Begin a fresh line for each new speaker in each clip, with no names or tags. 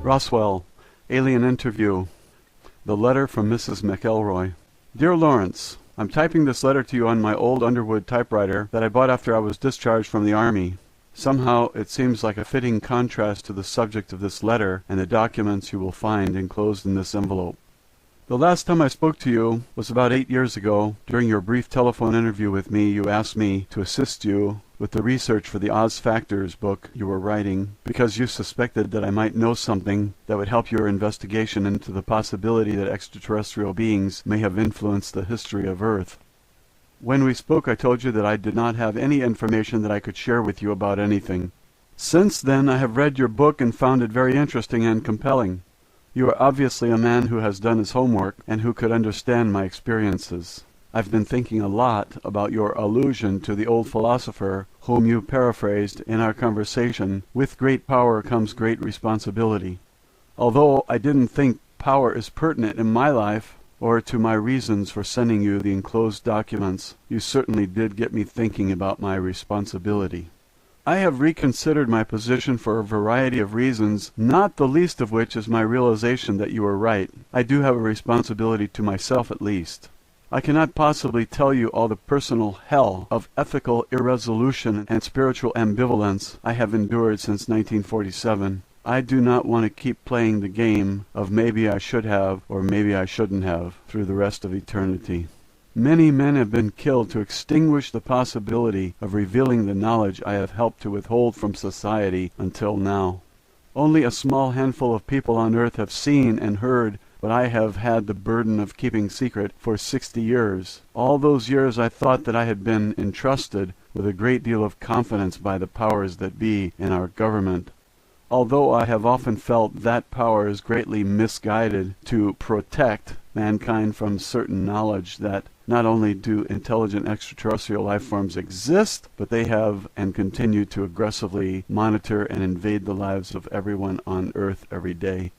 Roswell, Alien Interview. The letter from Mrs. McElroy. Dear Lawrence, I'm typing this letter to you on my old Underwood typewriter that I bought after I was discharged from the Army. Somehow it seems like a fitting contrast to the subject of this letter and the documents you will find enclosed in this envelope. The last time I spoke to you was about 8 years ago. During your brief telephone interview with me, you asked me to assist you with the research for the Oz Factors book you were writing, because you suspected that I might know something that would help your investigation into the possibility that extraterrestrial beings may have influenced the history of Earth. When we spoke, I told you that I did not have any information that I could share with you about anything. Since then, I have read your book and found it very interesting and compelling. You are obviously a man who has done his homework and who could understand my experiences. I've been thinking a lot about your allusion to the old philosopher whom you paraphrased in our conversation, "With great power comes great responsibility." Although I didn't think power is pertinent in my life or to my reasons for sending you the enclosed documents, you certainly did get me thinking about my responsibility. I have reconsidered my position for a variety of reasons, not the least of which is my realization that you are right. I do have a responsibility to myself at least. I cannot possibly tell you all the personal hell of ethical irresolution and spiritual ambivalence I have endured since 1947. I do not want to keep playing the game of maybe I should have or maybe I shouldn't have through the rest of eternity. Many men have been killed to extinguish the possibility of revealing the knowledge I have helped to withhold from society until now. Only a small handful of people on earth have seen and heard what I have had the burden of keeping secret for 60 years. All those years I thought that I had been entrusted with a great deal of confidence by the powers that be in our government. Although I have often felt that power is greatly misguided to protect mankind from certain knowledge that not only do intelligent extraterrestrial life forms exist, but they have and continue to aggressively monitor and invade the lives of everyone on Earth every day.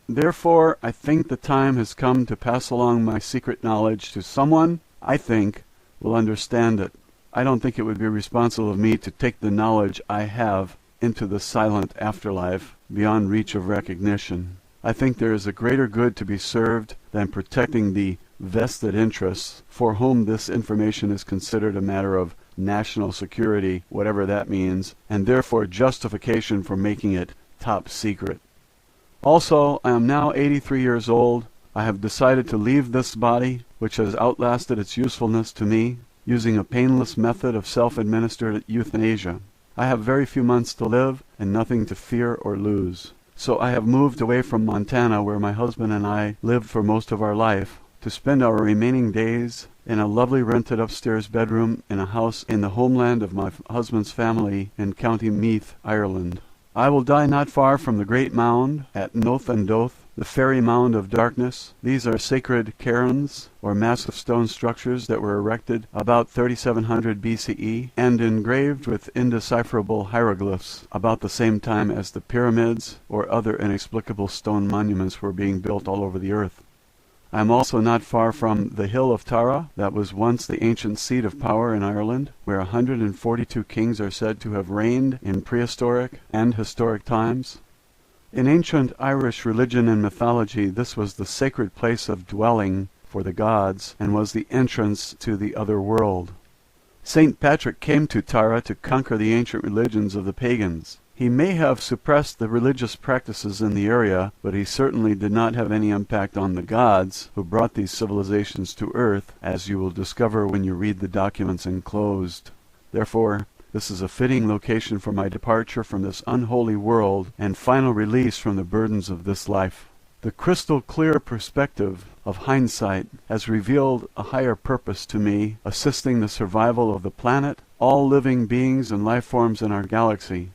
Therefore, I think the time has come to pass along my secret knowledge to someone I think will understand it. I don't think it would be responsible of me to take the knowledge I have into the silent afterlife beyond reach of recognition. I think there is a greater good to be served than protecting the vested interests for whom this information is considered a matter of national security, whatever that means, and therefore justification for making it top secret. Also, I am now 83 years old. I have decided to leave this body, which has outlasted its usefulness to me, using a painless method of self-administered euthanasia. I have very few months to live and nothing to fear or lose. So I have moved away from Montana, where my husband and I lived for most of our life, to spend our remaining days in a lovely rented upstairs bedroom in a house in the homeland of my husband's family in County Meath, Ireland. I will die not far from the Great Mound at Noth and Doth, the Fairy Mound of Darkness. These are sacred cairns, or massive stone structures that were erected about 3700 BCE and engraved with indecipherable hieroglyphs about the same time as the pyramids or other inexplicable stone monuments were being built all over the earth. I am also not far from the hill of Tara, that was once the ancient seat of power in Ireland, where 142 kings are said to have reigned in prehistoric and historic times. In ancient Irish religion and mythology, this was the sacred place of dwelling for the gods and was the entrance to the other world. St. Patrick came to Tara to conquer the ancient religions of the pagans. He may have suppressed the religious practices in the area, but he certainly did not have any impact on the gods who brought these civilizations to Earth, as you will discover when you read the documents enclosed. Therefore, this is a fitting location for my departure from this unholy world and final release from the burdens of this life. The crystal clear perspective of hindsight has revealed a higher purpose to me, assisting the survival of the planet, all living beings and life forms in our galaxy.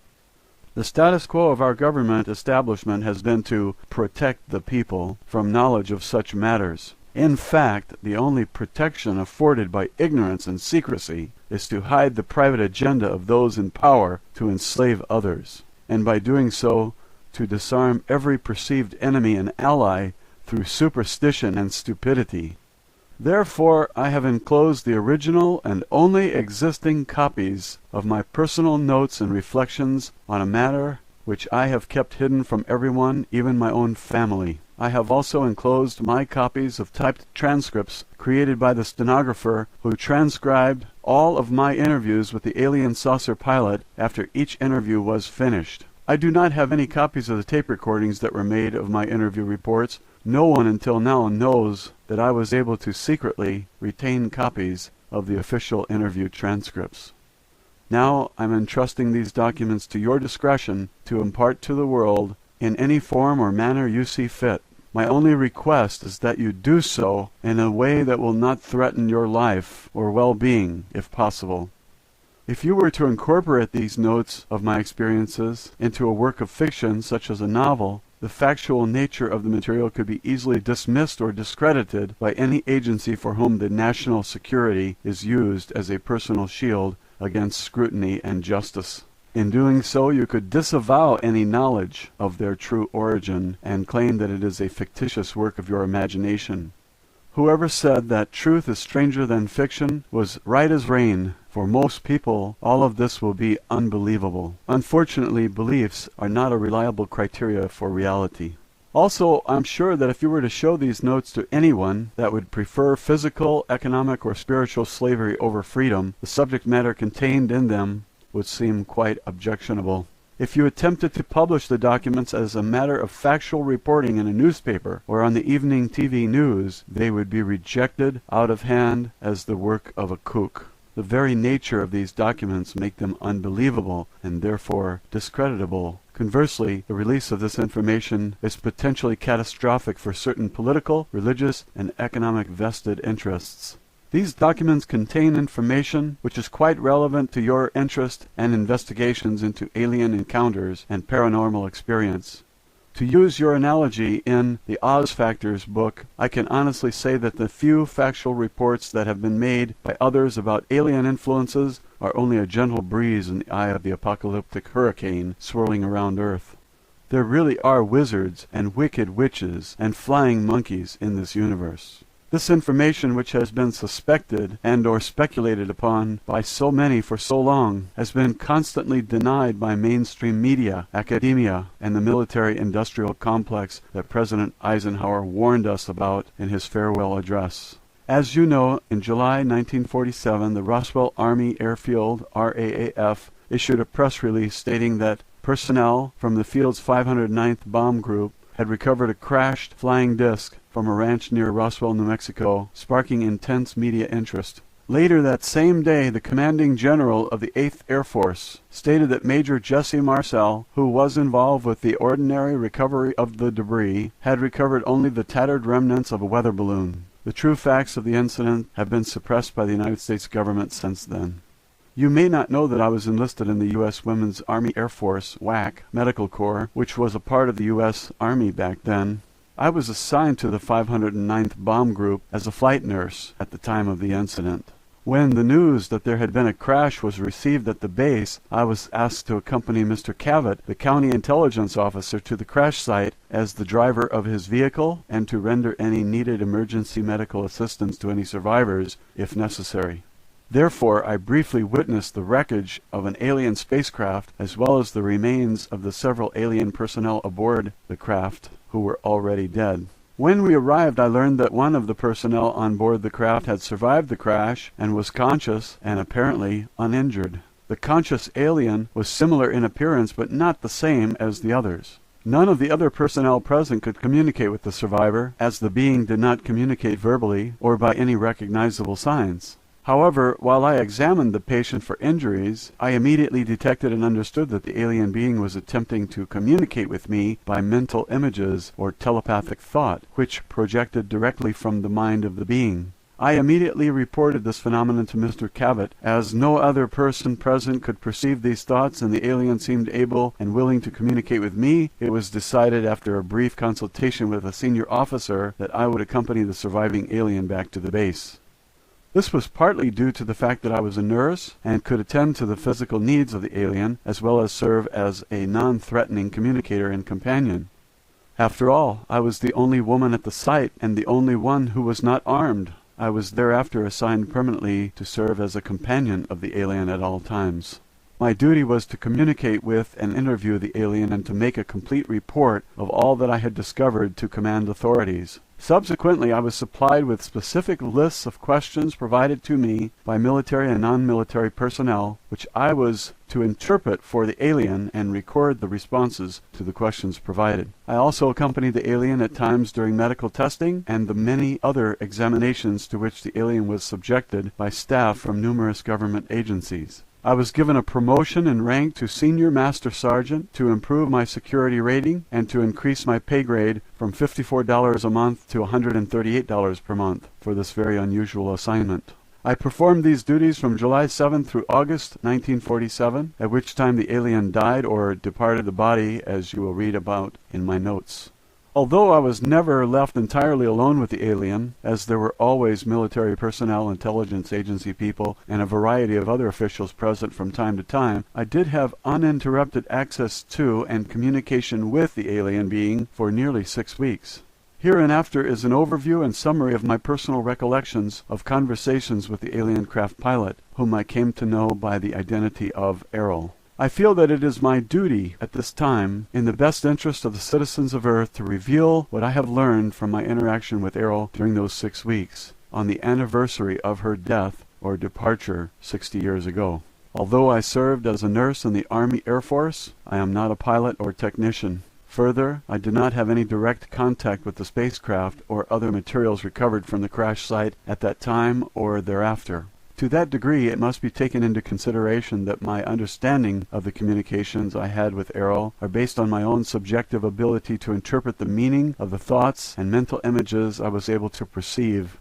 The status quo of our government establishment has been to protect the people from knowledge of such matters. In fact, the only protection afforded by ignorance and secrecy is to hide the private agenda of those in power to enslave others, and by doing so, to disarm every perceived enemy and ally through superstition and stupidity. Therefore, I have enclosed the original and only existing copies of my personal notes and reflections on a matter which I have kept hidden from everyone, even my own family. I have also enclosed my copies of typed transcripts created by the stenographer who transcribed all of my interviews with the alien saucer pilot after each interview was finished. I do not have any copies of the tape recordings that were made of my interview reports. No one until now knows that I was able to secretly retain copies of the official interview transcripts. Now I'm entrusting these documents to your discretion to impart to the world in any form or manner you see fit. My only request is that you do so in a way that will not threaten your life or well-being, if possible. If you were to incorporate these notes of my experiences into a work of fiction, such as a novel, the factual nature of the material could be easily dismissed or discredited by any agency for whom the national security is used as a personal shield against scrutiny and justice. In doing so, you could disavow any knowledge of their true origin and claim that it is a fictitious work of your imagination. Whoever said that truth is stranger than fiction was right as rain. For most people, all of this will be unbelievable. Unfortunately, beliefs are not a reliable criteria for reality. Also, I'm sure that if you were to show these notes to anyone that would prefer physical, economic, or spiritual slavery over freedom, the subject matter contained in them would seem quite objectionable. If you attempted to publish the documents as a matter of factual reporting in a newspaper or on the evening TV news, they would be rejected out of hand as the work of a kook. The very nature of these documents make them unbelievable and therefore discreditable. Conversely, the release of this information is potentially catastrophic for certain political, religious, and economic vested interests. These documents contain information which is quite relevant to your interest and investigations into alien encounters and paranormal experience. To use your analogy in the Oz Factors book, I can honestly say that the few factual reports that have been made by others about alien influences are only a gentle breeze in the eye of the apocalyptic hurricane swirling around Earth. There really are wizards and wicked witches and flying monkeys in this universe. This information, which has been suspected and or speculated upon by so many for so long, has been constantly denied by mainstream media, academia, and the military-industrial complex that President Eisenhower warned us about in his farewell address. As you know, in July 1947, the Roswell Army Airfield, RAAF, issued a press release stating that personnel from the field's 509th Bomb Group had recovered a crashed flying disc from a ranch near Roswell, New Mexico, sparking intense media interest. Later that same day, the commanding general of the 8th Air Force stated that Major Jesse Marcel, who was involved with the ordinary recovery of the debris, had recovered only the tattered remnants of a weather balloon. The true facts of the incident have been suppressed by the United States government since then. You may not know that I was enlisted in the U.S. Women's Army Air Force, WAC, Medical Corps, which was a part of the U.S. Army back then. I was assigned to the 509th Bomb Group as a flight nurse at the time of the incident. When the news that there had been a crash was received at the base, I was asked to accompany Mr. Cavett, the county intelligence officer, to the crash site as the driver of his vehicle and to render any needed emergency medical assistance to any survivors, if necessary. Therefore, I briefly witnessed the wreckage of an alien spacecraft as well as the remains of the several alien personnel aboard the craft who were already dead. When we arrived, I learned that one of the personnel on board the craft had survived the crash and was conscious and apparently uninjured. The conscious alien was similar in appearance but not the same as the others. None of the other personnel present could communicate with the survivor, as the being did not communicate verbally or by any recognizable signs. However, while I examined the patient for injuries, I immediately detected and understood that the alien being was attempting to communicate with me by mental images or telepathic thought, which projected directly from the mind of the being. I immediately reported this phenomenon to Mr. Cavett, as no other person present could perceive these thoughts and the alien seemed able and willing to communicate with me. It was decided after a brief consultation with a senior officer that I would accompany the surviving alien back to the base. This was partly due to the fact that I was a nurse and could attend to the physical needs of the alien, as well as serve as a non-threatening communicator and companion. After all, I was the only woman at the site and the only one who was not armed. I was thereafter assigned permanently to serve as a companion of the alien at all times. My duty was to communicate with and interview the alien and to make a complete report of all that I had discovered to command authorities. Subsequently, I was supplied with specific lists of questions provided to me by military and non-military personnel, which I was to interpret for the alien and record the responses to the questions provided. I also accompanied the alien at times during medical testing and the many other examinations to which the alien was subjected by staff from numerous government agencies. I was given a promotion in rank to Senior Master Sergeant to improve my security rating and to increase my pay grade from $54 a month to $138 per month for this very unusual assignment. I performed these duties from July 7 through August 1947, at which time the alien died or departed the body, as you will read about in my notes. Although I was never left entirely alone with the alien, as there were always military personnel, intelligence agency people, and a variety of other officials present from time to time, I did have uninterrupted access to and communication with the alien being for nearly 6 weeks. Hereinafter is an overview and summary of my personal recollections of conversations with the alien craft pilot, whom I came to know by the identity of Errol. I feel that it is my duty at this time, in the best interest of the citizens of Earth, to reveal what I have learned from my interaction with Errol during those 6 weeks, on the anniversary of her death or departure 60 years ago. Although I served as a nurse in the Army Air Force, I am not a pilot or technician. Further, I did not have any direct contact with the spacecraft or other materials recovered from the crash site at that time or thereafter. To that degree, it must be taken into consideration that my understanding of the communications I had with Errol are based on my own subjective ability to interpret the meaning of the thoughts and mental images I was able to perceive.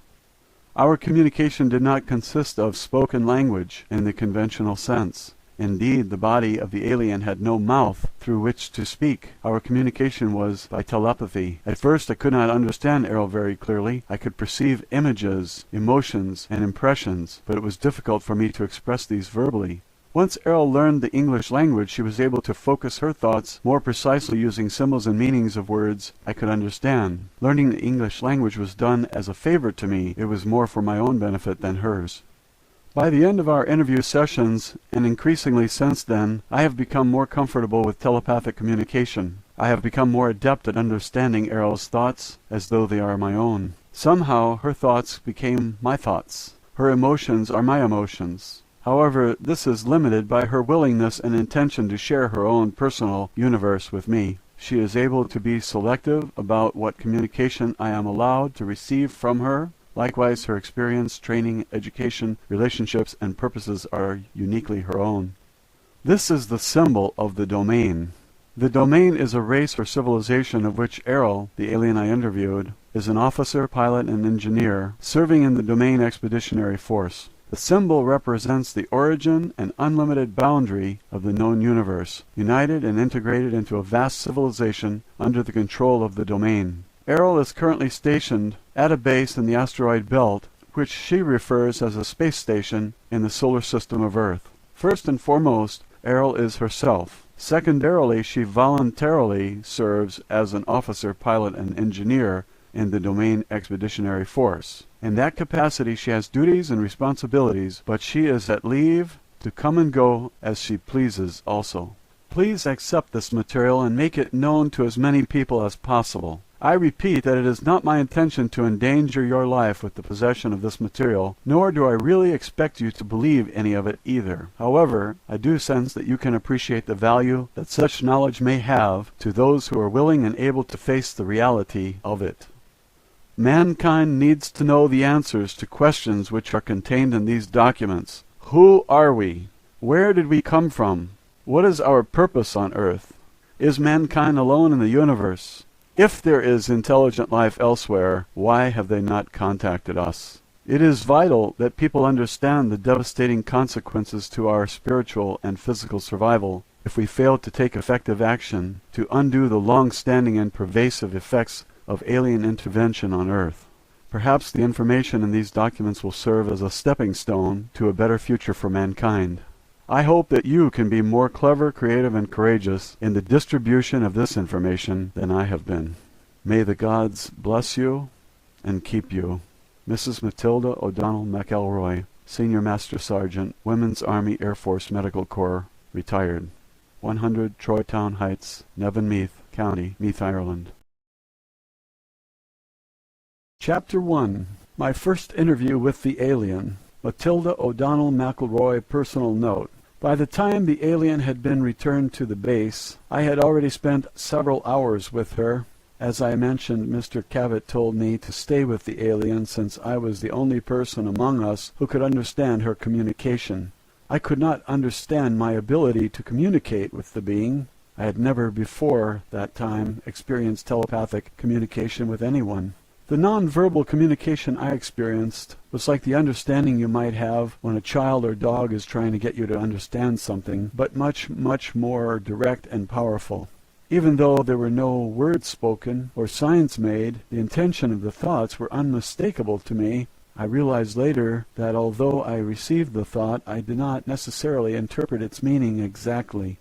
Our communication did not consist of spoken language in the conventional sense. Indeed, the body of the alien had no mouth through which to speak. Our communication was by telepathy. At first I could not understand Errol very clearly. I could perceive images, emotions, and impressions, but it was difficult for me to express these verbally. Once Errol learned the English language, she was able to focus her thoughts more precisely using symbols and meanings of words I could understand. Learning the English language was done as a favor to me. It was more for my own benefit than hers. By the end of our interview sessions, and increasingly since then, I have become more comfortable with telepathic communication. I have become more adept at understanding Errol's thoughts as though they are my own. Somehow her thoughts became my thoughts. Her emotions are my emotions. However, this is limited by her willingness and intention to share her own personal universe with me. She is able to be selective about what communication I am allowed to receive from her. Likewise, her experience, training, education, relationships, and purposes are uniquely her own. This is the symbol of the domain. The domain is a race or civilization of which Errol, the alien I interviewed, is an officer, pilot, and engineer serving in the Domain Expeditionary Force. The symbol represents the origin and unlimited boundary of the known universe, united and integrated into a vast civilization under the control of the domain. Errol is currently stationed at a base in the asteroid belt, which she refers as a space station in the solar system of Earth. First and foremost, Errol is herself. Secondarily, she voluntarily serves as an officer, pilot, and engineer in the Domain Expeditionary Force. In that capacity, she has duties and responsibilities, but she is at leave to come and go as she pleases also. Please accept this material and make it known to as many people as possible. I repeat that it is not my intention to endanger your life with the possession of this material, nor do I really expect you to believe any of it either. However, I do sense that you can appreciate the value that such knowledge may have to those who are willing and able to face the reality of it. Mankind needs to know the answers to questions which are contained in these documents. Who are we? Where did we come from? What is our purpose on Earth? Is mankind alone in the universe? If there is intelligent life elsewhere, why have they not contacted us? It is vital that people understand the devastating consequences to our spiritual and physical survival if we fail to take effective action to undo the long-standing and pervasive effects of alien intervention on Earth. Perhaps the information in these documents will serve as a stepping stone to a better future for mankind. I hope that you can be more clever, creative, and courageous in the distribution of this information than I have been. May the gods bless you and keep you. Mrs. Matilda O'Donnell McElroy, Senior Master Sergeant, Women's Army Air Force Medical Corps, Retired. 100 Troytown Heights, Nevenmeath County, Meath, Ireland. Chapter 1. My first interview with the alien. Matilda O'Donnell McElroy personal note. By the time the alien had been returned to the base, I had already spent several hours with her. As I mentioned, Mr. Cavett told me to stay with the alien since I was the only person among us who could understand her communication. I could not understand my ability to communicate with the being. I had never before that time experienced telepathic communication with anyone. The non-verbal communication I experienced was like the understanding you might have when a child or dog is trying to get you to understand something, but much, much more direct and powerful. Even though there were no words spoken or signs made, the intention of the thoughts were unmistakable to me. I realized later that although I received the thought, I did not necessarily interpret its meaning exactly.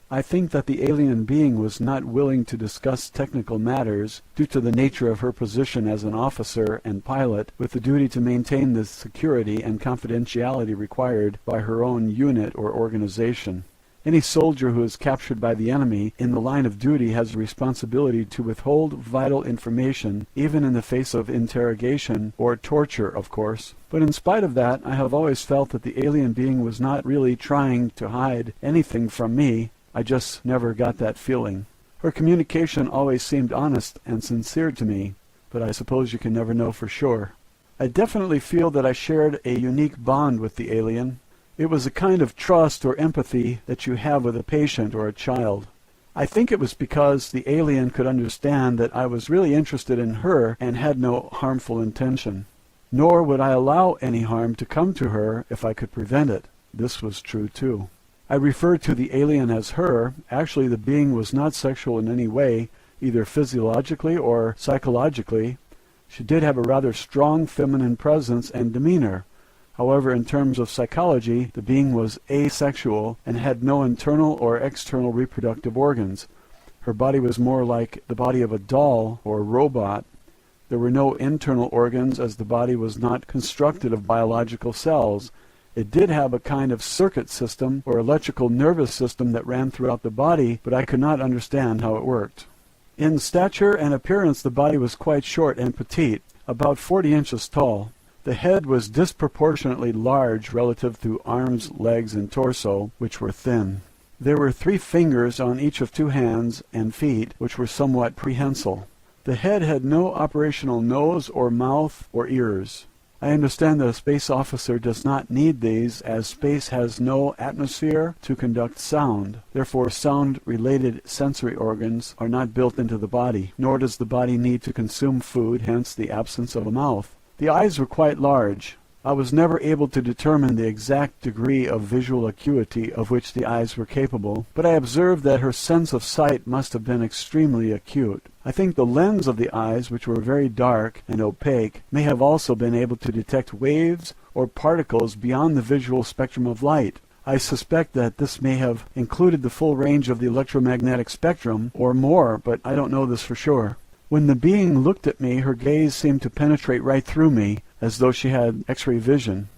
I think that the alien being was not willing to discuss technical matters due to the nature of her position as an officer and pilot with the duty to maintain the security and confidentiality required by her own unit or organization. Any soldier who is captured by the enemy in the line of duty has a responsibility to withhold vital information, even in the face of interrogation or torture, of course. But in spite of that, I have always felt that the alien being was not really trying to hide anything from me. I just never got that feeling. Her communication always seemed honest and sincere to me, but I suppose you can never know for sure. I definitely feel that I shared a unique bond with the alien. It was a kind of trust or empathy that you have with a patient or a child. I think it was because the alien could understand that I was really interested in her and had no harmful intention. Nor would I allow any harm to come to her if I could prevent it. This was true too. I refer to the alien as her. Actually, the being was not sexual in any way, either physiologically or psychologically. She did have a rather strong feminine presence and demeanor. However, in terms of psychology, the being was asexual and had no internal or external reproductive organs. Her body was more like the body of a doll or robot. There were no internal organs as the body was not constructed of biological cells. It did have a kind of circuit system or electrical nervous system that ran throughout the body, but I could not understand how it worked. In stature and appearance, the body was quite short and petite, about 40 inches tall. The head was disproportionately large relative to arms, legs, and torso, which were thin. There were 3 fingers on each of 2 hands and feet, which were somewhat prehensile. The head had no operational nose or mouth or ears. I understand that a space officer does not need these, as space has no atmosphere to conduct sound. Therefore, sound-related sensory organs are not built into the body, nor does the body need to consume food, hence the absence of a mouth. The eyes were quite large. I was never able to determine the exact degree of visual acuity of which the eyes were capable, but I observed that her sense of sight must have been extremely acute. I think the lens of the eyes, which were very dark and opaque, may have also been able to detect waves or particles beyond the visual spectrum of light. I suspect that this may have included the full range of the electromagnetic spectrum, or more, but I don't know this for sure. When the being looked at me, her gaze seemed to penetrate right through me, as though she had X-ray vision.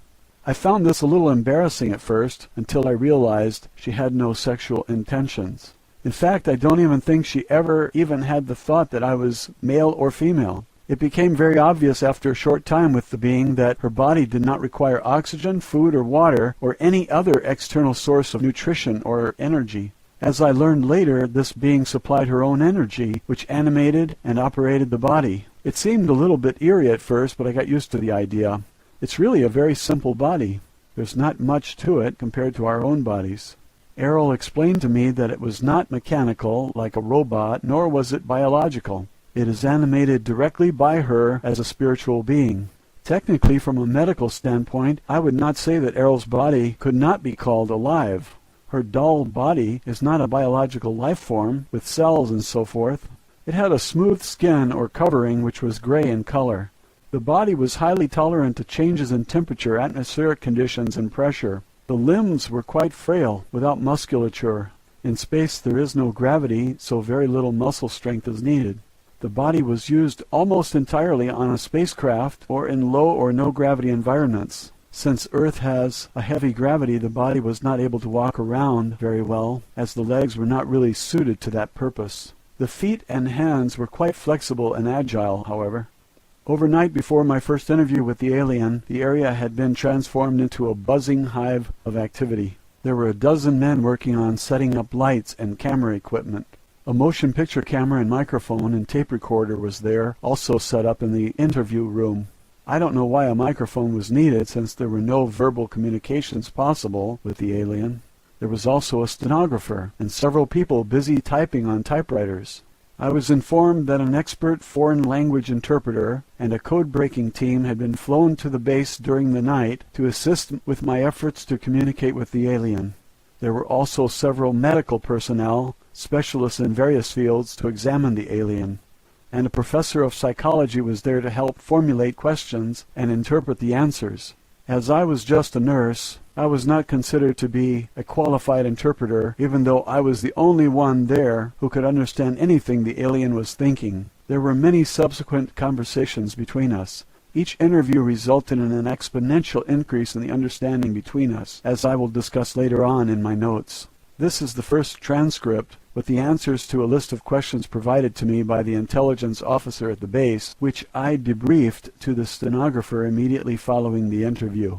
I found this a little embarrassing at first, until I realized she had no sexual intentions. In fact, I don't even think she ever even had the thought that I was male or female. It became very obvious after a short time with the being that her body did not require oxygen, food, or water, or any other external source of nutrition or energy. As I learned later, this being supplied her own energy, which animated and operated the body. It seemed a little bit eerie at first, but I got used to the idea. It's really a very simple body. There's not much to it compared to our own bodies. Errol explained to me that it was not mechanical, like a robot, nor was it biological. It is animated directly by her as a spiritual being. Technically, from a medical standpoint, I would not say that Errol's body could not be called alive. Her dull body is not a biological life form, with cells and so forth. It had a smooth skin or covering which was gray in color. The body was highly tolerant to changes in temperature, atmospheric conditions, and pressure. The limbs were quite frail, without musculature. In space there is no gravity, so very little muscle strength is needed. The body was used almost entirely on a spacecraft or in low or no gravity environments. Since Earth has a heavy gravity, the body was not able to walk around very well, as the legs were not really suited to that purpose. The feet and hands were quite flexible and agile, however. Overnight before my first interview with the alien, the area had been transformed into a buzzing hive of activity. There were a dozen men working on setting up lights and camera equipment. A motion picture camera and microphone and tape recorder was there, also set up in the interview room. I don't know why a microphone was needed, since there were no verbal communications possible with the alien. There was also a stenographer and several people busy typing on typewriters. I was informed that an expert foreign language interpreter and a code-breaking team had been flown to the base during the night to assist with my efforts to communicate with the alien. There were also several medical personnel, specialists in various fields, to examine the alien. And a professor of psychology was there to help formulate questions and interpret the answers. As I was just a nurse, I was not considered to be a qualified interpreter, even though I was the only one there who could understand anything the alien was thinking. There were many subsequent conversations between us. Each interview resulted in an exponential increase in the understanding between us, as I will discuss later on in my notes. This is the first transcript, with the answers to a list of questions provided to me by the intelligence officer at the base, which I debriefed to the stenographer immediately following the interview.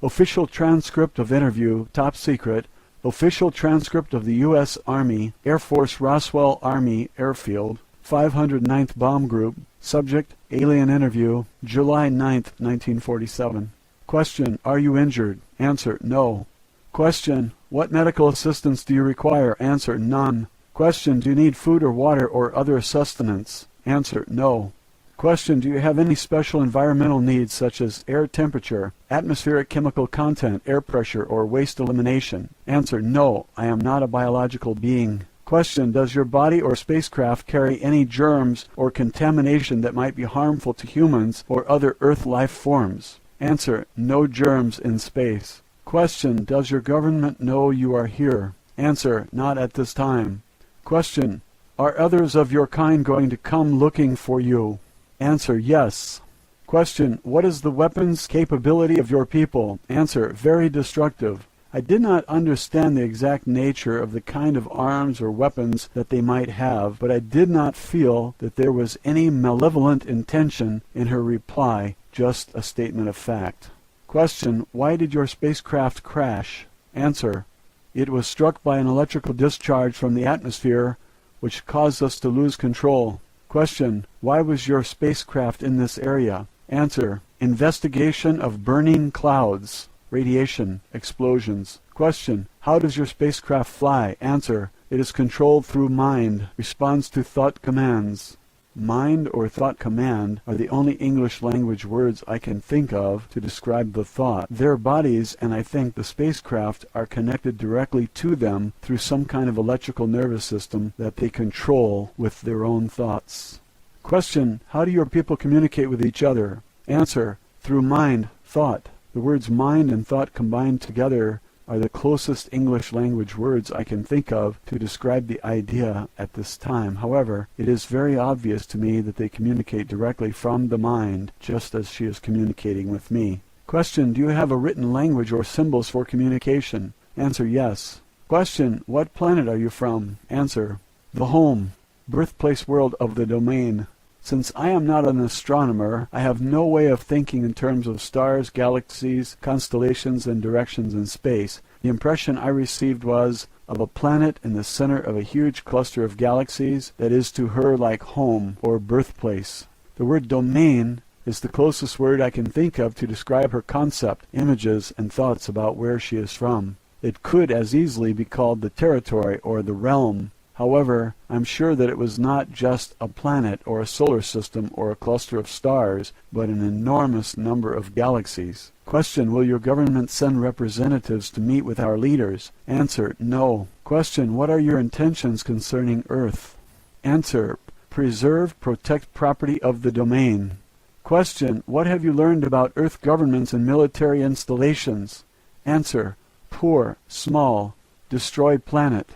Official transcript of interview, top secret. Official transcript of the U.S. Army, Air Force Roswell Army Airfield, 509th Bomb Group. Subject, alien interview, July 9th, 1947. Question, are you injured? Answer, no. Question, what medical assistance do you require? Answer, none. Question, do you need food or water or other sustenance? Answer, no. Question, do you have any special environmental needs such as air temperature, atmospheric chemical content, air pressure, or waste elimination? Answer, no, I am not a biological being. Question, does your body or spacecraft carry any germs or contamination that might be harmful to humans or other Earth life forms? Answer, no germs in space. Question, does your government know you are here? Answer, not at this time. Question, are others of your kind going to come looking for you? Answer, yes. Question, what is the weapons capability of your people? Answer, very destructive. I did not understand the exact nature of the kind of arms or weapons that they might have, but I did not feel that there was any malevolent intention in her reply, just a statement of fact. Question, why did your spacecraft crash? Answer, it was struck by an electrical discharge from the atmosphere, which caused us to lose control. Question, why was your spacecraft in this area? Answer, investigation of burning clouds. Radiation, explosions. Question, how does your spacecraft fly? Answer, it is controlled through mind, responds to thought commands. Mind or thought command are the only English language words I can think of to describe the thought. Their bodies, and I think the spacecraft, are connected directly to them through some kind of electrical nervous system that they control with their own thoughts. Question, how do your people communicate with each other? Answer, through mind, thought. The words mind and thought combined together are the closest English language words I can think of to describe the idea at this time. However, it is very obvious to me that they communicate directly from the mind, just as she is communicating with me. Question, do you have a written language or symbols for communication? Answer, yes. Question, what planet are you from? Answer, the home, birthplace world of the domain. Since I am not an astronomer, I have no way of thinking in terms of stars, galaxies, constellations, and directions in space. The impression I received was of a planet in the center of a huge cluster of galaxies that is to her like home or birthplace. The word domain is the closest word I can think of to describe her concept, images, and thoughts about where she is from. It could as easily be called the territory or the realm. However, I'm sure that it was not just a planet or a solar system or a cluster of stars, but an enormous number of galaxies. Question, will your government send representatives to meet with our leaders? Answer, no. Question, what are your intentions concerning Earth? Answer, preserve, protect property of the domain. Question, what have you learned about Earth governments and military installations? Answer, poor, small, destroy planet.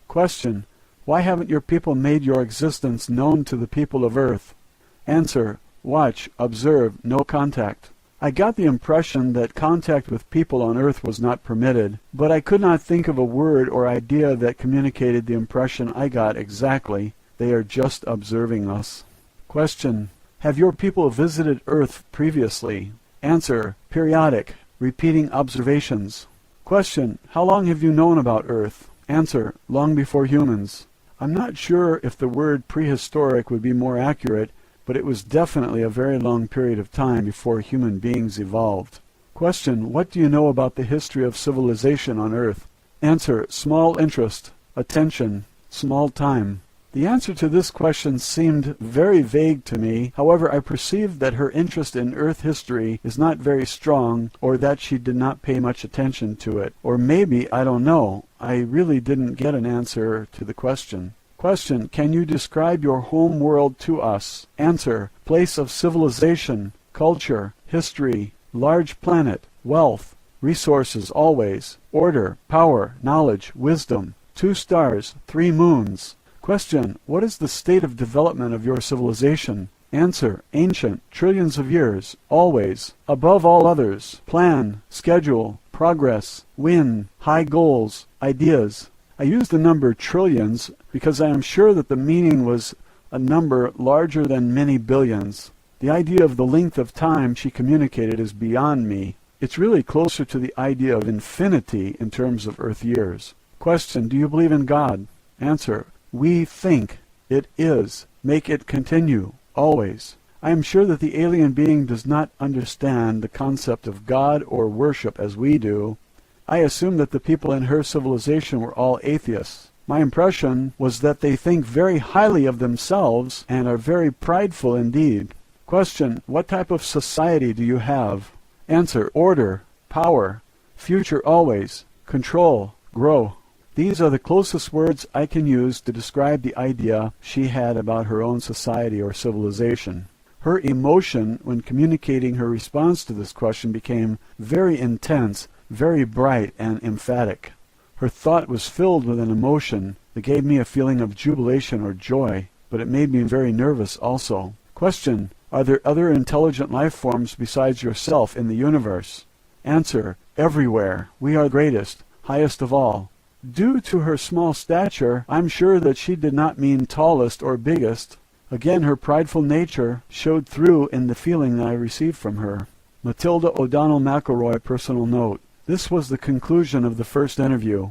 Question, why haven't your people made your existence known to the people of Earth? Answer, watch, observe, no contact. I got the impression that contact with people on Earth was not permitted, but I could not think of a word or idea that communicated the impression I got exactly. They are just observing us. Question: have your people visited Earth previously? Answer: periodic, repeating observations. Question: how long have you known about Earth? Answer: long before humans. I'm not sure if the word prehistoric would be more accurate, but it was definitely a very long period of time before human beings evolved. Question: what do you know about the history of civilization on Earth? Answer: small interest, attention, small time. The answer to this question seemed very vague to me. However, I perceived that her interest in Earth history is not very strong, or that she did not pay much attention to it. Or maybe, I don't know, I really didn't get an answer to the question. Question: can you describe your home world to us? Answer: place of civilization, culture, history, large planet, wealth, resources always, order, power, knowledge, wisdom, 2 stars, 3 moons. Question: what is the state of development of your civilization? Answer: ancient, trillions of years, always, above all others, plan, schedule, progress, win, high goals, ideas. I use the number trillions because I am sure that the meaning was a number larger than many billions. The idea of the length of time she communicated is beyond me. It's really closer to the idea of infinity in terms of Earth years. Question: do you believe in God? Answer: we think. It is. Make it continue. Always. I am sure that the alien being does not understand the concept of God or worship as we do. I assume that the people in her civilization were all atheists. My impression was that they think very highly of themselves and are very prideful indeed. Question: what type of society do you have? Answer: order, power, future always, control, grow. These are the closest words I can use to describe the idea she had about her own society or civilization. Her emotion when communicating her response to this question became very intense, very bright and emphatic. Her thought was filled with an emotion that gave me a feeling of jubilation or joy, but it made me very nervous also. Question: are there other intelligent life forms besides yourself in the universe? Answer: everywhere. We are greatest, highest of all. Due to her small stature, I'm sure that she did not mean tallest or biggest. Again, her prideful nature showed through in the feeling that I received from her. Matilda O'Donnell McElroy, personal note. This was the conclusion of the first interview.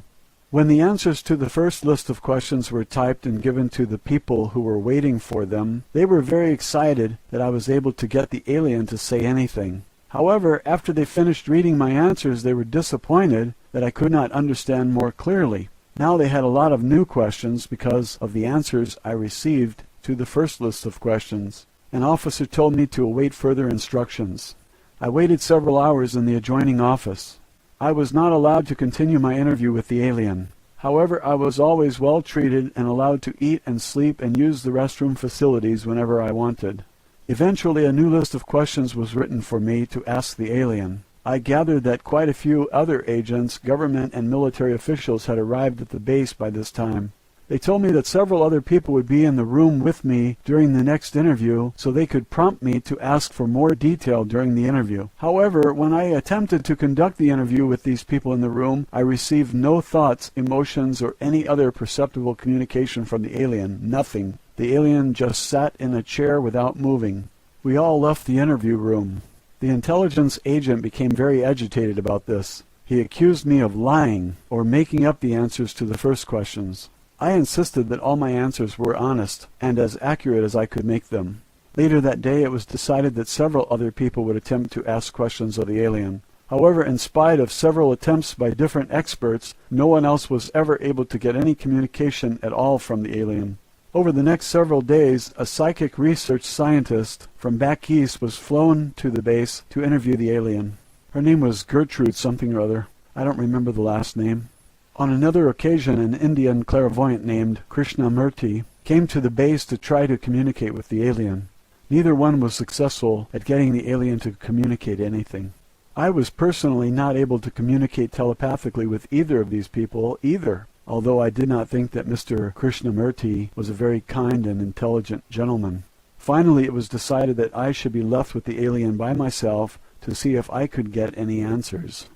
When the answers to the first list of questions were typed and given to the people who were waiting for them, they were very excited that I was able to get the alien to say anything. However, after they finished reading my answers, they were disappointed that I could not understand more clearly. Now they had a lot of new questions because of the answers I received to the first list of questions. An officer told me to await further instructions. I waited several hours in the adjoining office. I was not allowed to continue my interview with the alien. However, I was always well treated and allowed to eat and sleep and use the restroom facilities whenever I wanted. Eventually, a new list of questions was written for me to ask the alien. I gathered that quite a few other agents, government and military officials had arrived at the base by this time. They told me that several other people would be in the room with me during the next interview, so they could prompt me to ask for more detail during the interview. However, when I attempted to conduct the interview with these people in the room, I received no thoughts, emotions, or any other perceptible communication from the alien. Nothing. The alien just sat in a chair without moving. We all left the interview room. The intelligence agent became very agitated about this. He accused me of lying or making up the answers to the first questions. I insisted that all my answers were honest and as accurate as I could make them. Later that day it was decided that several other people would attempt to ask questions of the alien. However, in spite of several attempts by different experts, no one else was ever able to get any communication at all from the alien. Over the next several days, a psychic research scientist from back east was flown to the base to interview the alien. Her name was Gertrude something or other. I don't remember the last name. On another occasion, an Indian clairvoyant named Krishnamurti came to the base to try to communicate with the alien. Neither one was successful at getting the alien to communicate anything. I was personally not able to communicate telepathically with either of these people either, although I did not think that Mr. Krishnamurti was a very kind and intelligent gentleman. Finally, it was decided that I should be left with the alien by myself to see if I could get any answers.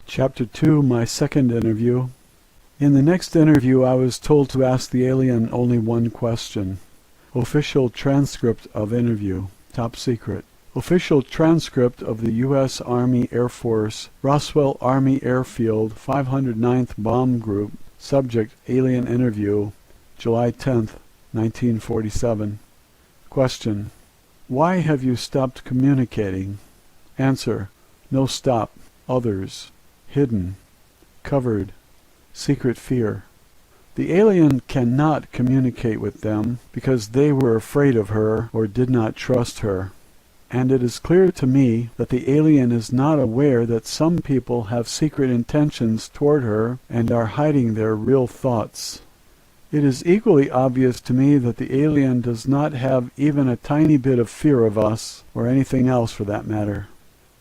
Chapter 2, my second interview. In the next interview, I was told to ask the alien only one question. Official transcript of interview. Top secret. Official transcript of the U.S. Army Air Force, Roswell Army Airfield, 509th Bomb Group. Subject, alien interview, July 10th, 1947. Question. Why have you stopped communicating? Answer. No stop. Others. Hidden. Covered. Secret fear. The alien cannot communicate with them because they were afraid of her or did not trust her. And it is clear to me that the alien is not aware that some people have secret intentions toward her and are hiding their real thoughts. It is equally obvious to me that the alien does not have even a tiny bit of fear of us, or anything else for that matter.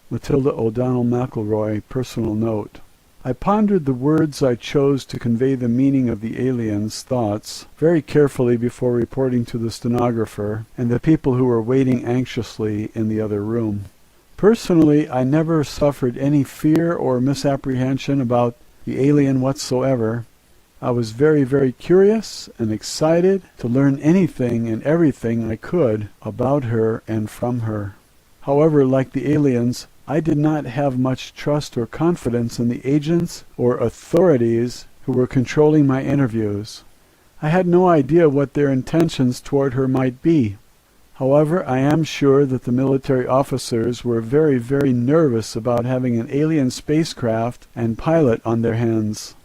Matilda O'Donnell McElroy, personal note. I pondered the words I chose to convey the meaning of the alien's thoughts very carefully before reporting to the stenographer and the people who were waiting anxiously in the other room. Personally, I never suffered any fear or misapprehension about the alien whatsoever. I was very, very curious and excited to learn anything and everything I could about her and from her. However, like the aliens, I did not have much trust or confidence in the agents or authorities who were controlling my interviews. I had no idea what their intentions toward her might be. However, I am sure that the military officers were very, very nervous about having an alien spacecraft and pilot on their hands.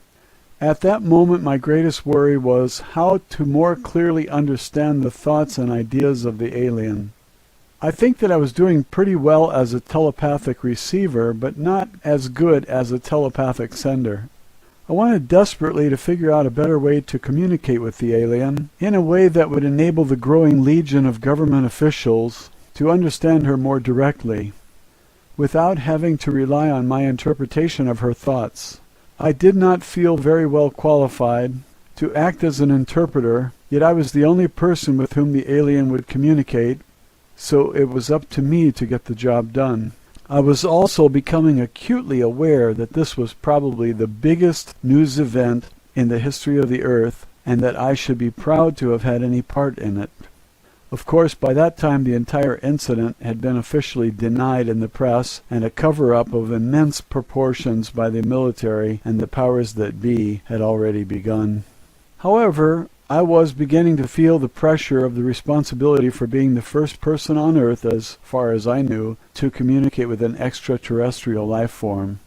At that moment, my greatest worry was how to more clearly understand the thoughts and ideas of the alien. I think that I was doing pretty well as a telepathic receiver, but not as good as a telepathic sender. I wanted desperately to figure out a better way to communicate with the alien, in a way that would enable the growing legion of government officials to understand her more directly, without having to rely on my interpretation of her thoughts. I did not feel very well qualified to act as an interpreter, yet I was the only person with whom the alien would communicate, so it was up to me to get the job done. I was also becoming acutely aware that this was probably the biggest news event in the history of the Earth, and that I should be proud to have had any part in it. Of course, by that time the entire incident had been officially denied in the press, and a cover-up of immense proportions by the military and the powers that be had already begun. However, I was beginning to feel the pressure of the responsibility for being the first person on Earth, as far as I knew, to communicate with an extraterrestrial life form.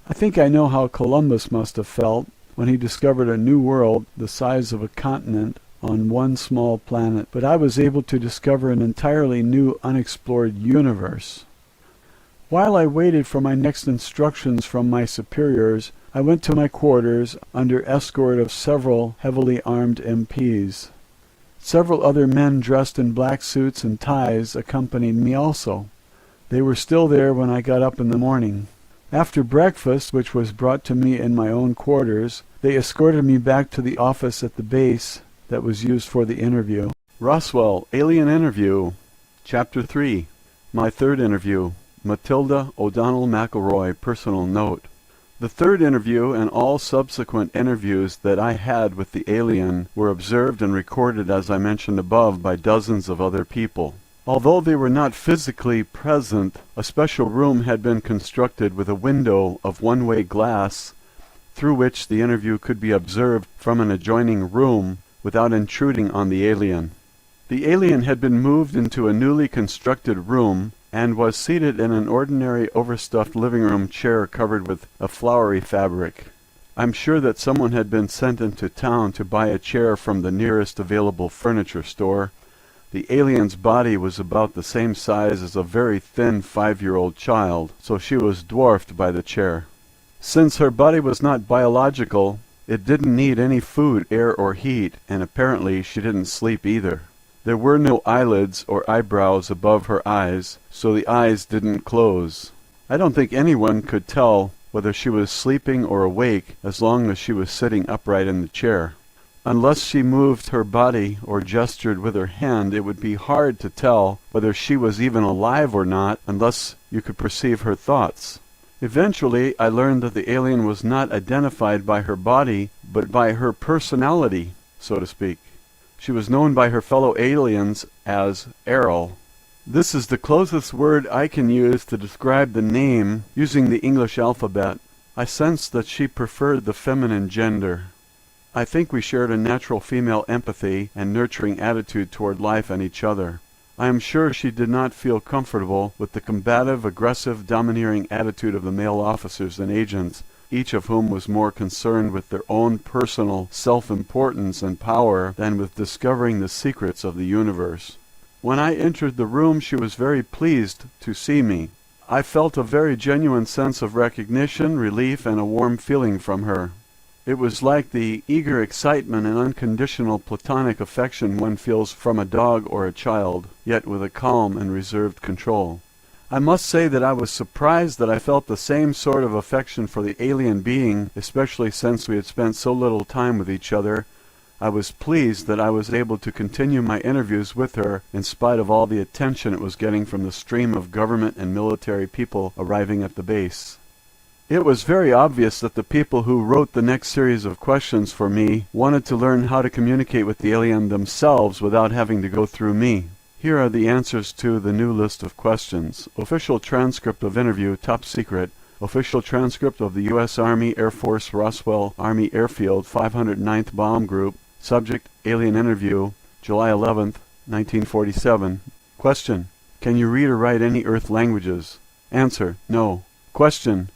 I think I know how Columbus must have felt when he discovered a new world the size of a continent on one small planet, but I was able to discover an entirely new unexplored universe. While I waited for my next instructions from my superiors, I went to my quarters under escort of several heavily armed MPs. Several other men dressed in black suits and ties accompanied me also. They were still there when I got up in the morning. After breakfast, which was brought to me in my own quarters, they escorted me back to the office at the base that was used for the interview. Roswell, Alien Interview, Chapter 3, my third interview, Matilda O'Donnell McElroy, personal note. The third interview and all subsequent interviews that I had with the alien were observed and recorded, as I mentioned above, by dozens of other people. Although they were not physically present, a special room had been constructed with a window of one-way glass through which the interview could be observed from an adjoining room without intruding on the alien. The alien had been moved into a newly constructed room and was seated in an ordinary overstuffed living room chair covered with a flowery fabric. I'm sure that someone had been sent into town to buy a chair from the nearest available furniture store. The alien's body was about the same size as a very thin 5-year-old child, so she was dwarfed by the chair. Since her body was not biological, it didn't need any food, air, or heat, and apparently she didn't sleep either. There were no eyelids or eyebrows above her eyes, so the eyes didn't close. I don't think anyone could tell whether she was sleeping or awake as long as she was sitting upright in the chair. Unless she moved her body or gestured with her hand, it would be hard to tell whether she was even alive or not unless you could perceive her thoughts. Eventually, I learned that the alien was not identified by her body, but by her personality, so to speak. She was known by her fellow aliens as Errol. This is the closest word I can use to describe the name using the English alphabet. I sensed that she preferred the feminine gender. I think we shared a natural female empathy and nurturing attitude toward life and each other. I am sure she did not feel comfortable with the combative, aggressive, domineering attitude of the male officers and agents, each of whom was more concerned with their own personal self-importance and power than with discovering the secrets of the universe. When I entered the room, she was very pleased to see me. I felt a very genuine sense of recognition, relief, and a warm feeling from her. It was like the eager excitement and unconditional platonic affection one feels from a dog or a child, yet with a calm and reserved control. I must say that I was surprised that I felt the same sort of affection for the alien being, especially since we had spent so little time with each other. I was pleased that I was able to continue my interviews with her in spite of all the attention it was getting from the stream of government and military people arriving at the base. It was very obvious that the people who wrote the next series of questions for me wanted to learn how to communicate with the alien themselves without having to go through me. Here are the answers to the new list of questions. Official transcript of interview, top secret. Official transcript of the U.S. Army Air Force Roswell Army Airfield 509th Bomb Group. Subject, alien interview, July 11th, 1947. Question, can you read or write any Earth languages? Answer, no. Question,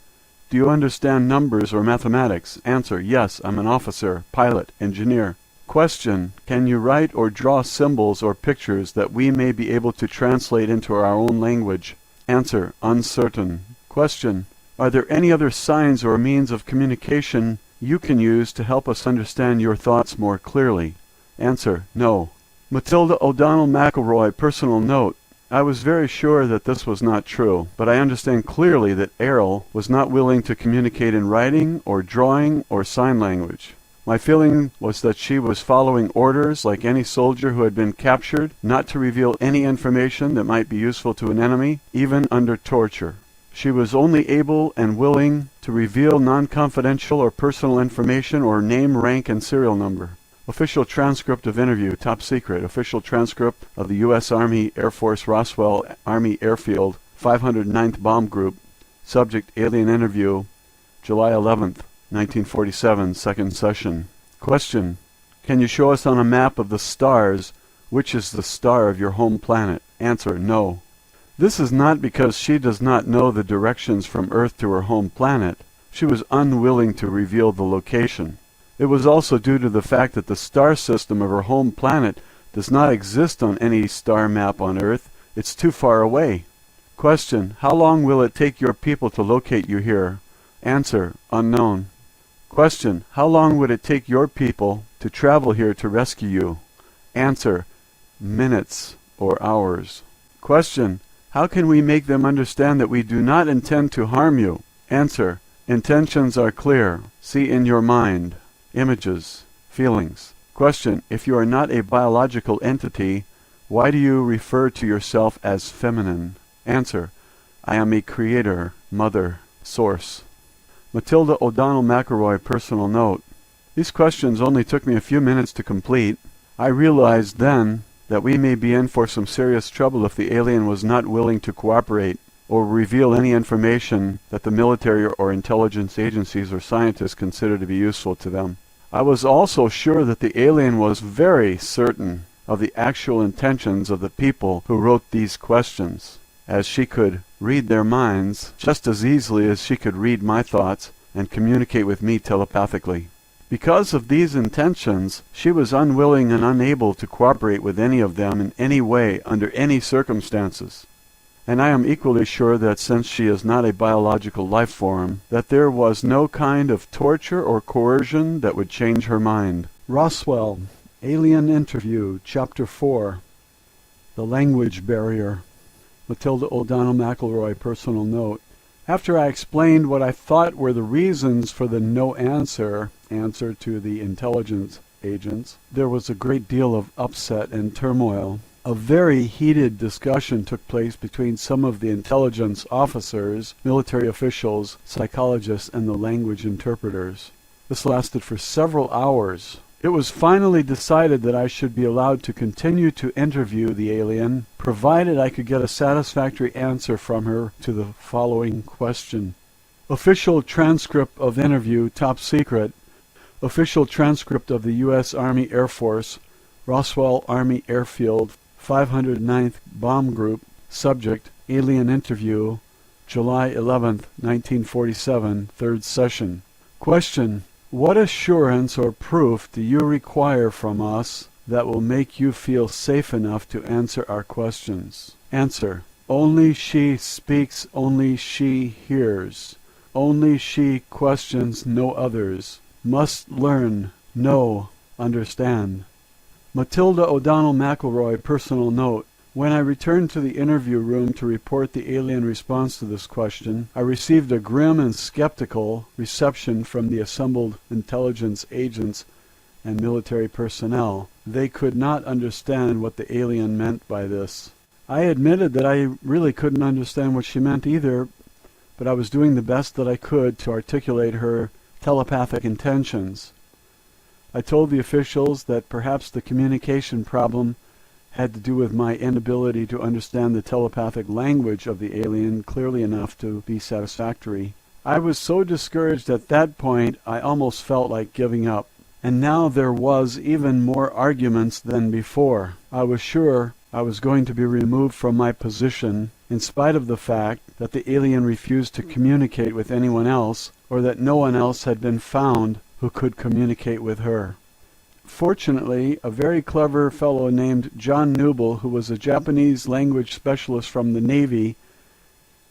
do you understand numbers or mathematics? Answer, yes, I'm an officer, pilot, engineer. Question, can you write or draw symbols or pictures that we may be able to translate into our own language? Answer, uncertain. Question, are there any other signs or means of communication you can use to help us understand your thoughts more clearly? Answer, no. Matilda O'Donnell McElroy, personal note. I was very sure that this was not true, but I understand clearly that Errol was not willing to communicate in writing or drawing or sign language. My feeling was that she was following orders like any soldier who had been captured, not to reveal any information that might be useful to an enemy, even under torture. She was only able and willing to reveal non-confidential or personal information or name, rank, and serial number. Official transcript of interview, top secret. Official transcript of the U.S. Army Air Force Roswell Army Airfield 509th Bomb Group. Subject, alien interview, July 11th, 1947, second session. Question, can you show us on a map of the stars which is the star of your home planet? Answer, no. This is not because she does not know the directions from Earth to her home planet. She was unwilling to reveal the location. It was also due to the fact that the star system of her home planet does not exist on any star map on Earth. It's too far away. Question, how long will it take your people to locate you here? Answer, unknown. Question, how long would it take your people to travel here to rescue you? Answer, minutes or hours. Question, how can we make them understand that we do not intend to harm you? Answer, intentions are clear. See in your mind. Images, feelings. Question, if you are not a biological entity, why do you refer to yourself as feminine? Answer, I am a creator, mother, source. Matilda O'Donnell McElroy, personal note. These questions only took me a few minutes to complete. I realized then that we may be in for some serious trouble if the alien was not willing to cooperate or reveal any information that the military or intelligence agencies or scientists consider to be useful to them. I was also sure that the alien was very certain of the actual intentions of the people who wrote these questions, as she could read their minds just as easily as she could read my thoughts and communicate with me telepathically. Because of these intentions, she was unwilling and unable to cooperate with any of them in any way under any circumstances. And I am equally sure that since she is not a biological life form, that there was no kind of torture or coercion that would change her mind. Roswell, Alien Interview, Chapter 4. The Language Barrier. Matilda O'Donnell McElroy, personal note. After I explained what I thought were the reasons for the no answer to the intelligence agents. There was a great deal of upset and turmoil. A very heated discussion took place between some of the intelligence officers, military officials, psychologists, and the language interpreters. This lasted for several hours. It was finally decided that I should be allowed to continue to interview the alien, provided I could get a satisfactory answer from her to the following question. Official transcript of interview, top secret. Official transcript of the U.S. Army Air Force, Roswell Army Airfield, 509th Bomb Group. Subject, alien interview, July 11th, 1947, third session. Question. What assurance or proof do you require from us that will make you feel safe enough to answer our questions? Answer. Only she speaks, only she hears. Only she questions, no others. Must learn, know, understand. Matilda O'Donnell McElroy, personal note. When I returned to the interview room to report the alien response to this question, I received a grim and skeptical reception from the assembled intelligence agents and military personnel. They could not understand what the alien meant by this. I admitted that I really couldn't understand what she meant either, but I was doing the best that I could to articulate her telepathic intentions. I told the officials that perhaps the communication problem had to do with my inability to understand the telepathic language of the alien clearly enough to be satisfactory. I was so discouraged at that point I almost felt like giving up. And now there was even more arguments than before. I was sure I was going to be removed from my position in spite of the fact that the alien refused to communicate with anyone else, or that no one else had been found who could communicate with her. Fortunately, a very clever fellow named John Newble, who was a Japanese language specialist from the Navy,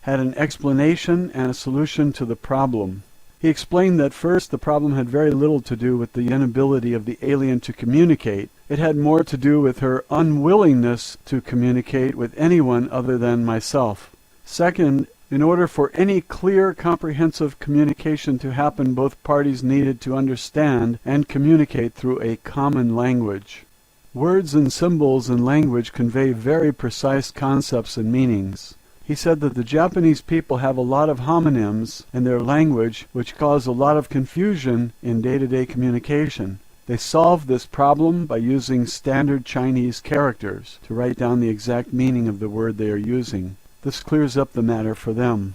had an explanation and a solution to the problem. He explained that first, the problem had very little to do with the inability of the alien to communicate. It had more to do with her unwillingness to communicate with anyone other than myself. Second, in order for any clear, comprehensive communication to happen, both parties needed to understand and communicate through a common language. Words and symbols in language convey very precise concepts and meanings. He said that the Japanese people have a lot of homonyms in their language which cause a lot of confusion in day-to-day communication. They solve this problem by using standard Chinese characters to write down the exact meaning of the word they are using. This clears up the matter for them.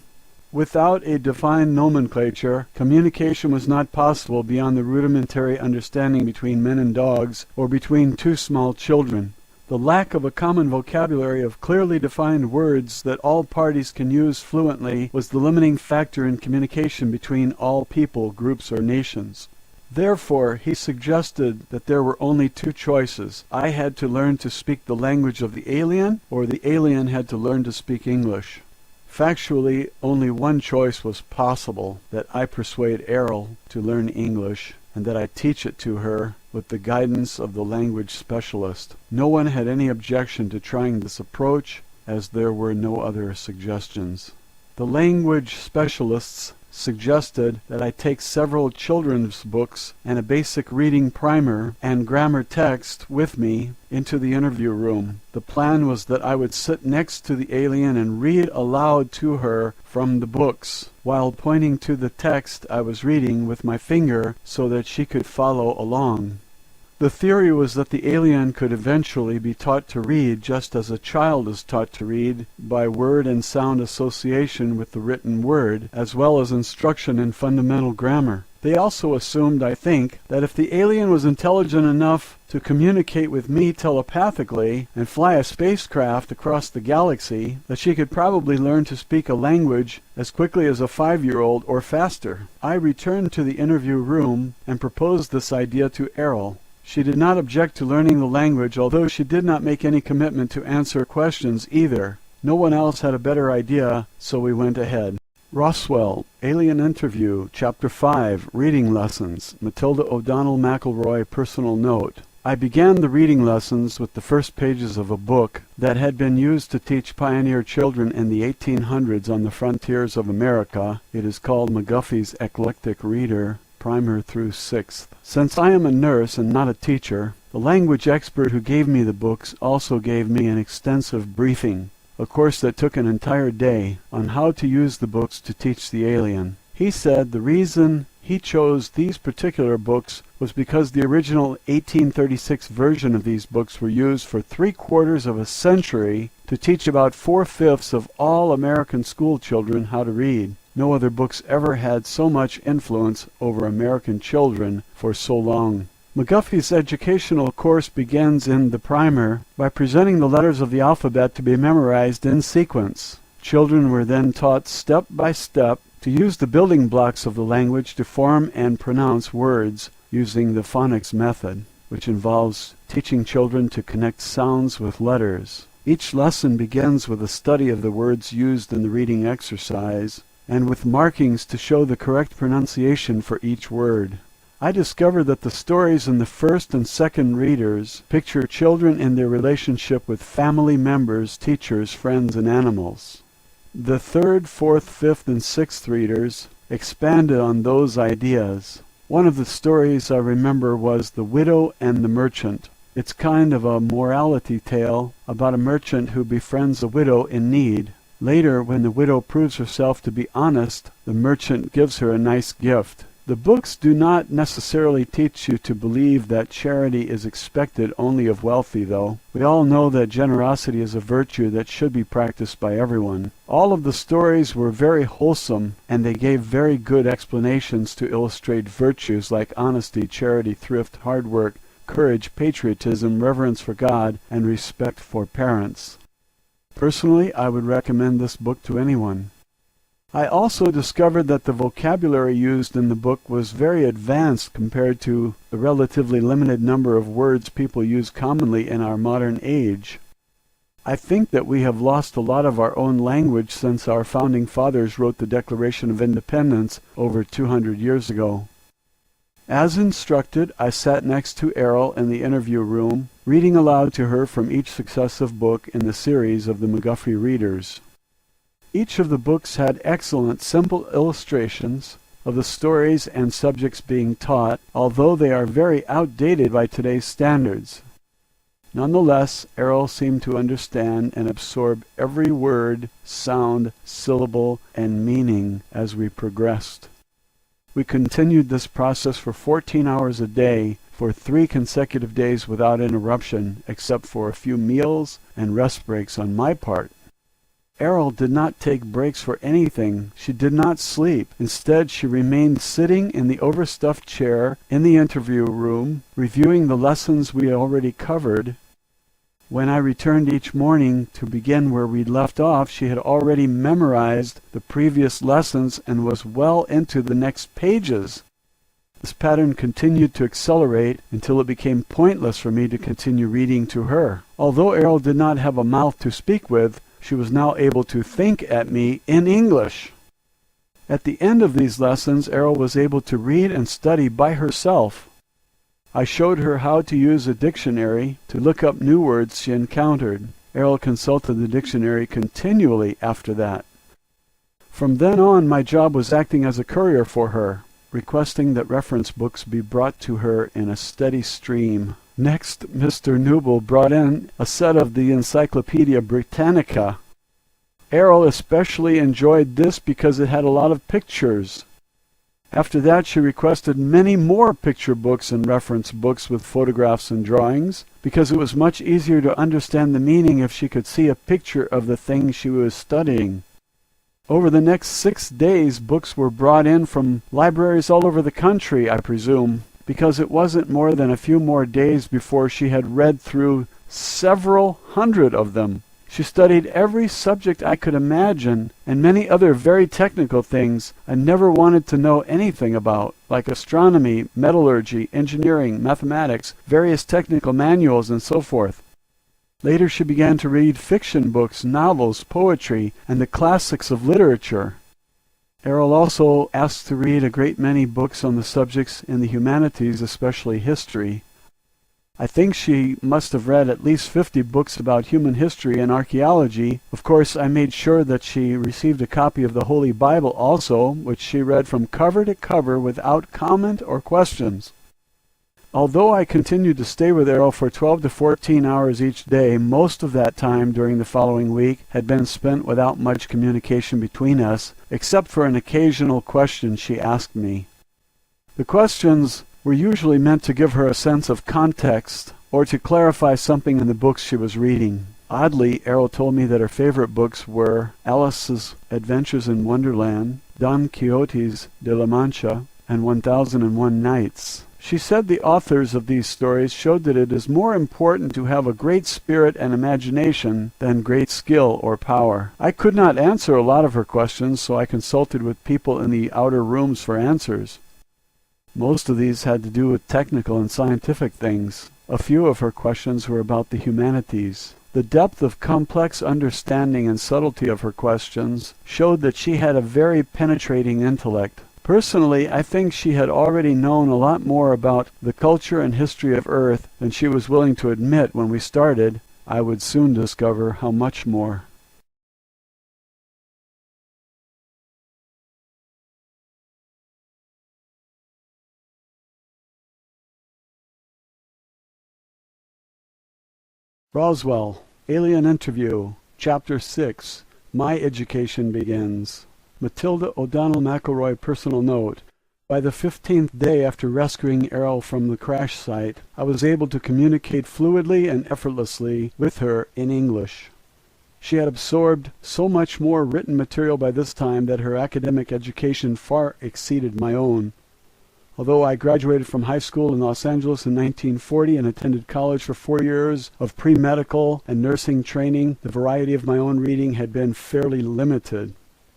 Without a defined nomenclature, communication was not possible beyond the rudimentary understanding between men and dogs or between two small children. The lack of a common vocabulary of clearly defined words that all parties can use fluently was the limiting factor in communication between all people, groups, or nations. Therefore, he suggested that there were only two choices. I had to learn to speak the language of the alien, or the alien had to learn to speak English. Factually, only one choice was possible, that I persuade Errol to learn English, and that I teach it to her with the guidance of the language specialist. No one had any objection to trying this approach, as there were no other suggestions. The language specialists suggested that I take several children's books and a basic reading primer and grammar text with me into the interview room. The plan was that I would sit next to the alien and read aloud to her from the books, while pointing to the text I was reading with my finger so that she could follow along. The theory was that the alien could eventually be taught to read just as a child is taught to read, by word and sound association with the written word, as well as instruction in fundamental grammar. They also assumed, I think, that if the alien was intelligent enough to communicate with me telepathically and fly a spacecraft across the galaxy, that she could probably learn to speak a language as quickly as a 5-year-old or faster. I returned to the interview room and proposed this idea to Errol. She did not object to learning the language, although she did not make any commitment to answer questions either. No one else had a better idea, so we went ahead. Roswell, Alien Interview, Chapter 5, Reading Lessons, Matilda O'Donnell McElroy, personal note. I began the reading lessons with the first pages of a book that had been used to teach pioneer children in the 1800s on the frontiers of America. It is called McGuffey's Eclectic Reader. primer through 6th. Since I am a nurse and not a teacher, the language expert who gave me the books also gave me an extensive briefing, a course that took an entire day, on how to use the books to teach the alien. He said the reason he chose these particular books was because the original 1836 version of these books were used for 3/4 of a century to teach about 4/5 of all American school children how to read. No other books ever had so much influence over American children for so long. McGuffey's educational course begins in the primer by presenting the letters of the alphabet to be memorized in sequence. Children were then taught step by step to use the building blocks of the language to form and pronounce words using the phonics method, which involves teaching children to connect sounds with letters. Each lesson begins with a study of the words used in the reading exercise and with markings to show the correct pronunciation for each word. I discovered that the stories in the first and second readers picture children in their relationship with family members, teachers, friends, and animals. The third, fourth, fifth, and sixth readers expanded on those ideas. One of the stories I remember was The Widow and the Merchant. It's kind of a morality tale about a merchant who befriends a widow in need. Later, when the widow proves herself to be honest, the merchant gives her a nice gift. The books do not necessarily teach you to believe that charity is expected only of wealthy, though. We all know that generosity is a virtue that should be practiced by everyone. All of the stories were very wholesome, and they gave very good explanations to illustrate virtues like honesty, charity, thrift, hard work, courage, patriotism, reverence for God, and respect for parents. Personally, I would recommend this book to anyone. I also discovered that the vocabulary used in the book was very advanced compared to the relatively limited number of words people use commonly in our modern age. I think that we have lost a lot of our own language since our founding fathers wrote the Declaration of Independence over 200 years ago. As instructed, I sat next to Errol in the interview room, reading aloud to her from each successive book in the series of the McGuffey Readers. Each of the books had excellent, simple illustrations of the stories and subjects being taught, although they are very outdated by today's standards. Nonetheless, Errol seemed to understand and absorb every word, sound, syllable, and meaning as we progressed. We continued this process for 14 hours a day for 3 consecutive days without interruption, except for a few meals and rest breaks on my part. Errol did not take breaks for anything. She did not sleep. Instead, she remained sitting in the overstuffed chair in the interview room, reviewing the lessons we already covered. When I returned each morning to begin where we'd left off, she had already memorized the previous lessons and was well into the next pages. This pattern continued to accelerate until it became pointless for me to continue reading to her. Although Errol did not have a mouth to speak with, she was now able to think at me in English. At the end of these lessons, Errol was able to read and study by herself. I showed her how to use a dictionary to look up new words she encountered. Errol consulted the dictionary continually after that. From then on, my job was acting as a courier for her, requesting that reference books be brought to her in a steady stream. Next, Mr. Newble brought in a set of the Encyclopedia Britannica. Errol especially enjoyed this because it had a lot of pictures. After that, she requested many more picture books and reference books with photographs and drawings, because it was much easier to understand the meaning if she could see a picture of the thing she was studying. Over the next 6 days, books were brought in from libraries all over the country, I presume, because it wasn't more than a few more days before she had read through several hundred of them. She studied every subject I could imagine, and many other very technical things I never wanted to know anything about, like astronomy, metallurgy, engineering, mathematics, various technical manuals, and so forth. Later she began to read fiction books, novels, poetry, and the classics of literature. Errol also asked to read a great many books on the subjects in the humanities, especially history. I think she must have read at least 50 books about human history and archaeology. Of course, I made sure that she received a copy of the Holy Bible also, which she read from cover to cover without comment or questions. Although I continued to stay with Errol for 12 to 14 hours each day, most of that time during the following week had been spent without much communication between us, except for an occasional question she asked me. The questions were usually meant to give her a sense of context or to clarify something in the books she was reading. Oddly, Errol told me that her favorite books were Alice's Adventures in Wonderland, Don Quixote's de la Mancha, and 1001 Nights. She said the authors of these stories showed that it is more important to have a great spirit and imagination than great skill or power. I could not answer a lot of her questions, so I consulted with people in the outer rooms for answers. Most of these had to do with technical and scientific things. A few of her questions were about the humanities. The depth of complex understanding and subtlety of her questions showed that she had a very penetrating intellect. Personally, I think she had already known a lot more about the culture and history of Earth than she was willing to admit when we started. I would soon discover how much more. Roswell, Alien Interview, Chapter 6, My Education Begins. Matilda O'Donnell McElroy personal note. By the 15th day after rescuing Errol from the crash site, I was able to communicate fluidly and effortlessly with her in English. She had absorbed so much more written material by this time that her academic education far exceeded my own. Although I graduated from high school in Los Angeles in 1940 and attended college for 4 years of pre-medical and nursing training, the variety of my own reading had been fairly limited.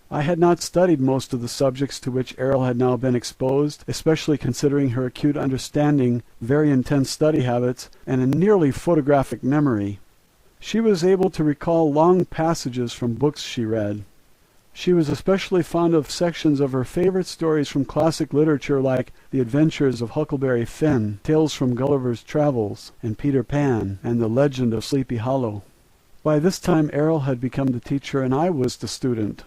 I had not studied most of the subjects to which Errol had now been exposed, especially considering her acute understanding, very intense study habits, and a nearly photographic memory. She was able to recall long passages from books she read. She was especially fond of sections of her favorite stories from classic literature like The Adventures of Huckleberry Finn, Tales from Gulliver's Travels, and Peter Pan, and The Legend of Sleepy Hollow. By this time Errol had become the teacher and I was the student.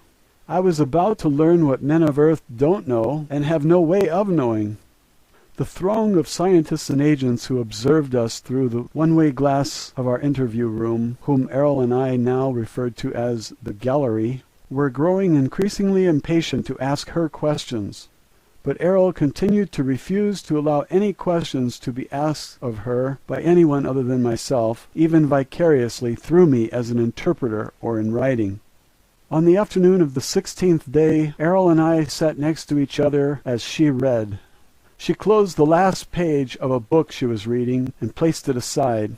I was about to learn what men of Earth don't know and have no way of knowing. The throng of scientists and agents who observed us through the one-way glass of our interview room, whom Errol and I now referred to as the gallery, were growing increasingly impatient to ask her questions. But Errol continued to refuse to allow any questions to be asked of her by anyone other than myself, even vicariously through me as an interpreter or in writing. On the afternoon of the 16th day, Errol and I sat next to each other as she read. She closed the last page of a book she was reading and placed it aside.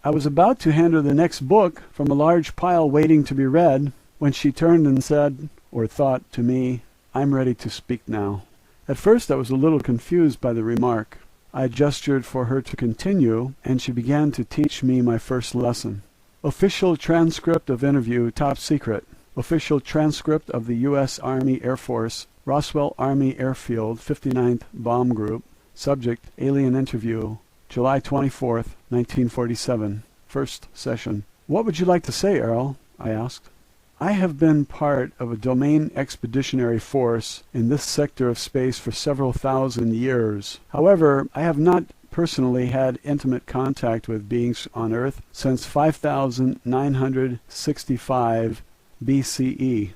I was about to hand her the next book from a large pile waiting to be read, when she turned and said, or thought to me, "I'm ready to speak now." At first I was a little confused by the remark. I gestured for her to continue, and she began to teach me my first lesson. Official transcript of interview, top secret. Official transcript of the U.S. Army Air Force, Roswell Army Airfield, 59th Bomb Group. Subject, Alien Interview, July 24th, 1947. First session. "What would you like to say, Errol?" I asked. "I have been part of a domain expeditionary force in this sector of space for several thousand years. However, I have not personally had intimate contact with beings on Earth since 5965 BCE.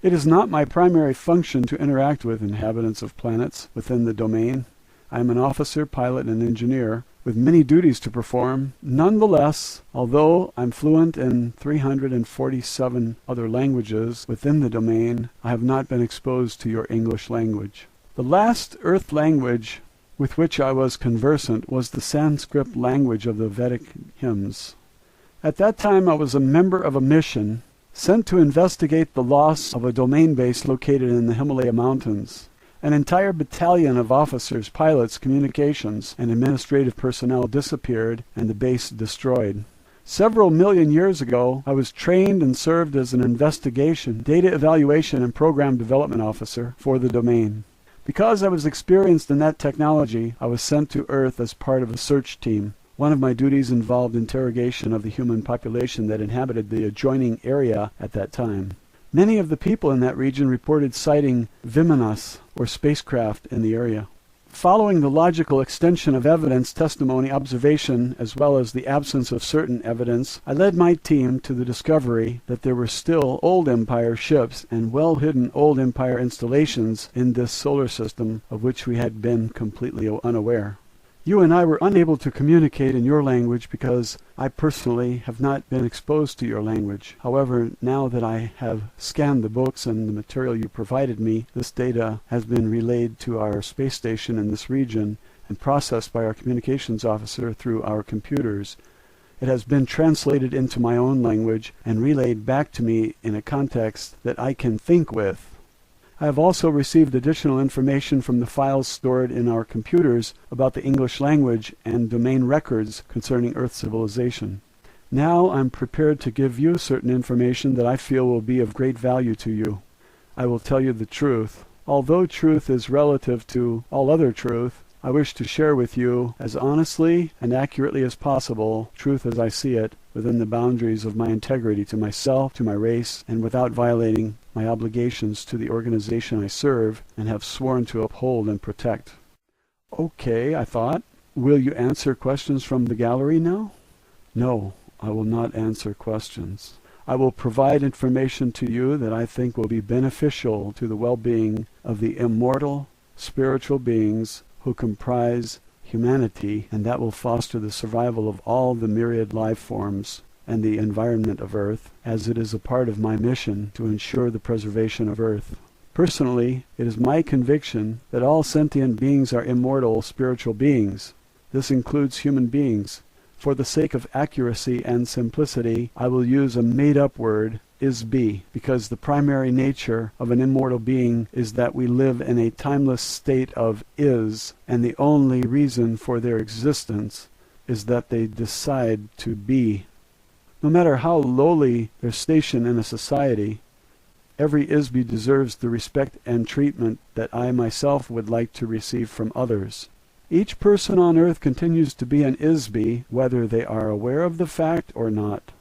It is not my primary function to interact with inhabitants of planets within the domain. I am an officer, pilot, and engineer, with many duties to perform. Nonetheless, although I'm fluent in 347 other languages within the domain, I have not been exposed to your English language. The last Earth language with which I was conversant was the Sanskrit language of the Vedic hymns. At that time I was a member of a mission sent to investigate the loss of a domain base located in the Himalaya Mountains. An entire battalion of officers, pilots, communications, and administrative personnel disappeared and the base destroyed. Several million years ago, I was trained and served as an investigation, data evaluation, and program development officer for the domain. Because I was experienced in that technology, I was sent to Earth as part of a search team. One of my duties involved interrogation of the human population that inhabited the adjoining area at that time. Many of the people in that region reported sighting Vimanas, or spacecraft, in the area. Following the logical extension of evidence, testimony, observation, as well as the absence of certain evidence, I led my team to the discovery that there were still old Empire ships and well-hidden old Empire installations in this solar system of which we had been completely unaware. You and I were unable to communicate in your language because I personally have not been exposed to your language. However, now that I have scanned the books and the material you provided me, this data has been relayed to our space station in this region and processed by our communications officer through our computers. It has been translated into my own language and relayed back to me in a context that I can think with. I have also received additional information from the files stored in our computers about the English language and domain records concerning Earth civilization. Now I'm prepared to give you certain information that I feel will be of great value to you. I will tell you the truth. Although truth is relative to all other truth, I wish to share with you, as honestly and accurately as possible, truth as I see it, within the boundaries of my integrity to myself, to my race, and without violating my obligations to the organization I serve and have sworn to uphold and protect. Okay, I thought. Will you answer questions from the gallery now? No, I will not answer questions. I will provide information to you that I think will be beneficial to the well-being of the immortal, spiritual beings who comprise humanity, and that will foster the survival of all the myriad life forms and the environment of Earth, as it is a part of my mission to ensure the preservation of Earth. Personally, it is my conviction that all sentient beings are immortal spiritual beings. This includes human beings. For the sake of accuracy and simplicity, I will use a made-up word, is-be, because the primary nature of an immortal being is that we live in a timeless state of is, and the only reason for their existence is that they decide to be. No matter how lowly their station in a society, every is-be deserves the respect and treatment that I myself would like to receive from others. Each person on Earth continues to be an is-be, whether they are aware of the fact or not.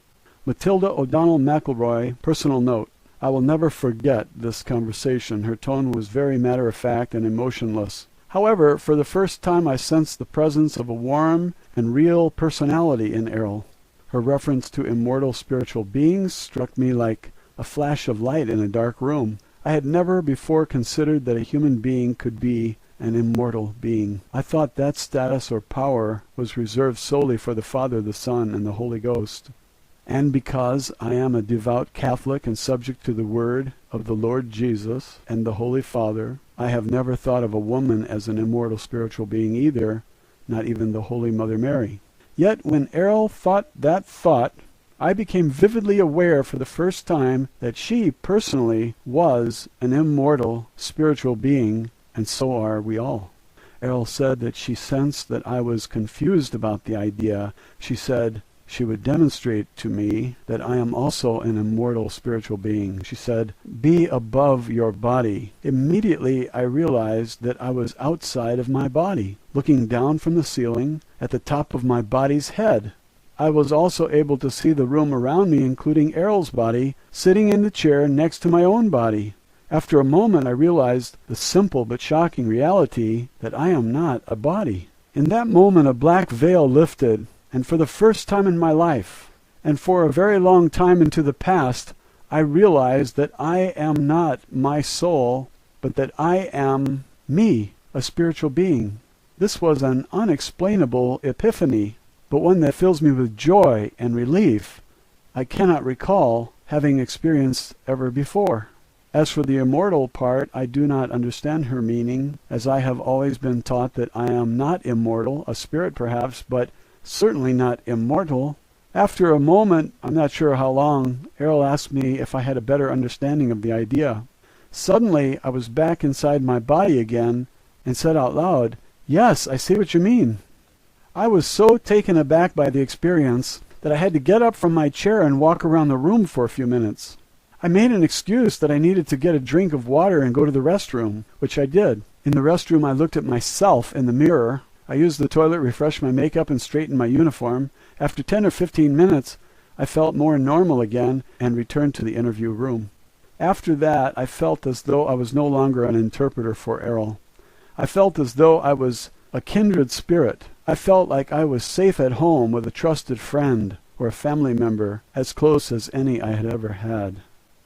Matilda O'Donnell McElroy, personal note. I will never forget this conversation. Her tone was very matter-of-fact and emotionless. However, for the first time I sensed the presence of a warm and real personality in Errol. Her reference to immortal spiritual beings struck me like a flash of light in a dark room. I had never before considered that a human being could be an immortal being. I thought that status or power was reserved solely for the Father, the Son, and the Holy Ghost. And because I am a devout Catholic and subject to the word of the Lord Jesus and the Holy Father, I have never thought of a woman as an immortal spiritual being either, not even the Holy Mother Mary. Yet when Errol thought that thought, I became vividly aware for the first time that she personally was an immortal spiritual being, and so are we all. Errol said that she sensed that I was confused about the idea. She said she would demonstrate to me that I am also an immortal spiritual being. She said, "Be above your body." Immediately I realized that I was outside of my body, looking down from the ceiling at the top of my body's head. I was also able to see the room around me, including Errol's body, sitting in the chair next to my own body. After a moment I realized the simple but shocking reality that I am not a body. In that moment a black veil lifted, and for the first time in my life, and for a very long time into the past, I realized that I am not my soul, but that I am me, a spiritual being. This was an unexplainable epiphany, but one that fills me with joy and relief I cannot recall having experienced ever before. As for the immortal part, I do not understand her meaning, as I have always been taught that I am not immortal, a spirit perhaps, but certainly not immortal. After a moment, I'm not sure how long, Errol asked me if I had a better understanding of the idea. Suddenly, I was back inside my body again and said out loud, "Yes, I see what you mean." I was so taken aback by the experience that I had to get up from my chair and walk around the room for a few minutes. I made an excuse that I needed to get a drink of water and go to the restroom, which I did. In the restroom, I looked at myself in the mirror. I used the toilet, refreshed my makeup, and straightened my uniform. After 10 or 15 minutes, I felt more normal again and returned to the interview room. After that, I felt as though I was no longer an interpreter for Errol. I felt as though I was a kindred spirit. I felt like I was safe at home with a trusted friend or a family member, as close as any I had ever had.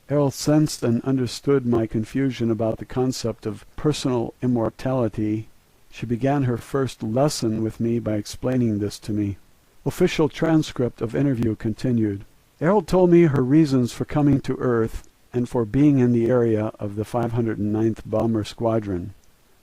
Errol sensed and understood my confusion about the concept of personal immortality. She began her first lesson with me by explaining this to me. Official transcript of interview continued. Errol told me her reasons for coming to Earth and for being in the area of the 509th Bomber Squadron.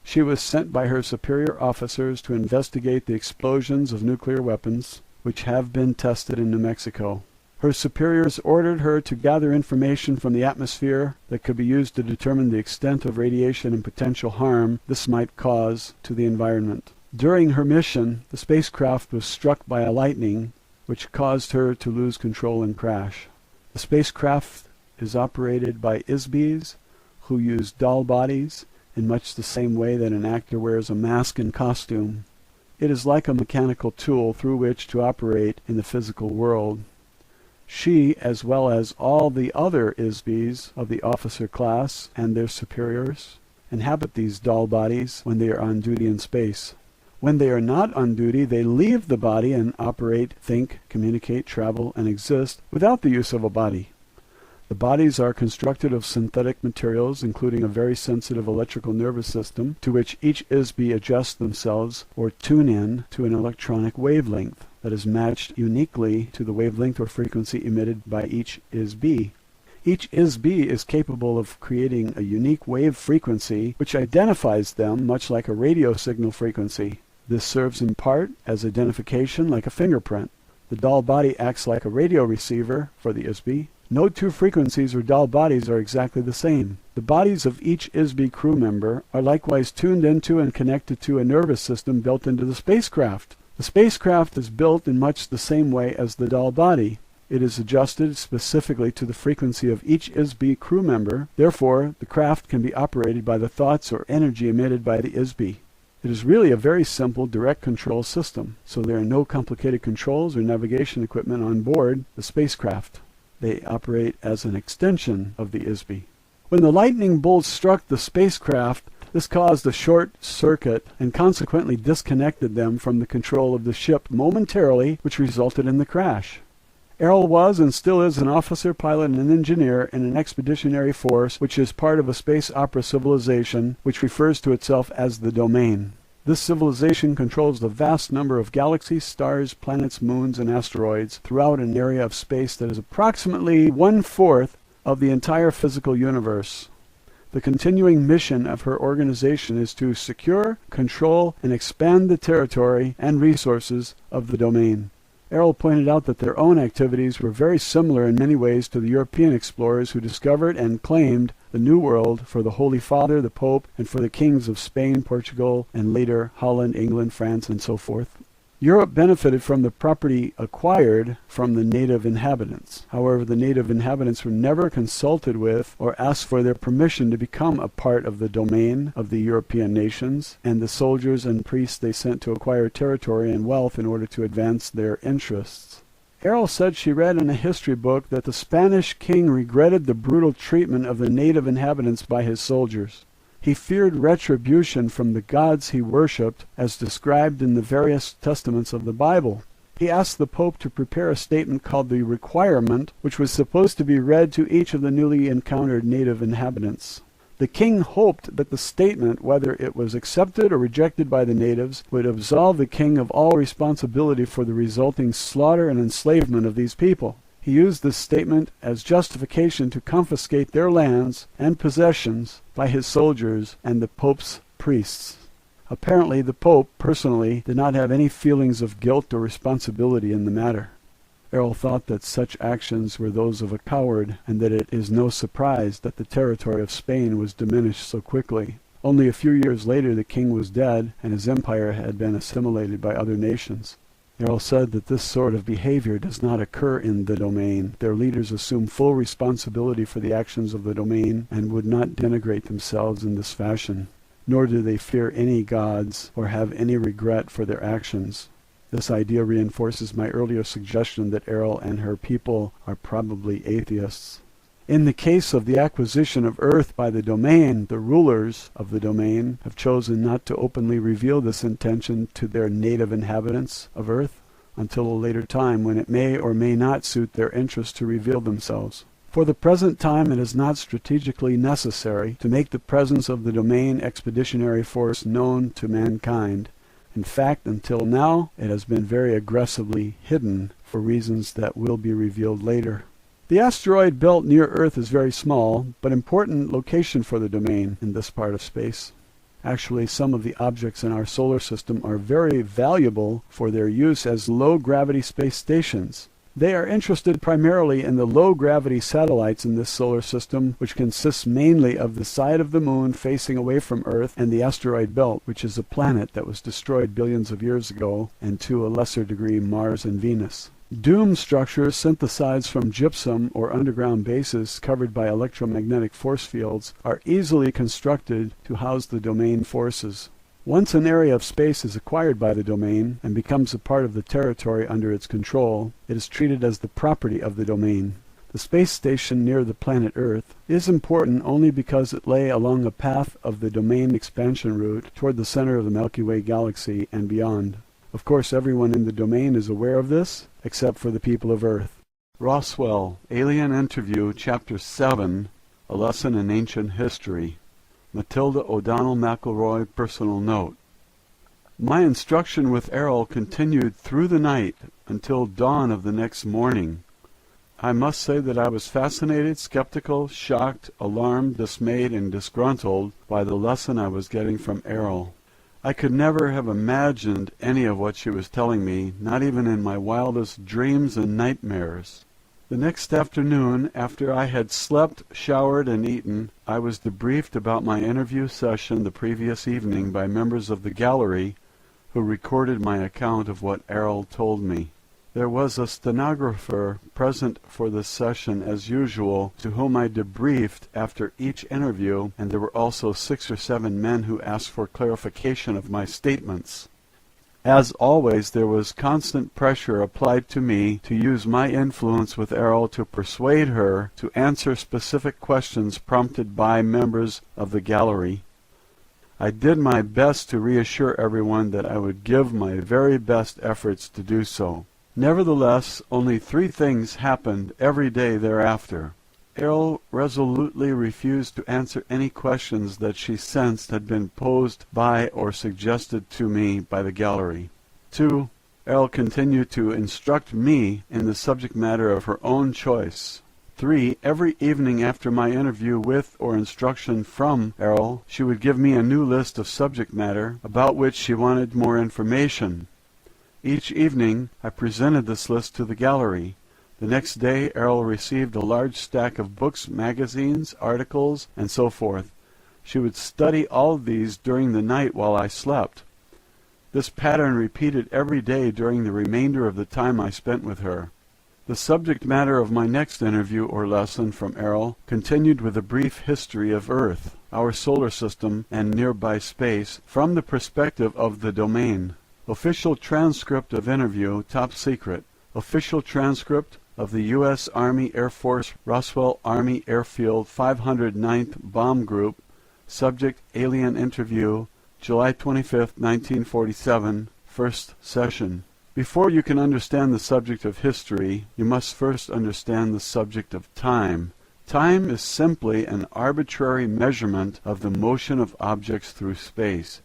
She was sent by her superior officers to investigate the explosions of nuclear weapons, which have been tested in New Mexico. Her superiors ordered her to gather information from the atmosphere that could be used to determine the extent of radiation and potential harm this might cause to the environment. During her mission, the spacecraft was struck by a lightning, which caused her to lose control and crash. The spacecraft is operated by ISBs, who use doll bodies in much the same way that an actor wears a mask and costume. It is like a mechanical tool through which to operate in the physical world. She, as well as all the other ISBs of the officer class and their superiors, inhabit these doll bodies when they are on duty in space. When they are not on duty, they leave the body and operate, think, communicate, travel, and exist without the use of a body. The bodies are constructed of synthetic materials, including a very sensitive electrical nervous system, to which each ISB adjusts themselves or tune in to an electronic wavelength that is matched uniquely to the wavelength or frequency emitted by each ISB. Each ISB is capable of creating a unique wave frequency which identifies them much like a radio signal frequency. This serves in part as identification like a fingerprint. The doll body acts like a radio receiver for the ISB. No two frequencies or doll bodies are exactly the same. The bodies of each ISB crew member are likewise tuned into and connected to a nervous system built into the spacecraft. The spacecraft is built in much the same way as the doll body. It is adjusted specifically to the frequency of each ISB crew member. Therefore, the craft can be operated by the thoughts or energy emitted by the ISB. It is really a very simple direct control system, so there are no complicated controls or navigation equipment on board the spacecraft. They operate as an extension of the ISB. When the lightning bolt struck the spacecraft, this caused a short circuit and consequently disconnected them from the control of the ship momentarily, which resulted in the crash. Errol was and still is an officer, pilot, and engineer in an expeditionary force which is part of a space opera civilization which refers to itself as the Domain. This civilization controls the vast number of galaxies, stars, planets, moons, and asteroids throughout an area of space that is approximately 1/4 of the entire physical universe. The continuing mission of her organization is to secure, control, and expand the territory and resources of the Domain. Errol pointed out that their own activities were very similar in many ways to the European explorers who discovered and claimed the New World for the Holy Father, the Pope, and for the kings of Spain, Portugal, and later Holland, England, France, and so forth. Europe benefited from the property acquired from the native inhabitants. However, the native inhabitants were never consulted with or asked for their permission to become a part of the domain of the European nations, and the soldiers and priests they sent to acquire territory and wealth in order to advance their interests. Errol said she read in a history book that the Spanish king regretted the brutal treatment of the native inhabitants by his soldiers. He feared retribution from the gods he worshipped, as described in the various testaments of the Bible. He asked the Pope to prepare a statement called the Requirement, which was supposed to be read to each of the newly encountered native inhabitants. The king hoped that the statement, whether it was accepted or rejected by the natives, would absolve the king of all responsibility for the resulting slaughter and enslavement of these people. He used this statement as justification to confiscate their lands and possessions by his soldiers and the Pope's priests. Apparently, the Pope, personally, did not have any feelings of guilt or responsibility in the matter. Errol thought that such actions were those of a coward, and that it is no surprise that the territory of Spain was diminished so quickly. Only a few years later the king was dead, and his empire had been assimilated by other nations. Errol said that this sort of behavior does not occur in the Domain. Their leaders assume full responsibility for the actions of the Domain and would not denigrate themselves in this fashion. nor do they fear any gods or have any regret for their actions. This idea reinforces my earlier suggestion that Errol and her people are probably atheists. In the case of the acquisition of Earth by the domain, the rulers of the domain have chosen not to openly reveal this intention to their native inhabitants of Earth until a later time when it may or may not suit their interest to reveal themselves. For the present time, it is not strategically necessary to make the presence of the domain expeditionary force known to mankind. In fact, until now, it has been very aggressively hidden for reasons that will be revealed later. The asteroid belt near Earth is very small, but important location for the domain in this part of space. Actually, some of the objects in our solar system are very valuable for their use as low-gravity space stations. They are interested primarily in the low-gravity satellites in this solar system, which consists mainly of the side of the moon facing away from Earth and the asteroid belt, which is a planet that was destroyed billions of years ago, and to a lesser degree Mars and Venus. Dome structures synthesized from gypsum or underground bases covered by electromagnetic force fields are easily constructed to house the domain forces. Once an area of space is acquired by the domain and becomes a part of the territory under its control, it is treated as the property of the domain. The space station near the planet Earth is important only because it lay along a path of the domain expansion route toward the center of the Milky Way galaxy and beyond. Of course, everyone in the domain is aware of this, except for the people of Earth. Roswell, Alien Interview, Chapter 7, A Lesson in Ancient History. Matilda O'Donnell McElroy, Personal Note. My instruction with Errol continued through the night until dawn of the next morning. I must say that I was fascinated, skeptical, shocked, alarmed, dismayed, and disgruntled by the lesson I was getting from Errol. I could never have imagined any of what she was telling me, not even in my wildest dreams and nightmares. The next afternoon, after I had slept, showered, and eaten, I was debriefed about my interview session the previous evening by members of the gallery who recorded my account of what Errol told me. There was a stenographer present for the session as usual, to whom I debriefed after each interview, and there were also 6 or 7 men who asked for clarification of my statements. As always, there was constant pressure applied to me to use my influence with Errol to persuade her to answer specific questions prompted by members of the gallery. I did my best to reassure everyone that I would give my very best efforts to do so. Nevertheless, only 3 things happened every day thereafter. Errol resolutely refused to answer any questions that she sensed had been posed by or suggested to me by the gallery. 2. Errol continued to instruct me in the subject matter of her own choice. 3. Every evening after my interview with or instruction from Errol, she would give me a new list of subject matter about which she wanted more information. Each evening I presented this list to the gallery. The next day Errol received a large stack of books, magazines, articles, and so forth. She would study all of these during the night while I slept. This pattern repeated every day during the remainder of the time I spent with her. The subject matter of my next interview or lesson from Errol continued with a brief history of Earth, our solar system, and nearby space from the perspective of the domain. Official transcript of interview, top secret. Official transcript of the U.S. Army Air Force Roswell Army Airfield 509th Bomb Group. Subject Alien Interview, July 25, 1947, first session. Before you can understand the subject of history, you must first understand the subject of time. Time is simply an arbitrary measurement of the motion of objects through space.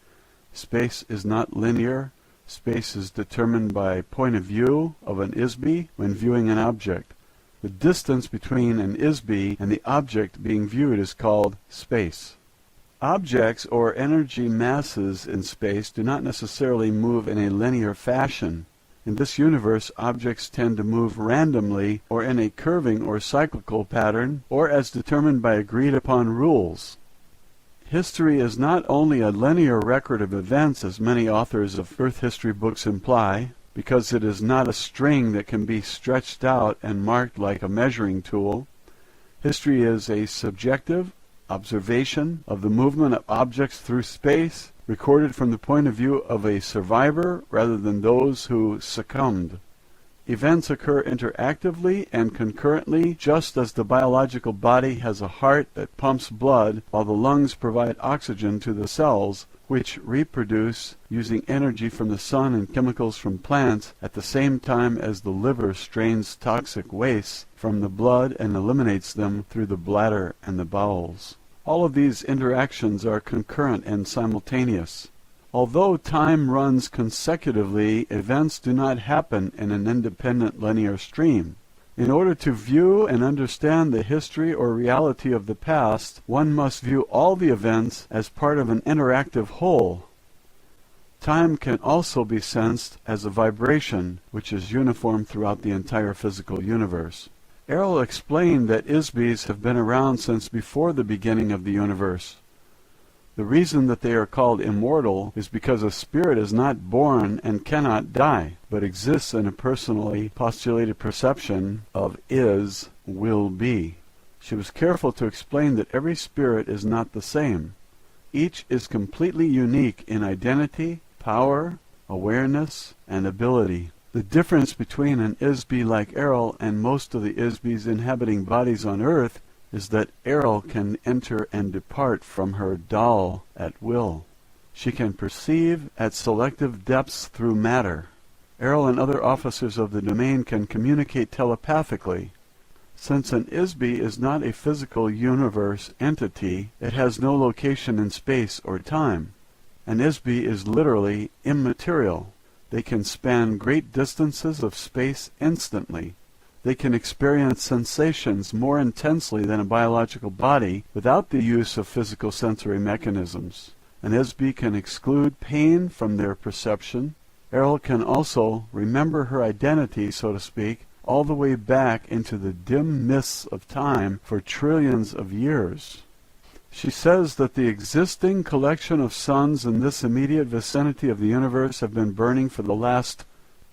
Space is not linear. Space is determined by point of view of an ISB when viewing an object. The distance between an ISB and the object being viewed is called space. Objects or energy masses in space do not necessarily move in a linear fashion. In this universe, objects tend to move randomly or in a curving or cyclical pattern, or as determined by agreed-upon rules. History is not only a linear record of events, as many authors of Earth history books imply, because it is not a string that can be stretched out and marked like a measuring tool. History is a subjective, observation of the movement of objects through space, recorded from the point of view of a survivor rather than those who succumbed. Events occur interactively and concurrently, just as the biological body has a heart that pumps blood while the lungs provide oxygen to the cells, which reproduce using energy from the sun and chemicals from plants at the same time as the liver strains toxic wastes from the blood and eliminates them through the bladder and the bowels. All of these interactions are concurrent and simultaneous. Although time runs consecutively, events do not happen in an independent linear stream. In order to view and understand the history or reality of the past, one must view all the events as part of an interactive whole. Time can also be sensed as a vibration, which is uniform throughout the entire physical universe. Errol explained that ISBs have been around since before the beginning of the universe. The reason that they are called immortal is because a spirit is not born and cannot die, but exists in a personally postulated perception of is, will be. She was careful to explain that every spirit is not the same. Each is completely unique in identity, power, awareness, and ability. The difference between an ISB like Errol and most of the ISBs inhabiting bodies on Earth is that Errol can enter and depart from her doll at will. She can perceive at selective depths through matter. Errol and other officers of the domain can communicate telepathically. Since an ISB is not a physical universe entity, it has no location in space or time. An ISB is literally immaterial. They can span great distances of space instantly. They can experience sensations more intensely than a biological body without the use of physical sensory mechanisms. An ISB can exclude pain from their perception. Errol can also remember her identity, so to speak, all the way back into the dim mists of time for trillions of years. She says that the existing collection of suns in this immediate vicinity of the universe have been burning for the last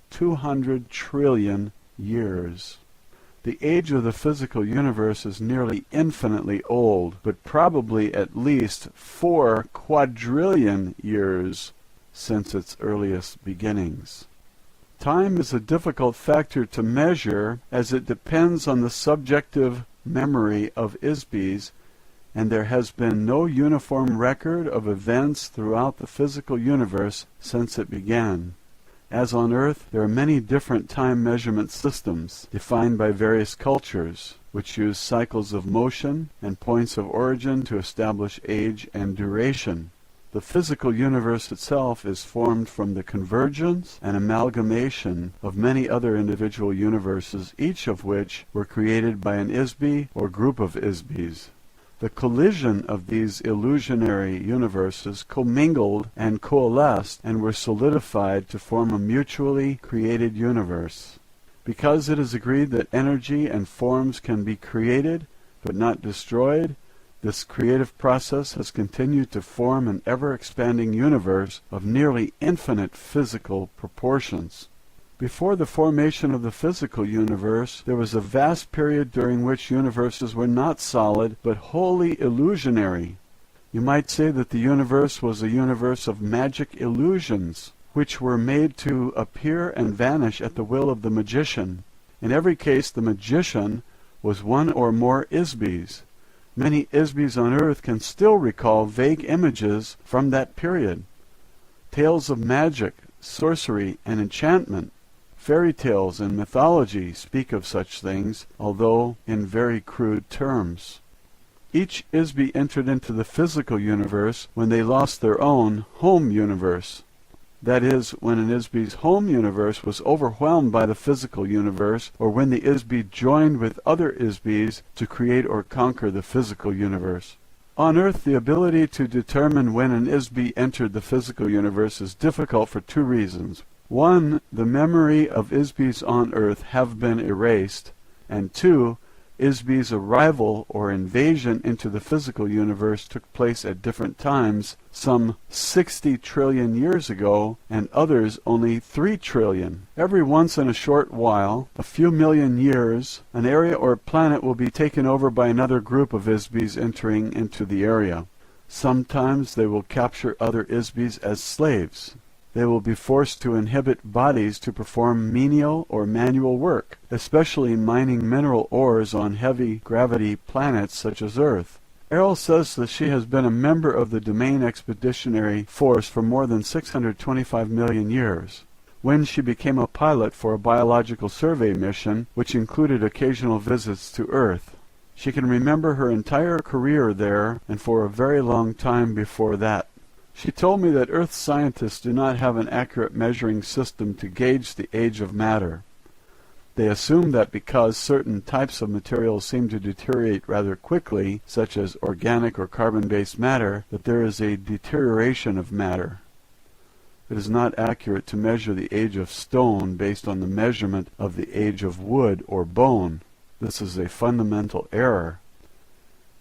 200 trillion years. The age of the physical universe is nearly infinitely old, but probably at least 4 quadrillion years since its earliest beginnings. Time is a difficult factor to measure as it depends on the subjective memory of ISBs, and there has been no uniform record of events throughout the physical universe since it began. As on Earth, there are many different time measurement systems defined by various cultures, which use cycles of motion and points of origin to establish age and duration. The physical universe itself is formed from the convergence and amalgamation of many other individual universes, each of which were created by an ISB or group of ISBs. The collision of these illusionary universes commingled and coalesced and were solidified to form a mutually created universe. Because it is agreed that energy and forms can be created but not destroyed, this creative process has continued to form an ever-expanding universe of nearly infinite physical proportions. Before the formation of the physical universe, there was a vast period during which universes were not solid, but wholly illusionary. You might say that the universe was a universe of magic illusions, which were made to appear and vanish at the will of the magician. In every case, the magician was one or more ISBs. Many ISBs on Earth can still recall vague images from that period. Tales of magic, sorcery, and enchantment, fairy tales and mythology speak of such things, although in very crude terms. Each ISB entered into the physical universe when they lost their own home universe. That is, when an ISB's home universe was overwhelmed by the physical universe, or when the ISB joined with other ISBs to create or conquer the physical universe. On Earth, the ability to determine when an ISB entered the physical universe is difficult for 2 reasons. 1, the memory of ISBs on Earth have been erased, and 2, ISB's arrival or invasion into the physical universe took place at different times, some 60 trillion years ago, and others only 3 trillion. Every once in a short while, a few million years, an area or planet will be taken over by another group of ISBs entering into the area. Sometimes they will capture other ISBs as slaves. They will be forced to inhabit bodies to perform menial or manual work, especially mining mineral ores on heavy gravity planets such as Earth. Errol says that she has been a member of the Domain Expeditionary Force for more than 625 million years. When she became a pilot for a biological survey mission, which included occasional visits to Earth. She can remember her entire career there and for a very long time before that. She told me that Earth scientists do not have an accurate measuring system to gauge the age of matter. They assume that because certain types of materials seem to deteriorate rather quickly, such as organic or carbon-based matter, that there is a deterioration of matter. It is not accurate to measure the age of stone based on the measurement of the age of wood or bone. This is a fundamental error.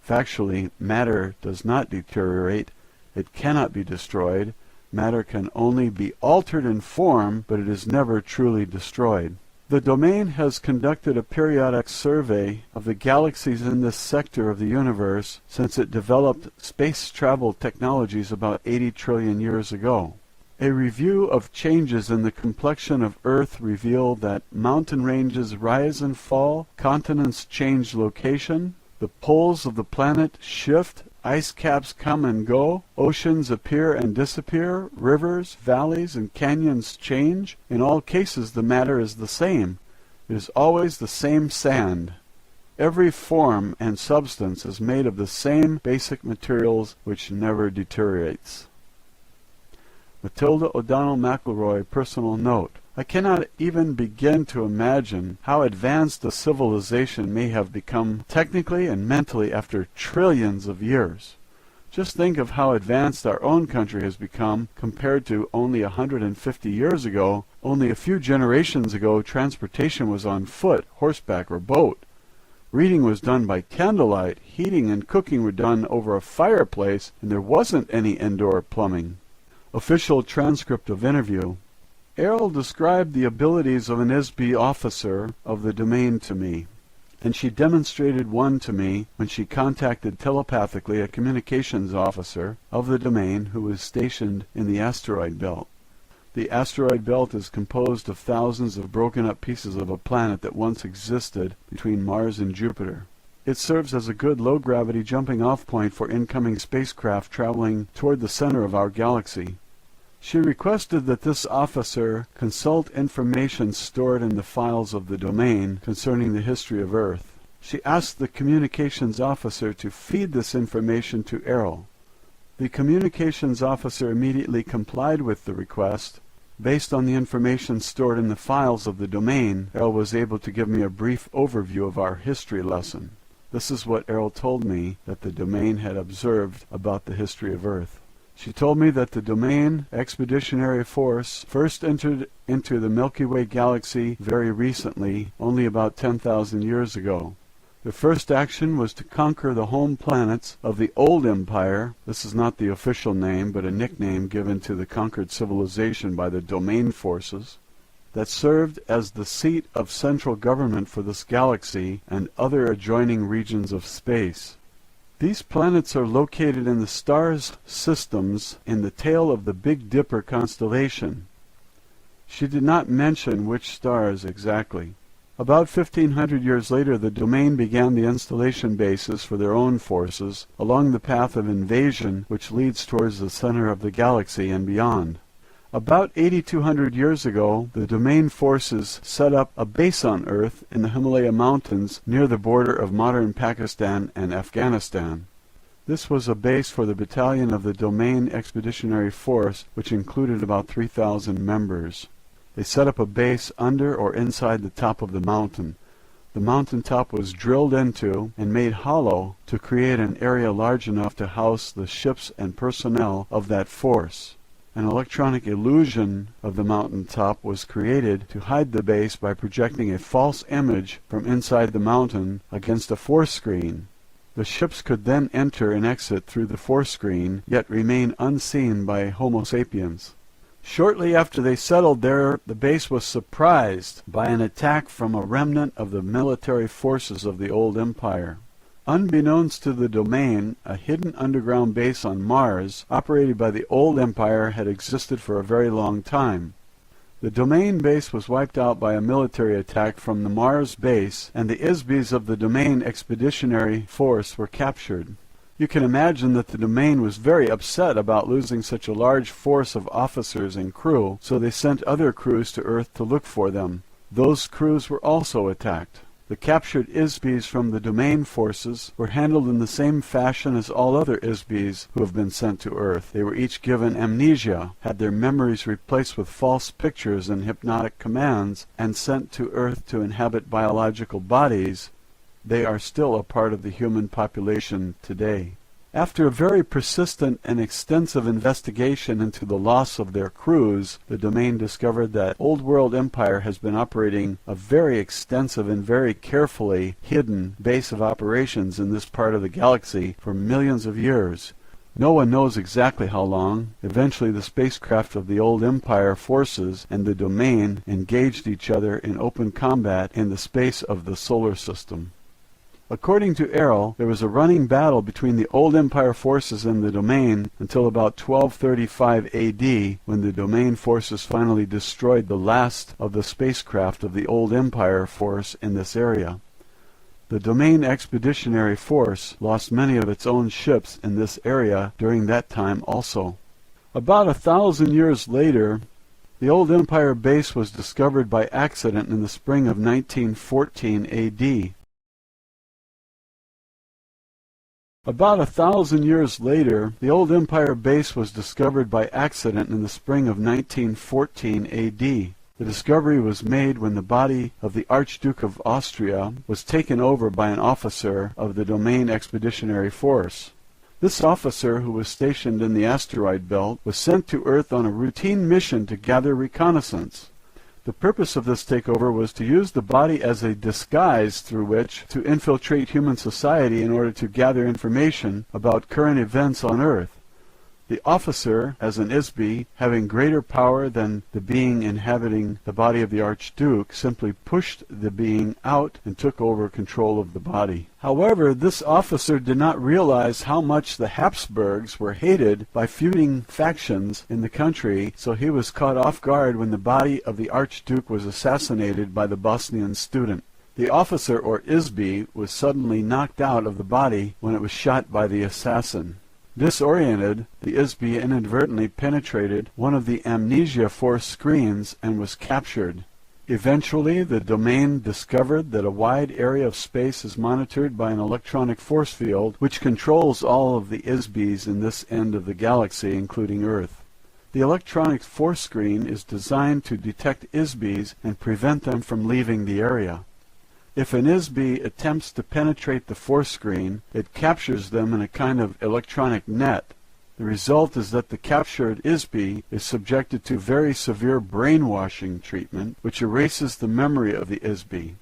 Factually, matter does not deteriorate. It cannot be destroyed. Matter can only be altered in form, but it is never truly destroyed. The Domain has conducted a periodic survey of the galaxies in this sector of the universe since it developed space travel technologies about 80 trillion years ago. A review of changes in the complexion of Earth revealed that mountain ranges rise and fall, continents change location, the poles of the planet shift, ice caps come and go, oceans appear and disappear, rivers, valleys, and canyons change. In all cases the matter is the same. It is always the same sand. Every form and substance is made of the same basic materials which never deteriorates. Matilda O'Donnell McElroy, personal note. I cannot even begin to imagine how advanced a civilization may have become technically and mentally after trillions of years. Just think of how advanced our own country has become compared to only 150 years ago. Only a few generations ago, transportation was on foot, horseback, or boat. Reading was done by candlelight. Heating and cooking were done over a fireplace, and there wasn't any indoor plumbing. Official transcript of interview. Errol described the abilities of an ISB officer of the Domain to me, and she demonstrated one to me when she contacted telepathically a communications officer of the Domain who was stationed in the asteroid belt. The asteroid belt is composed of thousands of broken-up pieces of a planet that once existed between Mars and Jupiter. It serves as a good low-gravity jumping-off point for incoming spacecraft traveling toward the center of our galaxy. She requested that this officer consult information stored in the files of the Domain concerning the history of Earth. She asked the communications officer to feed this information to Errol. The communications officer immediately complied with the request. Based on the information stored in the files of the Domain, Errol was able to give me a brief overview of our history lesson. This is what Errol told me that the Domain had observed about the history of Earth. She told me that the Domain Expeditionary Force first entered into the Milky Way galaxy very recently, only about 10,000 years ago. The first action was to conquer the home planets of the Old Empire. This is not the official name, but a nickname given to the conquered civilization by the Domain forces, that served as the seat of central government for this galaxy and other adjoining regions of space. These planets are located in the stars systems in the tail of the Big Dipper constellation. She did not mention which stars exactly. About 1,500 years later, the Domain began the installation bases for their own forces along the path of invasion which leads towards the center of the galaxy and beyond. About 8,200 years ago, the Domain forces set up a base on Earth in the Himalaya Mountains near the border of modern Pakistan and Afghanistan. This was a base for the battalion of the Domain Expeditionary Force, which included about 3,000 members. They set up a base under or inside the top of the mountain. The mountain top was drilled into and made hollow to create an area large enough to house the ships and personnel of that force. An electronic illusion of the mountaintop was created to hide the base by projecting a false image from inside the mountain against a force screen. The ships could then enter and exit through the force screen, yet remain unseen by Homo sapiens. Shortly after they settled there, the base was surprised by an attack from a remnant of the military forces of the old empire. Unbeknownst to the domain, a hidden underground base on Mars, operated by the old empire, had existed for a very long time. The domain base was wiped out by a military attack from the Mars base, and the ISBs of the domain expeditionary force were captured. You can imagine that the domain was very upset about losing such a large force of officers and crew, so they sent other crews to Earth to look for them. Those crews were also attacked. The captured ISBs from the domain forces were handled in the same fashion as all other ISBs who have been sent to Earth. They were each given amnesia, had their memories replaced with false pictures and hypnotic commands, and sent to Earth to inhabit biological bodies. They are still a part of the human population today. After a very persistent and extensive investigation into the loss of their crews, the domain discovered that Old World Empire has been operating a very extensive and very carefully hidden base of operations in this part of the galaxy for millions of years. No one knows exactly how long. Eventually the spacecraft of the old empire forces and the domain engaged each other in open combat in the space of the solar system. According to Errol, there was a running battle between the old empire forces and the domain until about 1235 AD, when the domain forces finally destroyed the last of the spacecraft of the old empire force in this area. The domain expeditionary force lost many of its own ships in this area during that time also. About 1,000 years later, the old empire base was discovered by accident in the spring of 1914 AD. About 1,000 years later, the old empire base was discovered by accident in the spring of 1914 AD. The discovery was made when the body of the Archduke of Austria was taken over by an officer of the domain expeditionary force. This officer, who was stationed in the asteroid belt, was sent to Earth on a routine mission to gather reconnaissance. The purpose of this takeover was to use the body as a disguise through which to infiltrate human society in order to gather information about current events on Earth. The officer, as an ISB, having greater power than the being inhabiting the body of the Archduke, simply pushed the being out and took over control of the body. However, this officer did not realize how much the Habsburgs were hated by feuding factions in the country, so he was caught off guard when the body of the Archduke was assassinated by the Bosnian student. The officer, or ISB, was suddenly knocked out of the body when it was shot by the assassin. Disoriented, the ISB inadvertently penetrated one of the amnesia force screens and was captured. Eventually, the domain discovered that a wide area of space is monitored by an electronic force field which controls all of the ISBs in this end of the galaxy, including Earth. The electronic force screen is designed to detect ISBs and prevent them from leaving the area. If an ISB attempts to penetrate the force screen, it captures them in a kind of electronic net. The result is that the captured ISB is subjected to very severe brainwashing treatment, which erases the memory of the ISB.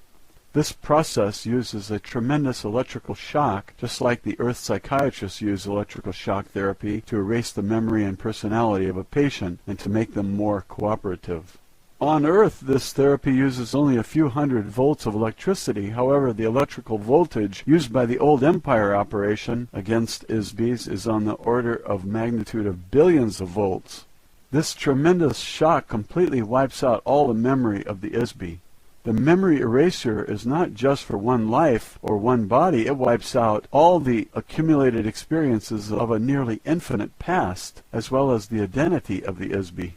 This process uses a tremendous electrical shock, just like the Earth psychiatrists use electrical shock therapy to erase the memory and personality of a patient and to make them more cooperative. On Earth, this therapy uses only a few hundred volts of electricity. However, the electrical voltage used by the old empire operation against ISBs is on the order of magnitude of billions of volts. This tremendous shock completely wipes out all the memory of the ISB. The memory erasure is not just for one life or one body. It wipes out all the accumulated experiences of a nearly infinite past, as well as the identity of the ISB.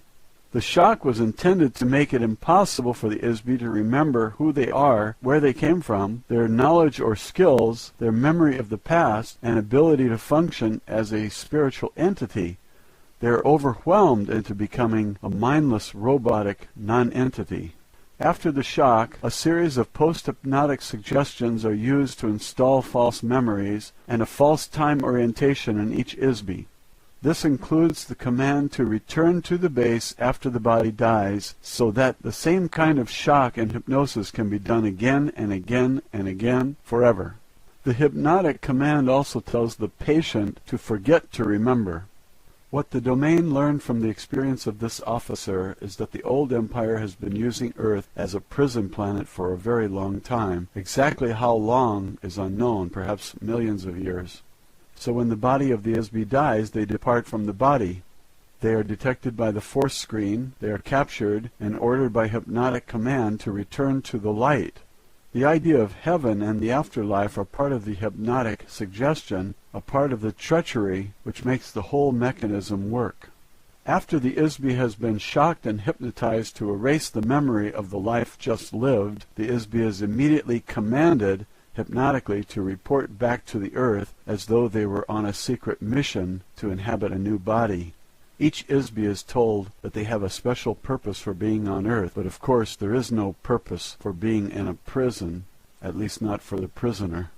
The shock was intended to make it impossible for the ISB to remember who they are, where they came from, their knowledge or skills, their memory of the past, and ability to function as a spiritual entity. They are overwhelmed into becoming a mindless, robotic non-entity. After the shock, a series of post-hypnotic suggestions are used to install false memories and a false time orientation in each ISB. This includes the command to return to the base after the body dies, so that the same kind of shock and hypnosis can be done again and again and again forever. The hypnotic command also tells the patient to forget to remember. What the domain learned from the experience of this officer is that the old empire has been using Earth as a prison planet for a very long time. Exactly how long is unknown, perhaps millions of years. So when the body of the ISB dies, they depart from the body. They are detected by the force screen, they are captured, and ordered by hypnotic command to return to the light. The idea of heaven and the afterlife are part of the hypnotic suggestion, a part of the treachery which makes the whole mechanism work. After the ISB has been shocked and hypnotized to erase the memory of the life just lived, the ISB is immediately commanded hypnotically to report back to the Earth as though they were on a secret mission to inhabit a new body. Each ISB is told that they have a special purpose for being on Earth, but of course there is no purpose for being in a prison, at least not for the prisoner.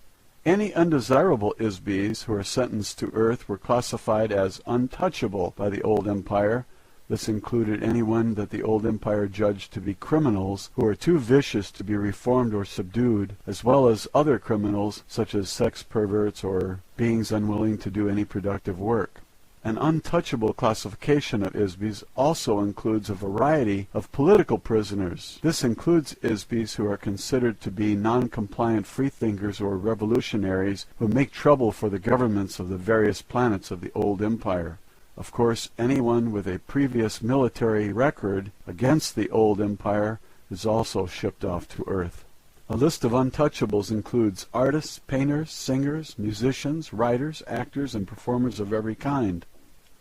Any undesirable ISBs who are sentenced to Earth were classified as untouchable by the old empire. This included anyone that the old empire judged to be criminals who are too vicious to be reformed or subdued, as well as other criminals such as sex perverts or beings unwilling to do any productive work. An untouchable classification of ISBs also includes a variety of political prisoners. This includes ISBs who are considered to be non-compliant freethinkers or revolutionaries who make trouble for the governments of the various planets of the old empire. Of course, anyone with a previous military record against the old empire is also shipped off to Earth. A list of untouchables includes artists, painters, singers, musicians, writers, actors, and performers of every kind.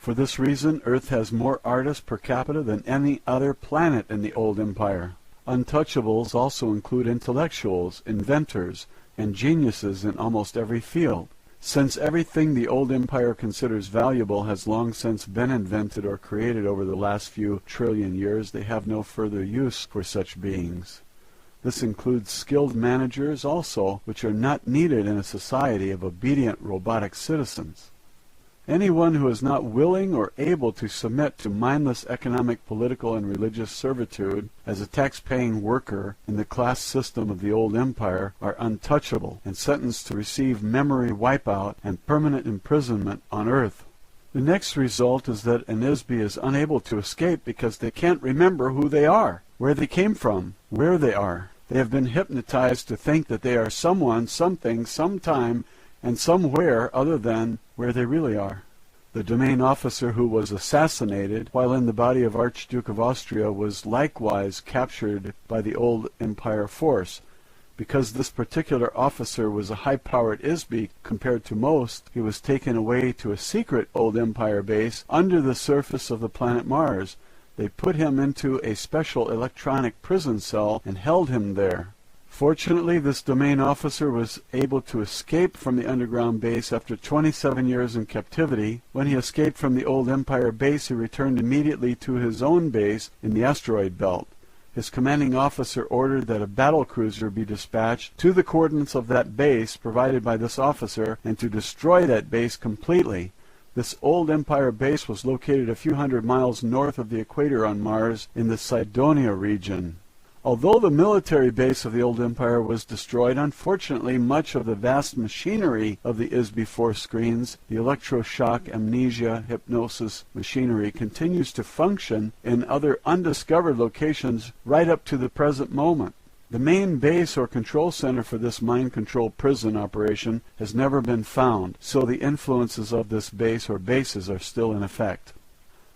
For this reason, Earth has more artists per capita than any other planet in the old empire. Untouchables also include intellectuals, inventors, and geniuses in almost every field. Since everything the old empire considers valuable has long since been invented or created over the last few trillion years, they have no further use for such beings. This includes skilled managers also, which are not needed in a society of obedient robotic citizens. Anyone who is not willing or able to submit to mindless economic, political, and religious servitude as a tax-paying worker in the class system of the old empire are untouchable and sentenced to receive memory wipeout and permanent imprisonment on Earth. The next result is that an ISB is unable to escape because they can't remember who they are, where they came from, where they are. They have been hypnotized to think that they are someone, something, sometime, and somewhere other than where they really are. The domain officer who was assassinated while in the body of Archduke of Austria was likewise captured by the old empire force. Because this particular officer was a high-powered ISB compared to most, he was taken away to a secret old empire base under the surface of the planet Mars. They put him into a special electronic prison cell and held him there. Fortunately, this domain officer was able to escape from the underground base after 27 years in captivity. When he escaped from the old empire base, he returned immediately to his own base in the asteroid belt. His commanding officer ordered that a battle cruiser be dispatched to the coordinates of that base provided by this officer and to destroy that base completely. This old empire base was located a few hundred miles north of the equator on Mars in the Cydonia region. Although the military base of the old empire was destroyed, unfortunately much of the vast machinery of the ISB force screens, the electroshock, amnesia, hypnosis machinery, continues to function in other undiscovered locations right up to the present moment. The main base or control center for this mind control prison operation has never been found, so the influences of this base or bases are still in effect.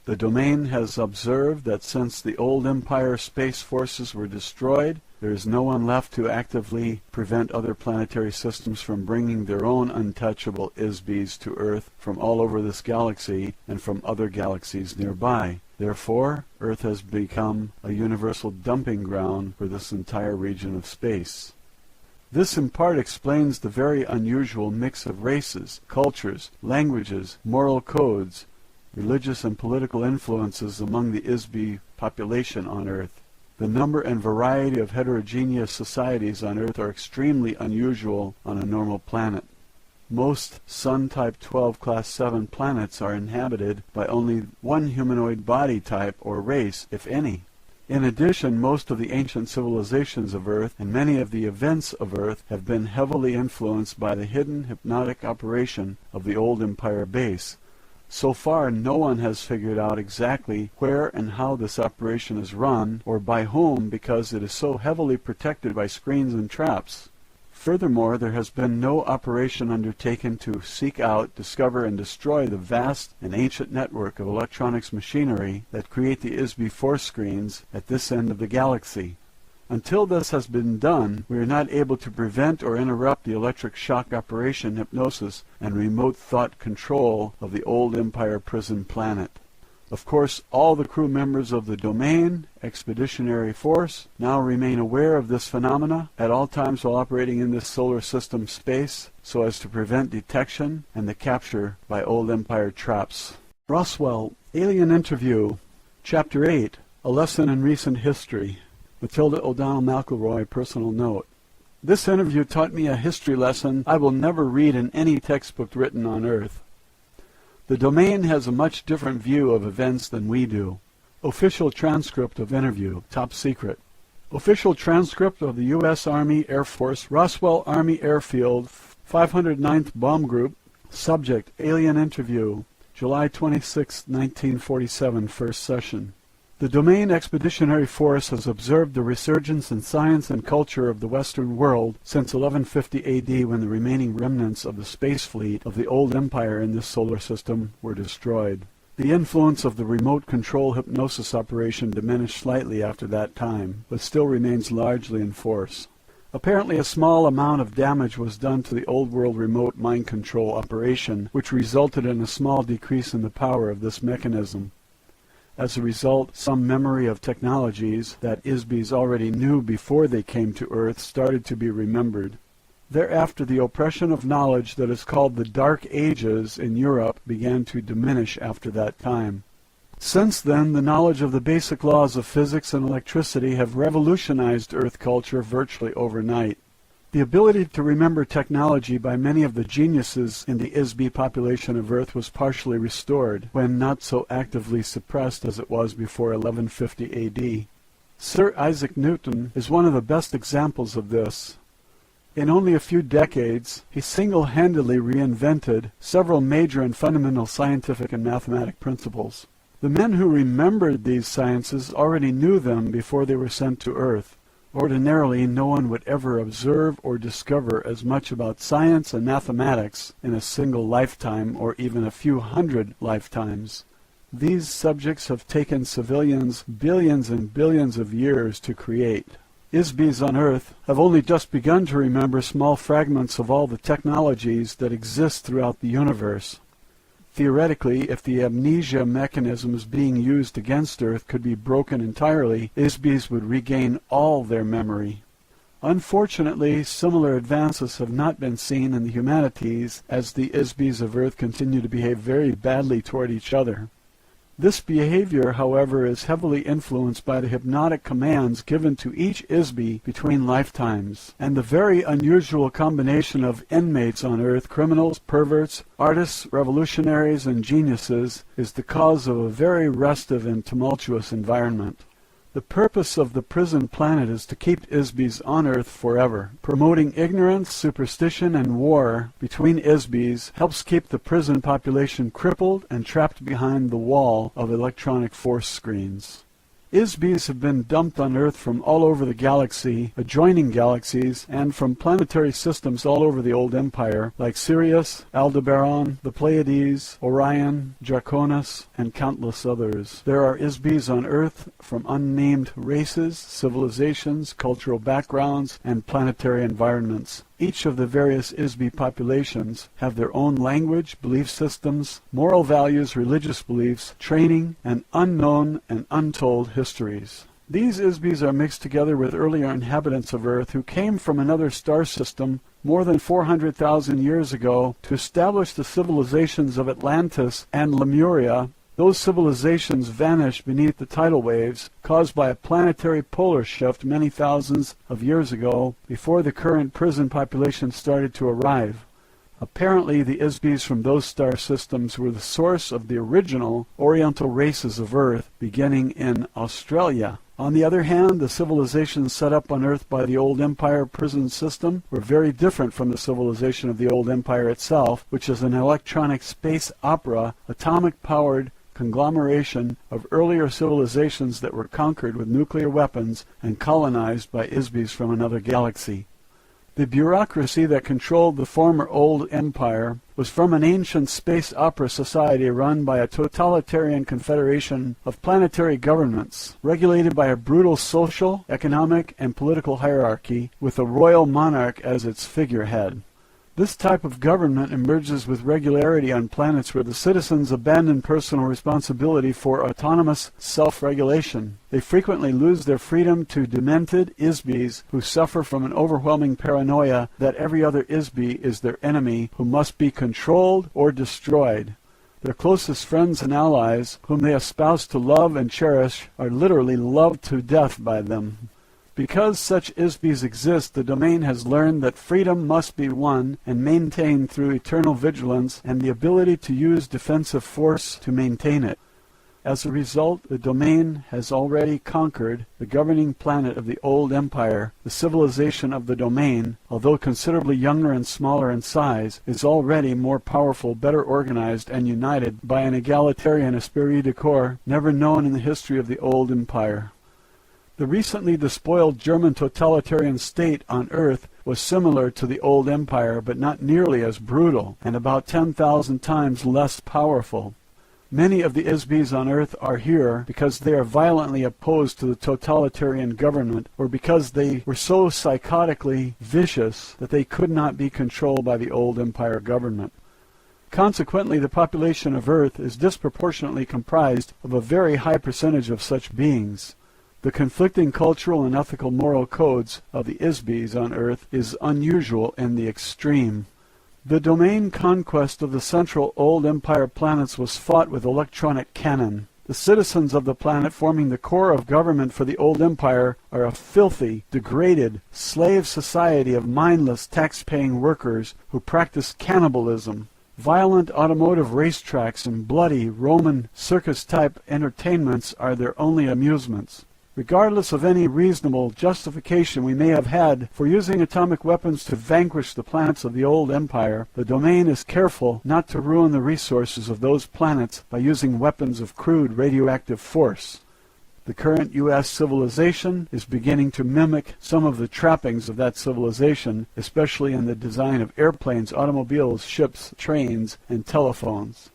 The domain has observed that since the old empire space forces were destroyed, there is no one left to actively prevent other planetary systems from bringing their own untouchable ISBs to Earth from all over this galaxy and from other galaxies nearby. Therefore, Earth has become a universal dumping ground for this entire region of space. This in part explains the very unusual mix of races, cultures, languages, moral codes, religious and political influences among the ISB population on Earth. The number and variety of heterogeneous societies on Earth are extremely unusual on a normal planet. Most Sun-type 12 Class 7 planets are inhabited by only one humanoid body type or race, if any. In addition, most of the ancient civilizations of Earth and many of the events of Earth have been heavily influenced by the hidden hypnotic operation of the old Empire base. So far, no one has figured out exactly where and how this operation is run, or by whom, because it is so heavily protected by screens and traps. Furthermore, there has been no operation undertaken to seek out, discover, and destroy the vast and ancient network of electronics machinery that create the ISB force screens at this end of the galaxy. Until this has been done, we are not able to prevent or interrupt the electric shock operation, hypnosis, and remote thought control of the old Empire prison planet. Of course, all the crew members of the Domain Expeditionary Force now remain aware of this phenomena at all times while operating in this solar system space, so as to prevent detection and the capture by old Empire traps. Roswell Alien Interview, Chapter 8, A Lesson in Recent History. Matilda O'Donnell McElroy, personal note. This interview taught me a history lesson I will never read in any textbook written on Earth. The Domain has a much different view of events than we do. Official transcript of interview, top secret. Official transcript of the U.S. Army Air Force, Roswell Army Airfield, 509th Bomb Group. Subject, Alien Interview, July 26, 1947, first session. The Domain Expeditionary Force has observed the resurgence in science and culture of the Western world since 1150 AD, when the remaining remnants of the space fleet of the old empire in this solar system were destroyed. The influence of the remote control hypnosis operation diminished slightly after that time, but still remains largely in force. Apparently a small amount of damage was done to the old world remote mind control operation, which resulted in a small decrease in the power of this mechanism. As a result, some memory of technologies that ISBs already knew before they came to Earth started to be remembered. Thereafter, the oppression of knowledge that is called the Dark Ages in Europe began to diminish after that time. Since then, the knowledge of the basic laws of physics and electricity have revolutionized Earth culture virtually overnight. The ability to remember technology by many of the geniuses in the ISB population of Earth was partially restored, when not so actively suppressed as it was before 1150 AD. Sir Isaac Newton is one of the best examples of this. In only a few decades, he single-handedly reinvented several major and fundamental scientific and mathematic principles. The men who remembered these sciences already knew them before they were sent to Earth. Ordinarily, no one would ever observe or discover as much about science and mathematics in a single lifetime or even a few hundred lifetimes. These subjects have taken civilians billions and billions of years to create. ISBs on Earth have only just begun to remember small fragments of all the technologies that exist throughout the universe. Theoretically, if the amnesia mechanisms being used against Earth could be broken entirely, ISBs would regain all their memory. Unfortunately, similar advances have not been seen in the humanities, as the ISBs of Earth continue to behave very badly toward each other. This behavior, however, is heavily influenced by the hypnotic commands given to each ISB between lifetimes, and the very unusual combination of inmates on Earth, criminals, perverts, artists, revolutionaries, and geniuses, is the cause of a very restive and tumultuous environment. The purpose of the prison planet is to keep ISBs on Earth forever. Promoting ignorance, superstition, and war between ISBs helps keep the prison population crippled and trapped behind the wall of electronic force screens. ISBs have been dumped on Earth from all over the galaxy, adjoining galaxies, and from planetary systems all over the old empire, like Sirius, Aldebaran, the Pleiades, Orion, Draconis, and countless others. There are ISBs on Earth from unnamed races, civilizations, cultural backgrounds, and planetary environments. Each of the various ISB populations have their own language, belief systems, moral values, religious beliefs, training, and unknown and untold histories. These ISBs are mixed together with earlier inhabitants of Earth who came from another star system more than 400,000 years ago to establish the civilizations of Atlantis and Lemuria. Those civilizations vanished beneath the tidal waves caused by a planetary polar shift many thousands of years ago, before the current prison population started to arrive. Apparently, the Isbis from those star systems were the source of the original Oriental races of Earth, beginning in Australia. On the other hand, the civilizations set up on Earth by the old Empire prison system were very different from the civilization of the old Empire itself, which is an electronic space opera, atomic-powered conglomeration of earlier civilizations that were conquered with nuclear weapons and colonized by Isbis from another galaxy. The bureaucracy that controlled the former old empire was from an ancient space opera society run by a totalitarian confederation of planetary governments, regulated by a brutal social, economic, and political hierarchy, with a royal monarch as its figurehead. This type of government emerges with regularity on planets where the citizens abandon personal responsibility for autonomous self-regulation. They frequently lose their freedom to demented Isbis who suffer from an overwhelming paranoia that every other Isbi is their enemy who must be controlled or destroyed. Their closest friends and allies, whom they espouse to love and cherish, are literally loved to death by them. Because such Isbis exist, the domain has learned that freedom must be won and maintained through eternal vigilance and the ability to use defensive force to maintain it. As a result, the domain has already conquered the governing planet of the old empire. The civilization of the domain, although considerably younger and smaller in size, is already more powerful, better organized, and united by an egalitarian esprit de corps never known in the history of the old empire. The recently despoiled German totalitarian state on Earth was similar to the old empire, but not nearly as brutal, and about 10,000 times less powerful. Many of the Isbis on Earth are here because they are violently opposed to the totalitarian government, or because they were so psychotically vicious that they could not be controlled by the old empire government. Consequently, the population of Earth is disproportionately comprised of a very high percentage of such beings. The conflicting cultural and ethical moral codes of the Isbis on Earth is unusual in the extreme. The domain conquest of the central old empire planets was fought with electronic cannon. The citizens of the planet forming the core of government for the old empire are a filthy, degraded, slave society of mindless tax-paying workers who practice cannibalism. Violent automotive racetracks and bloody Roman circus-type entertainments are their only amusements. Regardless of any reasonable justification we may have had for using atomic weapons to vanquish the planets of the old empire, the domain is careful not to ruin the resources of those planets by using weapons of crude radioactive force. The current U.S. civilization is beginning to mimic some of the trappings of that civilization, especially in the design of airplanes, automobiles, ships, trains, and telephones.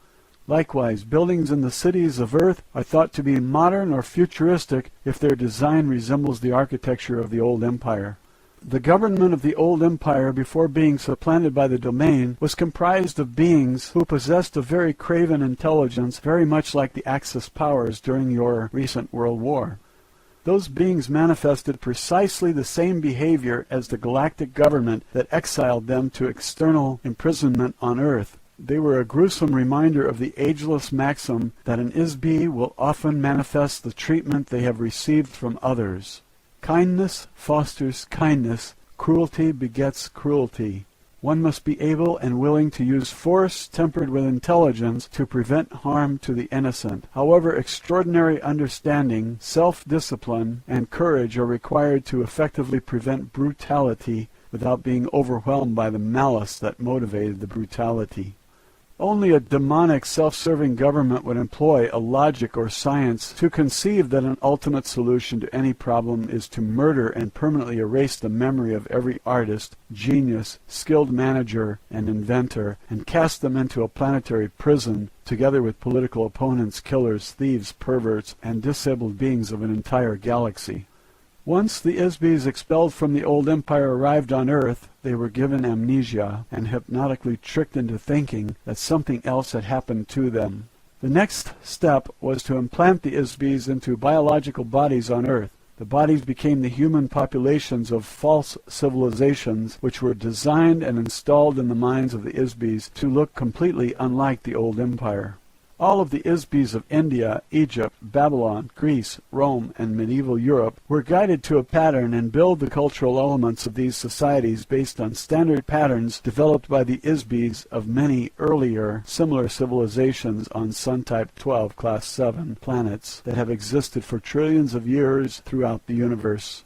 Likewise, buildings in the cities of Earth are thought to be modern or futuristic if their design resembles the architecture of the old empire. The government of the old empire, before being supplanted by the domain, was comprised of beings who possessed a very craven intelligence, very much like the Axis powers during your recent World War. Those beings manifested precisely the same behavior as the galactic government that exiled them to external imprisonment on Earth. They were a gruesome reminder of the ageless maxim that an Isbi will often manifest the treatment they have received from others. Kindness fosters kindness, cruelty begets cruelty. One must be able and willing to use force tempered with intelligence to prevent harm to the innocent. However, extraordinary understanding, self-discipline, and courage are required to effectively prevent brutality without being overwhelmed by the malice that motivated the brutality. Only a demonic, self-serving government would employ a logic or science to conceive that an ultimate solution to any problem is to murder and permanently erase the memory of every artist, genius, skilled manager, and inventor, and cast them into a planetary prison, together with political opponents, killers, thieves, perverts, and disabled beings of an entire galaxy. Once the Isbis expelled from the old empire arrived on Earth, they were given amnesia and hypnotically tricked into thinking that something else had happened to them. The next step was to implant the Isbis into biological bodies on Earth. The bodies became the human populations of false civilizations which were designed and installed in the minds of the Isbis to look completely unlike the old empire. All of the Isbis of India, Egypt, Babylon, Greece, Rome, and medieval Europe were guided to a pattern and build the cultural elements of these societies based on standard patterns developed by the Isbis of many earlier similar civilizations on Sun-type 12 Class 7 planets that have existed for trillions of years throughout the universe.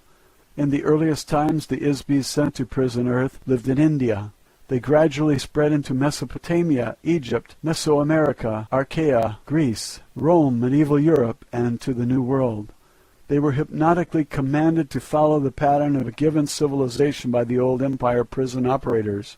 In the earliest times, the Isbis sent to prison Earth lived in India. They gradually spread into Mesopotamia, Egypt, Mesoamerica, Archaea, Greece, Rome, medieval Europe, and to the New World. They were hypnotically commanded to follow the pattern of a given civilization by the old empire prison operators.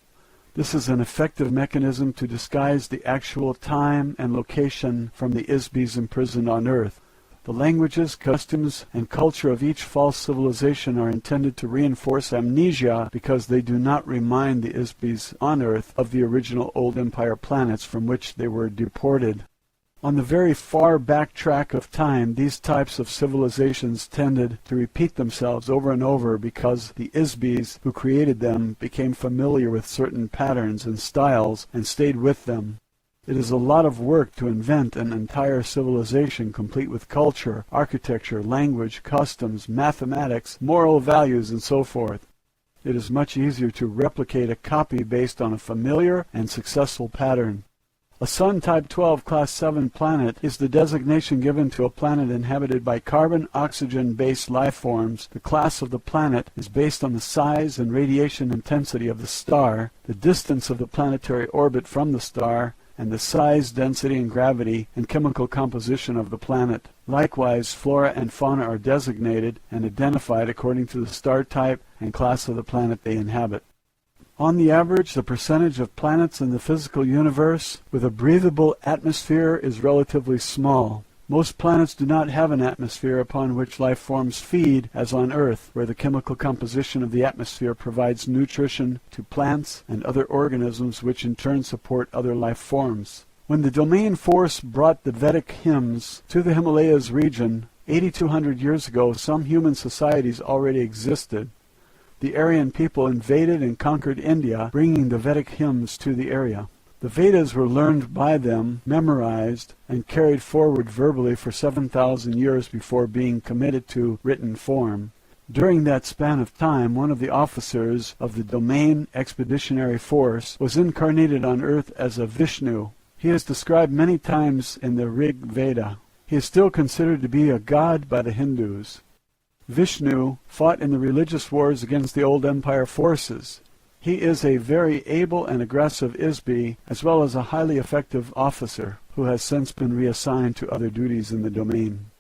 This is an effective mechanism to disguise the actual time and location from the Isbis imprisoned on Earth. The languages, customs, and culture of each false civilization are intended to reinforce amnesia because they do not remind the Isbis on Earth of the original Old Empire planets from which they were deported. On the very far back track of time, these types of civilizations tended to repeat themselves over and over because the Isbis who created them became familiar with certain patterns and styles and stayed with them. It is a lot of work to invent an entire civilization complete with culture, architecture, language, customs, mathematics, moral values, and so forth. It is much easier to replicate a copy based on a familiar and successful pattern. A Sun-type 12 Class 7 planet is the designation given to a planet inhabited by carbon-oxygen-based life forms. The class of the planet is based on the size and radiation intensity of the star, the distance of the planetary orbit from the star, and the size, density, and gravity and chemical composition of the planet. Likewise, flora and fauna are designated and identified according to the star type and class of the planet they inhabit. On the average, the percentage of planets in the physical universe with a breathable atmosphere is relatively small. Most planets do not have an atmosphere upon which life forms feed, as on Earth, where the chemical composition of the atmosphere provides nutrition to plants and other organisms which in turn support other life forms. When the domain force brought the Vedic hymns to the Himalayas region 8,200 years ago, some human societies already existed. The Aryan people invaded and conquered India, bringing the Vedic hymns to the area. The Vedas were learned by them, memorized, and carried forward verbally for 7,000 years before being committed to written form. During that span of time, one of the officers of the Domain Expeditionary Force was incarnated on Earth as a Vishnu. He is described many times in the Rig Veda. He is still considered to be a god by the Hindus. Vishnu fought in the religious wars against the Old Empire forces. He is a very able and aggressive Isbi, as well as a highly effective officer, who has since been reassigned to other duties in the domain.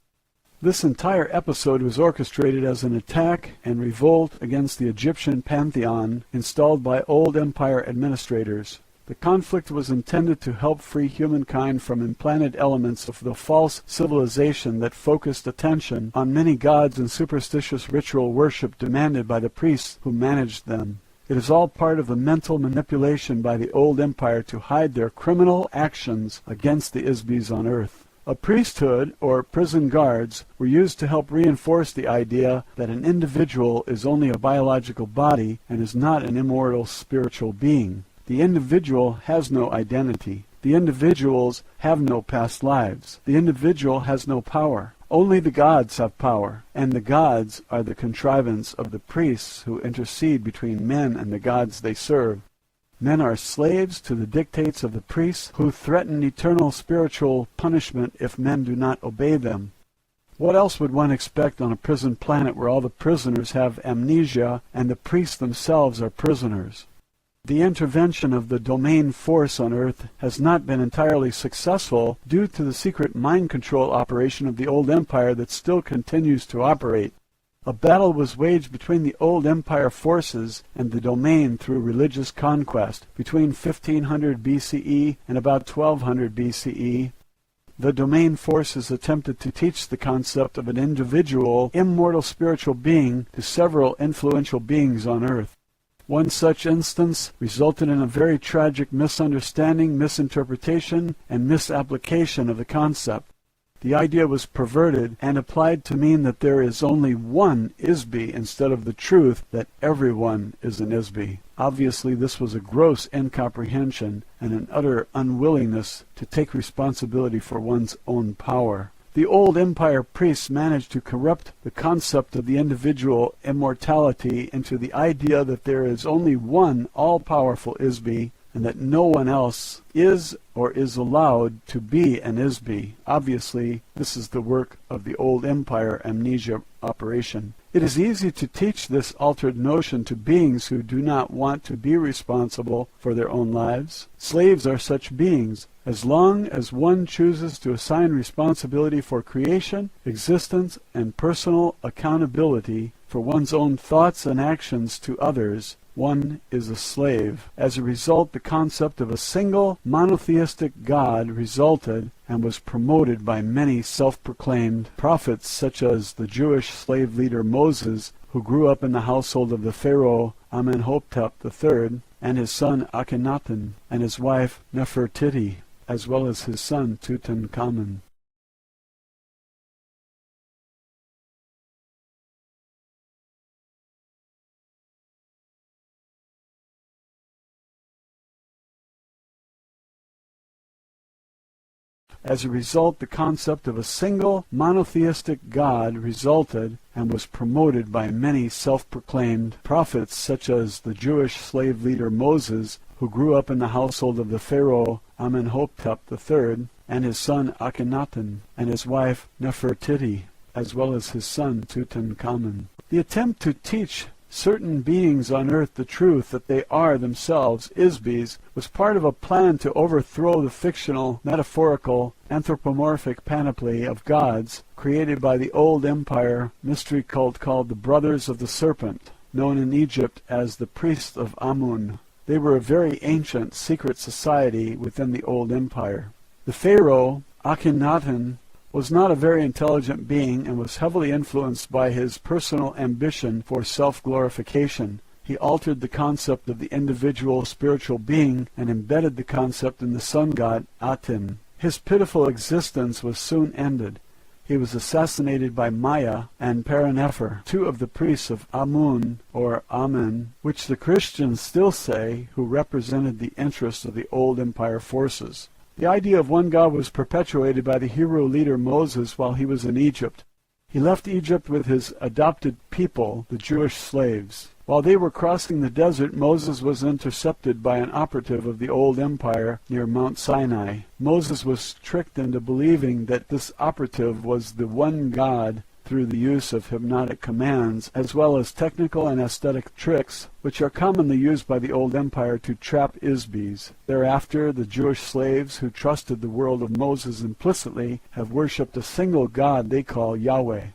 This entire episode was orchestrated as an attack and revolt against the Egyptian pantheon installed by Old Empire administrators. The conflict was intended to help free humankind from implanted elements of the false civilization that focused attention on many gods and superstitious ritual worship demanded by the priests who managed them. It is all part of the mental manipulation by the Old Empire to hide their criminal actions against the Isbis on Earth. A priesthood, or prison guards, were used to help reinforce the idea that an individual is only a biological body and is not an immortal spiritual being. The individual has no identity. The individuals have no past lives. The individual has no power. Only the gods have power, and the gods are the contrivance of the priests who intercede between men and the gods they serve. Men are slaves to the dictates of the priests who threaten eternal spiritual punishment if men do not obey them. What else would one expect on a prison planet where all the prisoners have amnesia and the priests themselves are prisoners? The intervention of the domain force on Earth has not been entirely successful due to the secret mind control operation of the Old Empire that still continues to operate. A battle was waged between the Old Empire forces and the domain through religious conquest between 1500 BCE and about 1200 BCE. The domain forces attempted to teach the concept of an individual, immortal spiritual being to several influential beings on Earth. One such instance resulted in a very tragic misunderstanding, misinterpretation, and misapplication of the concept. The idea was perverted and applied to mean that there is only one Isby instead of the truth that everyone is an Isby. Obviously, this was a gross incomprehension and an utter unwillingness to take responsibility for one's own power. The old empire priests managed to corrupt the concept of the individual immortality into the idea that there is only one all-powerful Isby, and that no one else is or is allowed to be an Isby. Obviously, this is the work of the old empire amnesia operation. It is easy to teach this altered notion to beings who do not want to be responsible for their own lives. Slaves are such beings. As long as one chooses to assign responsibility for creation, existence, and personal accountability for one's own thoughts and actions to others, one is a slave. As a result, the concept of a single monotheistic God resulted and was promoted by many self-proclaimed prophets, such as the Jewish slave leader Moses, who grew up in the household of the Pharaoh Amenhotep III, and his son Akhenaten, and his wife Nefertiti, as well as his son Tutankhamun. As a result, the concept of a single monotheistic God resulted and was promoted by many self-proclaimed prophets, such as the Jewish slave leader Moses, who grew up in the household of the Pharaoh Amenhotep III, and his son Akhenaten, and his wife Nefertiti, as well as his son Tutankhamun. The attempt to teach certain beings on earth the truth that they are themselves Isbys was part of a plan to overthrow the fictional, metaphorical, anthropomorphic panoply of gods created by the old empire mystery cult called the Brothers of the Serpent, known in Egypt as the Priests of Amun. They were a very ancient secret society within the old empire. The pharaoh, Akhenaten, was not a very intelligent being and was heavily influenced by his personal ambition for self-glorification. He altered the concept of the individual spiritual being and embedded the concept in the sun god Aten. His pitiful existence was soon ended. He was assassinated by Maya and Paranepher, two of the priests of Amun, or Amen, which the Christians still say, who represented the interests of the old empire forces. The idea of one God was perpetuated by the hero leader Moses while he was in Egypt. He left Egypt with his adopted people, the Jewish slaves. While they were crossing the desert, Moses was intercepted by an operative of the old empire near Mount Sinai. Moses was tricked into believing that this operative was the one God through the use of hypnotic commands, as well as technical and aesthetic tricks, which are commonly used by the old empire to trap Isbys. Thereafter, the Jewish slaves who trusted the world of Moses implicitly have worshipped a single God they call Yahweh.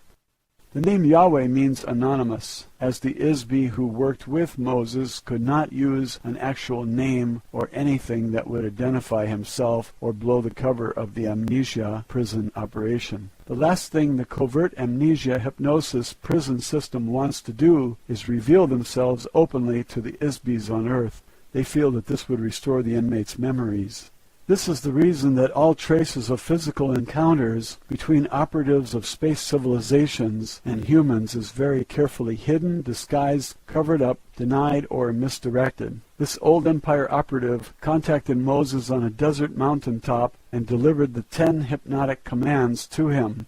The name Yahweh means anonymous, as the Isby who worked with Moses could not use an actual name or anything that would identify himself or blow the cover of the amnesia prison operation. The last thing the covert amnesia hypnosis prison system wants to do is reveal themselves openly to the Isbys on Earth. They feel that this would restore the inmates' memories. This is the reason that all traces of physical encounters between operatives of space civilizations and humans is very carefully hidden, disguised, covered up, denied, or misdirected. This old empire operative contacted Moses on a desert mountaintop and delivered the 10 hypnotic commands to him.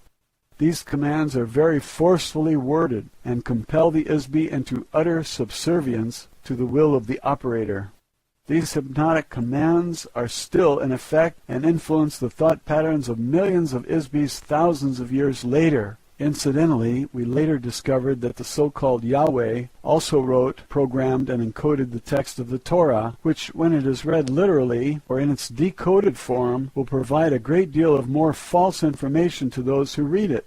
These commands are very forcefully worded and compel the Isby into utter subservience to the will of the operator. These hypnotic commands are still in effect and influence the thought patterns of millions of Isbys thousands of years later. Incidentally, we later discovered that the so-called Yahweh also wrote, programmed, and encoded the text of the Torah, which, when it is read literally or in its decoded form, will provide a great deal of more false information to those who read it.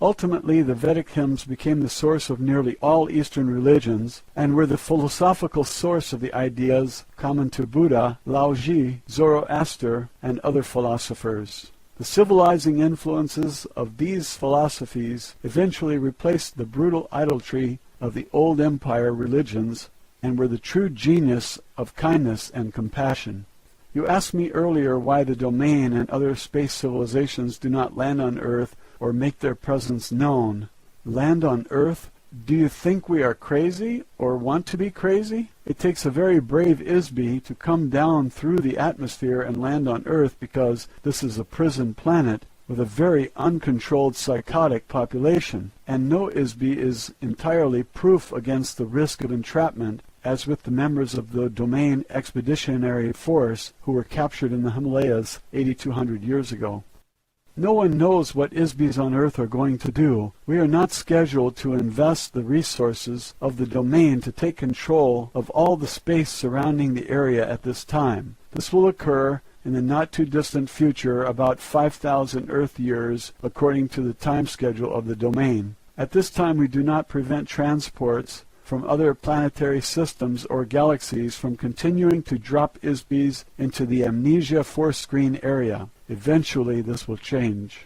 Ultimately, the Vedic hymns became the source of nearly all Eastern religions and were the philosophical source of the ideas common to Buddha, Laozi, Zoroaster, and other philosophers. The civilizing influences of these philosophies eventually replaced the brutal idolatry of the old empire religions and were the true genius of kindness and compassion. You asked me earlier why the domain and other space civilizations do not land on Earth or make their presence known. Land on Earth? Do you think we are crazy or want to be crazy? It takes a very brave ISB to come down through the atmosphere and land on Earth because this is a prison planet with a very uncontrolled psychotic population, and no ISB is entirely proof against the risk of entrapment, as with the members of the Domain Expeditionary Force who were captured in the Himalayas 8,200 years ago. No one knows what ISBs on Earth are going to do. We are not scheduled to invest the resources of the domain to take control of all the space surrounding the area at this time. This will occur in the not-too-distant future, about 5,000 Earth years, according to the time schedule of the domain. At this time, we do not prevent transports from other planetary systems or galaxies from continuing to drop ISBs into the amnesia force screen area. Eventually, this will change.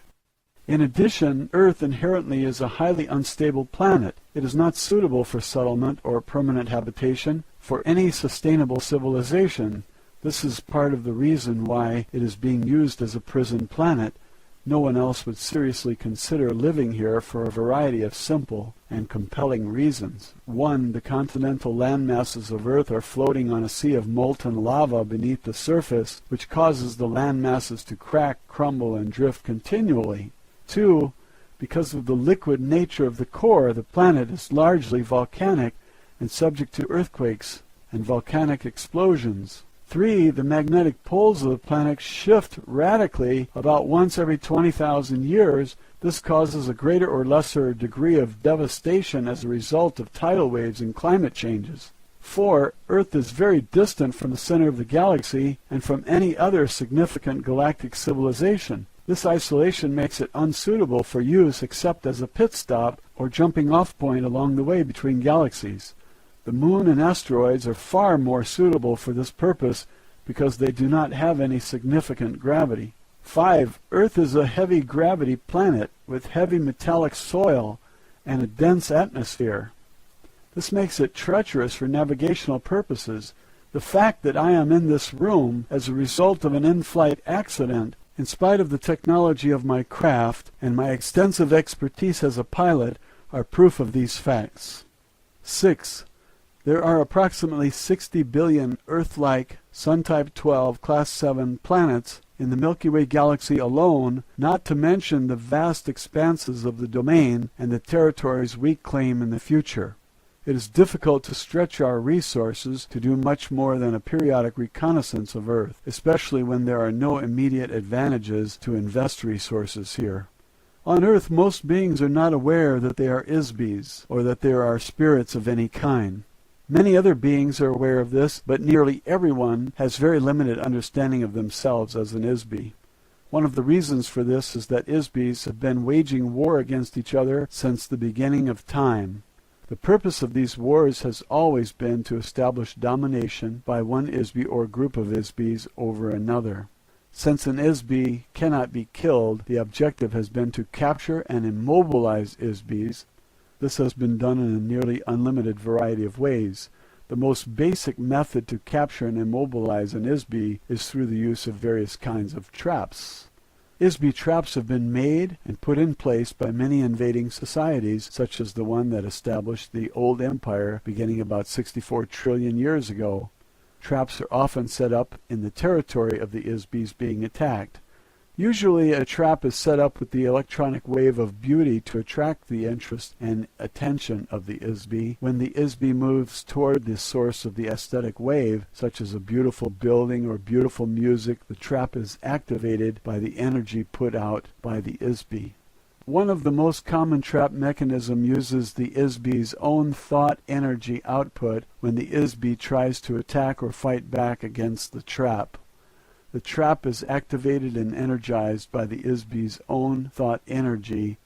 In addition, Earth inherently is a highly unstable planet. It is not suitable for settlement or permanent habitation for any sustainable civilization. This is part of the reason why it is being used as a prison planet. No one else would seriously consider living here for a variety of simple and compelling reasons. 1. The continental landmasses of Earth are floating on a sea of molten lava beneath the surface, which causes the landmasses to crack, crumble, and drift continually. 2. Because of the liquid nature of the core, the planet is largely volcanic and subject to earthquakes and volcanic explosions. 3. The magnetic poles of the planet shift radically about once every 20,000 years. This causes a greater or lesser degree of devastation as a result of tidal waves and climate changes. 4. Earth is very distant from the center of the galaxy and from any other significant galactic civilization. This isolation makes it unsuitable for use except as a pit stop or jumping off point along the way between galaxies. The moon and asteroids are far more suitable for this purpose because they do not have any significant gravity. 5. Earth is a heavy gravity planet with heavy metallic soil and a dense atmosphere. This makes it treacherous for navigational purposes. The fact that I am in this room as a result of an in-flight accident, in spite of the technology of my craft and my extensive expertise as a pilot, are proof of these facts. 6. There are approximately 60 billion Earth-like Sun-type 12 Class 7 planets in the Milky Way galaxy alone, not to mention the vast expanses of the domain and the territories we claim in the future. It is difficult to stretch our resources to do much more than a periodic reconnaissance of Earth, especially when there are no immediate advantages to invest resources here. On Earth, most beings are not aware that they are ISBs, or that there are spirits of any kind. Many other beings are aware of this, but nearly everyone has very limited understanding of themselves as an ISB. One of the reasons for this is that ISBs have been waging war against each other since the beginning of time. The purpose of these wars has always been to establish domination by one ISB or group of ISBs over another. Since an ISB cannot be killed, the objective has been to capture and immobilize ISBs. This has been done in a nearly unlimited variety of ways. The most basic method to capture and immobilize an ISB is through the use of various kinds of traps. ISB traps have been made and put in place by many invading societies, such as the one that established the old empire beginning about 64 trillion years ago. Traps are often set up in the territory of the ISBs being attacked. Usually a trap is set up with the electronic wave of beauty to attract the interest and attention of the ISB. When the ISB moves toward the source of the aesthetic wave, such as a beautiful building or beautiful music, the trap is activated by the energy put out by the ISB. One of the most common trap mechanisms uses the ISB's own thought energy output when the ISB tries to attack or fight back against the trap. The trap is activated and energized by the ISB's own thought energy.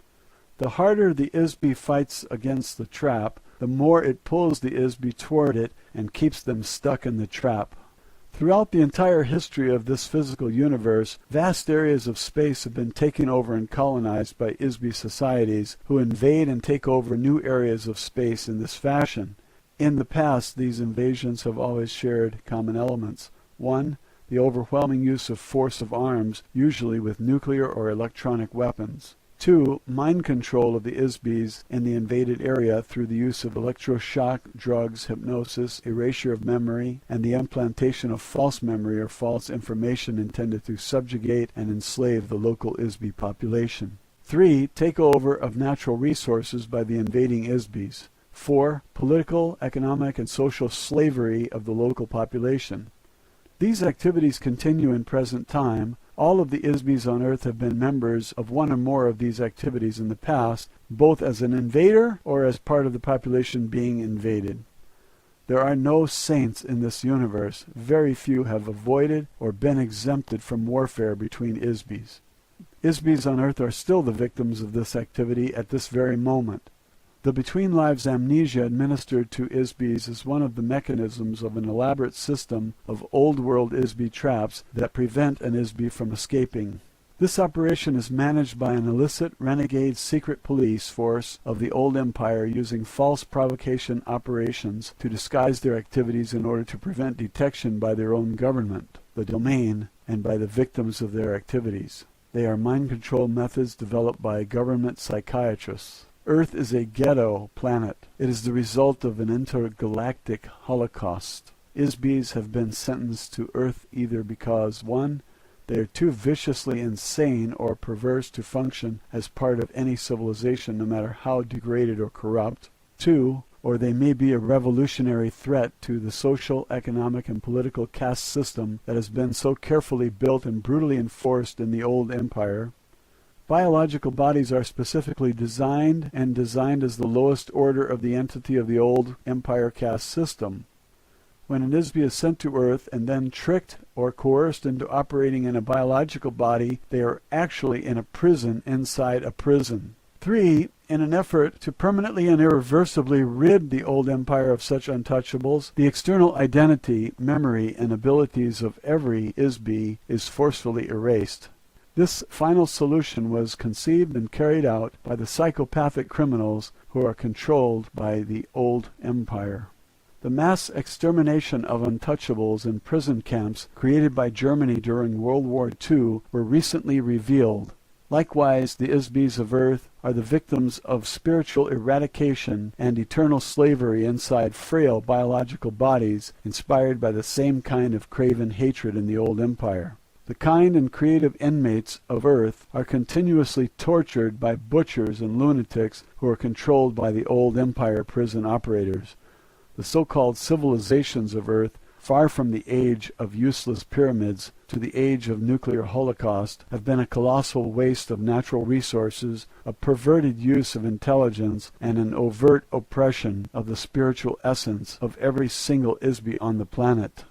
The harder the ISB fights against the trap, the more it pulls the ISB toward it and keeps them stuck in the trap. Throughout the entire history of this physical universe, vast areas of space have been taken over and colonized by ISB societies who invade and take over new areas of space in this fashion. In the past, these invasions have always shared common elements. 1. the overwhelming use of force of arms, usually with nuclear or electronic weapons. 2. Mind control of the ISBs in the invaded area through the use of electroshock, drugs, hypnosis, erasure of memory, and the implantation of false memory or false information intended to subjugate and enslave the local ISB population. 3. Takeover of natural resources by the invading ISBs. 4. Political, economic, and social slavery of the local population. These activities continue in present time. All of the ISBs on Earth have been members of one or more of these activities in the past, both as an invader or as part of the population being invaded. There are no saints in this universe. Very few have avoided or been exempted from warfare between ISBs. ISBs on Earth are still the victims of this activity at this very moment. The between lives amnesia administered to ISBs is one of the mechanisms of an elaborate system of old world ISB traps that prevent an ISB from escaping. This operation is managed by an illicit renegade secret police force of the old empire using false provocation operations to disguise their activities in order to prevent detection by their own government, the domain, and by the victims of their activities. They are mind control methods developed by government psychiatrists. Earth is a ghetto planet. It is the result of an intergalactic holocaust. ISBs have been sentenced to Earth either because 1. They are too viciously insane or perverse to function as part of any civilization no matter how degraded or corrupt. 2. Or they may be a revolutionary threat to the social, economic, and political caste system that has been so carefully built and brutally enforced in the old empire. Biological bodies are specifically designed as the lowest order of the entity of the old empire caste system. When an ISB is sent to Earth and then tricked or coerced into operating in a biological body, they are actually in a prison inside a prison. 3. In an effort to permanently and irreversibly rid the old empire of such untouchables, the external identity, memory, and abilities of every ISB is forcefully erased. This final solution was conceived and carried out by the psychopathic criminals who are controlled by the old empire. The mass extermination of untouchables in prison camps created by Germany during World War II were recently revealed. Likewise, the ISBs of Earth are the victims of spiritual eradication and eternal slavery inside frail biological bodies inspired by the same kind of craven hatred in the old empire. The kind and creative inmates of Earth are continuously tortured by butchers and lunatics who are controlled by the old empire prison operators. The so-called civilizations of Earth, far from the age of useless pyramids to the age of nuclear holocaust, have been a colossal waste of natural resources, a perverted use of intelligence, and an overt oppression of the spiritual essence of every single ISB on the planet.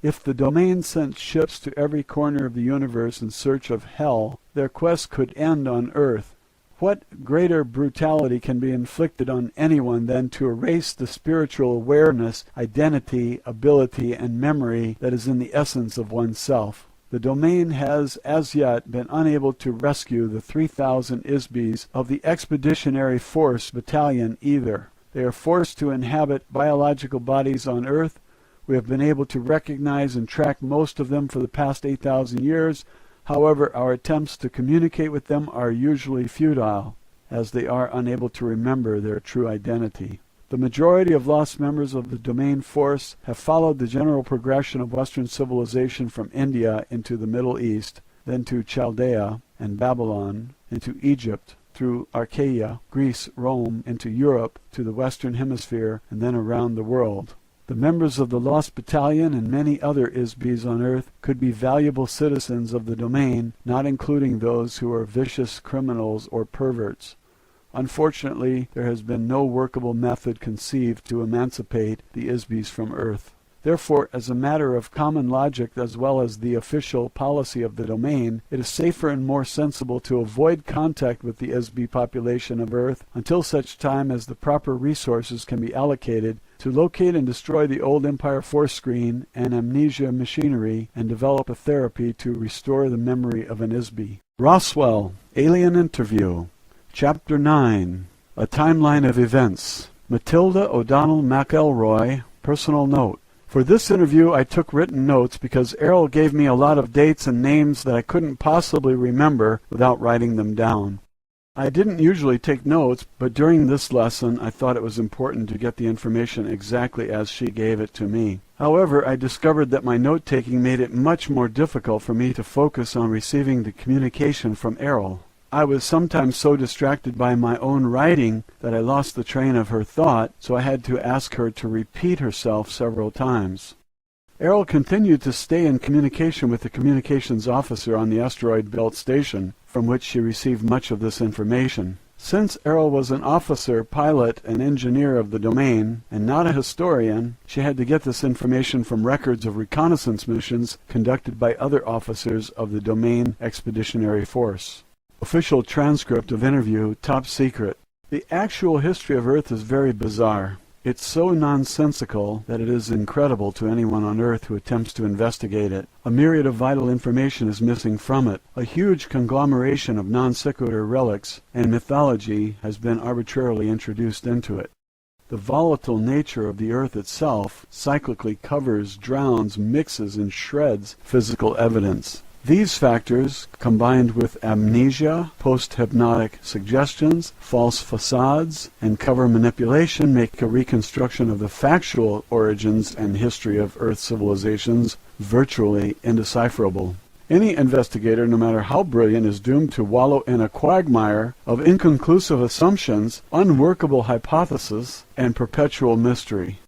If the domain sent ships to every corner of the universe in search of hell, their quest could end on Earth. What greater brutality can be inflicted on anyone than to erase the spiritual awareness, identity, ability, and memory that is in the essence of oneself? The domain has as yet been unable to rescue the 3,000 ISBs of the Expeditionary Force Battalion either. They are forced to inhabit biological bodies on Earth. We have been able to recognize and track most of them for the past 8,000 years. However, our attempts to communicate with them are usually futile, as they are unable to remember their true identity. The majority of lost members of the domain force have followed the general progression of Western civilization from India into the Middle East, then to Chaldea and Babylon, into Egypt, through Achaia, Greece, Rome, into Europe, to the Western Hemisphere, and then around the world. The members of the Lost Battalion and many other ISBs on Earth could be valuable citizens of the domain, not including those who are vicious criminals or perverts. Unfortunately, there has been no workable method conceived to emancipate the ISBs from Earth. Therefore, as a matter of common logic as well as the official policy of the domain, it is safer and more sensible to avoid contact with the ISB population of Earth until such time as the proper resources can be allocated to locate and destroy the old empire force screen and amnesia machinery and develop a therapy to restore the memory of an ISB. Roswell, Alien Interview, Chapter 9, A Timeline of Events. Matilda O'Donnell McElroy, Personal Note. For this interview, I took written notes because Errol gave me a lot of dates and names that I couldn't possibly remember without writing them down. I didn't usually take notes, but during this lesson I thought it was important to get the information exactly as she gave it to me. However, I discovered that my note-taking made it much more difficult for me to focus on receiving the communication from Errol. I was sometimes so distracted by my own writing that I lost the train of her thought, so I had to ask her to repeat herself several times. Errol continued to stay in communication with the communications officer on the asteroid belt station, from which she received much of this information. Since Errol was an officer, pilot, and engineer of the domain, and not a historian, she had to get this information from records of reconnaissance missions conducted by other officers of the Domain Expeditionary Force. Official transcript of interview, top secret. The actual history of Earth is very bizarre. It's so nonsensical that it is incredible to anyone on Earth who attempts to investigate it. A myriad of vital information is missing from it. A huge conglomeration of non sequitur relics and mythology has been arbitrarily introduced into it. The volatile nature of the Earth itself cyclically covers, drowns, mixes, and shreds physical evidence. These factors, combined with amnesia, post-hypnotic suggestions, false facades, and cover manipulation, make a reconstruction of the factual origins and history of Earth civilizations virtually indecipherable. Any investigator, no matter how brilliant, is doomed to wallow in a quagmire of inconclusive assumptions, unworkable hypotheses, and perpetual mystery.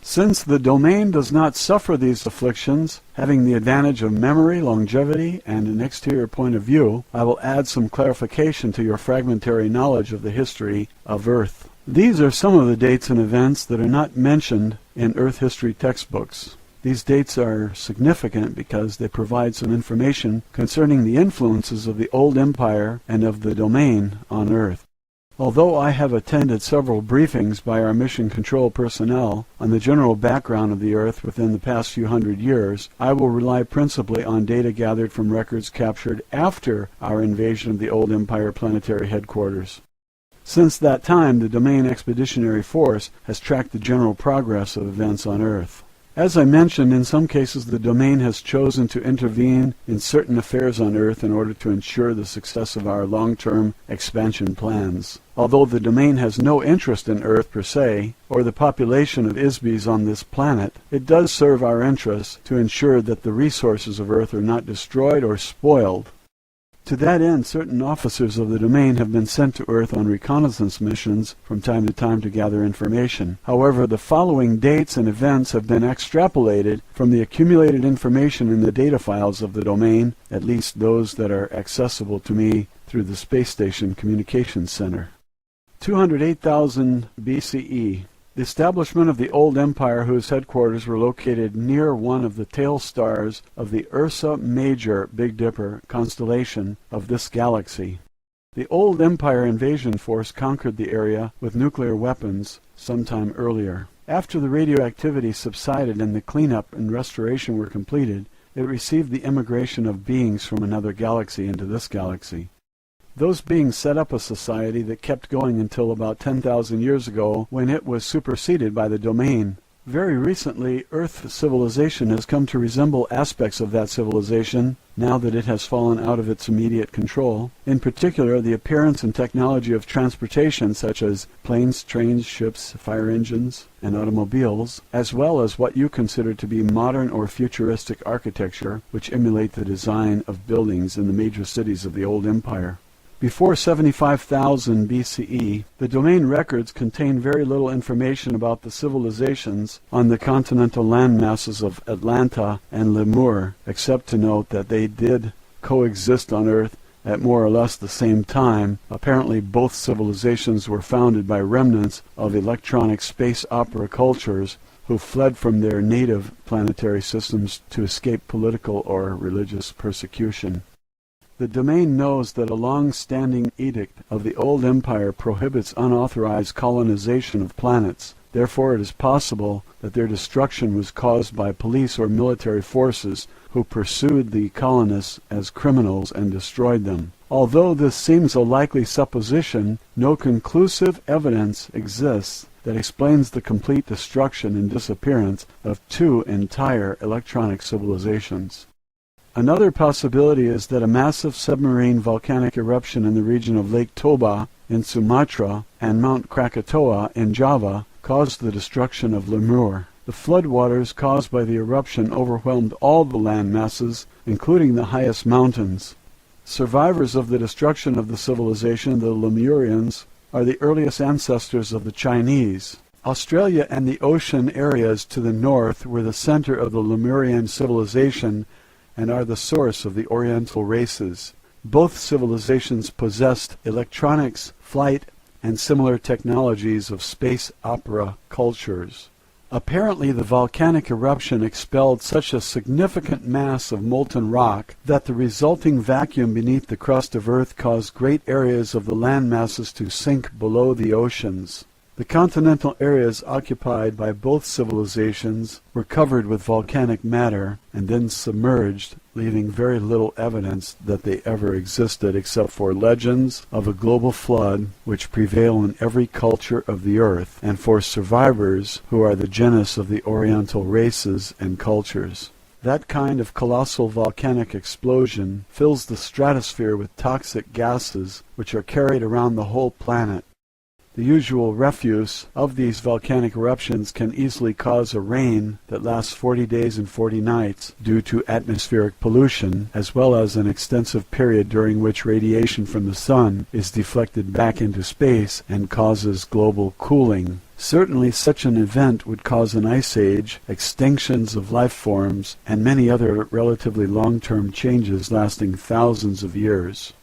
Since the domain does not suffer these afflictions, having the advantage of memory, longevity, and an exterior point of view, I will add some clarification to your fragmentary knowledge of the history of Earth. These are some of the dates and events that are not mentioned in Earth history textbooks. These dates are significant because they provide some information concerning the influences of the old empire and of the domain on Earth. Although I have attended several briefings by our mission control personnel on the general background of the Earth within the past few hundred years, I will rely principally on data gathered from records captured after our invasion of the old Empire planetary headquarters. Since that time, the Domain Expeditionary Force has tracked the general progress of events on Earth. As I mentioned, in some cases the domain has chosen to intervene in certain affairs on Earth in order to ensure the success of our long-term expansion plans. Although the domain has no interest in Earth per se, or the population of Isbys on this planet, it does serve our interests to ensure that the resources of Earth are not destroyed or spoiled. To that end, certain officers of the domain have been sent to Earth on reconnaissance missions from time to time to gather information. However, the following dates and events have been extrapolated from the accumulated information in the data files of the domain, at least those that are accessible to me through the Space Station Communications Center. 208,000 BCE. The establishment of the old empire, whose headquarters were located near one of the tail stars of the Ursa Major Big Dipper constellation of this galaxy. The old empire invasion force conquered the area with nuclear weapons sometime earlier. After the radioactivity subsided and the cleanup and restoration were completed, it received the immigration of beings from another galaxy into this galaxy. Those beings set up a society that kept going until about 10,000 years ago, when it was superseded by the domain. Very recently, Earth civilization has come to resemble aspects of that civilization, now that it has fallen out of its immediate control. In particular, the appearance and technology of transportation such as planes, trains, ships, fire engines, and automobiles, as well as what you consider to be modern or futuristic architecture, which emulate the design of buildings in the major cities of the old empire. Before 75,000 BCE, the domain records contain very little information about the civilizations on the continental landmasses of Atlanta and Lemur, except to note that they did coexist on Earth at more or less the same time. Apparently both civilizations were founded by remnants of electronic space opera cultures who fled from their native planetary systems to escape political or religious persecution. The domain knows that a long-standing edict of the old empire prohibits unauthorized colonization of planets. Therefore, it is possible that their destruction was caused by police or military forces who pursued the colonists as criminals and destroyed them. Although this seems a likely supposition, no conclusive evidence exists that explains the complete destruction and disappearance of two entire electronic civilizations. Another possibility is that a massive submarine volcanic eruption in the region of Lake Toba in Sumatra and Mount Krakatoa in Java caused the destruction of Lemur. The floodwaters caused by the eruption overwhelmed all the land masses, including the highest mountains. Survivors of the destruction of the civilization, the Lemurians, are the earliest ancestors of the Chinese. Australia and the ocean areas to the north were the center of the Lemurian civilization and are the source of the Oriental races. Both civilizations possessed electronics, flight, and similar technologies of space opera cultures. Apparently, the volcanic eruption expelled such a significant mass of molten rock that the resulting vacuum beneath the crust of Earth caused great areas of the land masses to sink below the oceans. The continental areas occupied by both civilizations were covered with volcanic matter and then submerged, leaving very little evidence that they ever existed except for legends of a global flood which prevail in every culture of the earth, and for survivors who are the genus of the Oriental races and cultures. That kind of colossal volcanic explosion fills the stratosphere with toxic gases which are carried around the whole planet. The usual refuse of these volcanic eruptions can easily cause a rain that lasts 40 days and 40 nights due to atmospheric pollution, as well as an extensive period during which radiation from the sun is deflected back into space and causes global cooling. Certainly such an event would cause an ice age, extinctions of life forms, and many other relatively long-term changes lasting thousands of years.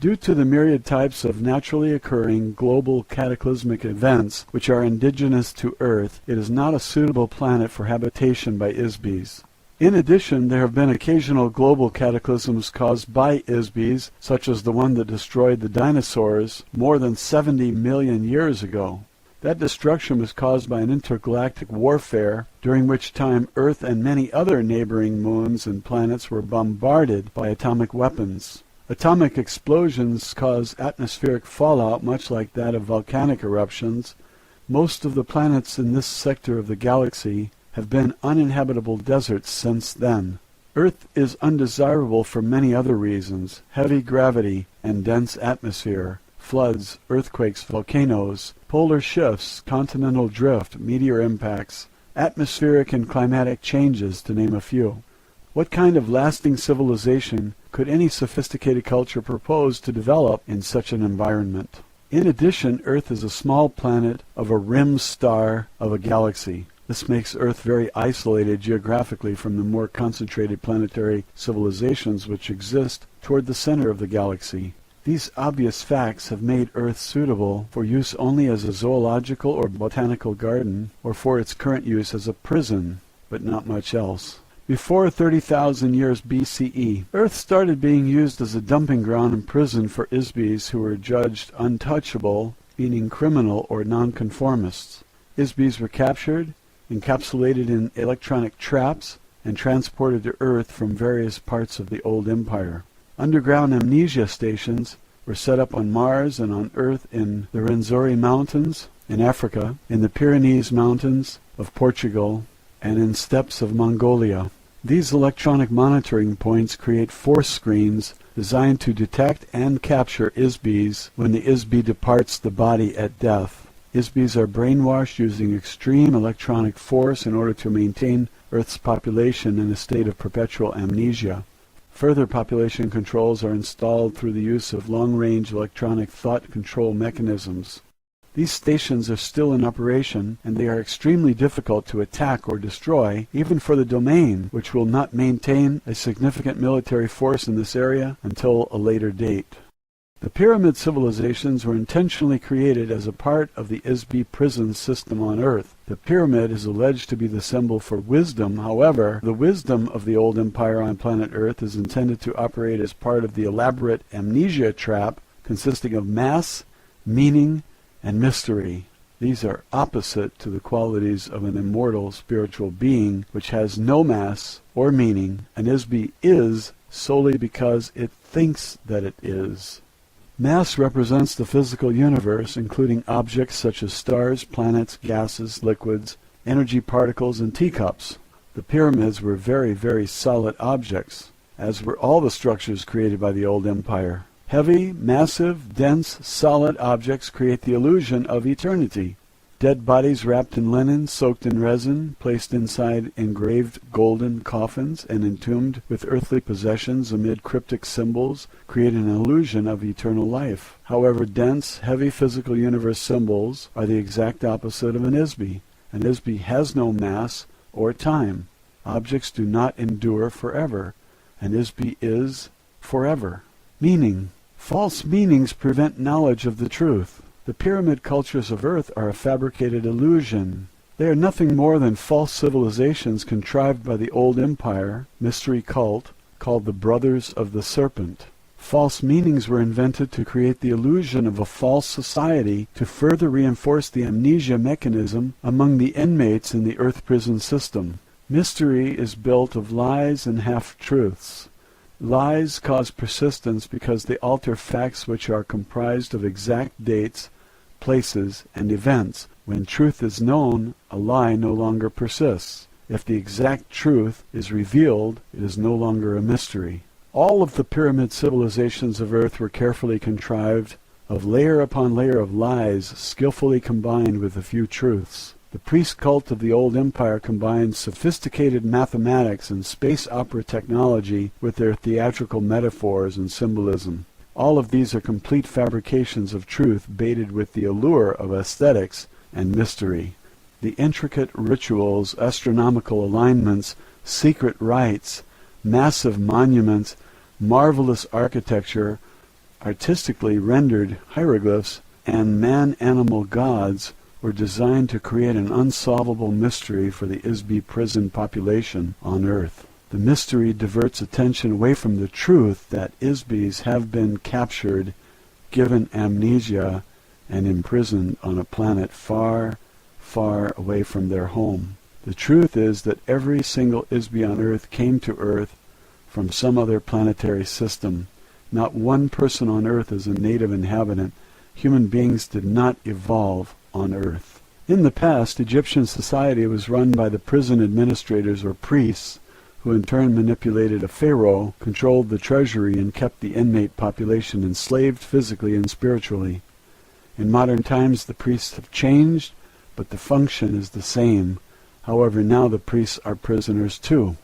Due to the myriad types of naturally occurring global cataclysmic events which are indigenous to Earth, it is not a suitable planet for habitation by ISBs. In addition, there have been occasional global cataclysms caused by ISBs, such as the one that destroyed the dinosaurs more than 70 million years ago. That destruction was caused by an intergalactic warfare, during which time Earth and many other neighboring moons and planets were bombarded by atomic weapons. Atomic explosions cause atmospheric fallout much like that of volcanic eruptions. Most of the planets in this sector of the galaxy have been uninhabitable deserts since then. Earth is undesirable for many other reasons: heavy gravity and dense atmosphere, floods, earthquakes, volcanoes, polar shifts, continental drift, meteor impacts, atmospheric and climatic changes, to name a few. What kind of lasting civilization could any sophisticated culture propose to develop in such an environment? In addition, Earth is a small planet of a rim star of a galaxy. This makes Earth very isolated geographically from the more concentrated planetary civilizations which exist toward the center of the galaxy. These obvious facts have made Earth suitable for use only as a zoological or botanical garden, or for its current use as a prison, but not much else. Before 30,000 years BCE, Earth started being used as a dumping ground and prison for ISBs who were judged untouchable, meaning criminal or nonconformists. ISBs were captured, encapsulated in electronic traps, and transported to Earth from various parts of the old empire. Underground amnesia stations were set up on Mars and on Earth in the Rwenzori Mountains in Africa, in the Pyrenees Mountains of Portugal, and in steppes of Mongolia. These electronic monitoring points create force screens designed to detect and capture ISBs when the ISB departs the body at death. ISBs are brainwashed using extreme electronic force in order to maintain Earth's population in a state of perpetual amnesia. Further population controls are installed through the use of long-range electronic thought control mechanisms. These stations are still in operation, and they are extremely difficult to attack or destroy, even for the domain, which will not maintain a significant military force in this area until a later date. The pyramid civilizations were intentionally created as a part of the ISB prison system on Earth. The pyramid is alleged to be the symbol for wisdom. However, the wisdom of the old empire on planet Earth is intended to operate as part of the elaborate amnesia trap consisting of mass, meaning, and mystery. These are opposite to the qualities of an immortal spiritual being which has no mass or meaning. An ISB is solely because it thinks that it is. Mass represents the physical universe, including objects such as stars, planets, gases, liquids, energy particles, and teacups. The pyramids were very, very solid objects, as were all the structures created by the old empire. Heavy, massive, dense, solid objects create the illusion of eternity. Dead bodies wrapped in linen, soaked in resin, placed inside engraved golden coffins, and entombed with earthly possessions amid cryptic symbols create an illusion of eternal life. However, dense, heavy physical universe symbols are the exact opposite of an ISBE. An ISBE has no mass or time. Objects do not endure forever. An ISBE is forever. Meaning. False meanings prevent knowledge of the truth. The pyramid cultures of Earth are a fabricated illusion. They are nothing more than false civilizations contrived by the old empire, mystery cult, called the Brothers of the Serpent. False meanings were invented to create the illusion of a false society to further reinforce the amnesia mechanism among the inmates in the Earth prison system. Mystery is built of lies and half-truths. Lies cause persistence because they alter facts which are comprised of exact dates, places, and events. When truth is known, a lie no longer persists. If the exact truth is revealed, it is no longer a mystery. All of the pyramid civilizations of Earth were carefully contrived of layer upon layer of lies skillfully combined with a few truths. The priest cult of the old empire combined sophisticated mathematics and space opera technology with their theatrical metaphors and symbolism. All of these are complete fabrications of truth baited with the allure of aesthetics and mystery. The intricate rituals, astronomical alignments, secret rites, massive monuments, marvelous architecture, artistically rendered hieroglyphs, and man-animal gods were designed to create an unsolvable mystery for the ISBE prison population on Earth. The mystery diverts attention away from the truth that ISBEs have been captured, given amnesia, and imprisoned on a planet far, far away from their home. The truth is that every single ISBE on Earth came to Earth from some other planetary system. Not one person on Earth is a native inhabitant. Human beings did not evolve on Earth. In the past, Egyptian society was run by the prison administrators or priests, who in turn manipulated a pharaoh, controlled the treasury, and kept the inmate population enslaved physically and spiritually. In modern times, the priests have changed, but the function is the same. However, now the priests are prisoners too.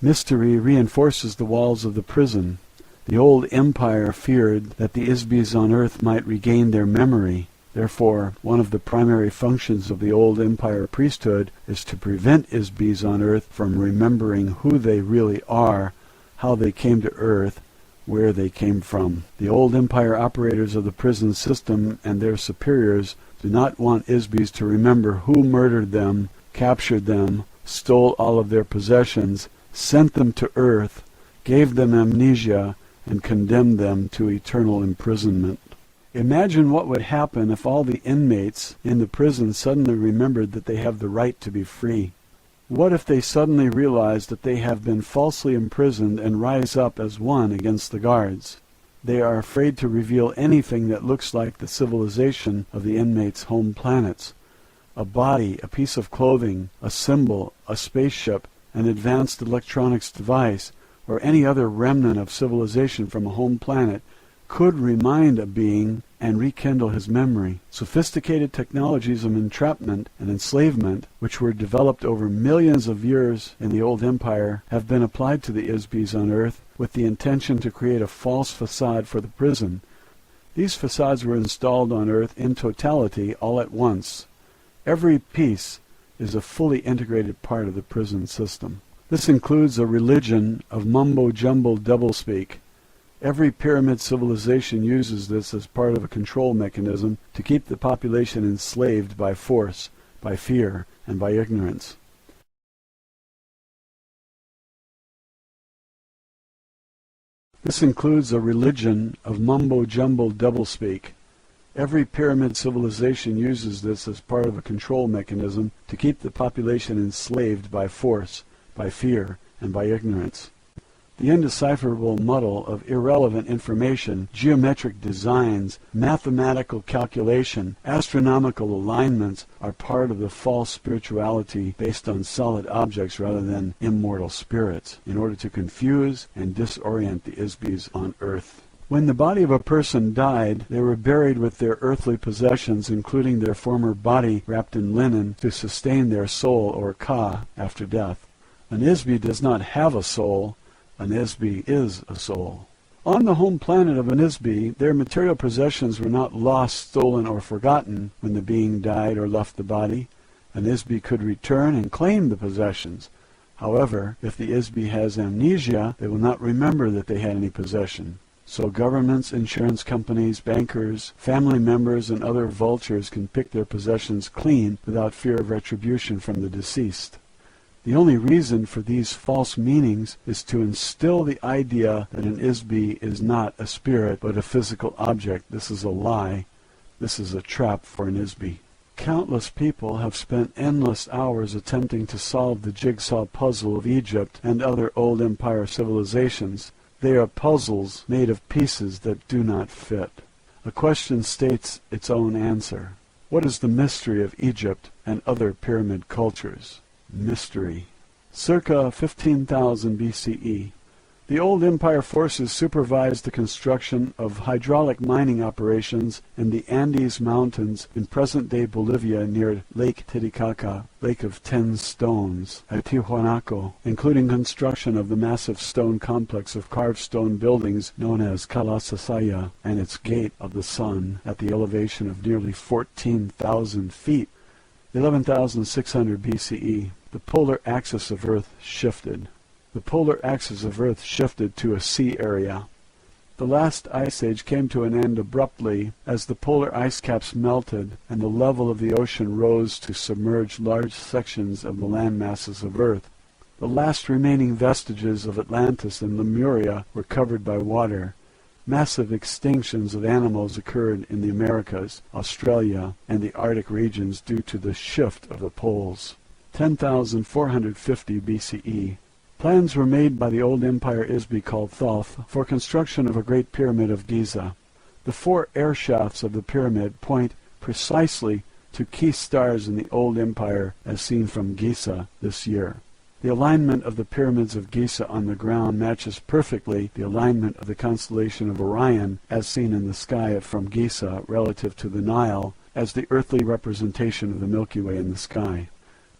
Mystery reinforces the walls of the prison. The old empire feared that the ISBEs on Earth might regain their memory. Therefore, one of the primary functions of the old empire priesthood is to prevent ISBEs on Earth from remembering who they really are, how they came to Earth, where they came from. The old empire operators of the prison system and their superiors do not want ISBEs to remember who murdered them, captured them, stole all of their possessions, sent them to Earth, gave them amnesia, and condemned them to eternal imprisonment. Imagine what would happen if all the inmates in the prison suddenly remembered that they have the right to be free. What if they suddenly realize that they have been falsely imprisoned and rise up as one against the guards? They are afraid to reveal anything that looks like the civilization of the inmates' home planets. A body, a piece of clothing, a symbol, a spaceship, an advanced electronics device, or any other remnant of civilization from a home planet could remind a being and rekindle his memory. Sophisticated technologies of entrapment and enslavement, which were developed over millions of years in the old empire, have been applied to the ISBEs on Earth with the intention to create a false facade for the prison. These facades were installed on Earth in totality all at once. Every piece is a fully integrated part of the prison system. This includes a religion of mumbo-jumbo doublespeak. Every pyramid civilization uses this as part of a control mechanism to keep the population enslaved by force, by fear, and by ignorance. This includes a religion of mumbo-jumbo doublespeak. Every pyramid civilization uses this as part of a control mechanism to keep the population enslaved by force, by fear, and by ignorance. The indecipherable muddle of irrelevant information, geometric designs, mathematical calculation, astronomical alignments are part of the false spirituality based on solid objects rather than immortal spirits, in order to confuse and disorient the Isbis on earth. When the body of a person died, they were buried with their earthly possessions, including their former body wrapped in linen, to sustain their soul, or ka, after death. An Isbi does not have a soul. An Isbi is a soul. On the home planet of an Isbi, their material possessions were not lost, stolen, or forgotten when the being died or left the body. An Isbi could return and claim the possessions. However, if the Isbi has amnesia, they will not remember that they had any possession. So governments, insurance companies, bankers, family members, and other vultures can pick their possessions clean without fear of retribution from the deceased. The only reason for these false meanings is to instill the idea that an Isbi is not a spirit but a physical object. This is a lie. This is a trap for an Isbi. Countless people have spent endless hours attempting to solve the jigsaw puzzle of Egypt and other old empire civilizations. They are puzzles made of pieces that do not fit. A question states its own answer. What is the mystery of Egypt and other pyramid cultures? Mystery. Circa 15,000 BCE. The old empire forces supervised the construction of hydraulic mining operations in the Andes Mountains in present-day Bolivia near Lake Titicaca, Lake of 10 Stones, at Tiwanaku, including construction of the massive stone complex of carved stone buildings known as Kalasasaya and its Gate of the Sun at the elevation of nearly 14,000 feet. 11,600 BCE. The polar axis of Earth shifted. The polar axis of Earth shifted to a sea area. The last ice age came to an end abruptly as the polar ice caps melted and the level of the ocean rose to submerge large sections of the land masses of Earth. The last remaining vestiges of Atlantis and Lemuria were covered by water. Massive extinctions of animals occurred in the Americas, Australia, and the Arctic regions due to the shift of the poles. 10,450 BCE. Plans were made by the old empire Isbi called Thoth for construction of a great pyramid of Giza. The 4 air shafts of the pyramid point precisely to key stars in the old empire as seen from Giza this year. The alignment of the pyramids of Giza on the ground matches perfectly the alignment of the constellation of Orion as seen in the sky from Giza relative to the Nile as the earthly representation of the Milky Way in the sky.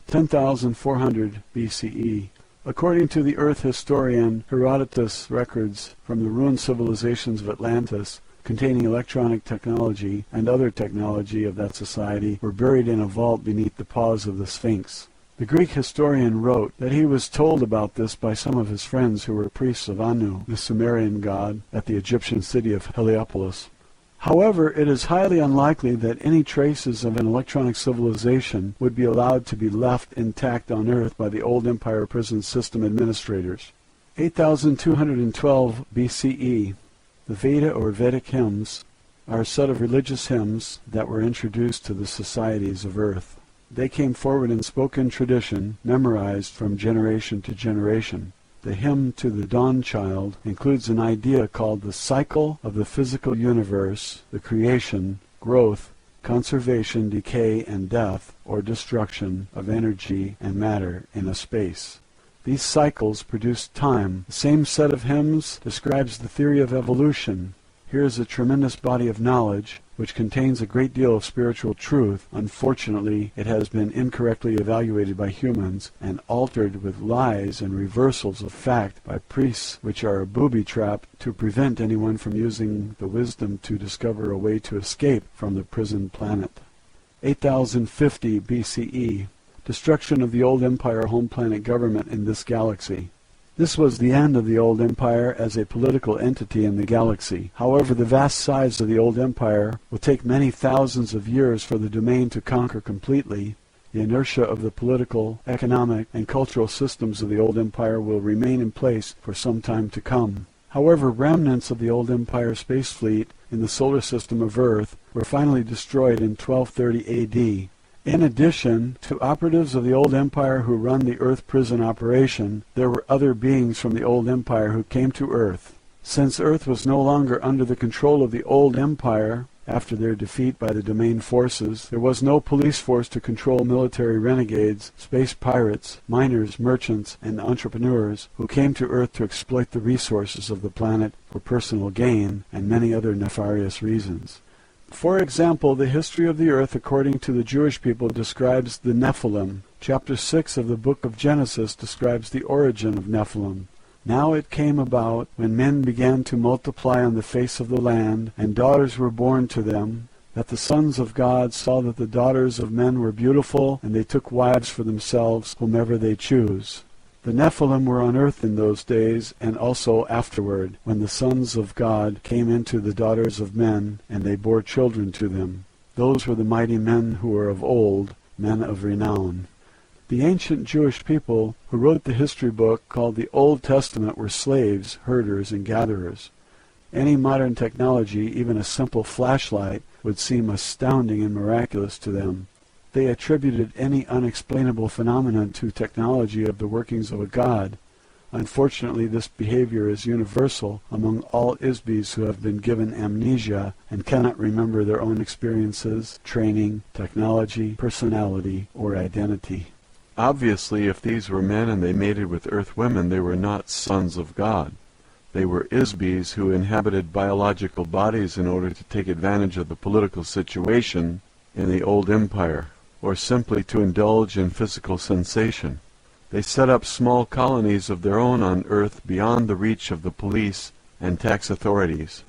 10,400 BCE. According to the Earth historian Herodotus, records from the ruined civilizations of Atlantis containing electronic technology and other technology of that society were buried in a vault beneath the paws of the Sphinx. The Greek historian wrote that he was told about this by some of his friends who were priests of Anu, the Sumerian god, at the Egyptian city of Heliopolis. However, it is highly unlikely that any traces of an electronic civilization would be allowed to be left intact on Earth by the old empire prison system administrators. 8,212 BCE. The Veda or Vedic hymns are a set of religious hymns that were introduced to the societies of Earth. They came forward in spoken tradition, memorized from generation to generation. The hymn to the dawn child includes an idea called the cycle of the physical universe, the creation, growth, conservation, decay, and death, or destruction of energy and matter in a space. These cycles produce time. The same set of hymns describes the theory of evolution. Here is a tremendous body of knowledge which contains a great deal of spiritual truth. Unfortunately, it has been incorrectly evaluated by humans and altered with lies and reversals of fact by priests, which are a booby trap to prevent anyone from using the wisdom to discover a way to escape from the prison planet. 8050 BCE. Destruction of the old empire home planet government in this galaxy. This was the end of the old empire as a political entity in the galaxy. However, the vast size of the old empire will take many thousands of years for the domain to conquer completely. The inertia of the political, economic, and cultural systems of the old empire will remain in place for some time to come. However, remnants of the old empire space fleet in the solar system of Earth were finally destroyed in 1230 AD. In addition to operatives of the old empire who run the Earth prison operation, there were other beings from the old empire who came to Earth. Since Earth was no longer under the control of the old empire, after their defeat by the domain forces, there was no police force to control military renegades, space pirates, miners, merchants, and entrepreneurs who came to Earth to exploit the resources of the planet for personal gain and many other nefarious reasons. For example, the history of the earth according to the Jewish people describes the Nephilim. Chapter 6 of the book of Genesis describes the origin of Nephilim. Now it came about, when men began to multiply on the face of the land, and daughters were born to them, that the sons of God saw that the daughters of men were beautiful, and they took wives for themselves, whomever they choose. The Nephilim were on earth in those days, and also afterward, when the sons of God came into the daughters of men, and they bore children to them. Those were the mighty men who were of old, men of renown. The ancient Jewish people who wrote the history book called the Old Testament were slaves, herders, and gatherers. Any modern technology, even a simple flashlight, would seem astounding and miraculous to them. They attributed any unexplainable phenomenon to technology of the workings of a god. Unfortunately, this behavior is universal among all ISBs who have been given amnesia and cannot remember their own experiences, training, technology, personality, or identity. Obviously, if these were men and they mated with earth women, they were not sons of God. They were ISBs who inhabited biological bodies in order to take advantage of the political situation in the old empire, or simply to indulge in physical sensation. They set up small colonies of their own on Earth beyond the reach of the police and tax authorities.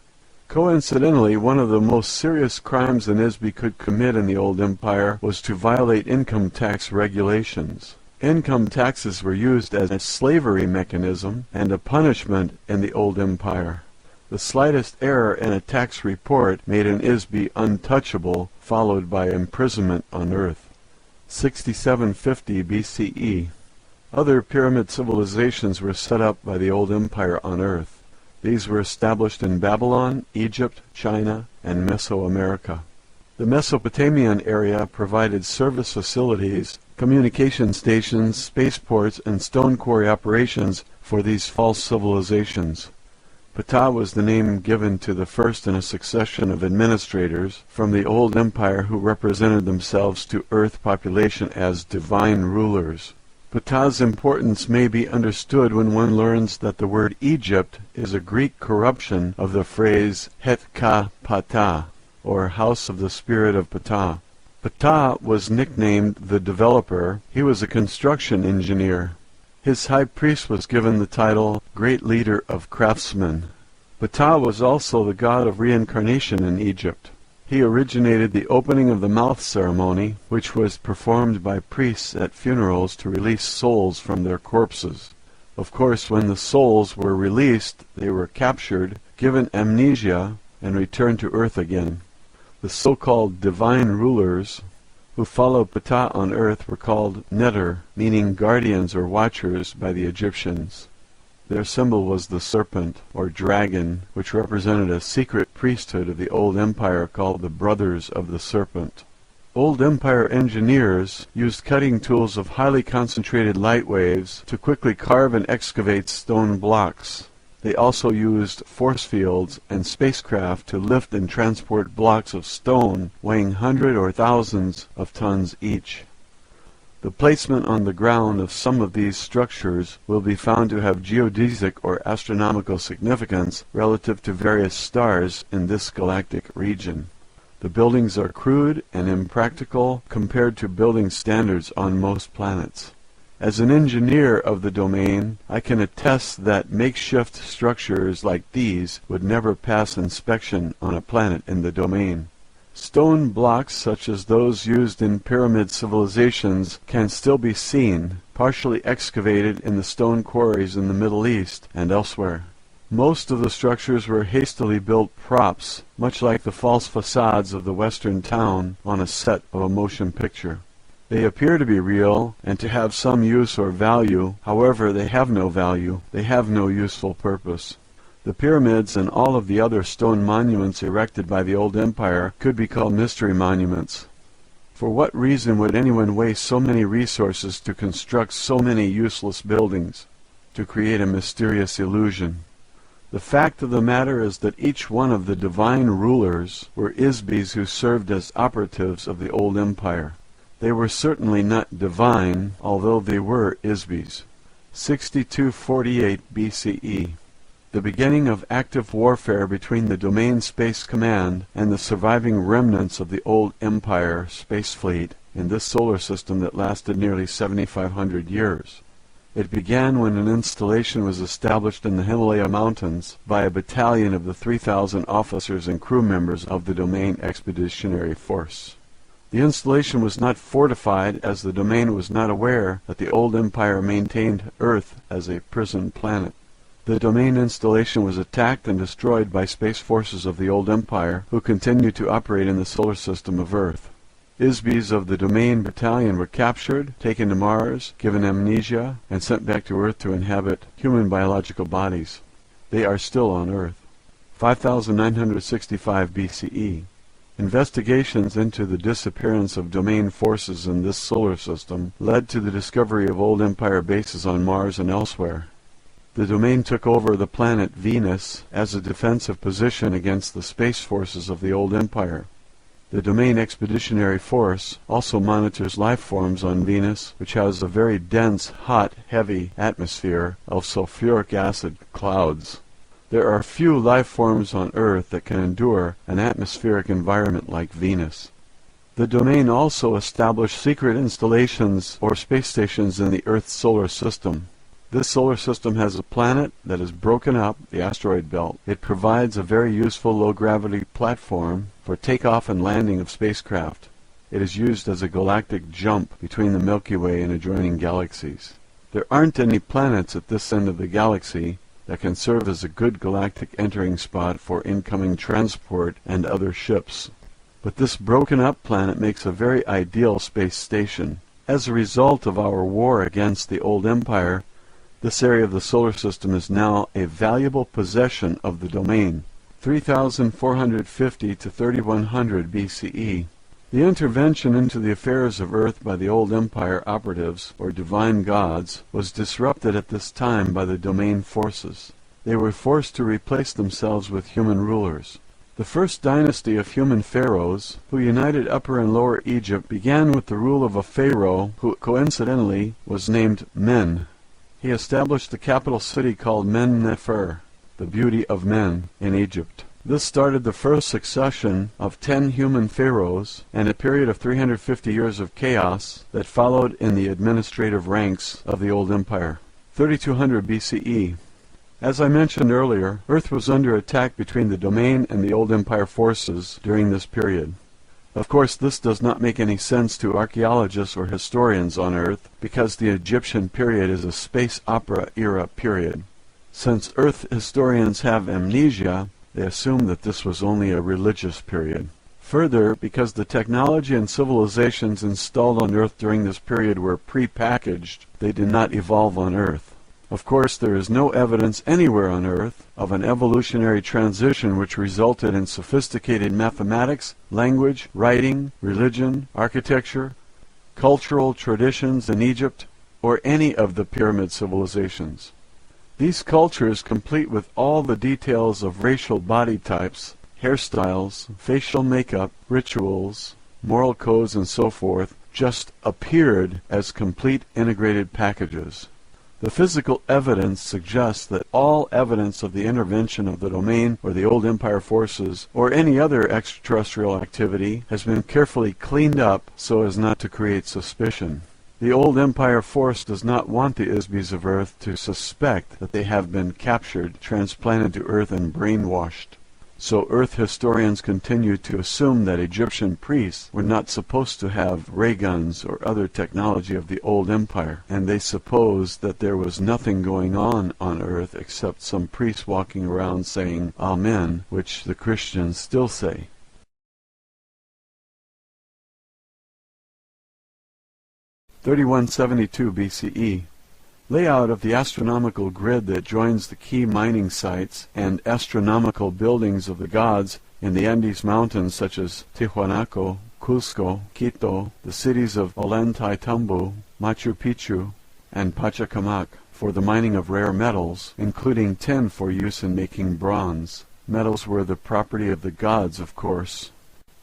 Coincidentally, one of the most serious crimes an ISB could commit in the old empire was to violate income tax regulations. Income taxes were used as a slavery mechanism and a punishment in the old empire. The slightest error in a tax report made an ISB untouchable, followed by imprisonment on Earth. 6750 BCE. Other pyramid civilizations were set up by the old empire on Earth. These were established in Babylon, Egypt, China, and Mesoamerica. The Mesopotamian area provided service facilities, communication stations, spaceports, and stone quarry operations for these false civilizations. Ptah was the name given to the first in a succession of administrators from the old empire who represented themselves to Earth population as divine rulers. Ptah's importance may be understood when one learns that the word Egypt is a Greek corruption of the phrase Het-ka Ptah, or House of the Spirit of Ptah. Ptah was nicknamed the Developer. He was a construction engineer. His high priest was given the title Great Leader of Craftsmen. Ptah was also the god of reincarnation in Egypt. He originated the opening of the mouth ceremony, which was performed by priests at funerals to release souls from their corpses. Of course, when the souls were released, they were captured, given amnesia, and returned to Earth again. The so-called divine rulers who followed Ptah on Earth were called Neter, meaning guardians or watchers by the Egyptians. Their symbol was the serpent, or dragon, which represented a secret priesthood of the old empire called the Brothers of the Serpent. Old empire engineers used cutting tools of highly concentrated light waves to quickly carve and excavate stone blocks. They also used force fields and spacecraft to lift and transport blocks of stone weighing hundreds or thousands of tons each. The placement on the ground of some of these structures will be found to have geodesic or astronomical significance relative to various stars in this galactic region. The buildings are crude and impractical compared to building standards on most planets. As an engineer of the domain, I can attest that makeshift structures like these would never pass inspection on a planet in the domain. Stone blocks such as those used in pyramid civilizations can still be seen, partially excavated in the stone quarries in the Middle East and elsewhere. Most of the structures were hastily built props, much like the false facades of the Western town on a set of a motion picture. They appear to be real and to have some use or value. However, they have no value. They have no useful purpose. The pyramids and all of the other stone monuments erected by the old empire could be called mystery monuments. For what reason would anyone waste so many resources to construct so many useless buildings, to create a mysterious illusion? The fact of the matter is that each one of the divine rulers were Isbis who served as operatives of the old empire. They were certainly not divine, although they were Isbis. 6248 BCE. The beginning of active warfare between the Domain Space Command and the surviving remnants of the old Empire space fleet in this solar system that lasted nearly 7,500 years. It began when an installation was established in the Himalaya Mountains by a battalion of the 3,000 officers and crew members of the Domain Expeditionary Force. The installation was not fortified, as the Domain was not aware that the old Empire maintained Earth as a prison planet. The Domain installation was attacked and destroyed by space forces of the old Empire, who continued to operate in the solar system of Earth. Isbis of the Domain battalion were captured, taken to Mars, given amnesia, and sent back to Earth to inhabit human biological bodies. They are still on Earth. 5965 BCE. Investigations into the disappearance of Domain forces in this solar system led to the discovery of old Empire bases on Mars and elsewhere. The Domain took over the planet Venus as a defensive position against the space forces of the old Empire. The Domain Expeditionary Force also monitors life forms on Venus, which has a very dense, hot, heavy atmosphere of sulfuric acid clouds. There are few life forms on Earth that can endure an atmospheric environment like Venus. The Domain also established secret installations or space stations in the Earth's solar system. This solar system has a planet that is broken up, the asteroid belt. It provides a very useful low-gravity platform for takeoff and landing of spacecraft. It is used as a galactic jump between the Milky Way and adjoining galaxies. There aren't any planets at this end of the galaxy that can serve as a good galactic entering spot for incoming transport and other ships. But this broken-up planet makes a very ideal space station. As a result of our war against the old Empire, this area of the solar system is now a valuable possession of the Domain. 3450 to 3100 BCE. The intervention into the affairs of Earth by the old Empire operatives, or divine gods, was disrupted at this time by the Domain forces. They were forced to replace themselves with human rulers. The first dynasty of human pharaohs, who united Upper and Lower Egypt, began with the rule of a pharaoh who coincidentally was named Men. He established the capital city called Men-Nefer, the beauty of men, in Egypt. This started the first succession of 10 human pharaohs and a period of 350 years of chaos that followed in the administrative ranks of the old empire. 3200 BCE. As I mentioned earlier, Earth was under attack between the Domain and the old empire forces during this period. Of course, this does not make any sense to archaeologists or historians on Earth, because the Egyptian period is a space opera era period. Since Earth historians have amnesia, they assume that this was only a religious period. Further, because the technology and civilizations installed on Earth during this period were pre-packaged, they did not evolve on Earth. Of course, there is no evidence anywhere on Earth of an evolutionary transition which resulted in sophisticated mathematics, language, writing, religion, architecture, cultural traditions in Egypt, or any of the pyramid civilizations. These cultures, complete with all the details of racial body types, hairstyles, facial makeup, rituals, moral codes, and so forth, just appeared as complete integrated packages. The physical evidence suggests that all evidence of the intervention of the Domain or the old empire forces or any other extraterrestrial activity has been carefully cleaned up so as not to create suspicion. The old empire force does not want the Isbis of Earth to suspect that they have been captured, transplanted to Earth, and brainwashed. So Earth historians continue to assume that Egyptian priests were not supposed to have ray guns or other technology of the old empire, and they suppose that there was nothing going on Earth except some priests walking around saying Amen, which the Christians still say. (3172 BCE). Layout of the astronomical grid that joins the key mining sites and astronomical buildings of the gods in the Andes Mountains, such as Tiwanaku, Cusco, Quito, the cities of Ollantaytambo, Machu Picchu, and Pachacamac for the mining of rare metals, including tin for use in making bronze. Metals were the property of the gods, of course.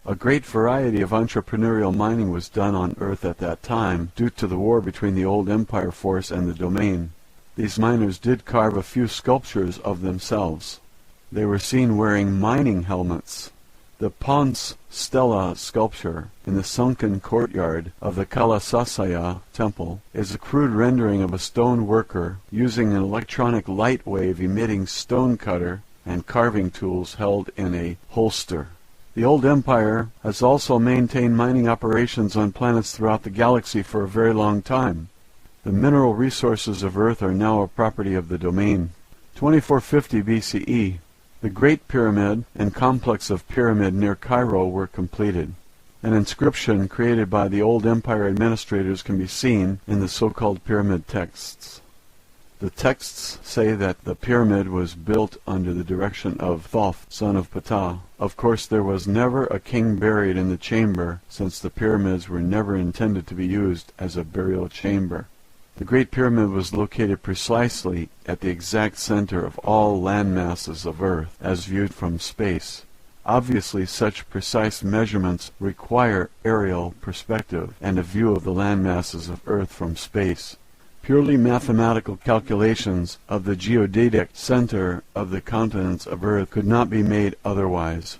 A great variety of entrepreneurial mining was done on Earth at that time, due to the war between the old Empire force and the Domain. These miners did carve a few sculptures of themselves. They were seen wearing mining helmets. The Ponce Stella sculpture in the sunken courtyard of the Kalasasaya temple is a crude rendering of a stone worker using an electronic light wave emitting stone cutter and carving tools held in a holster. The old empire has also maintained mining operations on planets throughout the galaxy for a very long time. The mineral resources of Earth are now a property of the Domain. 2450 BCE, the Great Pyramid and complex of Pyramid near Cairo were completed. An inscription created by the old empire administrators can be seen in the so-called pyramid texts. The texts say that the pyramid was built under the direction of Thoth, son of Ptah. Of course, there was never a king buried in the chamber, since the pyramids were never intended to be used as a burial chamber. The Great Pyramid was located precisely at the exact center of all land masses of Earth, as viewed from space. Obviously, such precise measurements require aerial perspective and a view of the land masses of Earth from space. Purely mathematical calculations of the geodetic center of the continents of Earth could not be made otherwise.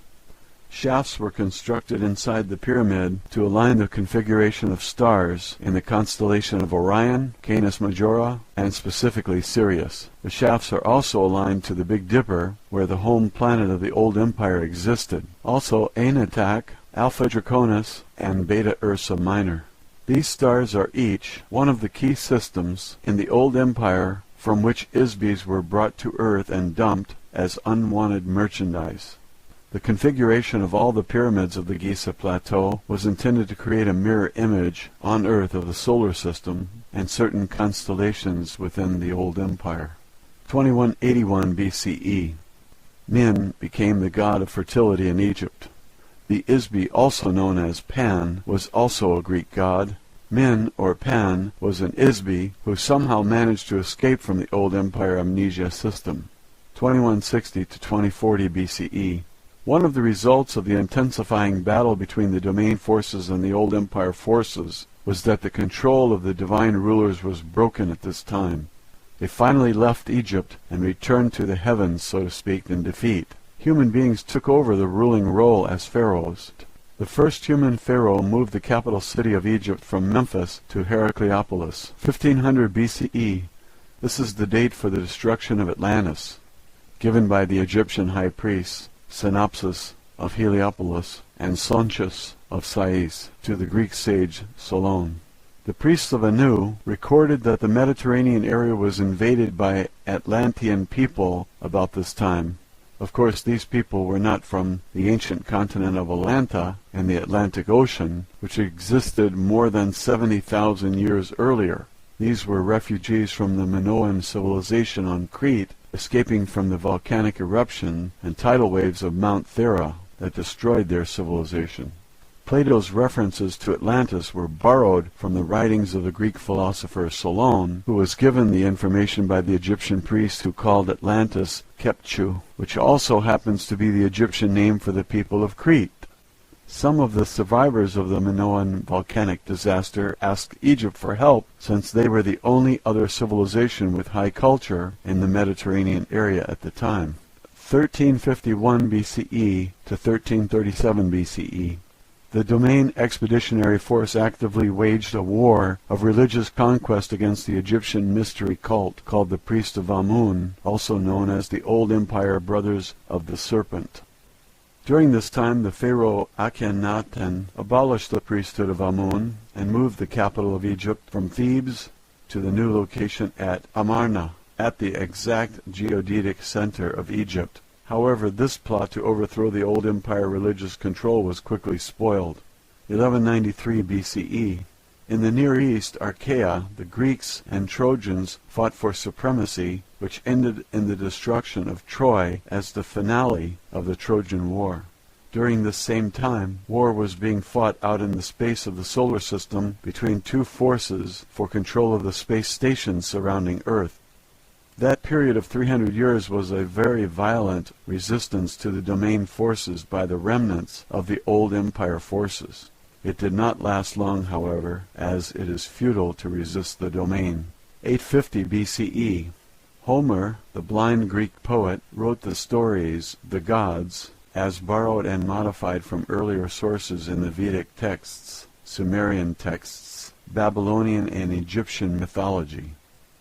Shafts were constructed inside the pyramid to align the configuration of stars in the constellation of Orion, Canis Majora, and specifically Sirius. The shafts are also aligned to the Big Dipper, where the home planet of the old empire existed. Also Aenetak, Alpha Draconis, and Beta Ursa Minor. These stars are each one of the key systems in the old empire from which Isbis were brought to Earth and dumped as unwanted merchandise. The configuration of all the pyramids of the Giza Plateau was intended to create a mirror image on Earth of the solar system and certain constellations within the old empire. 2181 BCE. Min became the god of fertility in Egypt. The Isbi, also known as Pan, was also a Greek god. Min, or Pan, was an Isbi who somehow managed to escape from the old empire amnesia system. 2160 to 2040 BCE. One of the results of the intensifying battle between the Domain forces and the old empire forces was that the control of the divine rulers was broken at this time. They finally left Egypt and returned to the heavens, so to speak, in defeat. Human beings took over the ruling role as pharaohs. The first human pharaoh moved the capital city of Egypt from Memphis to Heracleopolis, 1500 BCE. This is the date for the destruction of Atlantis, given by the Egyptian high priests Synopsis of Heliopolis and Sonchus of Sais to the Greek sage Solon. The priests of Anu recorded that the Mediterranean area was invaded by Atlantean people about this time. Of course, these people were not from the ancient continent of Atlanta and the Atlantic Ocean, which existed more than 70,000 years earlier. These were refugees from the Minoan civilization on Crete, escaping from the volcanic eruption and tidal waves of Mount Thera that destroyed their civilization. Plato's references to Atlantis were borrowed from the writings of the Greek philosopher Solon, who was given the information by the Egyptian priest who called Atlantis Kepchu, which also happens to be the Egyptian name for the people of Crete. Some of the survivors of the Minoan volcanic disaster asked Egypt for help, since they were the only other civilization with high culture in the Mediterranean area at the time. 1351 BCE to 1337 BCE. The Domain Expeditionary Force actively waged a war of religious conquest against the Egyptian mystery cult called the Priest of Amun, also known as the Old Empire Brothers of the Serpent. During this time, the pharaoh Akhenaten abolished the priesthood of Amun and moved the capital of Egypt from Thebes to the new location at Amarna, at the exact geodetic center of Egypt. However, this plot to overthrow the old empire religious control was quickly spoiled. 1193 BCE. In the Near East, Achaea, the Greeks and Trojans fought for supremacy, which ended in the destruction of Troy as the finale of the Trojan War. During this same time, war was being fought out in the space of the solar system between two forces for control of the space stations surrounding Earth. That period of 300 years was a very violent resistance to the domain forces by the remnants of the old empire forces. It did not last long, however, as it is futile to resist the domain. 850 BCE. Homer, the blind Greek poet, wrote the stories, the gods, as borrowed and modified from earlier sources in the Vedic texts, Sumerian texts, Babylonian and Egyptian mythology.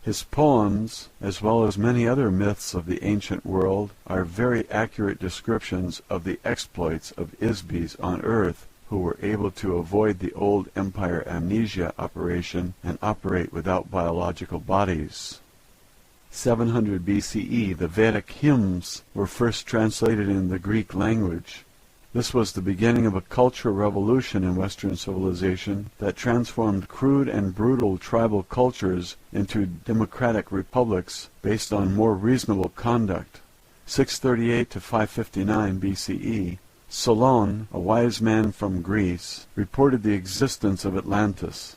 His poems, as well as many other myths of the ancient world, are very accurate descriptions of the exploits of Isbis on Earth, who were able to avoid the old empire amnesia operation and operate without biological bodies. 700 BCE, the Vedic hymns were first translated in the Greek language. This was the beginning of a cultural revolution in Western civilization that transformed crude and brutal tribal cultures into democratic republics based on more reasonable conduct. 638 to 559 BCE, Solon, a wise man from Greece, reported the existence of Atlantis.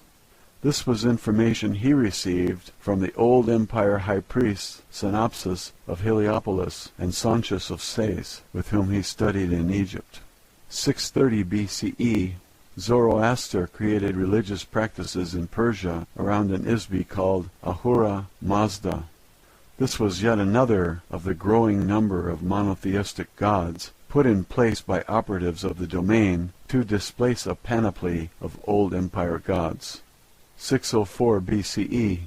This was information he received from the old empire high priests Synopsis of Heliopolis and Sontius of Sais, with whom he studied in Egypt. 630 BCE, Zoroaster created religious practices in Persia around an Isbi called Ahura Mazda. This was yet another of the growing number of monotheistic gods put in place by operatives of the domain to displace a panoply of old empire gods. 604 BCE,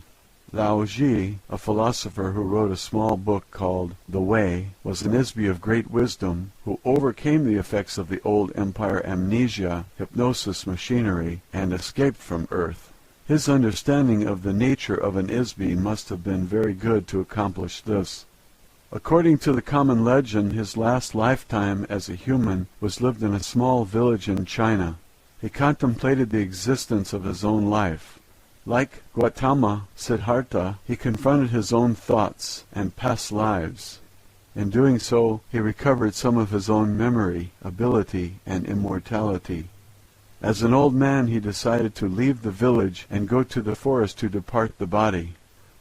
Lao Ji, a philosopher who wrote a small book called The Way, was an Isbi of great wisdom who overcame the effects of the old empire amnesia, hypnosis machinery, and escaped from Earth. His understanding of the nature of an Isbi must have been very good to accomplish this. According to the common legend, his last lifetime as a human was lived in a small village in China. He contemplated the existence of his own life. Like Gautama Siddhartha, he confronted his own thoughts and past lives. In doing so, he recovered some of his own memory, ability, and immortality. As an old man, he decided to leave the village and go to the forest to depart the body.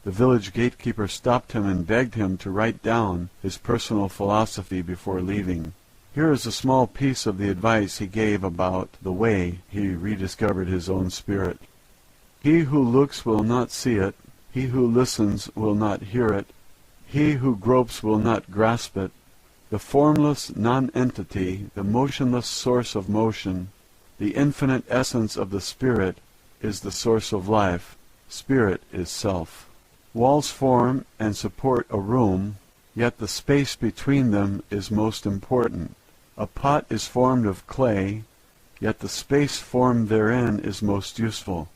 The village gatekeeper stopped him and begged him to write down his personal philosophy before leaving. Here is a small piece of the advice he gave about the way he rediscovered his own spirit. He who looks will not see it. He who listens will not hear it. He who gropes will not grasp it. The formless non-entity, the motionless source of motion, the infinite essence of the spirit, is the source of life. Spirit is self. Walls form and support a room, yet the space between them is most important. A pot is formed of clay, yet the space formed therein is most useful.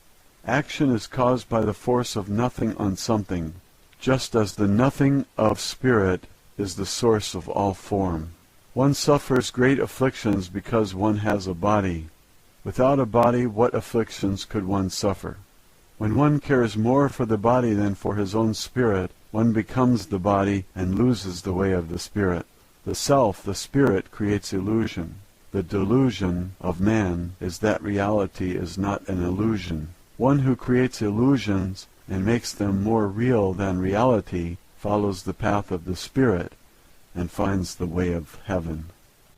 Action is caused by the force of nothing on something, just as the nothing of spirit is the source of all form. One suffers great afflictions because one has a body. Without a body, what afflictions could one suffer? When one cares more for the body than for his own spirit, one becomes the body and loses the way of the spirit. The self, the spirit, creates illusion. The delusion of man is that reality is not an illusion. One who creates illusions and makes them more real than reality follows the path of the spirit and finds the way of heaven.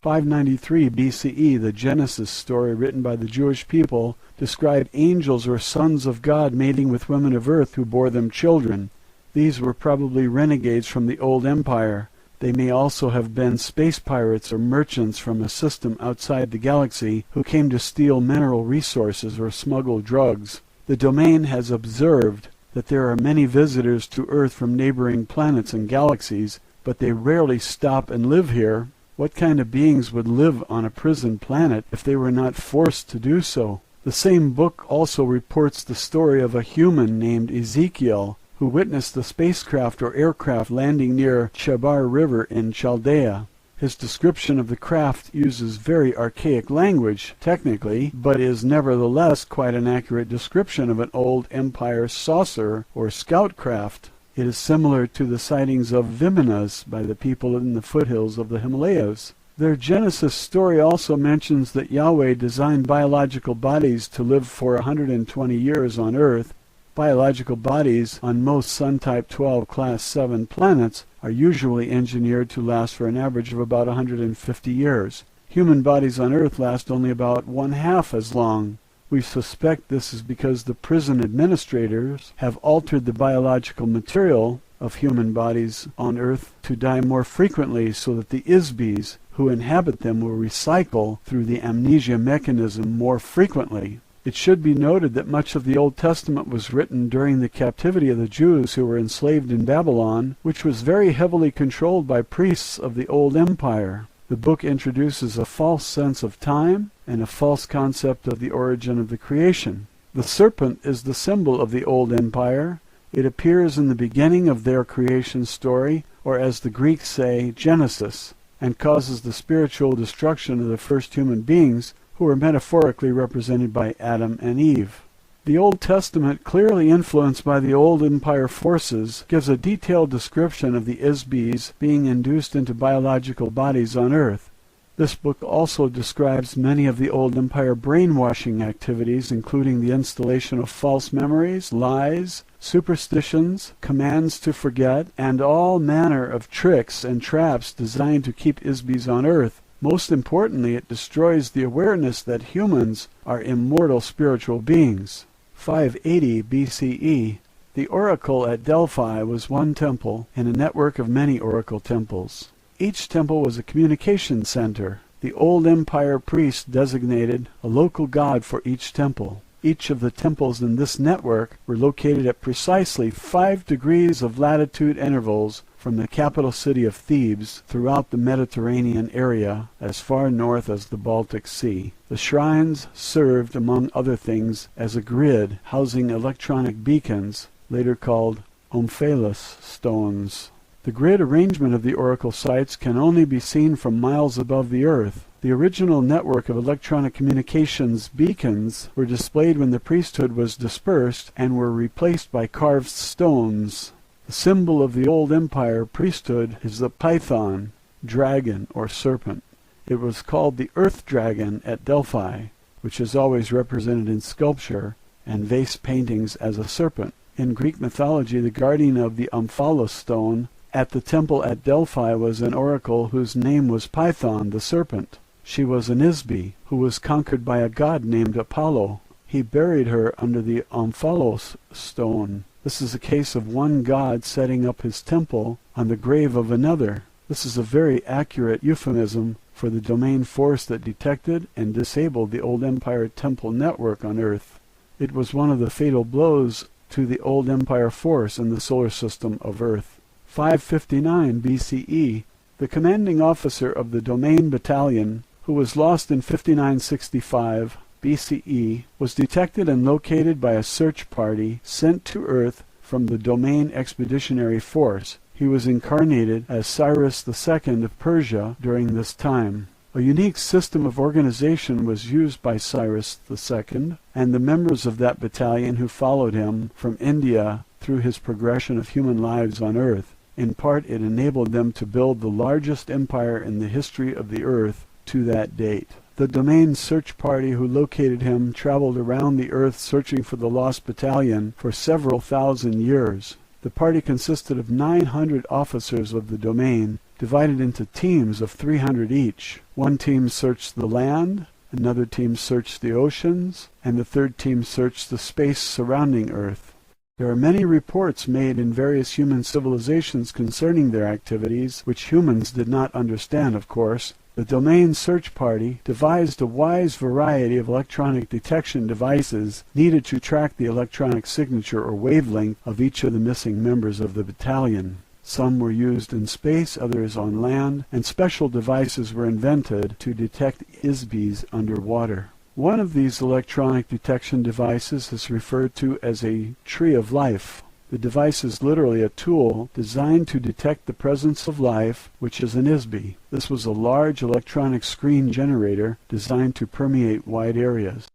593 BCE, the Genesis story written by the Jewish people, described angels or sons of God mating with women of earth who bore them children. These were probably renegades from the old empire. They may also have been space pirates or merchants from a system outside the galaxy who came to steal mineral resources or smuggle drugs. The domain has observed that there are many visitors to Earth from neighboring planets and galaxies, but they rarely stop and live here. What kind of beings would live on a prison planet if they were not forced to do so? The same book also reports the story of a human named Ezekiel, who witnessed the spacecraft or aircraft landing near Chabar River in Chaldea. His description of the craft uses very archaic language, technically, but is nevertheless quite an accurate description of an old empire saucer or scout craft. It is similar to the sightings of Vimanas by the people in the foothills of the Himalayas. Their Genesis story also mentions that Yahweh designed biological bodies to live for 120 years on Earth. Biological bodies on most Sun-type 12 Class 7 planets are usually engineered to last for an average of about 150 years. Human bodies on Earth last only about one-half as long. We suspect this is because the prison administrators have altered the biological material of human bodies on Earth to die more frequently so that the Isbis who inhabit them will recycle through the amnesia mechanism more frequently. It should be noted that much of the Old Testament was written during the captivity of the Jews who were enslaved in Babylon, which was very heavily controlled by priests of the Old Empire. The book introduces a false sense of time and a false concept of the origin of the creation. The serpent is the symbol of the Old Empire. It appears in the beginning of their creation story, or as the Greeks say, Genesis, and causes the spiritual destruction of the first human beings, who are metaphorically represented by Adam and Eve. The Old Testament, clearly influenced by the Old Empire forces, gives a detailed description of the Isbis being induced into biological bodies on Earth. This book also describes many of the Old Empire brainwashing activities, including the installation of false memories, lies, superstitions, commands to forget, and all manner of tricks and traps designed to keep Isbis on Earth. Most importantly, it destroys the awareness that humans are immortal spiritual beings. 580 BCE. The oracle at Delphi was one temple in a network of many oracle temples. Each temple was a communication center. The Old Empire priests designated a local god for each temple. Each of the temples in this network were located at precisely 5 degrees of latitude intervals from the capital city of Thebes throughout the Mediterranean area as far north as the Baltic Sea. The shrines served, among other things, as a grid housing electronic beacons, later called omphalos stones. The grid arrangement of the oracle sites can only be seen from miles above the Earth. The original network of electronic communications beacons were displayed when the priesthood was dispersed and were replaced by carved stones. The symbol of the Old Empire priesthood is the python, dragon, or serpent. It was called the earth dragon at Delphi, which is always represented in sculpture and vase paintings as a serpent. In Greek mythology, the guardian of the omphalos stone at the temple at Delphi was an oracle whose name was Python, the serpent. She was an Isbi, who was conquered by a god named Apollo. He buried her under the omphalos stone. This is a case of one god setting up his temple on the grave of another. This is a very accurate euphemism for the domain force that detected and disabled the Old Empire temple network on Earth. It was one of the fatal blows to the Old Empire force in the solar system of Earth. 559 BCE, the commanding officer of the Domain Battalion, who was lost in 5965 BCE, was detected and located by a search party sent to Earth from the Domain Expeditionary Force. He was incarnated as Cyrus II of Persia during this time. A unique system of organization was used by Cyrus II and the members of that battalion who followed him from India through his progression of human lives on Earth. In part, it enabled them to build the largest empire in the history of the Earth to that date. The Domain search party who located him traveled around the Earth searching for the lost battalion for several thousand years. The party consisted of 900 officers of the Domain, divided into teams of 300 each. One team searched the land, another team searched the oceans, and the third team searched the space surrounding Earth. There are many reports made in various human civilizations concerning their activities, which humans did not understand, of course. The Domain Search Party devised a wide variety of electronic detection devices needed to track the electronic signature or wavelength of each of the missing members of the battalion. Some were used in space, others on land, and special devices were invented to detect Isbis underwater. One of these electronic detection devices is referred to as a tree of life. The device is literally a tool designed to detect the presence of life, which is an Isbi. This was a large electronic screen generator designed to permeate wide areas.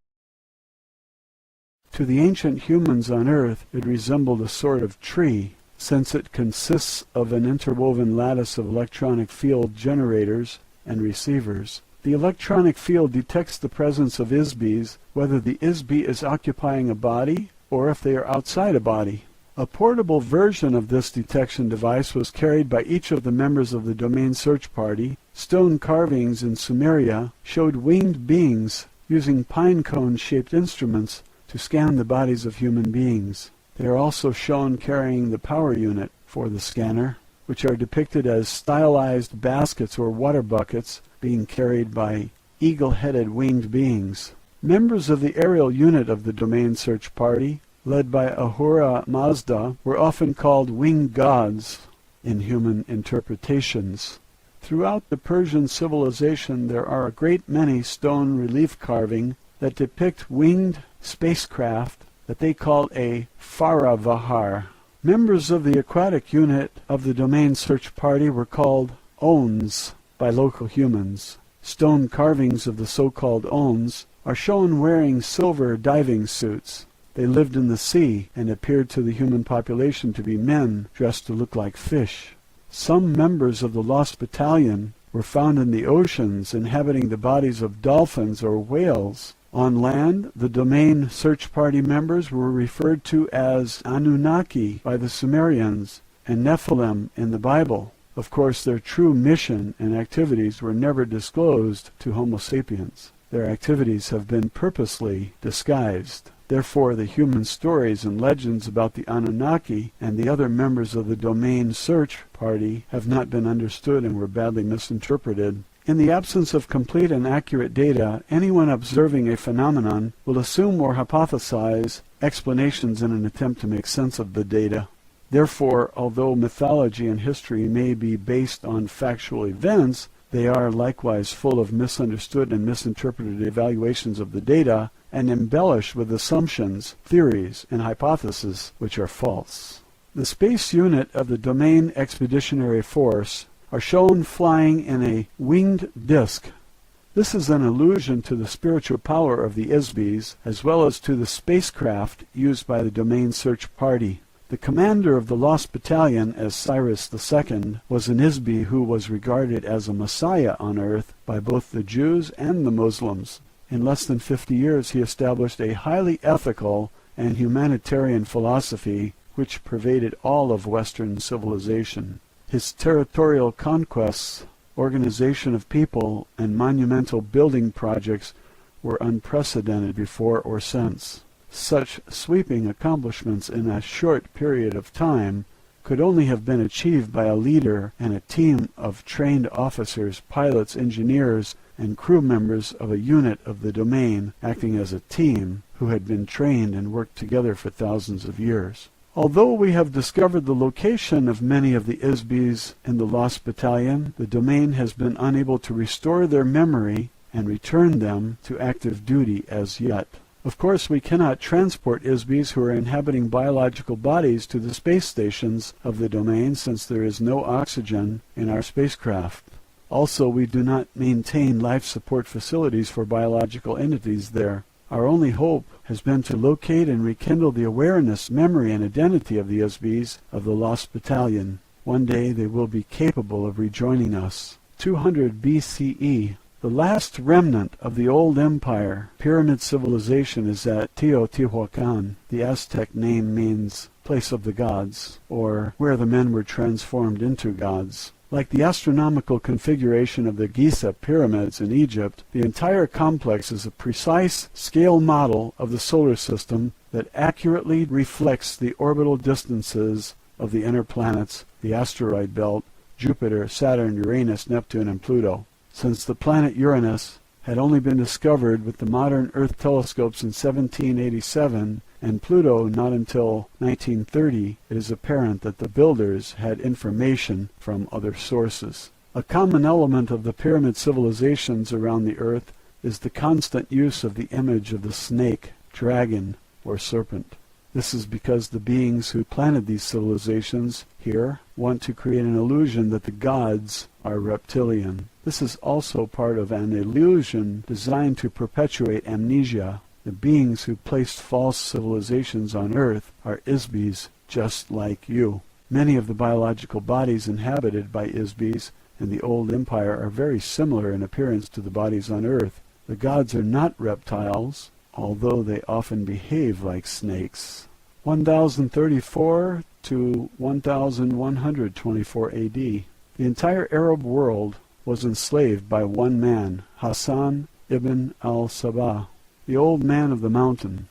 To the ancient humans on Earth, it resembled a sort of tree, since it consists of an interwoven lattice of electronic field generators and receivers. The electronic field detects the presence of ISBs, whether the ISB is occupying a body or if they are outside a body. A portable version of this detection device was carried by each of the members of the domain search party. Stone carvings in Sumeria showed winged beings using pine cone-shaped instruments to scan the bodies of human beings. They are also shown carrying the power unit for the scanner, which are depicted as stylized baskets or water buckets being carried by eagle-headed winged beings. Members of the aerial unit of the domain search party, led by Ahura Mazda, were often called winged gods in human interpretations. Throughout the Persian civilization there are a great many stone relief carving that depict winged spacecraft that they called a Faravahar. Members of the aquatic unit of the domain search party were called Ons by local humans. Stone carvings of the so-called Ons are shown wearing silver diving suits. They lived in the sea and appeared to the human population to be men dressed to look like fish. Some members of the Lost Battalion were found in the oceans inhabiting the bodies of dolphins or whales. On land, the domain search party members were referred to as Anunnaki by the Sumerians and Nephilim in the Bible. Of course, their true mission and activities were never disclosed to Homo sapiens. Their activities have been purposely disguised. Therefore, the human stories and legends about the Anunnaki and the other members of the domain search party have not been understood and were badly misinterpreted. In the absence of complete and accurate data, anyone observing a phenomenon will assume or hypothesize explanations in an attempt to make sense of the data. Therefore, although mythology and history may be based on factual events, they are likewise full of misunderstood and misinterpreted evaluations of the data and embellished with assumptions, theories, and hypotheses which are false. The space unit of the Domain Expeditionary Force are shown flying in a winged disk. This is an allusion to the spiritual power of the ISBs as well as to the spacecraft used by the Domain Search Party. The commander of the Lost Battalion, as Cyrus II, was an ISB who was regarded as a messiah on Earth by both the Jews and the Muslims. In less than 50 years he established a highly ethical and humanitarian philosophy which pervaded all of Western civilization. His territorial conquests, organization of people, and monumental building projects were unprecedented before or since. Such sweeping accomplishments in a short period of time could only have been achieved by a leader and a team of trained officers, pilots, engineers, and crew members of a unit of the domain acting as a team who had been trained and worked together for thousands of years. Although we have discovered the location of many of the ISBs in the Lost Battalion, the domain has been unable to restore their memory and return them to active duty as yet. Of course, we cannot transport ISBs who are inhabiting biological bodies to the space stations of the domain since there is no oxygen in our spacecraft. Also, we do not maintain life support facilities for biological entities there. Our only hope has been to locate and rekindle the awareness, memory, and identity of the ISBs of the Lost Battalion. One day they will be capable of rejoining us. 200 BCE. The last remnant of the old empire, pyramid civilization, is at Teotihuacan. The Aztec name means place of the gods, or where the men were transformed into gods. Like the astronomical configuration of the Giza pyramids in Egypt, the entire complex is a precise scale model of the solar system that accurately reflects the orbital distances of the inner planets, the asteroid belt, Jupiter, Saturn, Uranus, Neptune, and Pluto. Since the planet Uranus had only been discovered with the modern Earth telescopes in 1787, and Pluto not until 1930, it is apparent that the builders had information from other sources. A common element of the pyramid civilizations around the Earth is the constant use of the image of the snake, dragon, or serpent. This is because the beings who planted these civilizations here want to create an illusion that the gods are reptilian. This is also part of an illusion designed to perpetuate amnesia. The beings who placed false civilizations on Earth are ISBs just like you. Many of the biological bodies inhabited by ISBs and the old empire are very similar in appearance to the bodies on Earth. The gods are not reptiles, although they often behave like snakes. 1034 to 1124 AD. The entire Arab world was enslaved by one man, Hassan ibn al-Sabah, the old man of the mountain.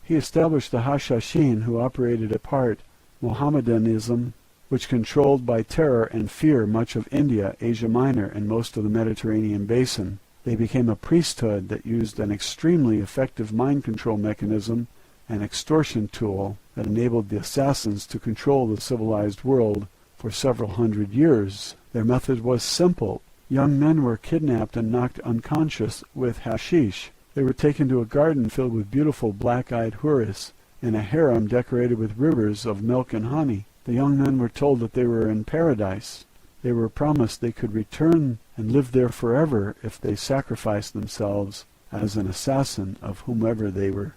He established the Hashashin, who operated apart Mohammedanism, which controlled by terror and fear much of India, Asia Minor, and most of the Mediterranean basin. They became a priesthood that used an extremely effective mind control mechanism, an extortion tool that enabled the assassins to control the civilized world for several hundred years. Their method was simple. Young men were kidnapped and knocked unconscious with hashish. They were taken to a garden filled with beautiful black-eyed houris, in a harem decorated with rivers of milk and honey. The young men were told that they were in paradise. They were promised they could return and live there forever if they sacrificed themselves as an assassin of whomever they were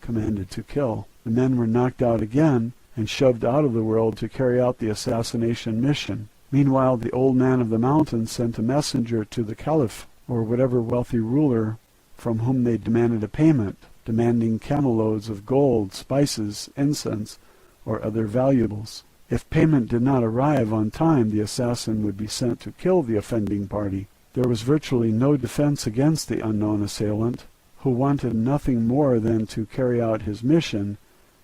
commanded to kill. The men were knocked out again and shoved out of the world to carry out the assassination mission. Meanwhile, the old man of the mountain sent a messenger to the caliph, or whatever wealthy ruler, from whom they demanded a payment, demanding camel loads of gold, spices, incense, or other valuables. If payment did not arrive on time, the assassin would be sent to kill the offending party. There was virtually no defense against the unknown assailant, who wanted nothing more than to carry out his mission,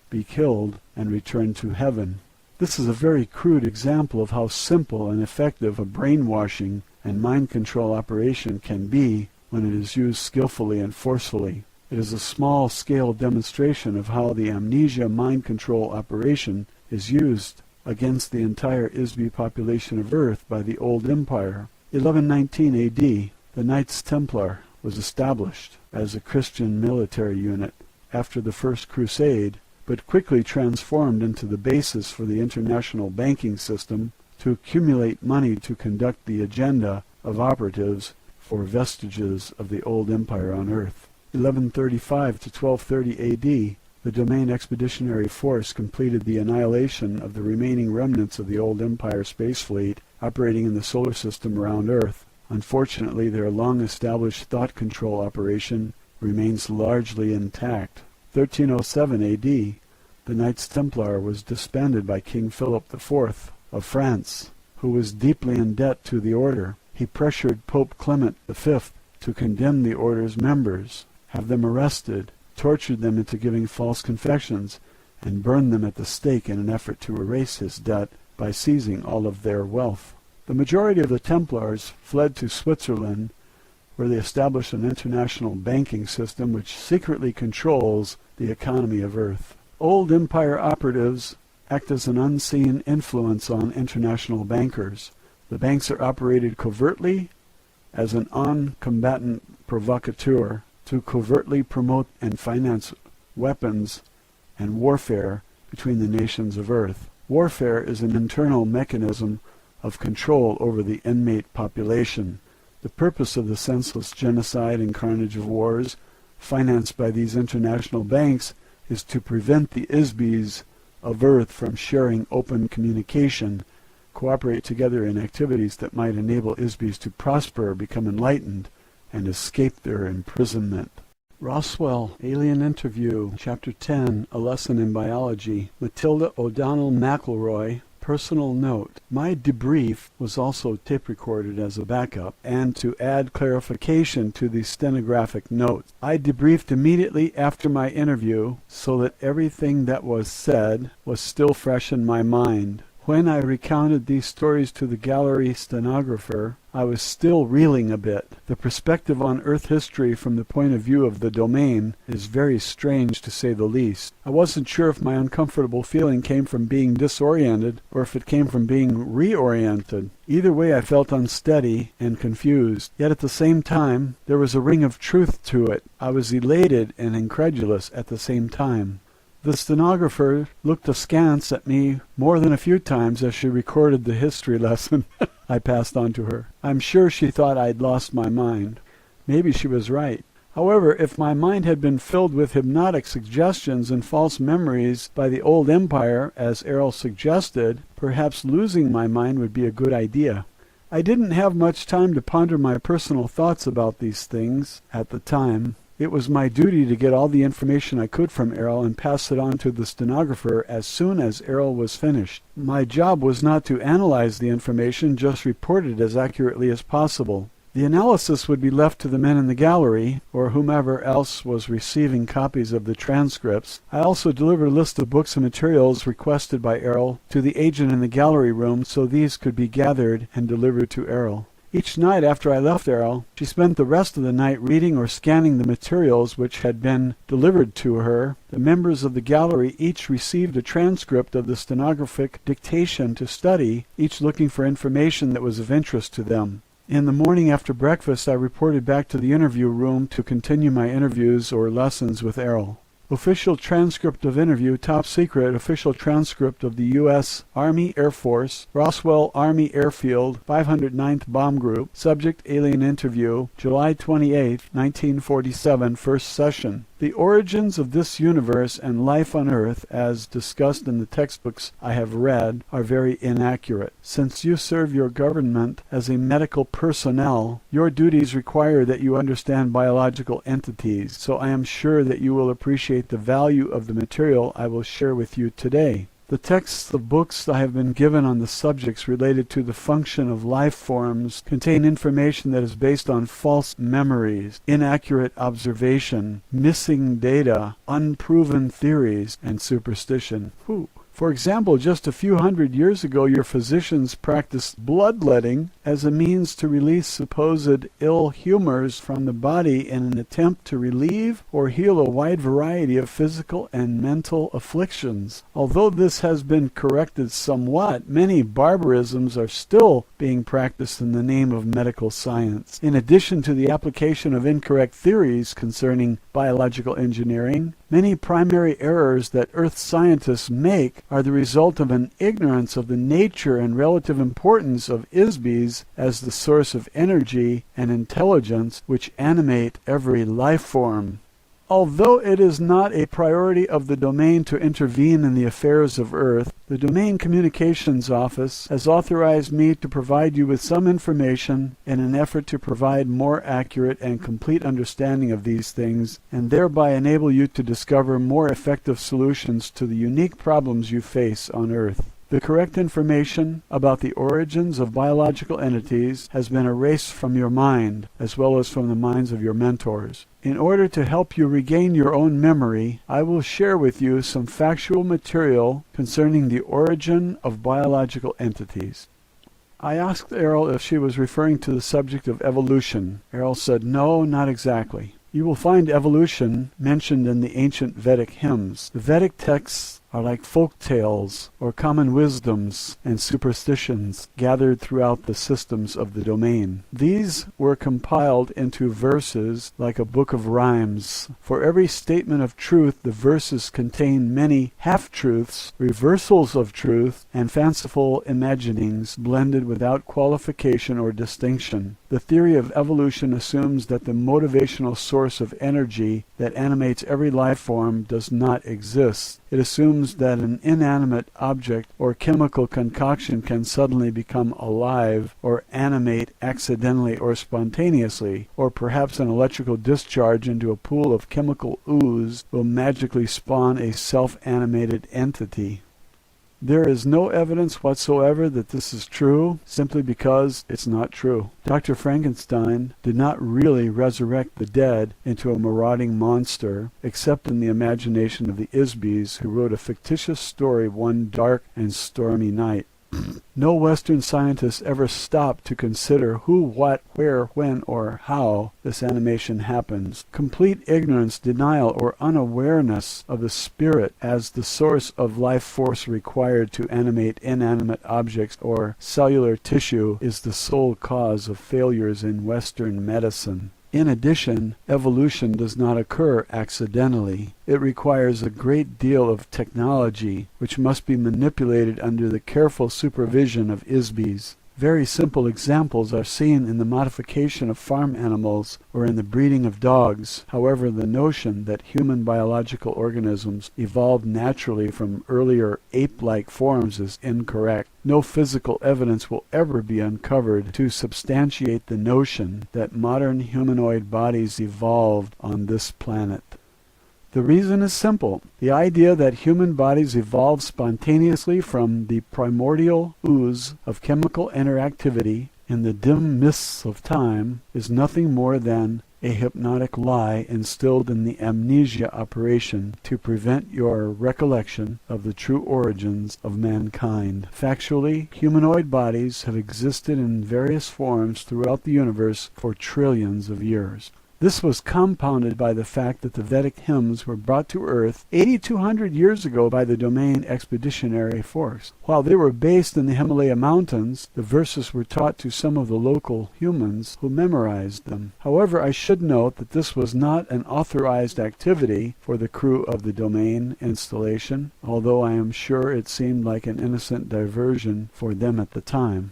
be killed, and return to heaven. This is a very crude example of how simple and effective a brainwashing and mind control operation can be when it is used skillfully and forcefully. It is a small-scale demonstration of how the amnesia mind control operation is used against the entire Isbi population of Earth by the old empire. 1119 AD, the Knights Templar was established as a Christian military unit after the First Crusade, but quickly transformed into the basis for the international banking system to accumulate money to conduct the agenda of operatives for vestiges of the old empire on Earth. 1135 to 1230 AD, the Domain Expeditionary Force completed the annihilation of the remaining remnants of the old Empire space fleet operating in the solar system around Earth. Unfortunately, their long-established thought control operation remains largely intact. 1307 AD, the Knights Templar was disbanded by King Philip IV of France, who was deeply in debt to the order. He pressured Pope Clement V to condemn the order's members, have them arrested, tortured them into giving false confessions, and burned them at the stake in an effort to erase his debt by seizing all of their wealth. The majority of the Templars fled to Switzerland, where they established an international banking system which secretly controls the economy of Earth. Old empire operatives act as an unseen influence on international bankers. The banks are operated covertly as an on-combatant provocateur to covertly promote and finance weapons and warfare between the nations of Earth. Warfare is an internal mechanism of control over the inmate population. The purpose of the senseless genocide and carnage of wars financed by these international banks is to prevent the Isbis of Earth from sharing open communication, cooperate together in activities that might enable Isbis to prosper, become enlightened, and escape their imprisonment. Roswell Alien Interview, Chapter 10, A Lesson in Biology. Matilda O'Donnell McElroy. Personal note: my debrief was also tape recorded as a backup, and to add clarification to the stenographic notes. I debriefed immediately after my interview so that everything that was said was still fresh in my mind. When I recounted these stories to the gallery stenographer, I was still reeling a bit. The perspective on Earth history from the point of view of the domain is very strange, to say the least. I wasn't sure if my uncomfortable feeling came from being disoriented or if it came from being reoriented. Either way, I felt unsteady and confused. Yet at the same time, there was a ring of truth to it. I was elated and incredulous at the same time. The stenographer looked askance at me more than a few times as she recorded the history lesson I passed on to her. I'm sure she thought I'd lost my mind. Maybe she was right. However, if my mind had been filled with hypnotic suggestions and false memories by the old empire, as Errol suggested, perhaps losing my mind would be a good idea. I didn't have much time to ponder my personal thoughts about these things at the time. It was my duty to get all the information I could from Errol and pass it on to the stenographer as soon as Errol was finished. My job was not to analyze the information, just report it as accurately as possible. The analysis would be left to the men in the gallery, or whomever else was receiving copies of the transcripts. I also delivered a list of books and materials requested by Errol to the agent in the gallery room, so these could be gathered and delivered to Errol. Each night after I left Errol, she spent the rest of the night reading or scanning the materials which had been delivered to her. The members of the gallery each received a transcript of the stenographic dictation to study, each looking for information that was of interest to them. In the morning after breakfast, I reported back to the interview room to continue my interviews or lessons with Errol. Official transcript of interview, top secret, official transcript of the U.S. Army Air Force, Roswell Army Airfield, 509th Bomb Group, subject alien interview, July 28, 1947, first session. The origins of this universe and life on Earth, as discussed in the textbooks I have read, are very inaccurate. Since you serve your government as a medical personnel, your duties require that you understand biological entities, so I am sure that you will appreciate the value of the material I will share with you today. The texts of books I have been given on the subjects related to the function of life forms contain information that is based on false memories, inaccurate observation, missing data, unproven theories, and superstition. For example, just a few hundred years ago, your physicians practiced bloodletting as a means to release supposed ill humors from the body in an attempt to relieve or heal a wide variety of physical and mental afflictions. Although this has been corrected somewhat, many barbarisms are still being practiced in the name of medical science. In addition to the application of incorrect theories concerning biological engineering, many primary errors that Earth scientists make are the result of an ignorance of the nature and relative importance of ISBs as the source of energy and intelligence which animate every life form. Although it is not a priority of the domain to intervene in the affairs of Earth, the Domain Communications Office has authorized me to provide you with some information in an effort to provide more accurate and complete understanding of these things, and thereby enable you to discover more effective solutions to the unique problems you face on Earth. The correct information about the origins of biological entities has been erased from your mind, as well as from the minds of your mentors. In order to help you regain your own memory, I will share with you some factual material concerning the origin of biological entities. I asked Errol if she was referring to the subject of evolution. Errol said, "No, not exactly. You will find evolution mentioned in the ancient Vedic hymns. The Vedic texts are like folk tales or common wisdoms and superstitions gathered throughout the systems of the domain. These were compiled into verses like a book of rhymes. For every statement of truth, the verses contain many half-truths, reversals of truth, and fanciful imaginings blended without qualification or distinction. The theory of evolution assumes that the motivational source of energy that animates every life form does not exist. It assumes that an inanimate object or chemical concoction can suddenly become alive or animate accidentally or spontaneously, or perhaps an electrical discharge into a pool of chemical ooze will magically spawn a self-animated entity. There is no evidence whatsoever that this is true, simply because it's not true. Dr. Frankenstein did not really resurrect the dead into a marauding monster, except in the imagination of the Isbys, who wrote a fictitious story one dark and stormy night. No Western scientist ever stopped to consider who, what, where, when, or how this animation happens. Complete ignorance, denial, or unawareness of the spirit as the source of life force required to animate inanimate objects or cellular tissue is the sole cause of failures in Western medicine. In addition, evolution does not occur accidentally. It requires a great deal of technology, which must be manipulated under the careful supervision of ISBs. Very simple examples are seen in the modification of farm animals or in the breeding of dogs. However, the notion that human biological organisms evolved naturally from earlier ape-like forms is incorrect. No physical evidence will ever be uncovered to substantiate the notion that modern humanoid bodies evolved on this planet. The reason is simple. The idea that human bodies evolved spontaneously from the primordial ooze of chemical interactivity in the dim mists of time is nothing more than a hypnotic lie instilled in the amnesia operation to prevent your recollection of the true origins of mankind. Factually, humanoid bodies have existed in various forms throughout the universe for trillions of years. This was compounded by the fact that the Vedic hymns were brought to Earth 8,200 years ago by the Domain Expeditionary Force. While they were based in the Himalaya mountains, the verses were taught to some of the local humans who memorized them. However, I should note that this was not an authorized activity for the crew of the Domain installation, although I am sure it seemed like an innocent diversion for them at the time.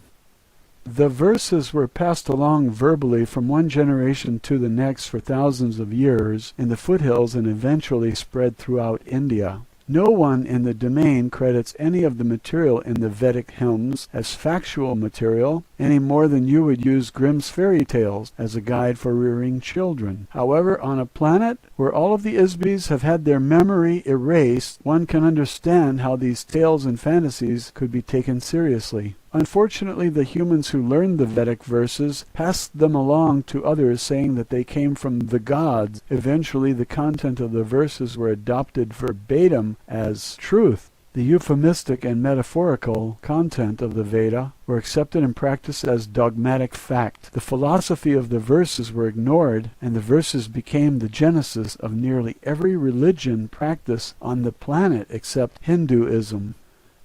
The verses were passed along verbally from one generation to the next for thousands of years in the foothills and eventually spread throughout India. No one in the domain credits any of the material in the Vedic hymns as factual material any more than you would use Grimm's fairy tales as a guide for rearing children. However, on a planet where all of the Isbis have had their memory erased, one can understand how these tales and fantasies could be taken seriously. Unfortunately, the humans who learned the Vedic verses passed them along to others, saying that they came from the gods. Eventually, the content of the verses were adopted verbatim as truth. The euphemistic and metaphorical content of the Veda were accepted and practiced as dogmatic fact. The philosophy of the verses were ignored, and the verses became the genesis of nearly every religion practiced on the planet except Hinduism.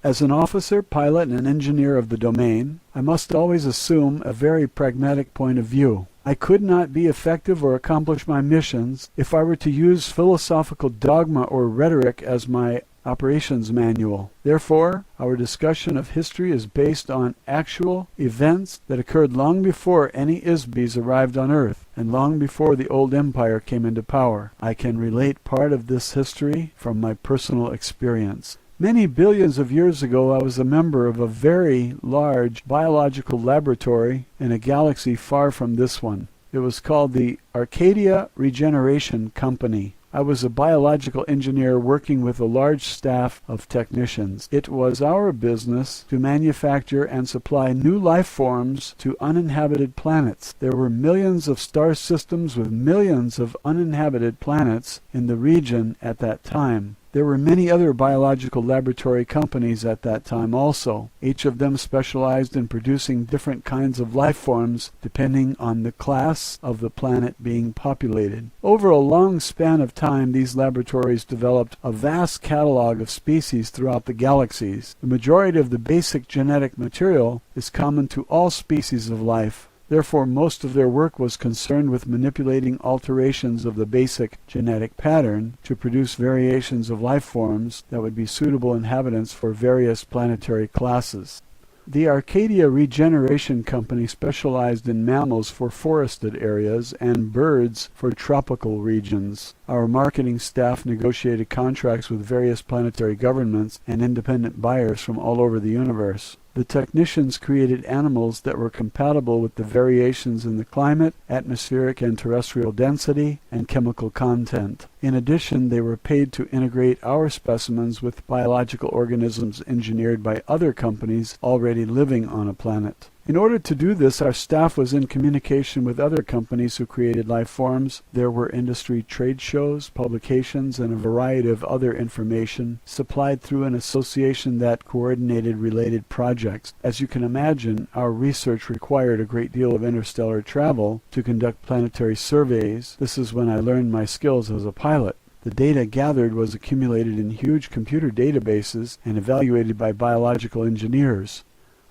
As an officer, pilot, and engineer of the domain, I must always assume a very pragmatic point of view. I could not be effective or accomplish my missions if I were to use philosophical dogma or rhetoric as my operations manual. Therefore, our discussion of history is based on actual events that occurred long before any Isbis arrived on Earth, and long before the old empire came into power. I can relate part of this history from my personal experience. Many billions of years ago, I was a member of a very large biological laboratory in a galaxy far from this one. It was called the Arcadia Regeneration Company. I was a biological engineer working with a large staff of technicians. It was our business to manufacture and supply new life forms to uninhabited planets. There were millions of star systems with millions of uninhabited planets in the region at that time. There were many other biological laboratory companies at that time also. Each of them specialized in producing different kinds of life forms depending on the class of the planet being populated. Over a long span of time, these laboratories developed a vast catalog of species throughout the galaxies. The majority of the basic genetic material is common to all species of life. Therefore, most of their work was concerned with manipulating alterations of the basic genetic pattern to produce variations of life forms that would be suitable inhabitants for various planetary classes. The Arcadia Regeneration Company specialized in mammals for forested areas and birds for tropical regions. Our marketing staff negotiated contracts with various planetary governments and independent buyers from all over the universe. The technicians created animals that were compatible with the variations in the climate, atmospheric and terrestrial density, and chemical content. In addition, they were paid to integrate our specimens with biological organisms engineered by other companies already living on a planet. In order to do this, our staff was in communication with other companies who created life forms. There were industry trade shows, publications, and a variety of other information supplied through an association that coordinated related projects. As you can imagine, our research required a great deal of interstellar travel to conduct planetary surveys. This is when I learned my skills as a pilot. The data gathered was accumulated in huge computer databases and evaluated by biological engineers.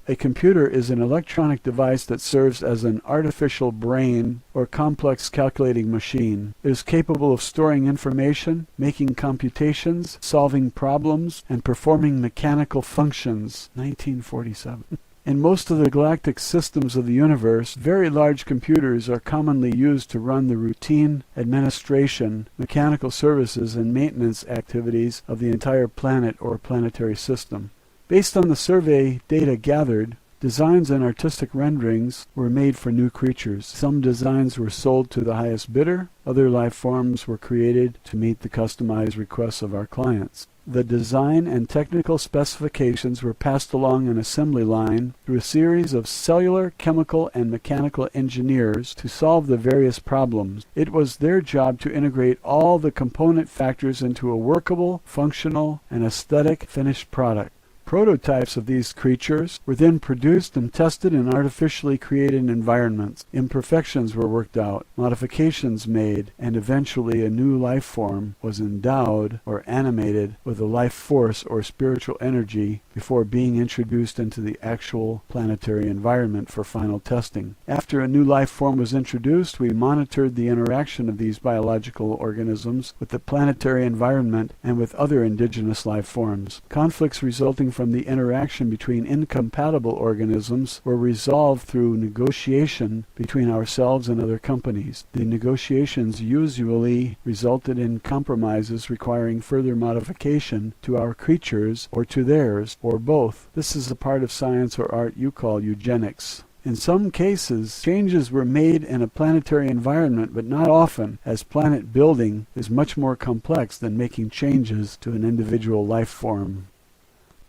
A computer is an electronic device that serves as an artificial brain or complex calculating machine. It is capable of storing information, making computations, solving problems, and performing mechanical functions. 1947. In most of the galactic systems of the universe, very large computers are commonly used to run the routine administration, mechanical services, and maintenance activities of the entire planet or planetary system. Based on the survey data gathered, designs and artistic renderings were made for new creatures. Some designs were sold to the highest bidder. Other life forms were created to meet the customized requests of our clients. The design and technical specifications were passed along an assembly line through a series of cellular, chemical, and mechanical engineers to solve the various problems. It was their job to integrate all the component factors into a workable, functional, and aesthetic finished product. Prototypes of these creatures were then produced and tested in artificially created environments. Imperfections were worked out, modifications made, and eventually a new life form was endowed or animated with a life force or spiritual energy before being introduced into the actual planetary environment for final testing. After a new life form was introduced, we monitored the interaction of these biological organisms with the planetary environment and with other indigenous life forms. Conflicts resulting from the interaction between incompatible organisms were resolved through negotiation between ourselves and other companies. The negotiations usually resulted in compromises requiring further modification to our creatures or to theirs, or both. This is a part of science or art you call eugenics. In some cases, changes were made in a planetary environment, but not often, as planet building is much more complex than making changes to an individual life form.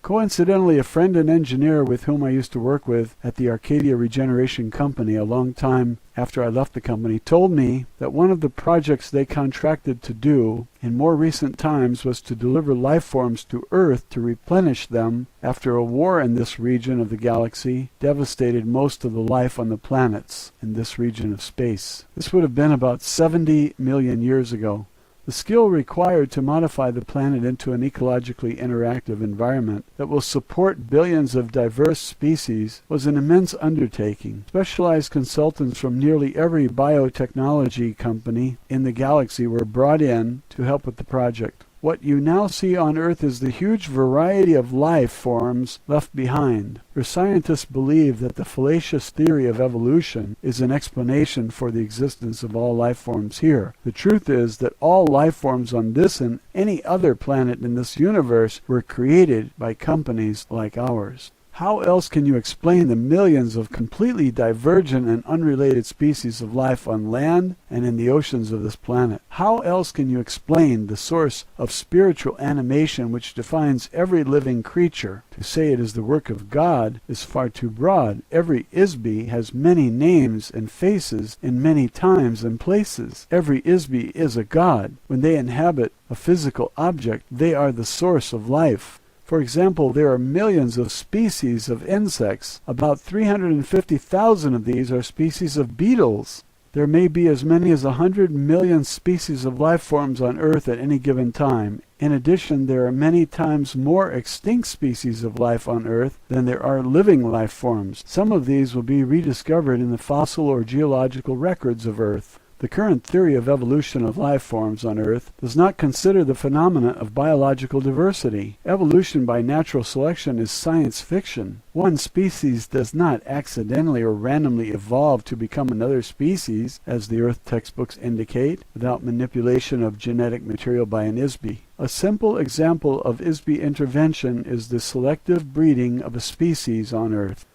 Coincidentally, a friend and engineer with whom I used to work with at the Arcadia Regeneration Company a long time after I left the company told me that one of the projects they contracted to do in more recent times was to deliver life forms to Earth to replenish them after a war in this region of the galaxy devastated most of the life on the planets in this region of space. This would have been about 70 million years ago. The skill required to modify the planet into an ecologically interactive environment that will support billions of diverse species was an immense undertaking. Specialized consultants from nearly every biotechnology company in the galaxy were brought in to help with the project. What you now see on Earth is the huge variety of life forms left behind. For scientists believe that the fallacious theory of evolution is an explanation for the existence of all life forms here. The truth is that all life forms on this and any other planet in this universe were created by companies like ours. How else can you explain the millions of completely divergent and unrelated species of life on land and in the oceans of this planet? How else can you explain the source of spiritual animation which defines every living creature? To say it is the work of God is far too broad. Every Isby has many names and faces in many times and places. Every Isby is a god. When they inhabit a physical object, they are the source of life. For example, there are millions of species of insects. About 350,000 of these are species of beetles. There may be as many as 100 million species of life forms on Earth at any given time. In addition, there are many times more extinct species of life on Earth than there are living life forms. Some of these will be rediscovered in the fossil or geological records of Earth. The current theory of evolution of life forms on Earth does not consider the phenomena of biological diversity. Evolution by natural selection is science fiction. One species does not accidentally or randomly evolve to become another species, as the Earth textbooks indicate, without manipulation of genetic material by an Isby. A simple example of Isby intervention is the selective breeding of a species on Earth.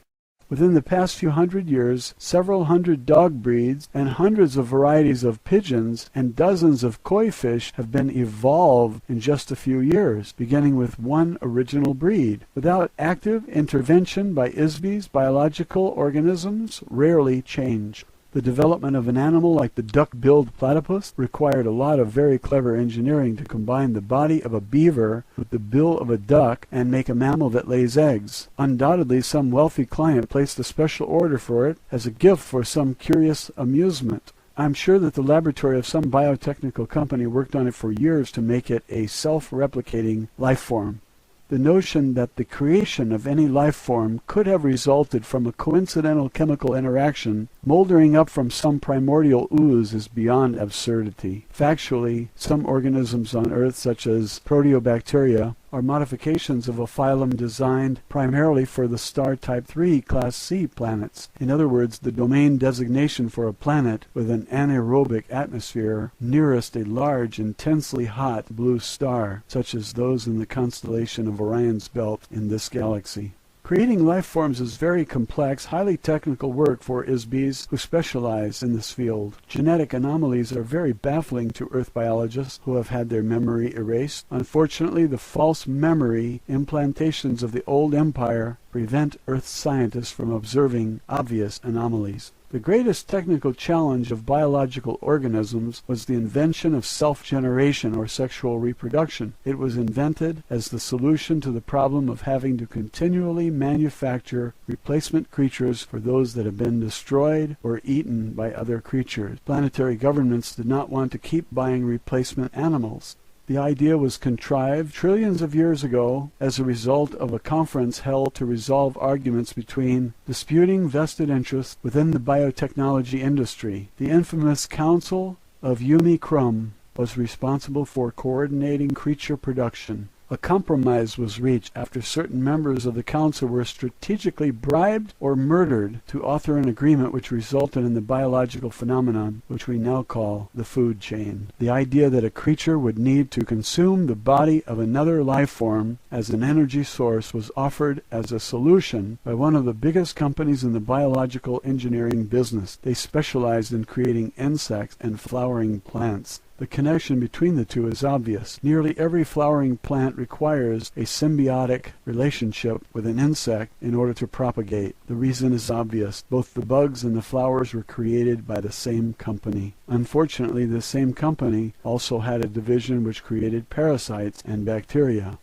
Within the past few hundred years, several hundred dog breeds and hundreds of varieties of pigeons and dozens of koi fish have been evolved in just a few years, beginning with one original breed. Without active intervention by Isbys, biological organisms rarely change. The development of an animal like the duck-billed platypus required a lot of very clever engineering to combine the body of a beaver with the bill of a duck and make a mammal that lays eggs. Undoubtedly, some wealthy client placed a special order for it as a gift for some curious amusement. I'm sure that the laboratory of some biotechnical company worked on it for years to make it a self-replicating life form. The notion that the creation of any life form could have resulted from a coincidental chemical interaction moldering up from some primordial ooze is beyond absurdity. Factually, some organisms on Earth, such as proteobacteria, are modifications of a phylum designed primarily for the star Type 3 Class C planets. In other words, the domain designation for a planet with an anaerobic atmosphere nearest a large, intensely hot blue star, such as those in the constellation of Orion's belt in this galaxy. Creating life forms is very complex, highly technical work for ISBs who specialize in this field. Genetic anomalies are very baffling to Earth biologists who have had their memory erased. Unfortunately, the false memory implantations of the old empire prevent Earth scientists from observing obvious anomalies. The greatest technical challenge of biological organisms was the invention of self-generation or sexual reproduction. It was invented as the solution to the problem of having to continually manufacture replacement creatures for those that have been destroyed or eaten by other creatures. Planetary governments did not want to keep buying replacement animals. The idea was contrived trillions of years ago as a result of a conference held to resolve arguments between disputing vested interests within the biotechnology industry. The infamous Council of Yumi Krum was responsible for coordinating creature production. A compromise was reached after certain members of the council were strategically bribed or murdered to author an agreement which resulted in the biological phenomenon which we now call the food chain. The idea that a creature would need to consume the body of another life form as an energy source was offered as a solution by one of the biggest companies in the biological engineering business. They specialized in creating insects and flowering plants. The connection between the two is obvious. Nearly every flowering plant requires a symbiotic relationship with an insect in order to propagate. The reason is obvious. Both the bugs and the flowers were created by the same company. Unfortunately, the same company also had a division which created parasites and bacteria.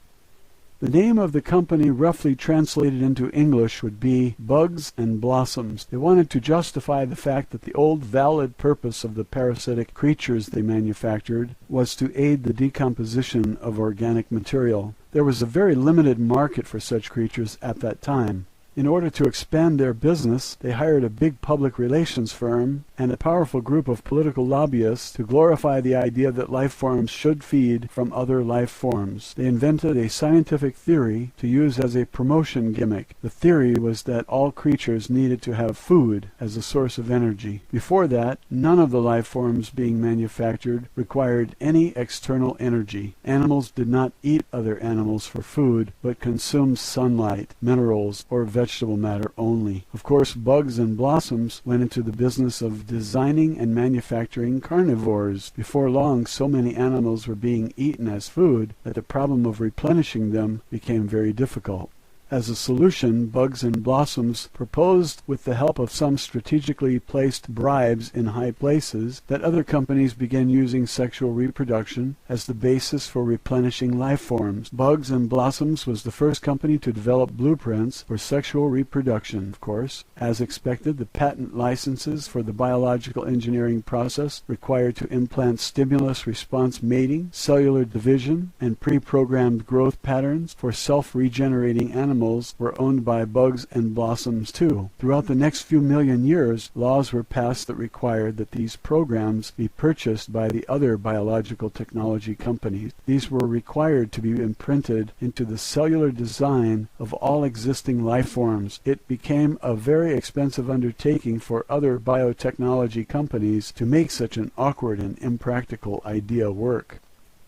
The name of the company, roughly translated into English, would be Bugs and Blossoms. They wanted to justify the fact that the old valid purpose of the parasitic creatures they manufactured was to aid the decomposition of organic material. There was a very limited market for such creatures at that time. In order to expand their business, they hired a big public relations firm and a powerful group of political lobbyists to glorify the idea that life forms should feed from other life forms. They invented a scientific theory to use as a promotion gimmick. The theory was that all creatures needed to have food as a source of energy. Before that, none of the life forms being manufactured required any external energy. Animals did not eat other animals for food, but consumed sunlight, minerals, or vegetable matter only. Of course, Bugs and Blossoms went into the business of designing and manufacturing carnivores. Before long, so many animals were being eaten as food that the problem of replenishing them became very difficult. As a solution, Bugs and Blossoms proposed, with the help of some strategically placed bribes in high places, that other companies begin using sexual reproduction as the basis for replenishing life forms. Bugs and Blossoms was the first company to develop blueprints for sexual reproduction, of course. As expected, the patent licenses for the biological engineering process required to implant stimulus-response mating, cellular division, and pre-programmed growth patterns for self-regenerating animals were owned by Bugs and Blossoms too. Throughout the next few million years, laws were passed that required that these programs be purchased by the other biological technology companies. These were required to be imprinted into the cellular design of all existing life forms. It became a very expensive undertaking for other biotechnology companies to make such an awkward and impractical idea work.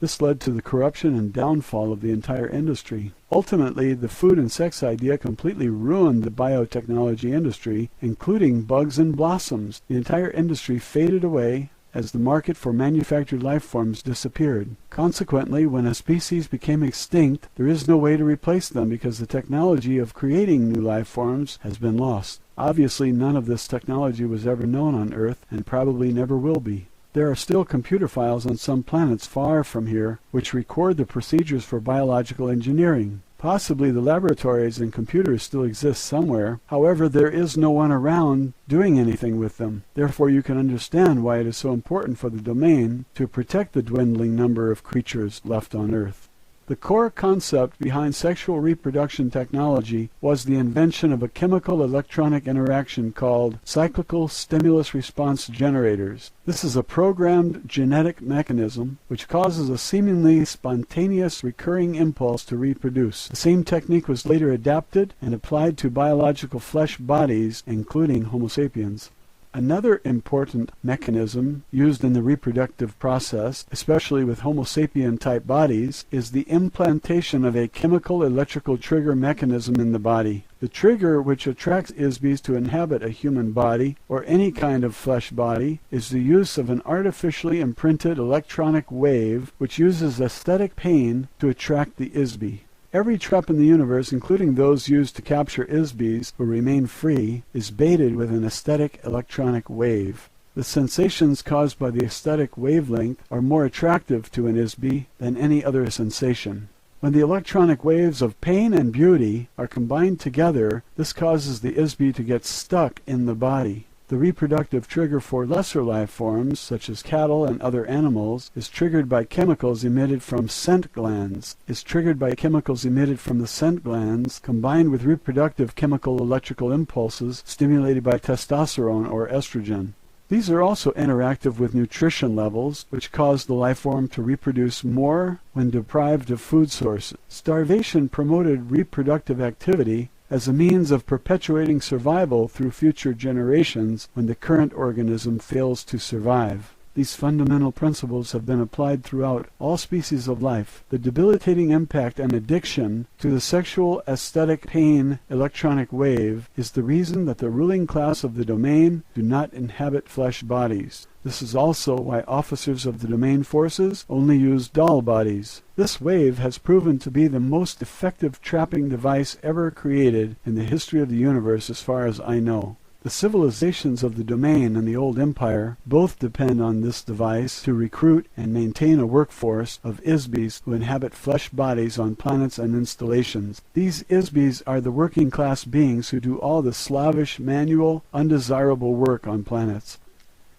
This led to the corruption and downfall of the entire industry. Ultimately, the food and sex idea completely ruined the biotechnology industry, including Bugs and Blossoms. The entire industry faded away as the market for manufactured life forms disappeared. Consequently, when a species became extinct, there is no way to replace them because the technology of creating new life forms has been lost. Obviously, none of this technology was ever known on Earth and probably never will be. There are still computer files on some planets far from here which record the procedures for biological engineering. Possibly the laboratories and computers still exist somewhere. However, there is no one around doing anything with them. Therefore, you can understand why it is so important for the domain to protect the dwindling number of creatures left on Earth. The core concept behind sexual reproduction technology was the invention of a chemical-electronic interaction called cyclical stimulus response generators. This is a programmed genetic mechanism which causes a seemingly spontaneous recurring impulse to reproduce. The same technique was later adapted and applied to biological flesh bodies, including Homo sapiens. Another important mechanism used in the reproductive process, especially with Homo sapien-type bodies, is the implantation of a chemical-electrical trigger mechanism in the body. The trigger which attracts ISBs to inhabit a human body, or any kind of flesh body, is the use of an artificially imprinted electronic wave which uses aesthetic pain to attract the ISB. Every trap in the universe, including those used to capture ISBs who remain free, is baited with an aesthetic electronic wave. The sensations caused by the aesthetic wavelength are more attractive to an ISB than any other sensation. When the electronic waves of pain and beauty are combined together, this causes the ISB to get stuck in the body. The reproductive trigger for lesser life forms, such as cattle and other animals, is triggered by chemicals emitted from scent glands. The scent glands, combined with reproductive chemical electrical impulses stimulated by testosterone or estrogen. These are also interactive with nutrition levels, which cause the life form to reproduce more when deprived of food sources. Starvation promoted reproductive activity as a means of perpetuating survival through future generations when the current organism fails to survive. These fundamental principles have been applied throughout all species of life. The debilitating impact and addiction to the sexual aesthetic pain electronic wave is the reason that the ruling class of the domain do not inhabit flesh bodies. This is also why officers of the domain forces only use doll bodies. This wave has proven to be the most effective trapping device ever created in the history of the universe as far as I know. The civilizations of the domain and the old empire both depend on this device to recruit and maintain a workforce of ISBs who inhabit flesh bodies on planets and installations. These ISBs are the working class beings who do all the slavish, manual, undesirable work on planets.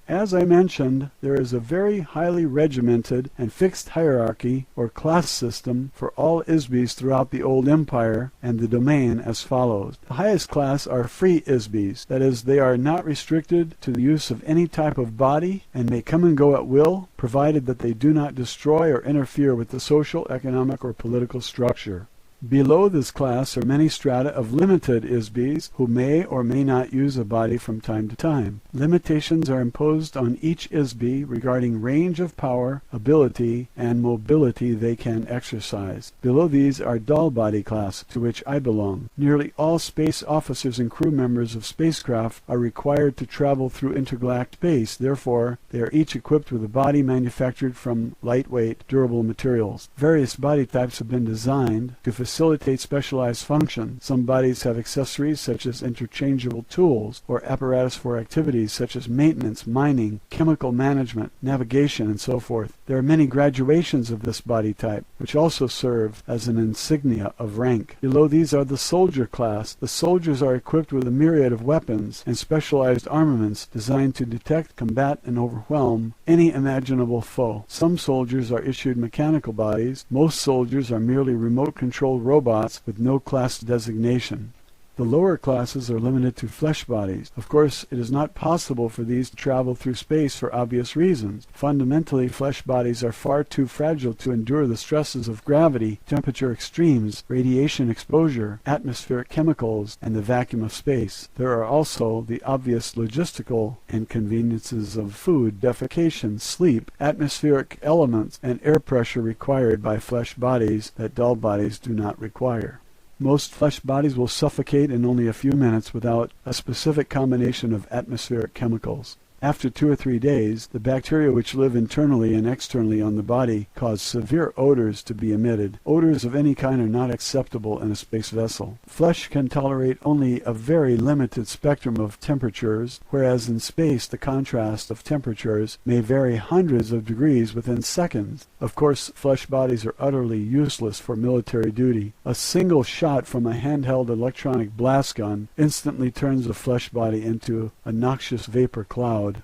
As I mentioned, there is a very highly regimented and fixed hierarchy or class system for all ISBs throughout the old empire and the domain as follows. The highest class are free ISBs, that is, they are not restricted to the use of any type of body and may come and go at will, provided that they do not destroy or interfere with the social, economic, or political structure. Below this class are many strata of limited ISBs who may or may not use a body from time to time. Limitations are imposed on each ISB regarding range of power, ability, and mobility they can exercise. Below these are doll body class, to which I belong. Nearly all space officers and crew members of spacecraft are required to travel through intergalactic space. Therefore, they are each equipped with a body manufactured from lightweight, durable materials. Various body types have been designed to facilitate specialized functions. Some bodies have accessories such as interchangeable tools or apparatus for activities such as maintenance, mining, chemical management, navigation, and so forth. There are many graduations of this body type, which also serve as an insignia of rank. Below these are the soldier class. The soldiers are equipped with a myriad of weapons and specialized armaments designed to detect, combat, and overwhelm any imaginable foe. Some soldiers are issued mechanical bodies. Most soldiers are merely remote-controlled robots with no class designation. The lower classes are limited to flesh bodies. Of course, it is not possible for these to travel through space for obvious reasons. Fundamentally, flesh bodies are far too fragile to endure the stresses of gravity, temperature extremes, radiation exposure, atmospheric chemicals, and the vacuum of space. There are also the obvious logistical inconveniences of food, defecation, sleep, atmospheric elements, and air pressure required by flesh bodies that doll bodies do not require. Most flesh bodies will suffocate in only a few minutes without a specific combination of atmospheric chemicals. After 2 or 3 days, the bacteria which live internally and externally on the body cause severe odors to be emitted. Odors of any kind are not acceptable in a space vessel. Flesh can tolerate only a very limited spectrum of temperatures, whereas in space the contrast of temperatures may vary hundreds of degrees within seconds. Of course, flesh bodies are utterly useless for military duty. A single shot from a handheld electronic blast gun instantly turns a flesh body into a noxious vapor cloud.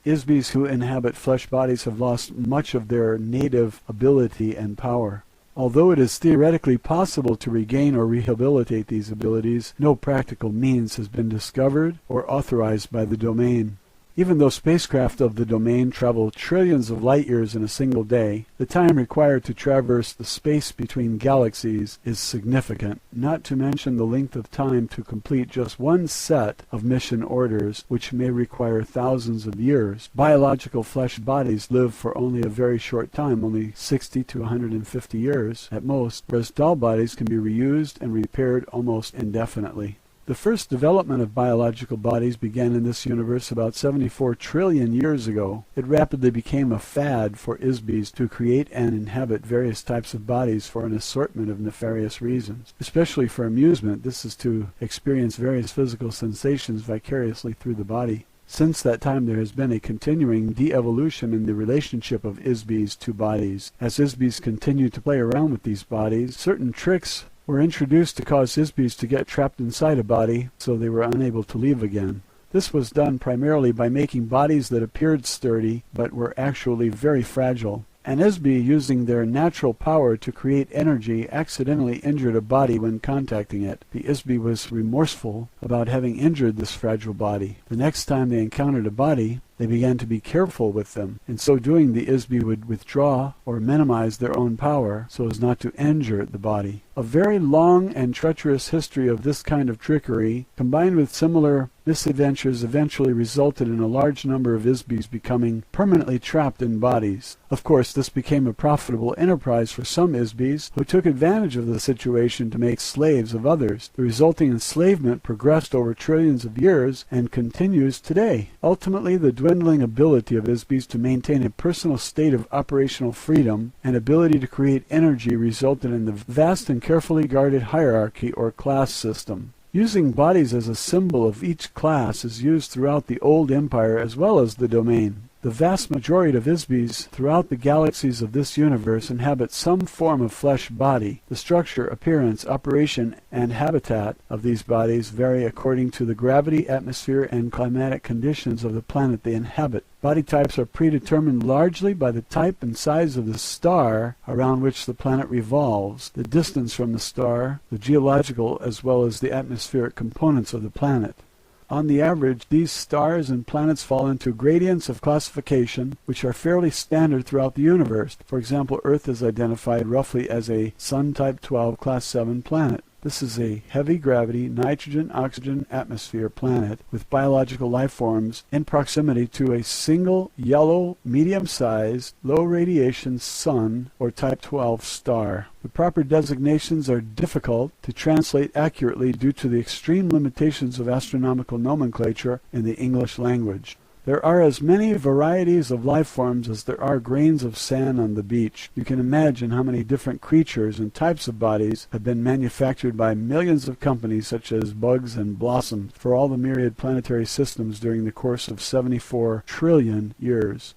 ISBs who inhabit flesh bodies have lost much of their native ability and power. Although it is theoretically possible to regain or rehabilitate these abilities, no practical means has been discovered or authorized by the domain. Even though spacecraft of the domain travel trillions of light years in a single day, the time required to traverse the space between galaxies is significant, not to mention the length of time to complete just one set of mission orders, which may require thousands of years. Biological flesh bodies live for only a very short time, only 60 to 150 years at most, whereas doll bodies can be reused and repaired almost indefinitely. The first development of biological bodies began in this universe about 74 trillion years ago. It rapidly became a fad for ISBs to create and inhabit various types of bodies for an assortment of nefarious reasons. Especially for amusement, this is to experience various physical sensations vicariously through the body. Since that time there has been a continuing de-evolution in the relationship of ISBs to bodies. As ISBs continue to play around with these bodies, certain tricks were introduced to cause ISBs to get trapped inside a body so they were unable to leave again. This was done primarily by making bodies that appeared sturdy but were actually very fragile. An ISB, using their natural power to create energy, accidentally injured a body when contacting it. The ISB was remorseful about having injured this fragile body. The next time they encountered a body, they began to be careful with them. In so doing, the ISB would withdraw or minimize their own power so as not to injure the body. A very long and treacherous history of this kind of trickery, combined with similar misadventures, eventually resulted in a large number of ISBs becoming permanently trapped in bodies. Of course, this became a profitable enterprise for some ISBs who took advantage of the situation to make slaves of others. The resulting enslavement progressed over trillions of years and continues today. Ultimately, the dwindling ability of ISBs to maintain a personal state of operational freedom and ability to create energy resulted in the vast and carefully guarded hierarchy or class system. Using bodies as a symbol of each class is used throughout the old empire as well as the domain. The vast majority of ISBs throughout the galaxies of this universe inhabit some form of flesh body. The structure, appearance, operation, and habitat of these bodies vary according to the gravity, atmosphere, and climatic conditions of the planet they inhabit. Body types are predetermined largely by the type and size of the star around which the planet revolves, the distance from the star, the geological as well as the atmospheric components of the planet. On the average, these stars and planets fall into gradients of classification which are fairly standard throughout the universe. For example, Earth is identified roughly as a Sun Type 12 Class 7 planet. This is a heavy gravity, nitrogen-oxygen atmosphere planet with biological life forms in proximity to a single yellow, medium-sized, low-radiation sun or Type 12 star. The proper designations are difficult to translate accurately due to the extreme limitations of astronomical nomenclature in the English language. There are as many varieties of life forms as there are grains of sand on the beach. You can imagine how many different creatures and types of bodies have been manufactured by millions of companies such as Bugs and Blossoms for all the myriad planetary systems during the course of 74 trillion years.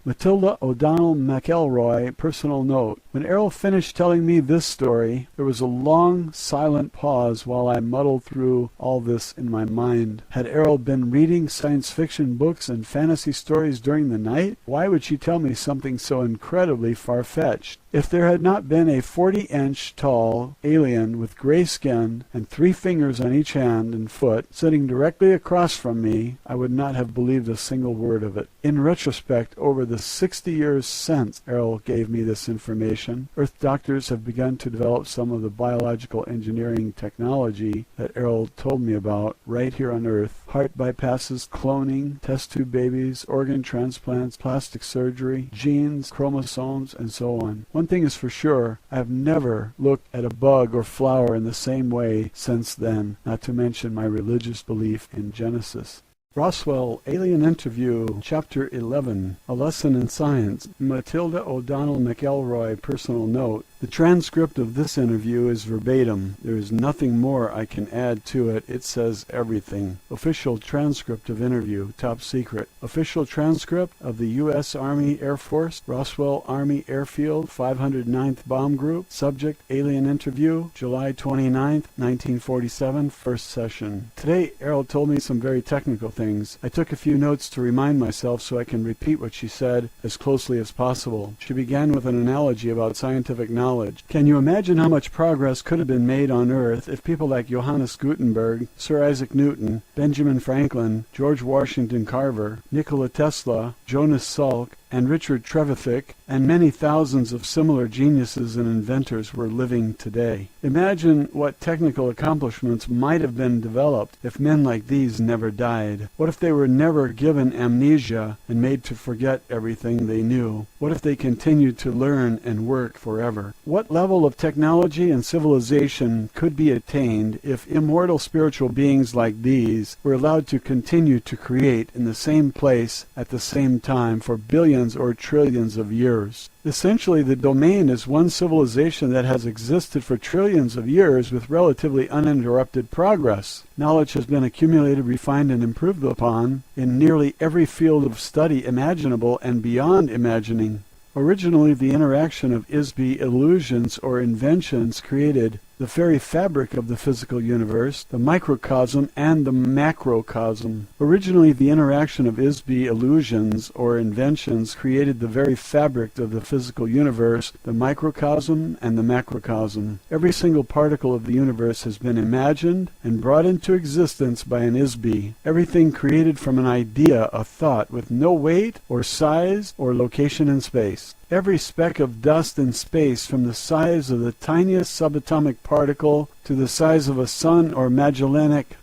Matilda O'Donnell McElroy, personal note. When Errol finished telling me this story, there was a long, silent pause while I muddled through all this in my mind. Had Errol been reading science fiction books and fantasy stories during the night? Why would she tell me something so incredibly far-fetched? If there had not been a 40-inch tall alien with gray skin and 3 fingers on each hand and foot sitting directly across from me, I would not have believed a single word of it. In retrospect, over the 60 years since Errol gave me this information, Earth doctors have begun to develop some of the biological engineering technology that Errol told me about right here on Earth. Heart bypasses, cloning, test tube babies, organ transplants, plastic surgery, genes, chromosomes, and so on. One thing is for sure, I have never looked at a bug or flower in the same way since then, not to mention my religious belief in Genesis. Roswell Alien Interview, Chapter 11, A Lesson in Science. Matilda O'Donnell McElroy, personal note. The transcript of this interview is verbatim. There is nothing more I can add to it. It says everything. Official transcript of interview, top secret. Official transcript of the U.S. Army Air Force, Roswell Army Airfield, 509th Bomb Group. Subject, Alien Interview, July 29th, 1947, first session. Today, Errol told me some very technical things. I took a few notes to remind myself so I can repeat what she said as closely as possible. She began with an analogy about scientific knowledge knowledge. Can you imagine how much progress could have been made on Earth if people like Johannes Gutenberg, Sir Isaac Newton, Benjamin Franklin, George Washington Carver, Nikola Tesla, Jonas Salk, and Richard Trevithick, and many thousands of similar geniuses and inventors were living today? Imagine what technical accomplishments might have been developed if men like these never died. What if they were never given amnesia and made to forget everything they knew? What if they continued to learn and work forever? What level of technology and civilization could be attained if immortal spiritual beings like these were allowed to continue to create in the same place at the same time for billions or trillions of years? Essentially, the domain is one civilization that has existed for trillions of years with relatively uninterrupted progress. Knowledge has been accumulated, refined, and improved upon in nearly every field of study imaginable and beyond imagining. Originally, the interaction of ISB illusions or inventions created the very fabric of the physical universe, the microcosm and the macrocosm. Originally, the interaction of ISB illusions or inventions created the very fabric of the physical universe, the microcosm and the macrocosm. Every single particle of the universe has been imagined and brought into existence by an ISB. Everything created from an idea, a thought, with no weight or size or location in space. Every speck of dust in space, from the size of the tiniest subatomic particle to the size of a sun or Magellanic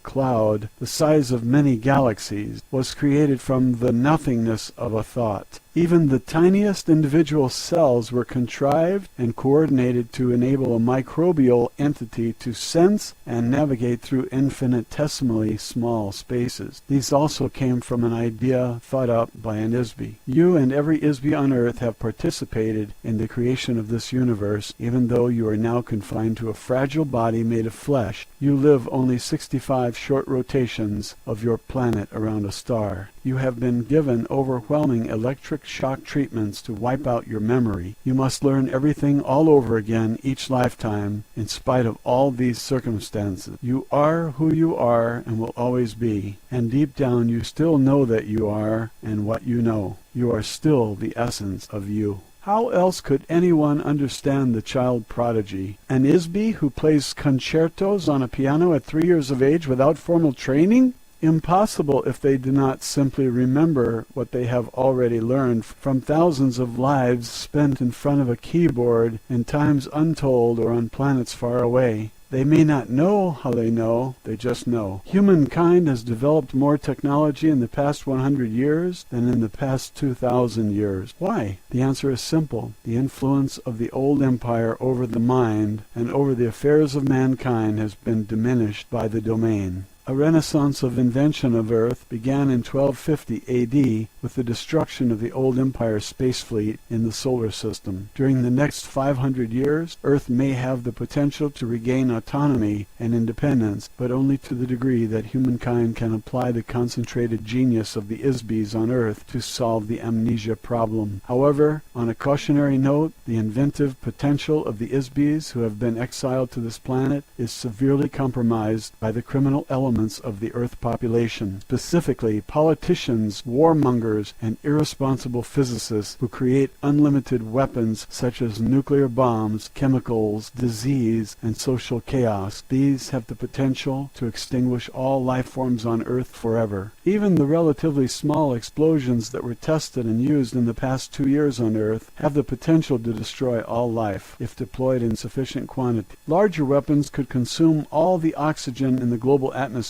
cloud, the size of many galaxies, was created from the nothingness of a thought. Even the tiniest individual cells were contrived and coordinated to enable a microbial entity to sense and navigate through infinitesimally small spaces. These also came from an idea thought up by an ISB. You and every ISB on Earth have participated in the creation of this universe, even though you are now confined to a fragile body made of flesh. You live only 65 short rotations of your planet around a star. You have been given overwhelming electric shock treatments to wipe out your memory. You must learn everything all over again each lifetime, in spite of all these circumstances. You are who you are and will always be, and deep down you still know that you are and what you know. You are still the essence of you. How else could anyone understand the child prodigy? An ISB who plays concertos on a piano at 3 years of age without formal training? Impossible if they do not simply remember what they have already learned from thousands of lives spent in front of a keyboard in times untold or on planets far away. They may not know how they know, they just know. Humankind has developed more technology in the past 100 years than in the past 2,000 years. Why? The answer is simple. The influence of the old empire over the mind and over the affairs of mankind has been diminished by the domain. A renaissance of invention of Earth began in 1250 A.D. with the destruction of the old Empire space fleet in the solar system. During the next 500 years, Earth may have the potential to regain autonomy and independence, but only to the degree that humankind can apply the concentrated genius of the ISBs on Earth to solve the amnesia problem. However, on a cautionary note, the inventive potential of the ISBs who have been exiled to this planet is severely compromised by the criminal elements of the Earth population, specifically politicians, warmongers, and irresponsible physicists who create unlimited weapons such as nuclear bombs, chemicals, disease, and social chaos. These have the potential to extinguish all life forms on Earth forever. Even the relatively small explosions that were tested and used in the past 2 years on Earth have the potential to destroy all life, if deployed in sufficient quantity. Larger weapons could consume all the oxygen in the global atmosphere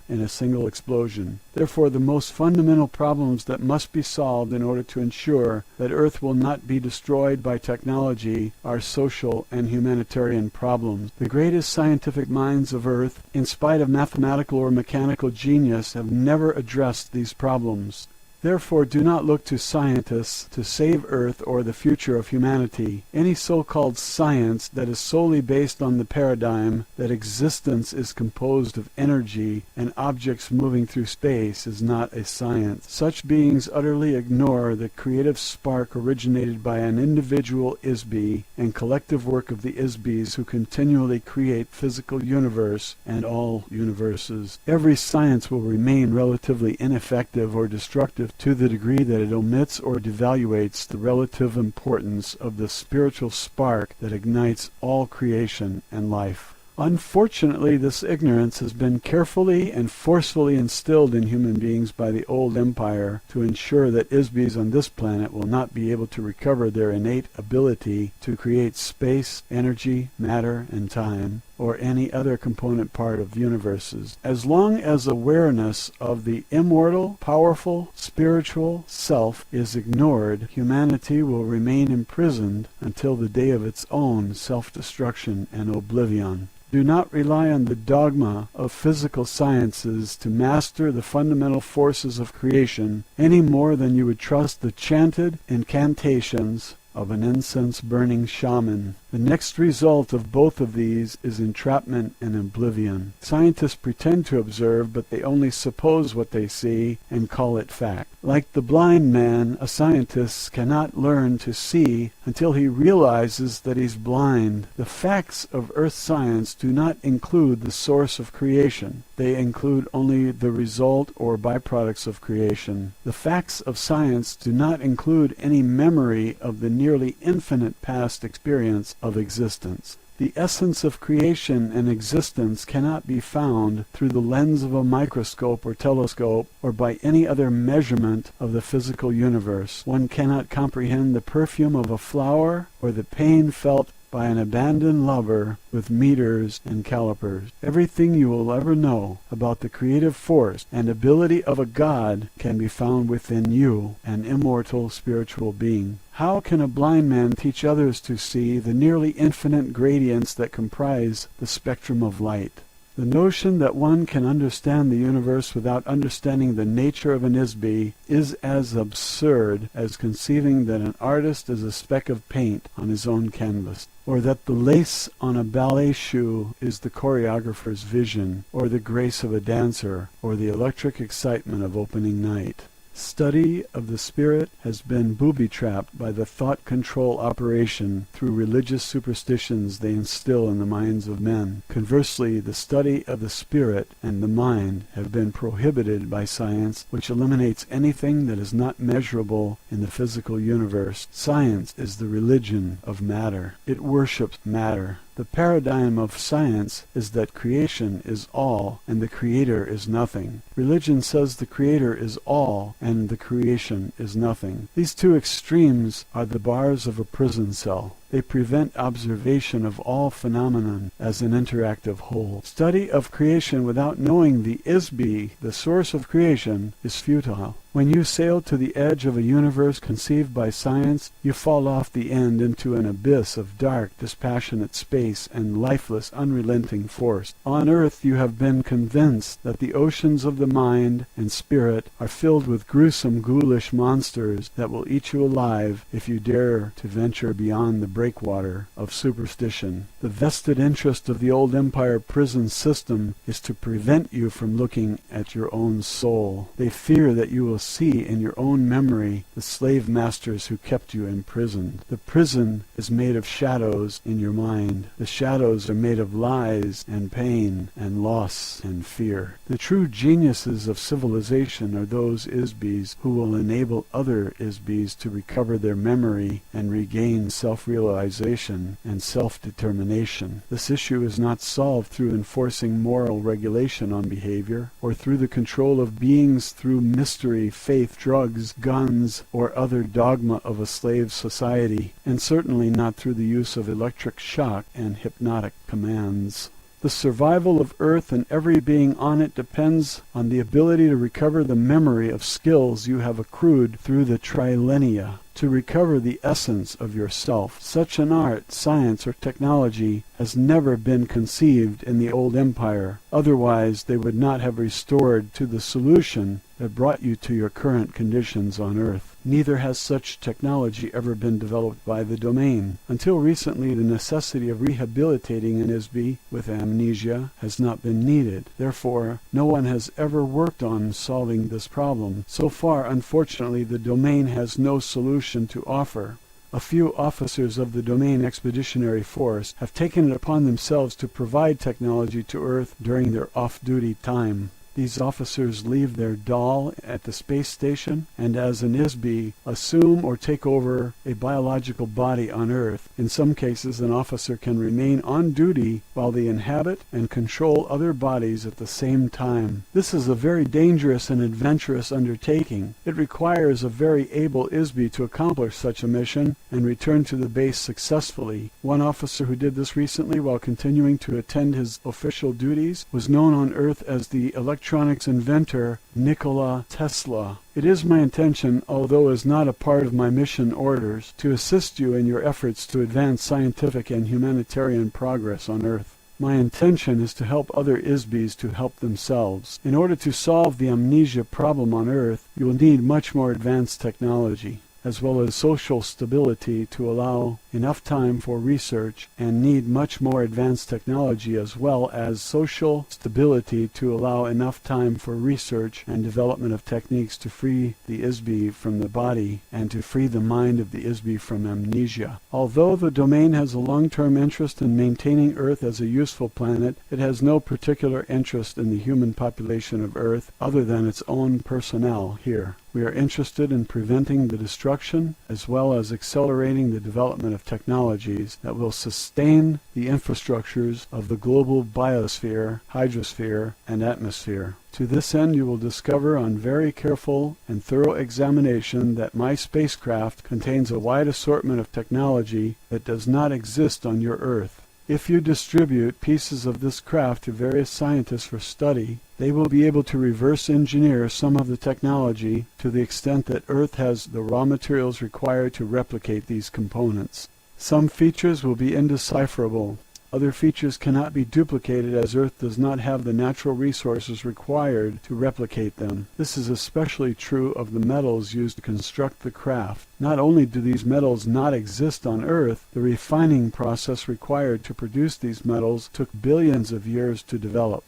in a single explosion. Therefore, the most fundamental problems that must be solved in order to ensure that Earth will not be destroyed by technology are social and humanitarian problems. The greatest scientific minds of Earth, in spite of mathematical or mechanical genius, have never addressed these problems. Therefore, do not look to scientists to save Earth or the future of humanity. Any so-called science that is solely based on the paradigm that existence is composed of energy and objects moving through space is not a science. Such beings utterly ignore the creative spark originated by an individual ISB and collective work of the ISBs who continually create physical universe and all universes. Every science will remain relatively ineffective or destructive perspective to the degree that it omits or devaluates the relative importance of the spiritual spark that ignites all creation and life. Unfortunately, this ignorance has been carefully and forcefully instilled in human beings by the old empire to ensure that ISBEs on this planet will not be able to recover their innate ability to create space, energy, matter, and time, or any other component part of universes. As long as awareness of the immortal, powerful, spiritual self is ignored, humanity will remain imprisoned until the day of its own self-destruction and oblivion. Do not rely on the dogma of physical sciences to master the fundamental forces of creation any more than you would trust the chanted incantations of an incense-burning shaman. The next result of both of these is entrapment and oblivion. Scientists pretend to observe, but they only suppose what they see and call it fact. Like the blind man, a scientist cannot learn to see until he realizes that he's blind. The facts of earth science do not include the source of creation. They include only the result or byproducts of creation. The facts of science do not include any memory of the nearly infinite past experience of existence. The essence of creation and existence cannot be found through the lens of a microscope or telescope or by any other measurement of the physical universe. One cannot comprehend the perfume of a flower or the pain felt by an abandoned lover with meters and calipers. Everything you will ever know about the creative force and ability of a God can be found within you, an immortal spiritual being. How can a blind man teach others to see the nearly infinite gradients that comprise the spectrum of light? The notion that one can understand the universe without understanding the nature of an ISBE is as absurd as conceiving that an artist is a speck of paint on his own canvas, or that the lace on a ballet shoe is the choreographer's vision, or the grace of a dancer, or the electric excitement of opening night. Study of the spirit has been booby-trapped by the thought control operation through religious superstitions they instill in the minds of men. Conversely, the study of the spirit and the mind have been prohibited by science, which eliminates anything that is not measurable in the physical universe. Science is the religion of matter. It worships matter. The paradigm of science is that creation is all and the creator is nothing. Religion says the creator is all and the creation is nothing. These two extremes are the bars of a prison cell. They prevent observation of all phenomenon as an interactive whole. Study of creation without knowing the ISBE, the source of creation, is futile. When you sail to the edge of a universe conceived by science, you fall off the end into an abyss of dark, dispassionate space and lifeless, unrelenting force. On earth you have been convinced that the oceans of the mind and spirit are filled with gruesome, ghoulish monsters that will eat you alive if you dare to venture beyond the breakwater of superstition. The vested interest of the old empire prison system is to prevent you from looking at your own soul. They fear that you will see in your own memory the slave masters who kept you imprisoned. The prison is made of shadows in your mind. The shadows are made of lies and pain and loss and fear. The true geniuses of civilization are those ISBEs who will enable other ISBEs to recover their memory and regain self-realization and self-determination. This issue is not solved through enforcing moral regulation on behavior or through the control of beings through mystery, faith, drugs, guns, or other dogma of a slave society, and certainly not through the use of electric shock and hypnotic commands. The survival of Earth and every being on it depends on the ability to recover the memory of skills you have accrued through the trilenia, to recover the essence of yourself. Such an art, science, or technology has never been conceived in the old empire. Otherwise, they would not have restored to the solution that brought you to your current conditions on Earth. Neither has such technology ever been developed by the domain. Until recently, the necessity of rehabilitating an ISBE with amnesia has not been needed. Therefore, no one has ever worked on solving this problem. So far, unfortunately, the domain has no solution to offer. A few officers of the Domain Expeditionary Force have taken it upon themselves to provide technology to Earth during their off-duty time. These officers leave their doll at the space station and as an ISB assume or take over a biological body on Earth. In some cases, an officer can remain on duty while they inhabit and control other bodies at the same time. This is a very dangerous and adventurous undertaking. It requires a very able ISB to accomplish such a mission and return to the base successfully. One officer who did this recently while continuing to attend his official duties was known on Earth as the electronics inventor Nikola Tesla. It is my intention, although as not a part of my mission orders, to assist you in your efforts to advance scientific and humanitarian progress on Earth. My intention is to help other ISBs to help themselves. In order to solve the amnesia problem on Earth, you will need much more advanced technology, as well as social stability to allow enough time for research, and need much more advanced technology as well as social stability to allow enough time for research and development of techniques to free the ISB from the body and to free the mind of the ISB from amnesia. Although the domain has a long-term interest in maintaining Earth as a useful planet, it has no particular interest in the human population of Earth other than its own personnel here. We are interested in preventing the destruction as well as accelerating the development of technologies that will sustain the infrastructures of the global biosphere, hydrosphere, and atmosphere. To this end, you will discover on very careful and thorough examination that my spacecraft contains a wide assortment of technology that does not exist on your Earth. If you distribute pieces of this craft to various scientists for study, they will be able to reverse engineer some of the technology to the extent that Earth has the raw materials required to replicate these components. Some features will be indecipherable. Other features cannot be duplicated as Earth does not have the natural resources required to replicate them. This is especially true of the metals used to construct the craft. Not only do these metals not exist on Earth, the refining process required to produce these metals took billions of years to develop.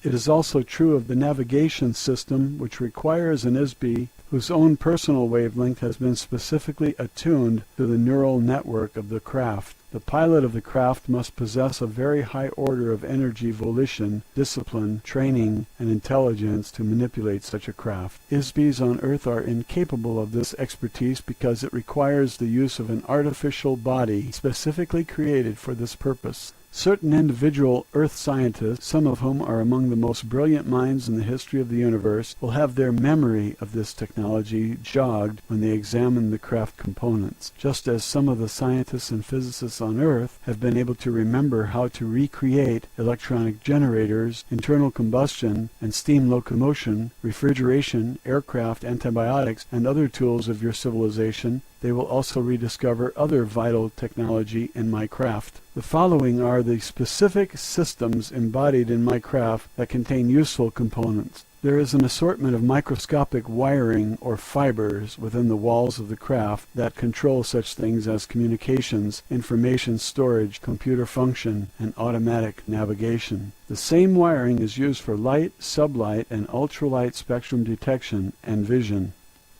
It is also true of the navigation system, which requires an ISB whose own personal wavelength has been specifically attuned to the neural network of the craft. The pilot of the craft must possess a very high order of energy, volition, discipline, training, and intelligence to manipulate such a craft. ISBs on Earth are incapable of this expertise because it requires the use of an artificial body specifically created for this purpose. Certain individual Earth scientists, some of whom are among the most brilliant minds in the history of the universe, will have their memory of this technology jogged when they examine the craft components, just as some of the scientists and physicists on Earth have been able to remember how to recreate electronic generators, internal combustion, and steam locomotion, refrigeration, aircraft, antibiotics, and other tools of your civilization. They will also rediscover other vital technology in my craft. The following are the specific systems embodied in my craft that contain useful components. There is an assortment of microscopic wiring or fibers within the walls of the craft that control such things as communications, information storage, computer function, and automatic navigation. The same wiring is used for light, sublight, and ultralight spectrum detection and vision.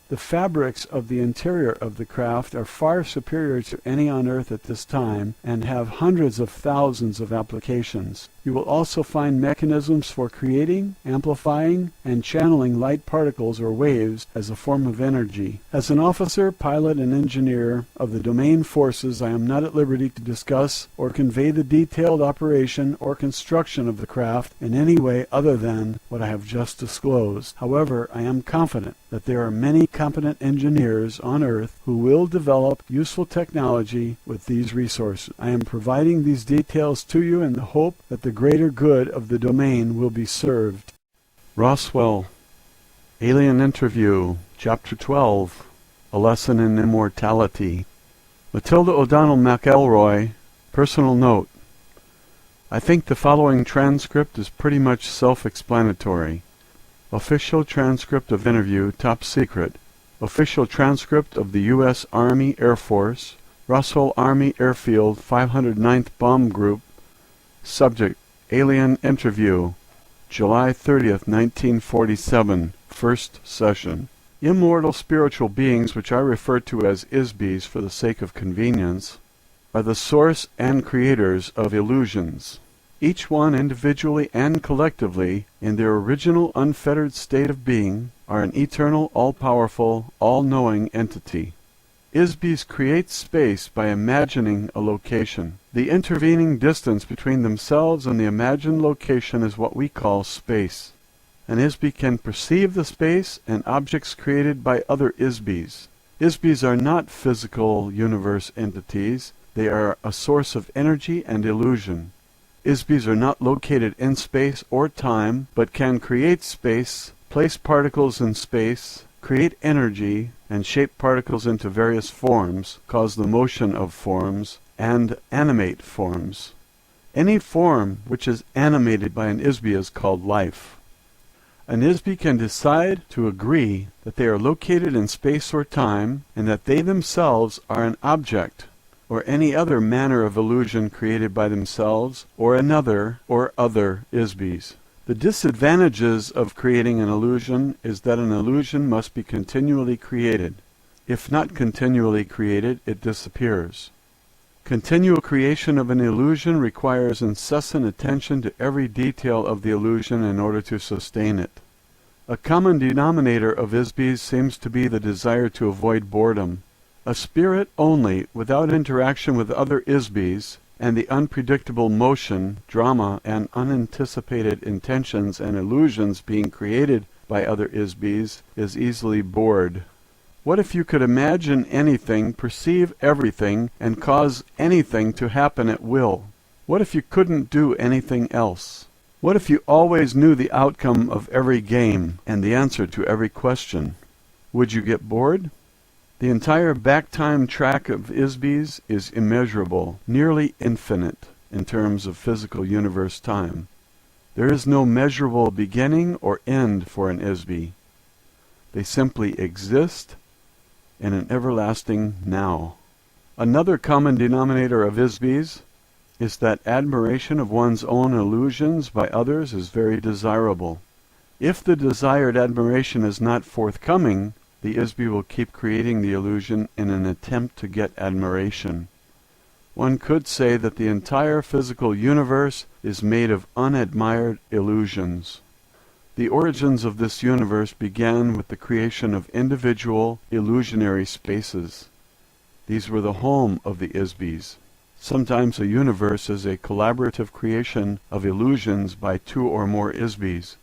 The fabrics of the interior of the craft are far superior to any on Earth at this time and have hundreds of thousands of applications. You will also find mechanisms for creating, amplifying, and channeling light particles or waves as a form of energy. As an officer, pilot, and engineer of the domain forces, I am not at liberty to discuss or convey the detailed operation or construction of the craft in any way other than what I have just disclosed. However, I am confident that there are many competent engineers on Earth who will develop useful technology with these resources. I am providing these details to you in the hope that the greater good of the domain will be served.
Roswell Alien Interview, Chapter 12, A Lesson in Immortality. Matilda O'Donnell McElroy, Personal Note. I think the following transcript is pretty much self-explanatory. Official transcript of interview, top secret. Official transcript of the U.S. Army Air Force, Roswell Army Airfield, 509th Bomb Group. Subject, Alien Interview, July 30th, 1947, first session. Immortal spiritual beings, which I refer to as ISBs for the sake of convenience, are the source and creators of illusions. each one individually and collectively, in their original unfettered state of being, are an eternal, all-powerful, all-knowing entity. ISBs create space by imagining a location. The intervening distance between themselves and the imagined location is what we call space. An ISB can perceive the space and objects created by other ISBs. ISBs are not physical universe entities. They are a source of energy and illusion. ISBs are not located in space or time, but can create space, place particles in space, create energy, and shape particles into various forms, cause the motion of forms, and animate forms. Any form which is animated by an ISB is called life. An ISB can decide to agree that they are located in space or time, and that they themselves are an object, or any other manner of illusion created by themselves, or another, or other ISBs. The disadvantages of creating an illusion is that an illusion must be continually created. If not continually created, it disappears. Continual creation of an illusion requires incessant attention to every detail of the illusion in order to sustain it. A common denominator of ISBs seems to be the desire to avoid boredom. A spirit only, without interaction with other ISBs, and the unpredictable motion, drama, and unanticipated intentions and illusions being created by other ISBs, is easily bored. What if you could imagine anything, perceive everything, and cause anything to happen at will? What if you couldn't do anything else? What if you always knew the outcome of every game and the answer to every question? Would you get bored? The entire back-time track of ISBs is immeasurable, nearly infinite, in terms of physical universe time. There is no measurable beginning or end for an ISB. They simply exist in an everlasting now. Another common denominator of ISBs is that admiration of one's own illusions by others is very desirable. If the desired admiration is not forthcoming, the ISB will keep creating the illusion in an attempt to get admiration. One could say that the entire physical universe is made of unadmired illusions. The origins of this universe began with the creation of individual illusionary spaces. These were the home of the ISBs. Sometimes a universe is a collaborative creation of illusions by two or more ISBs.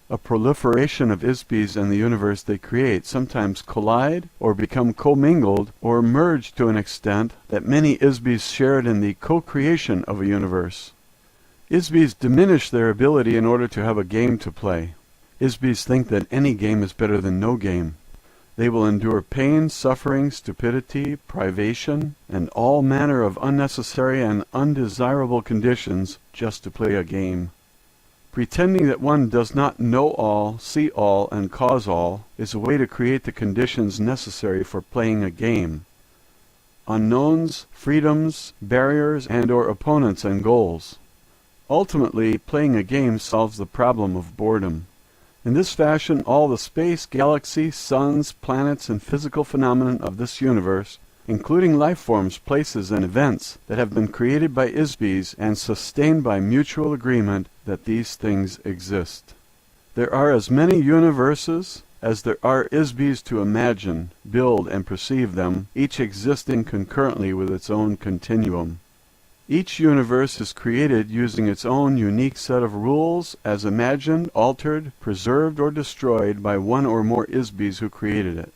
A proliferation of ISBs in the universe they create sometimes collide or become commingled or merge to an extent that many ISBs shared in the co-creation of a universe. ISBs diminish their ability in order to have a game to play. ISBs think that any game is better than no game. They will endure pain, suffering, stupidity, privation, and all manner of unnecessary and undesirable conditions just to play a game. Pretending that one does not know all, see all, and cause all is a way to create the conditions necessary for playing a game. Unknowns, freedoms, barriers, and/or opponents and goals. Ultimately, playing a game solves the problem of boredom. In this fashion, all the space, galaxy, suns, planets, and physical phenomena of this universe, including life forms, places, and events that have been created by ISBs and sustained by mutual agreement that these things exist. There are as many universes as there are ISBs to imagine, build, and perceive them, each existing concurrently with its own continuum. Each universe is created using its own unique set of rules as imagined, altered, preserved, or destroyed by one or more ISBs who created it.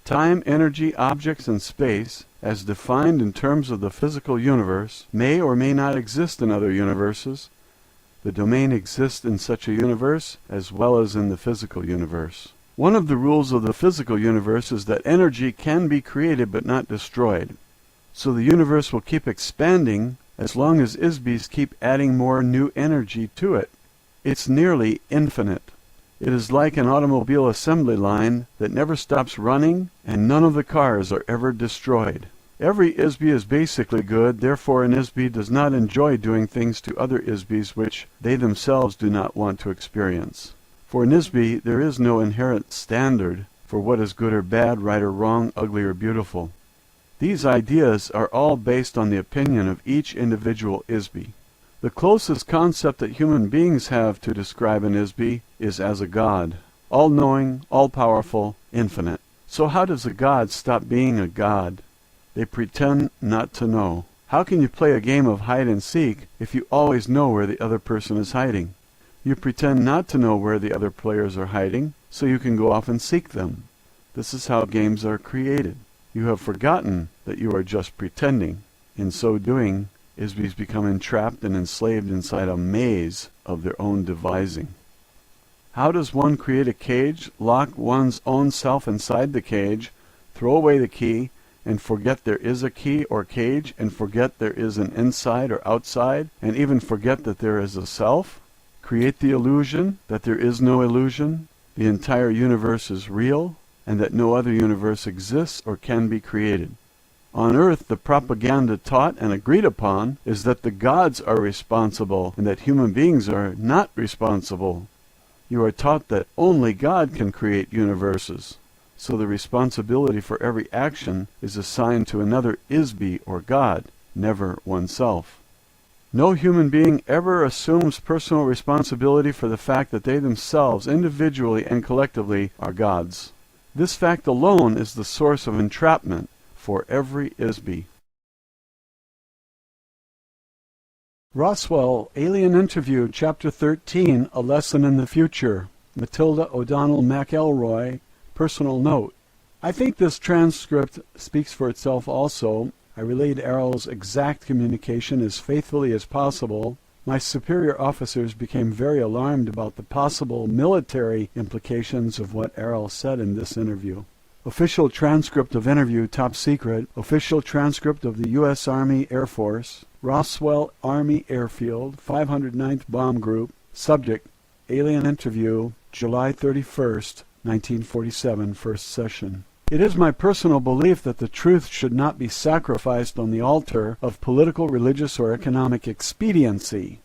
Time, energy, objects, and space, as defined in terms of the physical universe, may or may not exist in other universes. The domain exists in such a universe as well as in the physical universe. One of the rules of the physical universe is that energy can be created but not destroyed. So the universe will keep expanding as long as ISBs keep adding more new energy to it. It's nearly infinite. It is like an automobile assembly line that never stops running, and none of the cars are ever destroyed. Every ISB is basically good, therefore an ISB does not enjoy doing things to other ISBs which they themselves do not want to experience. For an ISB, there is no inherent standard for what is good or bad, right or wrong, ugly or beautiful. These ideas are all based on the opinion of each individual ISB. The closest concept that human beings have to describe an ISBE is as a god, all-knowing, all-powerful, infinite. So how does a god stop being a god? They pretend not to know. How can you play a game of hide-and-seek if you always know where the other person is hiding? You pretend not to know where the other players are hiding, so you can go off and seek them. This is how games are created. You have forgotten that you are just pretending. In so doing, ISBEs become entrapped and enslaved inside a maze of their own devising. How does one create a cage, lock one's own self inside the cage, throw away the key, and forget there is a key or cage, and forget there is an inside or outside, and even forget that there is a self? Create the illusion that there is no illusion, the entire universe is real, and that no other universe exists or can be created. On earth, the propaganda taught and agreed upon is that the gods are responsible and that human beings are not responsible. You are taught that only God can create universes, so the responsibility for every action is assigned to another ISBE or God, never oneself. No human being ever assumes personal responsibility for the fact that they themselves, individually and collectively, are gods. This fact alone is the source of entrapment for every ISBE.
Roswell Alien Interview, Chapter 13, A Lesson in the Future. Matilda O'Donnell McElroy, personal note. I think this transcript speaks for itself also. I relayed Errol's exact communication as faithfully as possible. My superior officers became very alarmed about the possible military implications of what Errol said in this interview. Official transcript of interview, top secret. Official transcript of the U.S. Army Air Force. Roswell Army Airfield, 509th Bomb Group. Subject, Alien Interview, July 31st, 1947, first session. It is my personal belief that the truth should not be sacrificed on the altar of political, religious, or economic expediency.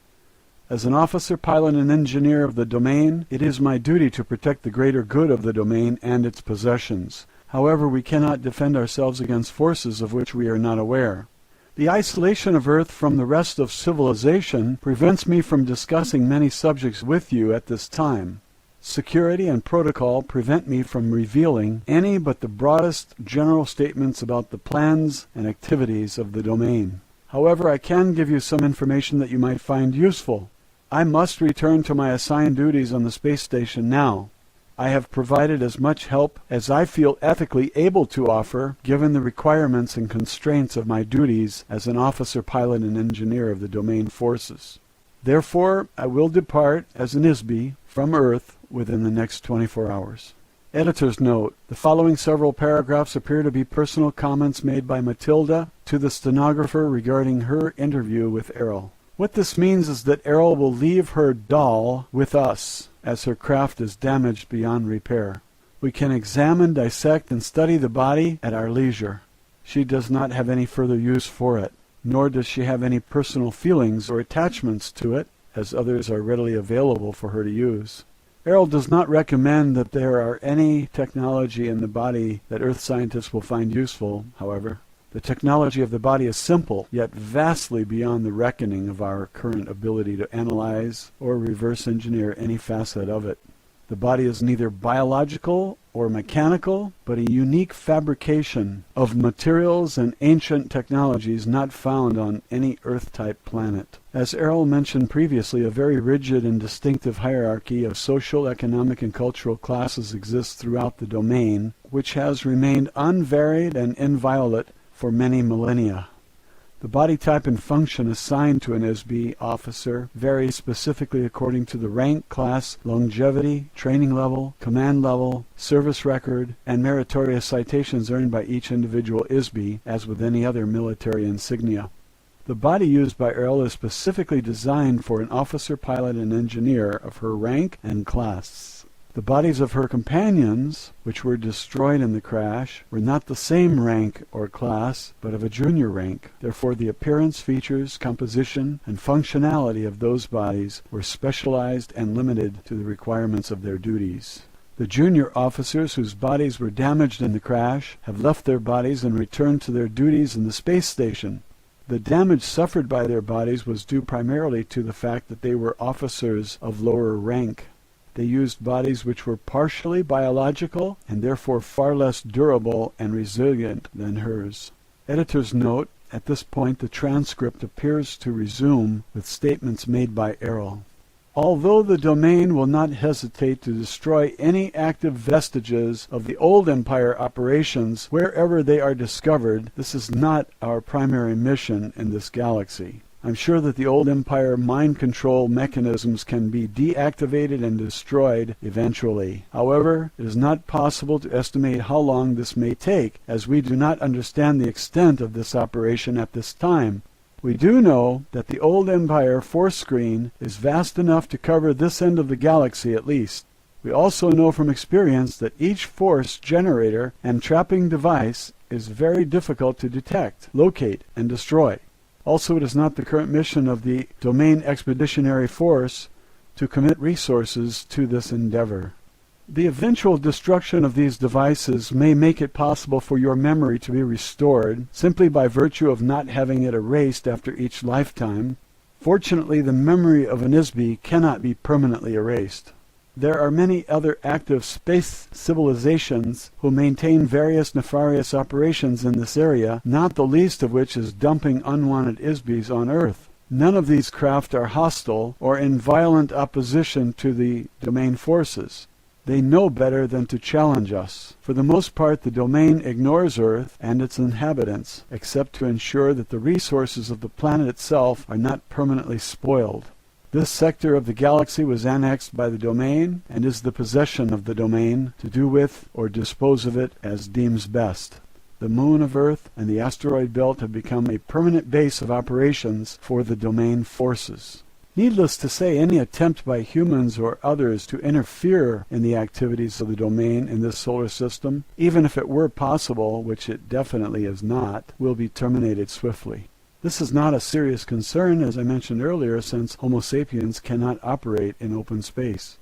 As an officer, pilot, and engineer of the domain, it is my duty to protect the greater good of the domain and its possessions. However, we cannot defend ourselves against forces of which we are not aware. The isolation of Earth from the rest of civilization prevents me from discussing many subjects with you at this time. Security and protocol prevent me from revealing any but the broadest general statements about the plans and activities of the domain. However, I can give you some information that you might find useful. I must return to my assigned duties on the space station now. I have provided as much help as I feel ethically able to offer, given the requirements and constraints of my duties as an officer, pilot, and engineer of the domain forces. Therefore, I will depart as an ISBE from Earth within the next 24 hours. Editor's note: the following several paragraphs appear to be personal comments made by Matilda to the stenographer regarding her interview with Errol. What this means is that Errol will leave her doll with us, as her craft is damaged beyond repair. We can examine, dissect, and study the body at our leisure. She does not have any further use for it, nor does she have any personal feelings or attachments to it, as others are readily available for her to use. Errol does not recommend that there are any technology in the body that Earth scientists will find useful, however. The technology of the body is simple, yet vastly beyond the reckoning of our current ability to analyze or reverse engineer any facet of it. The body is neither biological or mechanical, but a unique fabrication of materials and ancient technologies not found on any Earth-type planet. As Errol mentioned previously, a very rigid and distinctive hierarchy of social, economic, and cultural classes exists throughout the domain, which has remained unvaried and inviolate for many millennia. The body type and function assigned to an ISBE officer vary specifically according to the rank, class, longevity, training level, command level, service record, and meritorious citations earned by each individual ISBE, as with any other military insignia. The body used by Errol is specifically designed for an officer, pilot, and engineer of her rank and class. The bodies of her companions, which were destroyed in the crash, were not the same rank or class, but of a junior rank. Therefore, the appearance, features, composition, and functionality of those bodies were specialized and limited to the requirements of their duties. The junior officers whose bodies were damaged in the crash have left their bodies and returned to their duties in the space station. The damage suffered by their bodies was due primarily to the fact that they were officers of lower rank. They used bodies which were partially biological and therefore far less durable and resilient than hers. Editor's note: at this point the transcript appears to resume with statements made by Errol. Although the domain will not hesitate to destroy any active vestiges of the old Empire operations wherever they are discovered, this is not our primary mission in this galaxy. I'm sure that the old Empire mind control mechanisms can be deactivated and destroyed eventually. However, it is not possible to estimate how long this may take, as we do not understand the extent of this operation at this time. We do know that the old Empire force screen is vast enough to cover this end of the galaxy at least. We also know from experience that each force generator and trapping device is very difficult to detect, locate, and destroy. Also, it is not the current mission of the Domain Expeditionary Force to commit resources to this endeavor. The eventual destruction of these devices may make it possible for your memory to be restored simply by virtue of not having it erased after each lifetime. Fortunately, the memory of an ISB cannot be permanently erased. There are many other active space civilizations who maintain various nefarious operations in this area, not the least of which is dumping unwanted ISBs on Earth. None of these craft are hostile or in violent opposition to the domain forces. They know better than to challenge us. For the most part, the domain ignores Earth and its inhabitants, except to ensure that the resources of the planet itself are not permanently spoiled. This sector of the galaxy was annexed by the domain and is the possession of the domain to do with or dispose of it as deems best. The moon of Earth and the asteroid belt have become a permanent base of operations for the domain forces. Needless to say, any attempt by humans or others to interfere in the activities of the domain in this solar system, even if it were possible, which it definitely is not, will be terminated swiftly. This is not a serious concern, as I mentioned earlier, since Homo sapiens cannot operate in open space.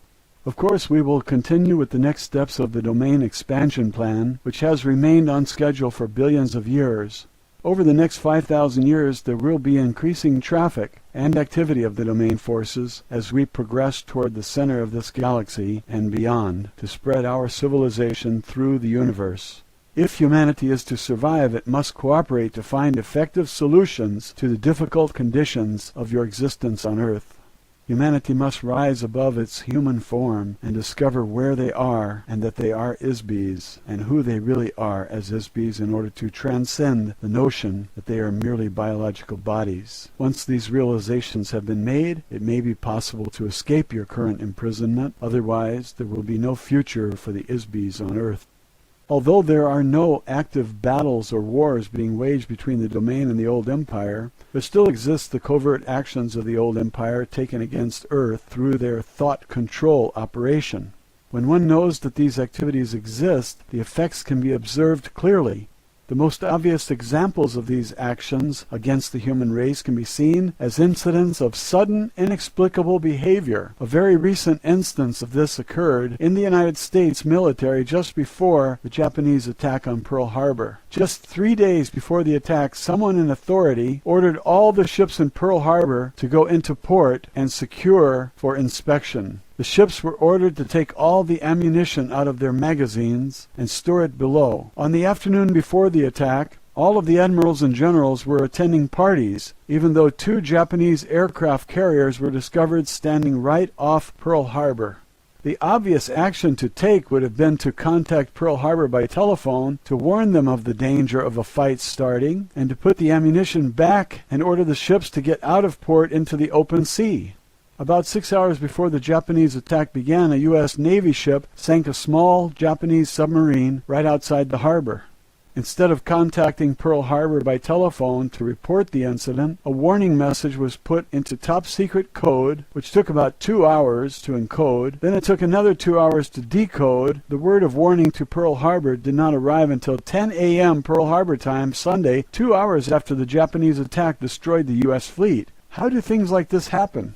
Of course, we will continue with the next steps of the domain expansion plan, which has remained on schedule for billions of years. Over the next 5,000 years, there will be increasing traffic and activity of the domain forces as we progress toward the center of this galaxy and beyond to spread our civilization through the universe. If humanity is to survive, it must cooperate to find effective solutions to the difficult conditions of your existence on Earth. Humanity must rise above its human form and discover where they are and that they are ISBs and who they really are as ISBs in order to transcend the notion that they are merely biological bodies. Once these realizations have been made, it may be possible to escape your current imprisonment. Otherwise, there will be no future for the ISBs on Earth. Although there are no active battles or wars being waged between the domain and the old empire, there still exists the covert actions of the old empire taken against Earth through their thought control operation. When one knows that these activities exist, the effects can be observed clearly. The most obvious examples of these actions against the human race can be seen as incidents of sudden, inexplicable behavior. A very recent instance of this occurred in the United States military just before the Japanese attack on Pearl Harbor. Just 3 days before the attack, someone in authority ordered all the ships in Pearl Harbor to go into port and secure for inspection. The ships were ordered to take all the ammunition out of their magazines and store it below. On the afternoon before the attack, all of the admirals and generals were attending parties, even though 2 Japanese aircraft carriers were discovered standing right off Pearl Harbor. The obvious action to take would have been to contact Pearl Harbor by telephone to warn them of the danger of a fight starting and to put the ammunition back and order the ships to get out of port into the open sea. About 6 hours before the Japanese attack began, a U.S. Navy ship sank a small Japanese submarine right outside the harbor. Instead of contacting Pearl Harbor by telephone to report the incident, a warning message was put into top-secret code, which took about 2 hours to encode. Then it took another 2 hours to decode. The word of warning to Pearl Harbor did not arrive until 10 a.m. Pearl Harbor time, Sunday, 2 hours after the Japanese attack destroyed the U.S. fleet. How do things like this happen?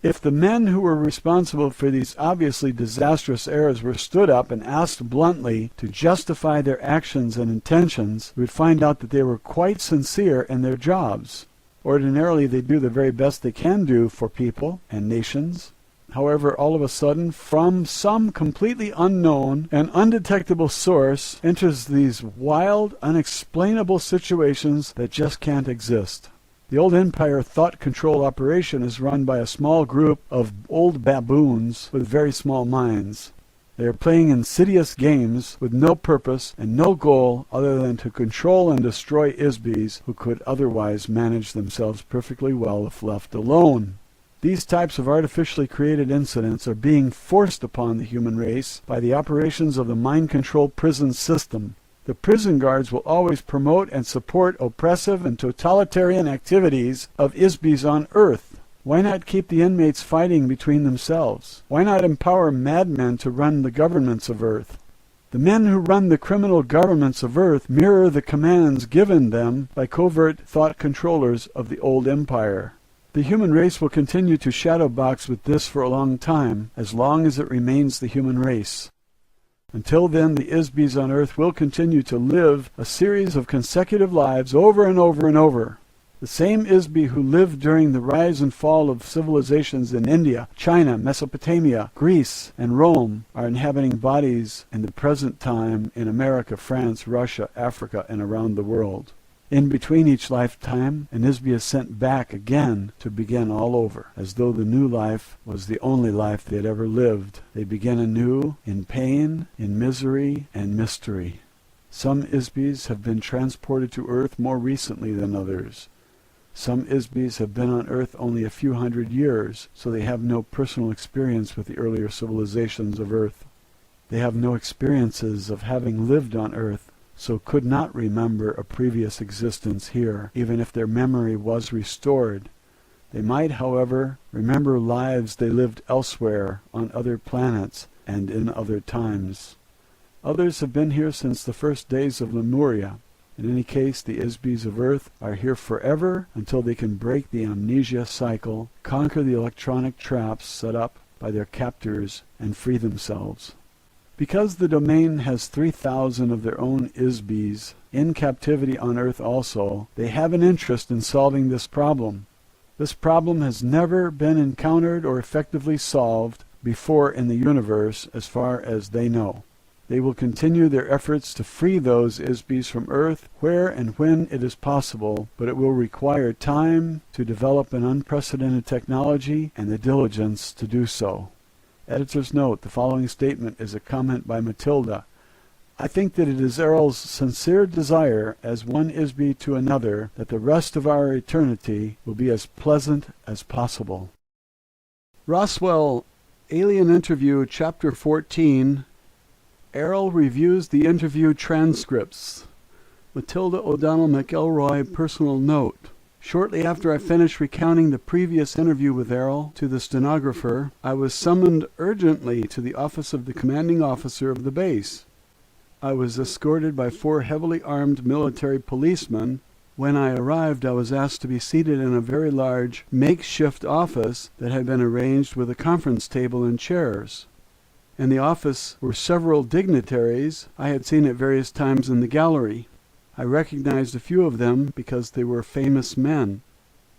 If the men who were responsible for these obviously disastrous errors were stood up and asked bluntly to justify their actions and intentions, we would find out that they were quite sincere in their jobs. Ordinarily, they do the very best they can do for people and nations. However, all of a sudden, from some completely unknown and undetectable source enters these wild, unexplainable situations that just can't exist. The old empire thought control operation is run by a small group of old baboons with very small minds. They are playing insidious games with no purpose and no goal other than to control and destroy Isbys who could otherwise manage themselves perfectly well if left alone. These types of artificially created incidents are being forced upon the human race by the operations of the mind-control prison system. The prison guards will always promote and support oppressive and totalitarian activities of Isbys on Earth. Why not keep the inmates fighting between themselves? Why not empower madmen to run the governments of Earth? The men who run the criminal governments of Earth mirror the commands given them by covert thought controllers of the old empire. The human race will continue to shadowbox with this for a long time, as long as it remains the human race. Until then, the Isbys on Earth will continue to live a series of consecutive lives over and over and over. The same Isby who lived during the rise and fall of civilizations in India, China, Mesopotamia, Greece, and Rome are inhabiting bodies in the present time in America, France, Russia, Africa, and around the world. In between each lifetime, an Isby is sent back again to begin all over, as though the new life was the only life they had ever lived. They begin anew in pain, in misery, and mystery. Some Isbys have been transported to Earth more recently than others. Some Isbys have been on Earth only a few hundred years, so they have no personal experience with the earlier civilizations of Earth. They have no experiences of having lived on Earth, so could not remember a previous existence here, even if their memory was restored. They might, however, remember lives they lived elsewhere, on other planets, and in other times. Others have been here since the first days of Lemuria. In any case, the Isbys of Earth are here forever until they can break the amnesia cycle, conquer the electronic traps set up by their captors, and free themselves. Because the domain has 3,000 of their own Isbys in captivity on Earth also, they have an interest in solving this problem. This problem has never been encountered or effectively solved before in the universe as far as they know. They will continue their efforts to free those Isbys from Earth where and when it is possible, but it will require time to develop an unprecedented technology and the diligence to do so. Editor's note: the following statement is a comment by Matilda. I think that it is Errol's sincere desire, as one Isby to another, that the rest of our eternity will be as pleasant as possible. Roswell Alien Interview, Chapter 14. Errol reviews the interview transcripts. Matilda O'Donnell McElroy, personal note. Shortly after I finished recounting the previous interview with Errol to the stenographer, I was summoned urgently to the office of the commanding officer of the base. I was escorted by 4 heavily armed military policemen. When I arrived, I was asked to be seated in a very large makeshift office that had been arranged with a conference table and chairs. In the office were several dignitaries I had seen at various times in the gallery. I recognized a few of them because they were famous men.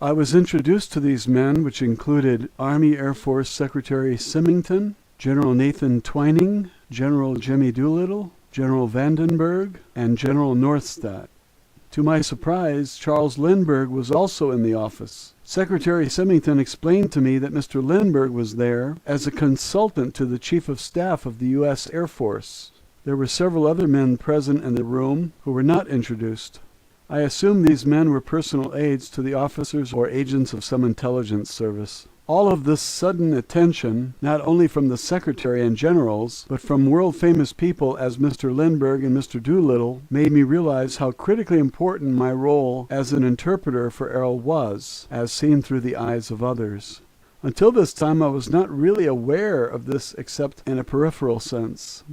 I was introduced to these men, which included Army Air Force Secretary Symington, General Nathan Twining, General Jimmy Doolittle, General Vandenberg, and General Northstadt. To my surprise, Charles Lindbergh was also in the office. Secretary Symington explained to me that Mr. Lindbergh was there as a consultant to the Chief of Staff of the U.S. Air Force. There were several other men present in the room who were not introduced. I assume these men were personal aides to the officers or agents of some intelligence service. All of this sudden attention, not only from the secretary and generals, but from world-famous people as Mr. Lindbergh and Mr. Doolittle, made me realize how critically important my role as an interpreter for Errol was, as seen through the eyes of others. Until this time I was not really aware of this except in a peripheral sense.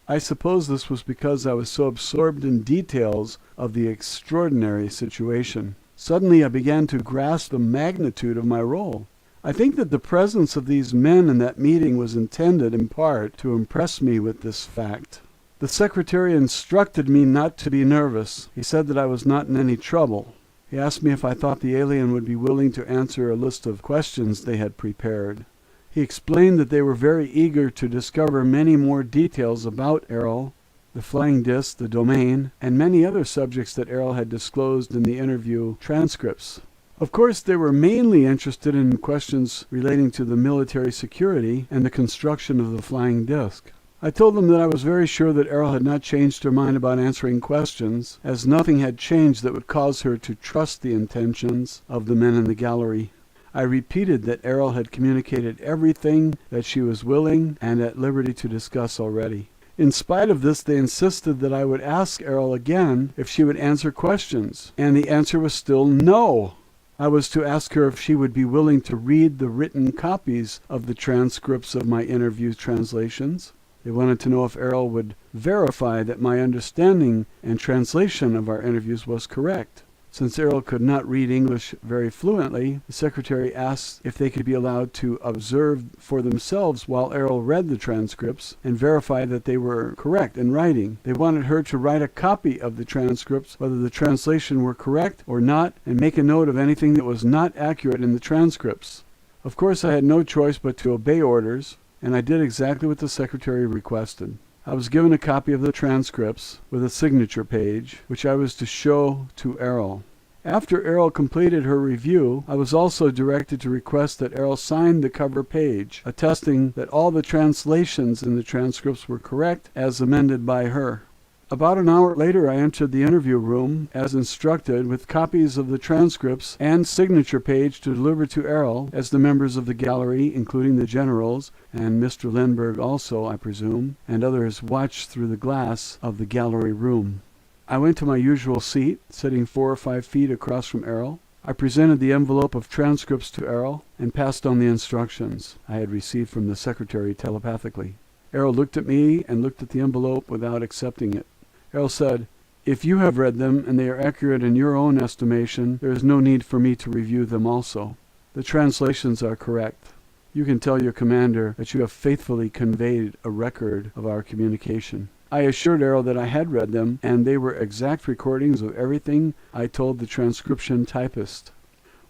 I suppose this was because I was so absorbed in details of the extraordinary situation. Suddenly I began to grasp the magnitude of my role. I think that the presence of these men in that meeting was intended, in part, to impress me with this fact. The secretary instructed me not to be nervous. He said that I was not in any trouble. He asked me if I thought the alien would be willing to answer a list of questions they had prepared. He explained that they were very eager to discover many more details about Errol, the flying disc, the domain, and many other subjects that Errol had disclosed in the interview transcripts. Of course, they were mainly interested in questions relating to the military security and the construction of the flying disc. I told them that I was very sure that Errol had not changed her mind about answering questions, as nothing had changed that would cause her to trust the intentions of the men in the gallery. I repeated that Errol had communicated everything that she was willing and at liberty to discuss already. In spite of this, they insisted that I would ask Errol again if she would answer questions, and the answer was still no. I was to ask her if she would be willing to read the written copies of the transcripts of my interview translations. They wanted to know if Errol would verify that my understanding and translation of our interviews was correct. Since Errol could not read English very fluently, the secretary asked if they could be allowed to observe for themselves while Errol read the transcripts and verify that they were correct in writing. They wanted her to write a copy of the transcripts, whether the translation were correct or not, and make a note of anything that was not accurate in the transcripts. Of course, I had no choice but to obey orders, and I did exactly what the secretary requested. I was given a copy of the transcripts with a signature page, which I was to show to Errol. After Errol completed her review, I was also directed to request that Errol sign the cover page, attesting that all the translations in the transcripts were correct as amended by her. About an hour later, I entered the interview room, as instructed, with copies of the transcripts and signature page to deliver to Errol, as the members of the gallery, including the generals, and Mr. Lindbergh also, I presume, and others watched through the glass of the gallery room. I went to my usual seat, sitting 4 or 5 feet across from Errol. I presented the envelope of transcripts to Errol and passed on the instructions I had received from the secretary telepathically. Errol looked at me and looked at the envelope without accepting it. Errol said, "If you have read them and they are accurate in your own estimation, there is no need for me to review them also. The translations are correct. You can tell your commander that you have faithfully conveyed a record of our communication." I assured Errol that I had read them, and they were exact recordings of everything I told the transcription typist.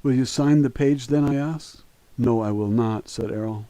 "Will you sign the page then?" I asked. "No, I will not," said Errol.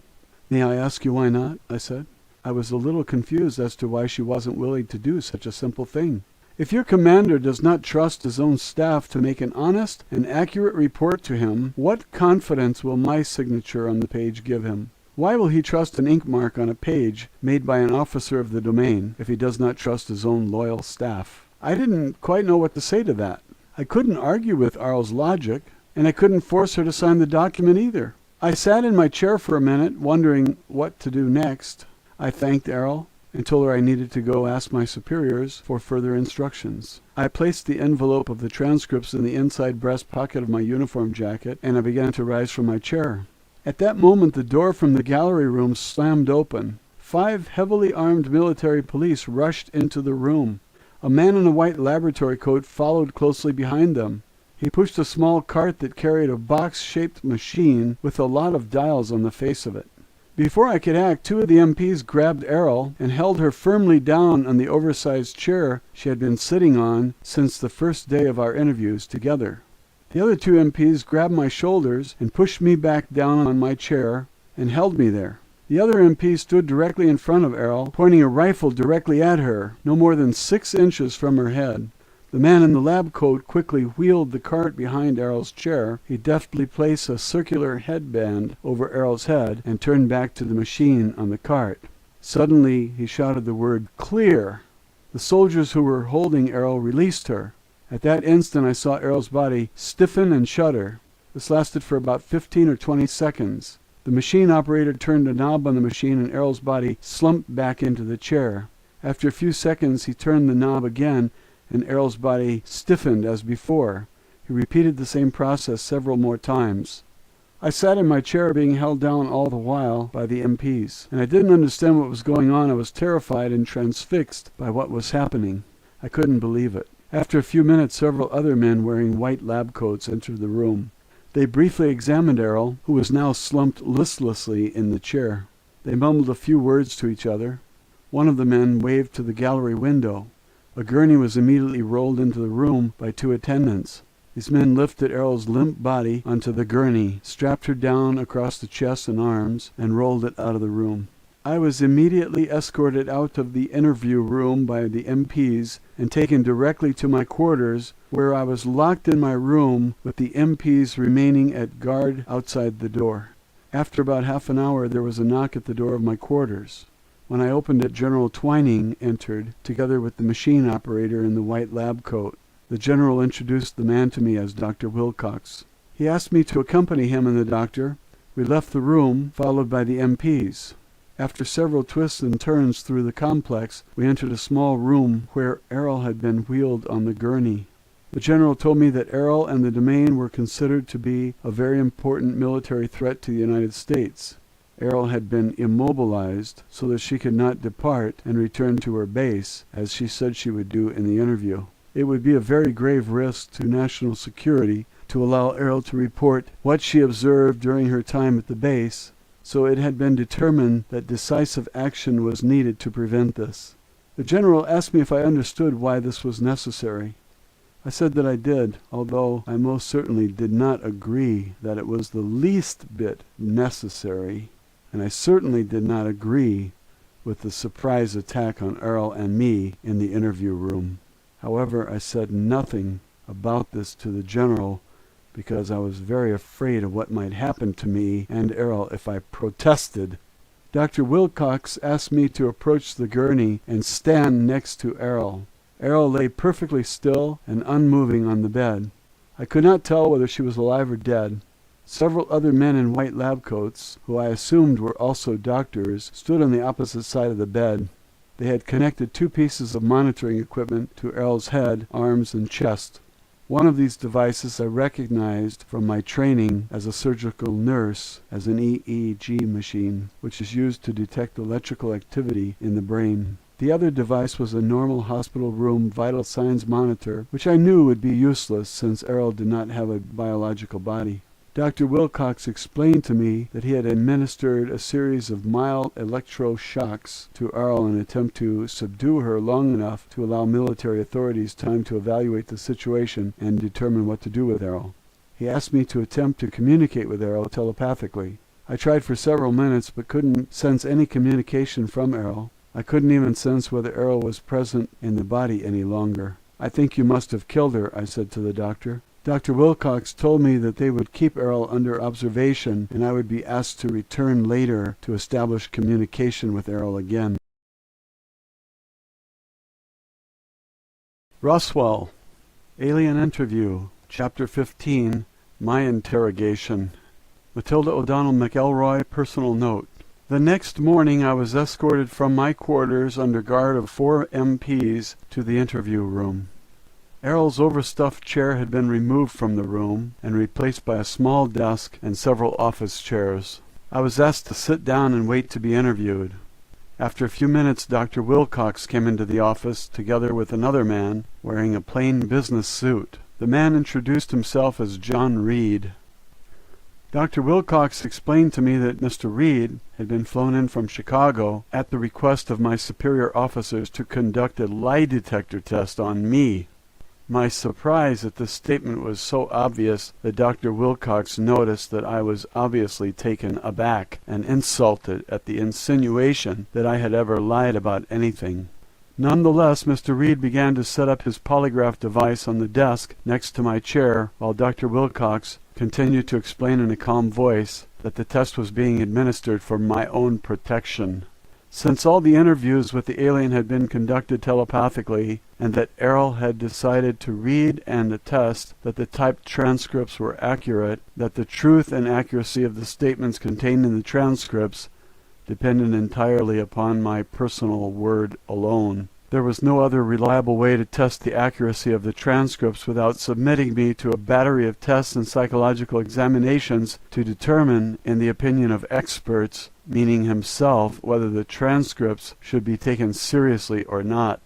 "May I ask you why not?" I said. I was a little confused as to why she wasn't willing to do such a simple thing. "If your commander does not trust his own staff to make an honest and accurate report to him, what confidence will my signature on the page give him? Why will he trust an ink mark on a page made by an officer of the domain if he does not trust his own loyal staff?" I didn't quite know what to say to that. I couldn't argue with Errol's logic, and I couldn't force her to sign the document either. I sat in my chair for a minute, wondering what to do next. I thanked Errol and told her I needed to go ask my superiors for further instructions. I placed the envelope of the transcripts in the inside breast pocket of my uniform jacket, and I began to rise from my chair. At that moment, the door from the gallery room slammed open. 5 heavily armed military police rushed into the room. A man in a white laboratory coat followed closely behind them. He pushed a small cart that carried a box-shaped machine with a lot of dials on the face of it. Before I could act, 2 of the MPs grabbed Errol and held her firmly down on the oversized chair she had been sitting on since the first day of our interviews together. The other 2 MPs grabbed my shoulders and pushed me back down on my chair and held me there. The other MP stood directly in front of Errol, pointing a rifle directly at her, no more than 6 inches from her head. The man in the lab coat quickly wheeled the cart behind Errol's chair. He deftly placed a circular headband over Errol's head and turned back to the machine on the cart. Suddenly, he shouted the word, "Clear!" The soldiers who were holding Errol released her. At that instant, I saw Errol's body stiffen and shudder. This lasted for about 15 or 20 seconds. The machine operator turned a knob on the machine and Errol's body slumped back into the chair. After a few seconds, he turned the knob again and Errol's body stiffened as before. He repeated the same process several more times. I sat in my chair being held down all the while by the MPs, and I didn't understand what was going on. I was terrified and transfixed by what was happening. I couldn't believe it. After a few minutes, several other men wearing white lab coats entered the room. They briefly examined Errol, who was now slumped listlessly in the chair. They mumbled a few words to each other. One of the men waved to the gallery window. A gurney was immediately rolled into the room by 2 attendants. These men lifted Errol's limp body onto the gurney, strapped her down across the chest and arms, and rolled it out of the room. I was immediately escorted out of the interview room by the MPs and taken directly to my quarters, where I was locked in my room with the MPs remaining at guard outside the door. After about half an hour there was a knock at the door of my quarters. When I opened it, General Twining entered, together with the machine operator in the white lab coat. The general introduced the man to me as Dr. Wilcox. He asked me to accompany him and the doctor. We left the room, followed by the MPs. After several twists and turns through the complex, we entered a small room where Errol had been wheeled on the gurney. The general told me that Errol and the domain were considered to be a very important military threat to the United States. Errol had been immobilized so that she could not depart and return to her base, as she said she would do in the interview. It would be a very grave risk to national security to allow Errol to report what she observed during her time at the base, so it had been determined that decisive action was needed to prevent this. The general asked me if I understood why this was necessary. I said that I did, although I most certainly did not agree that it was the least bit necessary, and I certainly did not agree with the surprise attack on Errol and me in the interview room. However, I said nothing about this to the general because I was very afraid of what might happen to me and Errol if I protested. Dr. Wilcox asked me to approach the gurney and stand next to Errol. Errol lay perfectly still and unmoving on the bed. I could not tell whether she was alive or dead. Several other men in white lab coats, who I assumed were also doctors, stood on the opposite side of the bed. They had connected 2 pieces of monitoring equipment to Errol's head, arms, and chest. One of these devices I recognized from my training as a surgical nurse as an EEG machine, which is used to detect electrical activity in the brain. The other device was a normal hospital room vital signs monitor, which I knew would be useless since Errol did not have a biological body. Dr. Wilcox explained to me that he had administered a series of mild electroshocks to Errol in an attempt to subdue her long enough to allow military authorities time to evaluate the situation and determine what to do with Errol. He asked me to attempt to communicate with Errol telepathically. I tried for several minutes but couldn't sense any communication from Errol. I couldn't even sense whether Errol was present in the body any longer. "I think you must have killed her," I said to the doctor. Dr. Wilcox told me that they would keep Errol under observation and I would be asked to return later to establish communication with Errol again. Roswell Interview, Chapter 15, My Interrogation. Matilda O'Donnell McElroy, personal note. The next morning I was escorted from my quarters under guard of 4 MPs to the interview room. Errol's overstuffed chair had been removed from the room and replaced by a small desk and several office chairs. I was asked to sit down and wait to be interviewed. After a few minutes, Dr. Wilcox came into the office together with another man wearing a plain business suit. The man introduced himself as John Reed. Dr. Wilcox explained to me that Mr. Reed had been flown in from Chicago at the request of my superior officers to conduct a lie detector test on me. My surprise at this statement was so obvious that Dr. Wilcox noticed that I was obviously taken aback and insulted at the insinuation that I had ever lied about anything. Nonetheless, Mr. Reed began to set up his polygraph device on the desk next to my chair, while Dr. Wilcox continued to explain in a calm voice that the test was being administered for my own protection. Since all the interviews with the alien had been conducted telepathically, and that Errol had decided to read and attest that the typed transcripts were accurate, that the truth and accuracy of the statements contained in the transcripts depended entirely upon my personal word alone, there was no other reliable way to test the accuracy of the transcripts without submitting me to a battery of tests and psychological examinations to determine, in the opinion of experts, meaning himself, whether the transcripts should be taken seriously or not.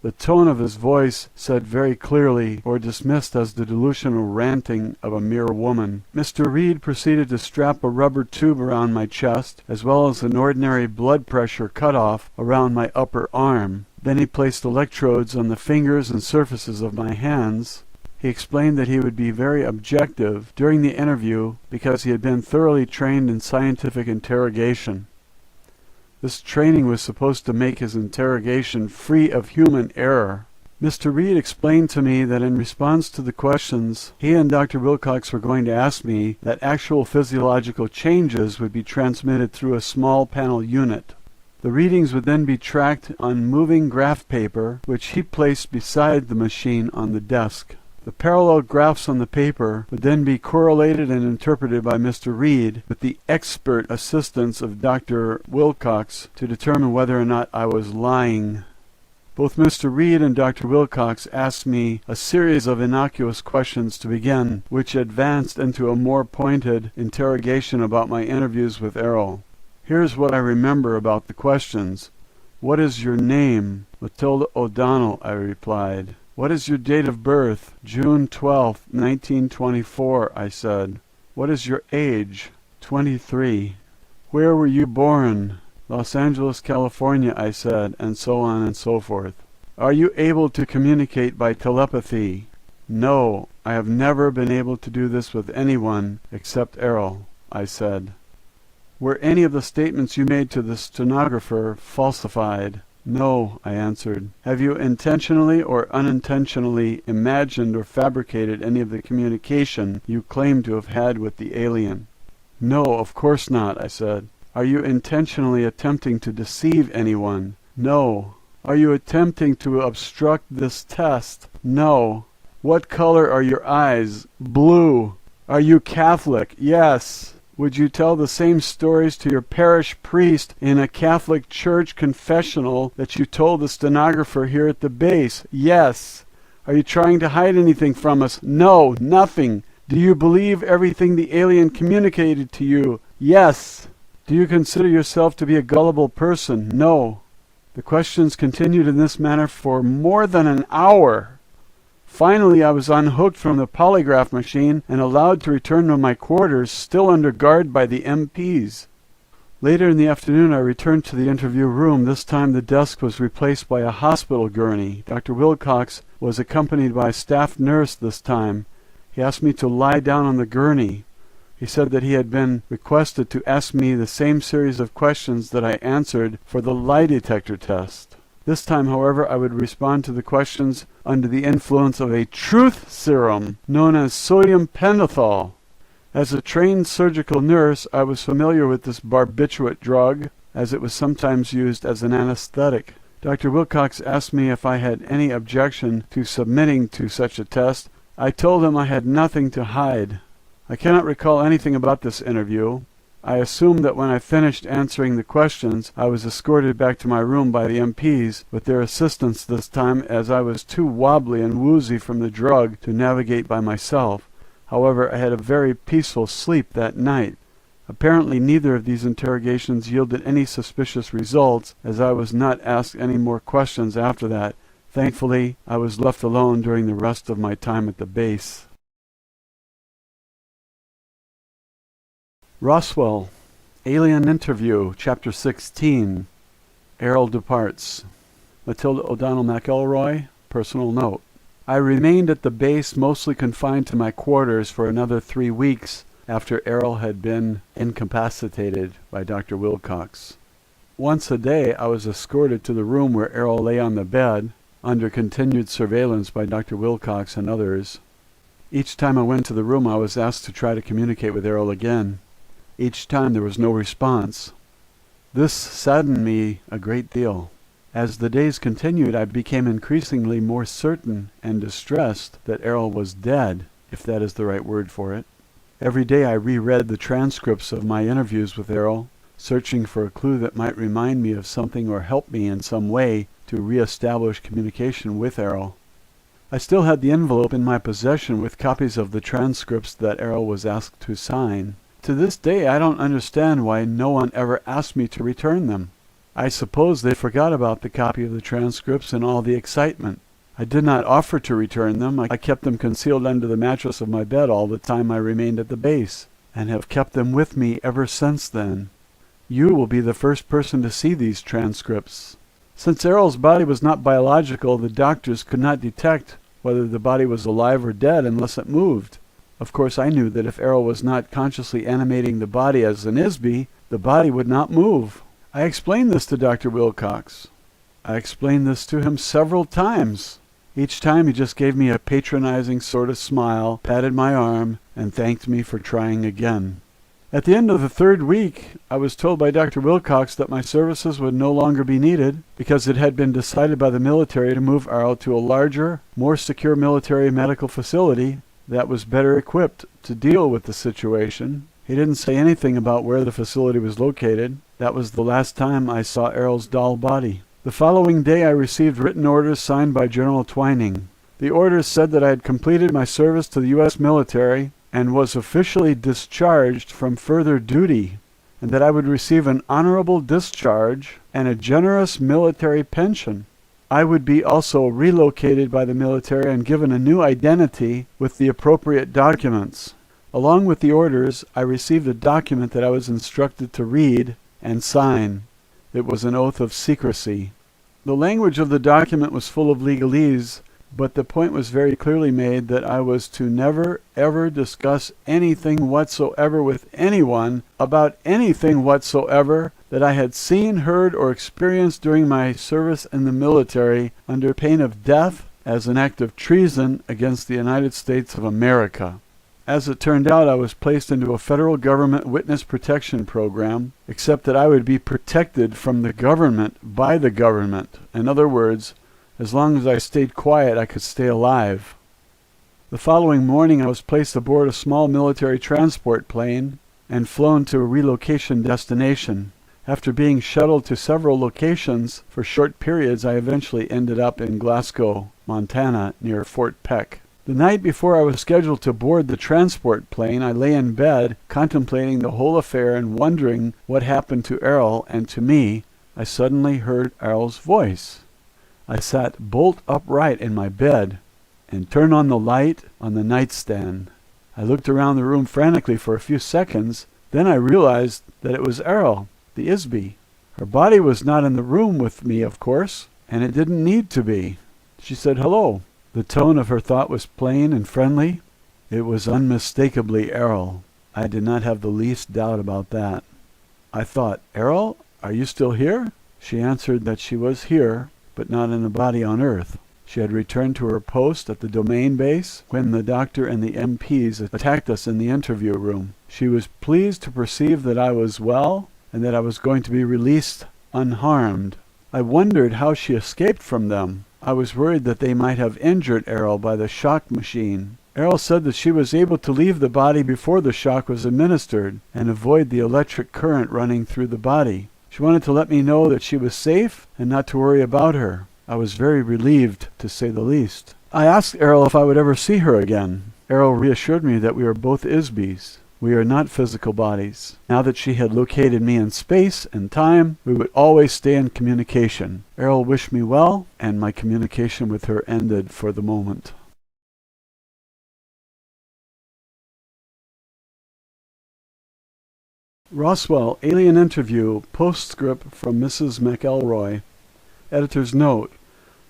The tone of his voice said very clearly, or dismissed as the delusional ranting of a mere woman. Mr. Reed proceeded to strap a rubber tube around my chest, as well as an ordinary blood pressure cutoff around my upper arm. Then he placed electrodes on the fingers and surfaces of my hands. He explained that he would be very objective during the interview because he had been thoroughly trained in scientific interrogation. This training was supposed to make his interrogation free of human error. Mr. Reed explained to me that in response to the questions he and Dr. Wilcox were going to ask me, that actual physiological changes would be transmitted through a small panel unit. The readings would then be tracked on moving graph paper, which he placed beside the machine on the desk. The parallel graphs on the paper would then be correlated and interpreted by Mr. Reed with the expert assistance of Dr. Wilcox to determine whether or not I was lying. Both Mr. Reed and Dr. Wilcox asked me a series of innocuous questions to begin, which advanced into a more pointed interrogation about my interviews with Errol. Here's what I remember about the questions. "What is your name?" "Matilda O'Donnell," I replied. "What is your date of birth?" "June 12, 1924, I said. "What is your age?" 23. "Where were you born?" "Los Angeles, California," I said, and so on and so forth. "Are you able to communicate by telepathy?" "No, I have never been able to do this with anyone except Errol," I said. "Were any of the statements you made to the stenographer falsified?" "No," I answered. "Have you intentionally or unintentionally imagined or fabricated any of the communication you claim to have had with the alien?" "No, of course not," I said. "Are you intentionally attempting to deceive anyone?" "No." "Are you attempting to obstruct this test?" "No." "What color are your eyes?" "Blue." "Are you Catholic?" "Yes." "Would you tell the same stories to your parish priest in a Catholic church confessional that you told the stenographer here at the base?" "Yes." "Are you trying to hide anything from us?" "No, nothing." "Do you believe everything the alien communicated to you?" "Yes." "Do you consider yourself to be a gullible person?" "No." The questions continued in this manner for more than an hour. Finally, I was unhooked from the polygraph machine and allowed to return to my quarters, still under guard by the MPs. Later in the afternoon, I returned to the interview room. This time the desk was replaced by a hospital gurney. Dr. Wilcox was accompanied by a staff nurse this time. He asked me to lie down on the gurney. He said that he had been requested to ask me the same series of questions that I answered for the lie detector test. This time, however, I would respond to the questions under the influence of a truth serum known as sodium pentothal. As a trained surgical nurse, I was familiar with this barbiturate drug, as it was sometimes used as an anesthetic. Dr. Wilcox asked me if I had any objection to submitting to such a test. I told him I had nothing to hide. I cannot recall anything about this interview. I assumed that when I finished answering the questions, I was escorted back to my room by the MPs, with their assistance this time, as I was too wobbly and woozy from the drug to navigate by myself. However, I had a very peaceful sleep that night. Apparently neither of these interrogations yielded any suspicious results, as I was not asked any more questions after that. Thankfully, I was left alone during the rest of my time at the base. Roswell Alien Interview, Chapter 16. Errol departs. Matilda O'Donnell McElroy, personal note. I remained at the base, mostly confined to my quarters, for another 3 weeks after Errol had been incapacitated by Dr. Wilcox. Once a day I was escorted to the room where Errol lay on the bed, under continued surveillance by Dr. Wilcox and others. Each time I went to the room I was asked to try to communicate with Errol again. Each time there was no response. This saddened me a great deal. As the days continued, I became increasingly more certain and distressed that Errol was dead, if that is the right word for it. Every day I reread the transcripts of my interviews with Errol, searching for a clue that might remind me of something or help me in some way to re-establish communication with Errol. I still had the envelope in my possession with copies of the transcripts that Errol was asked to sign. To this day, I don't understand why no one ever asked me to return them. I suppose they forgot about the copy of the transcripts in all the excitement. I did not offer to return them. I kept them concealed under the mattress of my bed all the time I remained at the base, and have kept them with me ever since then. You will be the first person to see these transcripts. Since Errol's body was not biological, the doctors could not detect whether the body was alive or dead unless it moved. Of course, I knew that if Errol was not consciously animating the body as an Isby, the body would not move. I explained this to Dr. Wilcox. I explained this to him several times. Each time he just gave me a patronizing sort of smile, patted my arm, and thanked me for trying again. At the end of the third week, I was told by Dr. Wilcox that my services would no longer be needed because it had been decided by the military to move Errol to a larger, more secure military medical facility that was better equipped to deal with the situation. He didn't say anything about where the facility was located. That was the last time I saw Errol's doll body. The following day I received written orders signed by General Twining. The orders said that I had completed my service to the U.S. military and was officially discharged from further duty, and that I would receive an honorable discharge and a generous military pension. I would be also relocated by the military and given a new identity with the appropriate documents. Along with the orders, I received a document that I was instructed to read and sign. It was an oath of secrecy. The language of the document was full of legalese, but the point was very clearly made that I was to never, ever discuss anything whatsoever with anyone about anything whatsoever that I had seen, heard, or experienced during my service in the military under pain of death as an act of treason against the United States of America. As it turned out, I was placed into a federal government witness protection program, except that I would be protected from the government by the government. In other words, as long as I stayed quiet, I could stay alive. The following morning, I was placed aboard a small military transport plane and flown to a relocation destination. After being shuttled to several locations for short periods, I eventually ended up in Glasgow, Montana, near Fort Peck. The night before I was scheduled to board the transport plane, I lay in bed, contemplating the whole affair and wondering what happened to Errol and to me. I suddenly heard Errol's voice. I sat bolt upright in my bed and turned on the light on the nightstand. I looked around the room frantically for a few seconds. Then I realized that it was Errol, the Isby. Her body was not in the room with me, of course, and it didn't need to be. She said hello. The tone of her thought was plain and friendly. It was unmistakably Errol. I did not have the least doubt about that. I thought, Errol, are you still here? She answered that she was here, but not in a body on Earth. She had returned to her post at the domain base when the doctor and the MPs attacked us in the interview room. She was pleased to perceive that I was well and that I was going to be released unharmed. I wondered how she escaped from them. I was worried that they might have injured Errol by the shock machine. Errol said that she was able to leave the body before the shock was administered and avoid the electric current running through the body. She wanted to let me know that she was safe and not to worry about her. I was very relieved, to say the least. I asked Errol if I would ever see her again. Errol reassured me that we are both Isbys. We are not physical bodies. Now that she had located me in space and time, we would always stay in communication. Errol wished me well, and my communication with her ended for the moment. Roswell Alien Interview, postscript from Mrs. McElroy. Editor's note: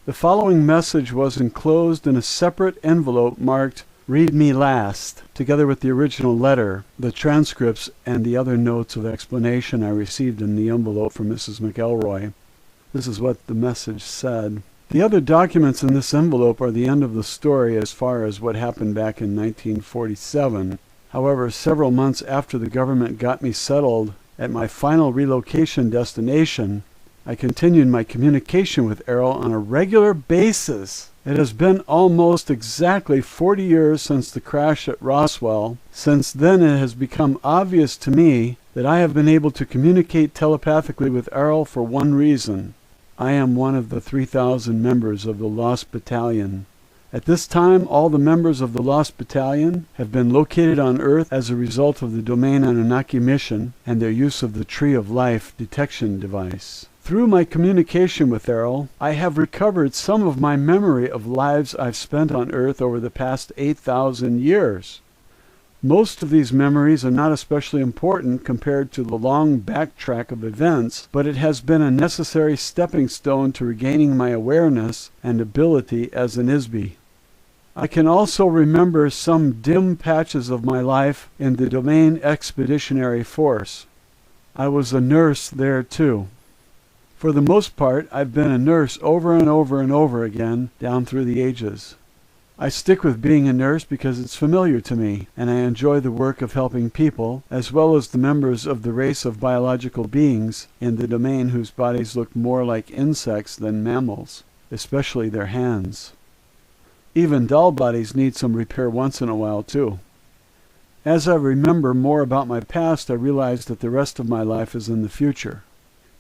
the following message was enclosed in a separate envelope marked "Read Me Last," together with the original letter, the transcripts, and the other notes of explanation I received in the envelope from Mrs. McElroy. This is what the message said. The other documents in this envelope are the end of the story as far as what happened back in 1947. However, several months after the government got me settled at my final relocation destination, I continued my communication with Errol on a regular basis. It has been almost exactly 40 years since the crash at Roswell. Since then, it has become obvious to me that I have been able to communicate telepathically with Errol for one reason. I am one of the 3,000 members of the Lost Battalion. At this time, all the members of the Lost Battalion have been located on Earth as a result of the Domain Anunnaki mission and their use of the Tree of Life detection device. Through my communication with Errol, I have recovered some of my memory of lives I've spent on Earth over the past 8,000 years. Most of these memories are not especially important compared to the long backtrack of events, but it has been a necessary stepping stone to regaining my awareness and ability as an Isby. I can also remember some dim patches of my life in the Domain Expeditionary Force. I was a nurse there too. For the most part, I've been a nurse over and over and over again down through the ages. I stick with being a nurse because it's familiar to me, and I enjoy the work of helping people, as well as the members of the race of biological beings in the domain whose bodies look more like insects than mammals, especially their hands. Even doll bodies need some repair once in a while, too. As I remember more about my past, I realize that the rest of my life is in the future.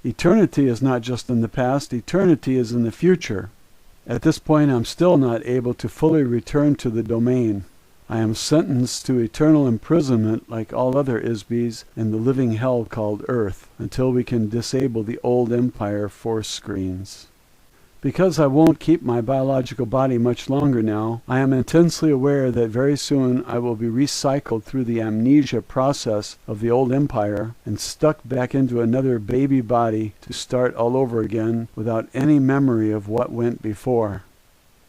Eternity is not just in the past, eternity is in the future. At this point, I'm still not able to fully return to the domain. I am sentenced to eternal imprisonment like all other Isbys in the living hell called Earth, until we can disable the old Empire force screens. Because I won't keep my biological body much longer now, I am intensely aware that very soon I will be recycled through the amnesia process of the old Empire and stuck back into another baby body to start all over again without any memory of what went before.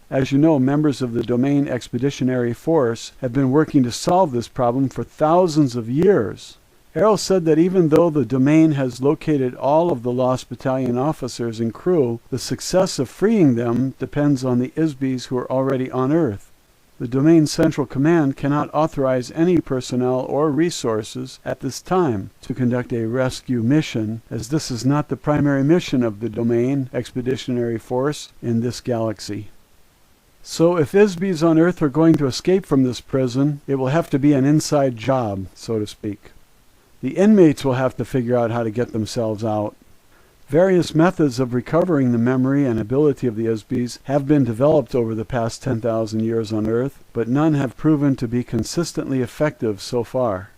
As you know, members of the Domain Expeditionary Force have been working to solve this problem for thousands of years. Errol said that even though the Domain has located all of the lost battalion officers and crew, the success of freeing them depends on the Isbys who are already on Earth. The Domain Central Command cannot authorize any personnel or resources at this time to conduct a rescue mission, as this is not the primary mission of the Domain Expeditionary Force in this galaxy. So if Isbys on Earth are going to escape from this prison, it will have to be an inside job, so to speak. The inmates will have to figure out how to get themselves out. Various methods of recovering the memory and ability of the Isbys have been developed over the past 10,000 years on Earth, but none have proven to be consistently effective so far.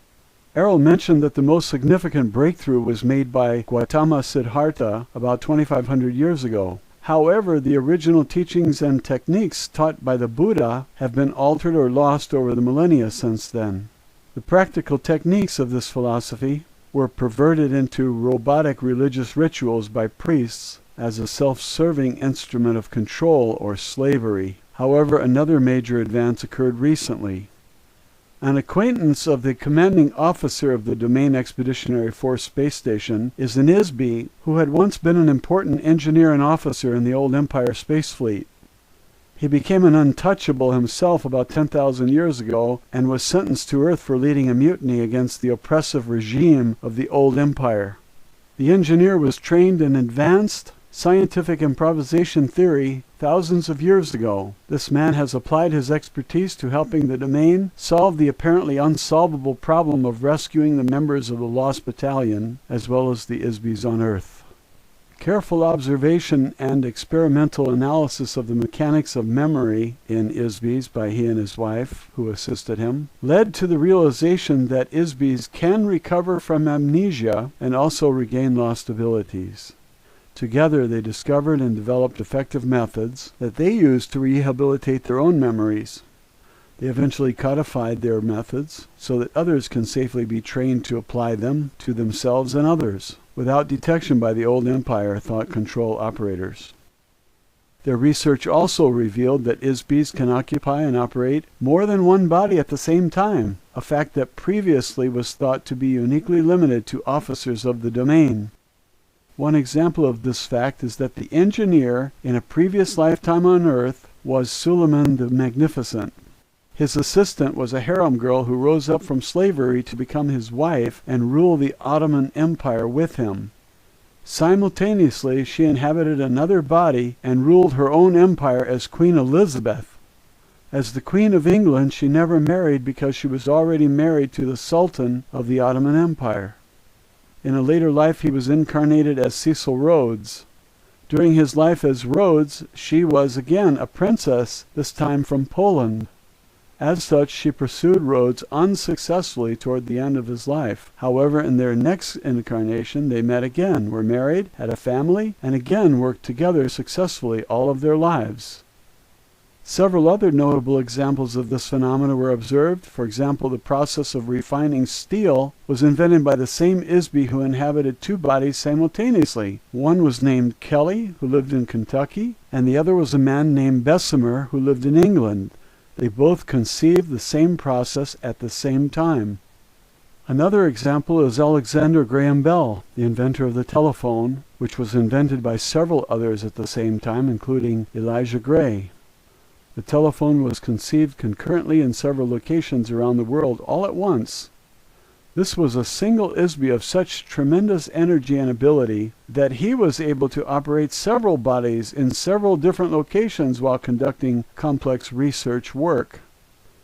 Errol mentioned that the most significant breakthrough was made by Gautama Siddhartha about 2,500 years ago. However, the original teachings and techniques taught by the Buddha have been altered or lost over the millennia since then. The practical techniques of this philosophy were perverted into robotic religious rituals by priests as a self-serving instrument of control or slavery. However, another major advance occurred recently. An acquaintance of the commanding officer of the Domain Expeditionary Force space station is an Isby who had once been an important engineer and officer in the old Empire space fleet. He became an untouchable himself about 10,000 years ago and was sentenced to Earth for leading a mutiny against the oppressive regime of the old Empire. The engineer was trained in advanced scientific improvisation theory thousands of years ago. This man has applied his expertise to helping the Domain solve the apparently unsolvable problem of rescuing the members of the Lost Battalion, as well as the Isbys on Earth. Careful observation and experimental analysis of the mechanics of memory in Isbys by he and his wife, who assisted him, led to the realization that Isbys can recover from amnesia and also regain lost abilities. Together they discovered and developed effective methods that they used to rehabilitate their own memories. They eventually codified their methods so that others can safely be trained to apply them to themselves and others, without detection by the old Empire thought control operators. Their research also revealed that Isbys can occupy and operate more than one body at the same time, a fact that previously was thought to be uniquely limited to officers of the Domain. One example of this fact is that the engineer in a previous lifetime on Earth was Suleiman the Magnificent. His assistant was a harem girl who rose up from slavery to become his wife and rule the Ottoman Empire with him. Simultaneously, she inhabited another body and ruled her own empire as Queen Elizabeth. As the Queen of England, she never married because she was already married to the Sultan of the Ottoman Empire. In a later life, he was incarnated as Cecil Rhodes. During his life as Rhodes, she was again a princess, this time from Poland. As such, she pursued Rhodes unsuccessfully toward the end of his life. However, in their next incarnation, they met again, were married, had a family, and again worked together successfully all of their lives. Several other notable examples of this phenomena were observed. For example, the process of refining steel was invented by the same Isby who inhabited two bodies simultaneously. One was named Kelly, who lived in Kentucky, and the other was a man named Bessemer, who lived in England. They both conceived the same process at the same time. Another example is Alexander Graham Bell, the inventor of the telephone, which was invented by several others at the same time, including Elijah Gray. The telephone was conceived concurrently in several locations around the world all at once. This was a single ISBE of such tremendous energy and ability that he was able to operate several bodies in several different locations while conducting complex research work.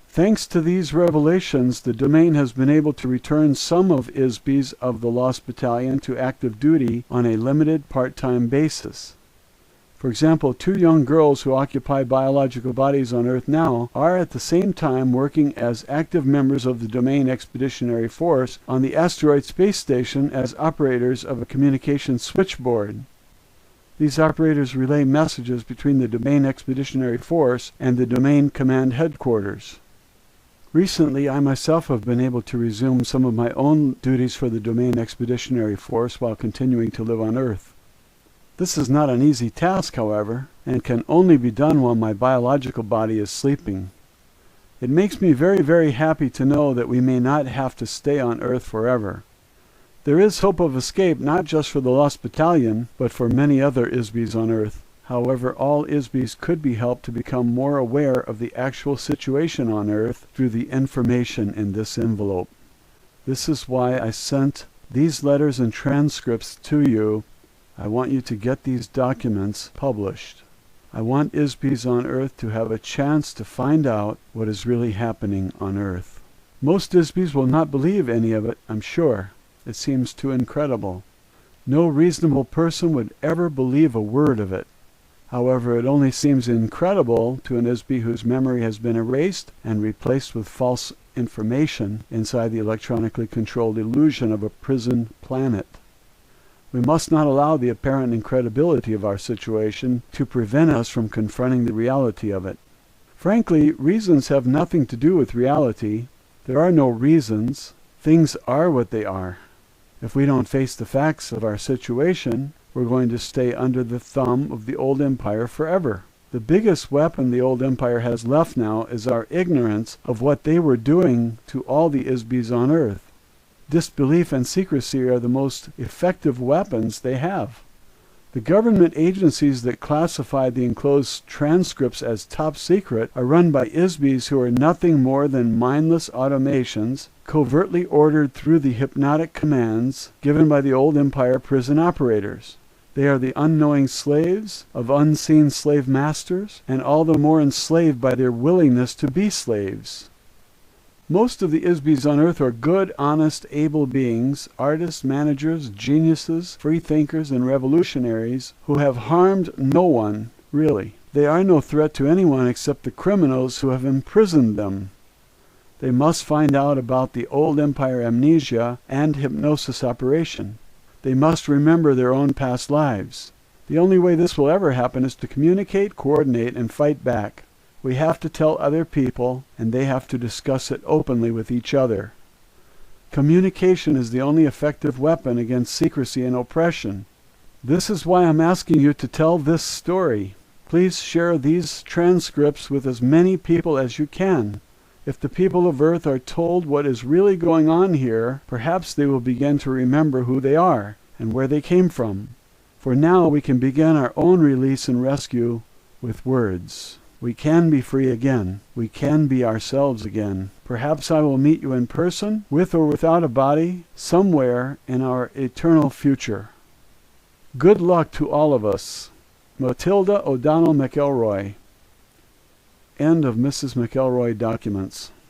Thanks to these revelations, the domain has been able to return some of ISBEs of the Lost Battalion to active duty on a limited part-time basis. For example, 2 young girls who occupy biological bodies on Earth now are at the same time working as active members of the Domain Expeditionary Force on the Asteroid Space Station as operators of a communications switchboard. These operators relay messages between the Domain Expeditionary Force and the Domain Command Headquarters. Recently, I myself have been able to resume some of my own duties for the Domain Expeditionary Force while continuing to live on Earth. This is not an easy task, however, and can only be done while my biological body is sleeping. It makes me very, very happy to know that we may not have to stay on Earth forever. There is hope of escape not just for the Lost Battalion, but for many other ISBEs on Earth. However, all ISBEs could be helped to become more aware of the actual situation on Earth through the information in this envelope. This is why I sent these letters and transcripts to you. I want you to get these documents published. I want ISBEs on Earth to have a chance to find out what is really happening on Earth. Most ISBEs will not believe any of it, I'm sure. It seems too incredible. No reasonable person would ever believe a word of it. However, it only seems incredible to an ISBE whose memory has been erased and replaced with false information inside the electronically controlled illusion of a prison planet. We must not allow the apparent incredibility of our situation to prevent us from confronting the reality of it. Frankly, reasons have nothing to do with reality. There are no reasons. Things are what they are. If we don't face the facts of our situation, we're going to stay under the thumb of the old empire forever. The biggest weapon the old empire has left now is our ignorance of what they were doing to all the ISBEs on Earth. Disbelief and secrecy are the most effective weapons they have. The government agencies that classify the enclosed transcripts as top secret are run by ISBEs who are nothing more than mindless automations covertly ordered through the hypnotic commands given by the old empire prison operators. They are the unknowing slaves of unseen slave masters, and all the more enslaved by their willingness to be slaves. Most of the ISBEs on Earth are good, honest, able beings, artists, managers, geniuses, freethinkers, and revolutionaries who have harmed no one, really. They are no threat to anyone except the criminals who have imprisoned them. They must find out about the old empire amnesia and hypnosis operation. They must remember their own past lives. The only way this will ever happen is to communicate, coordinate, and fight back. We have to tell other people, and they have to discuss it openly with each other. Communication is the only effective weapon against secrecy and oppression. This is why I'm asking you to tell this story. Please share these transcripts with as many people as you can. If the people of Earth are told what is really going on here, perhaps they will begin to remember who they are and where they came from. For now we can begin our own release and rescue with words. We can be free again. We can be ourselves again. Perhaps I will meet you in person, with or without a body, somewhere in our eternal future. Good luck to all of us. Matilda O'Donnell McElroy. End of Mrs. McElroy documents.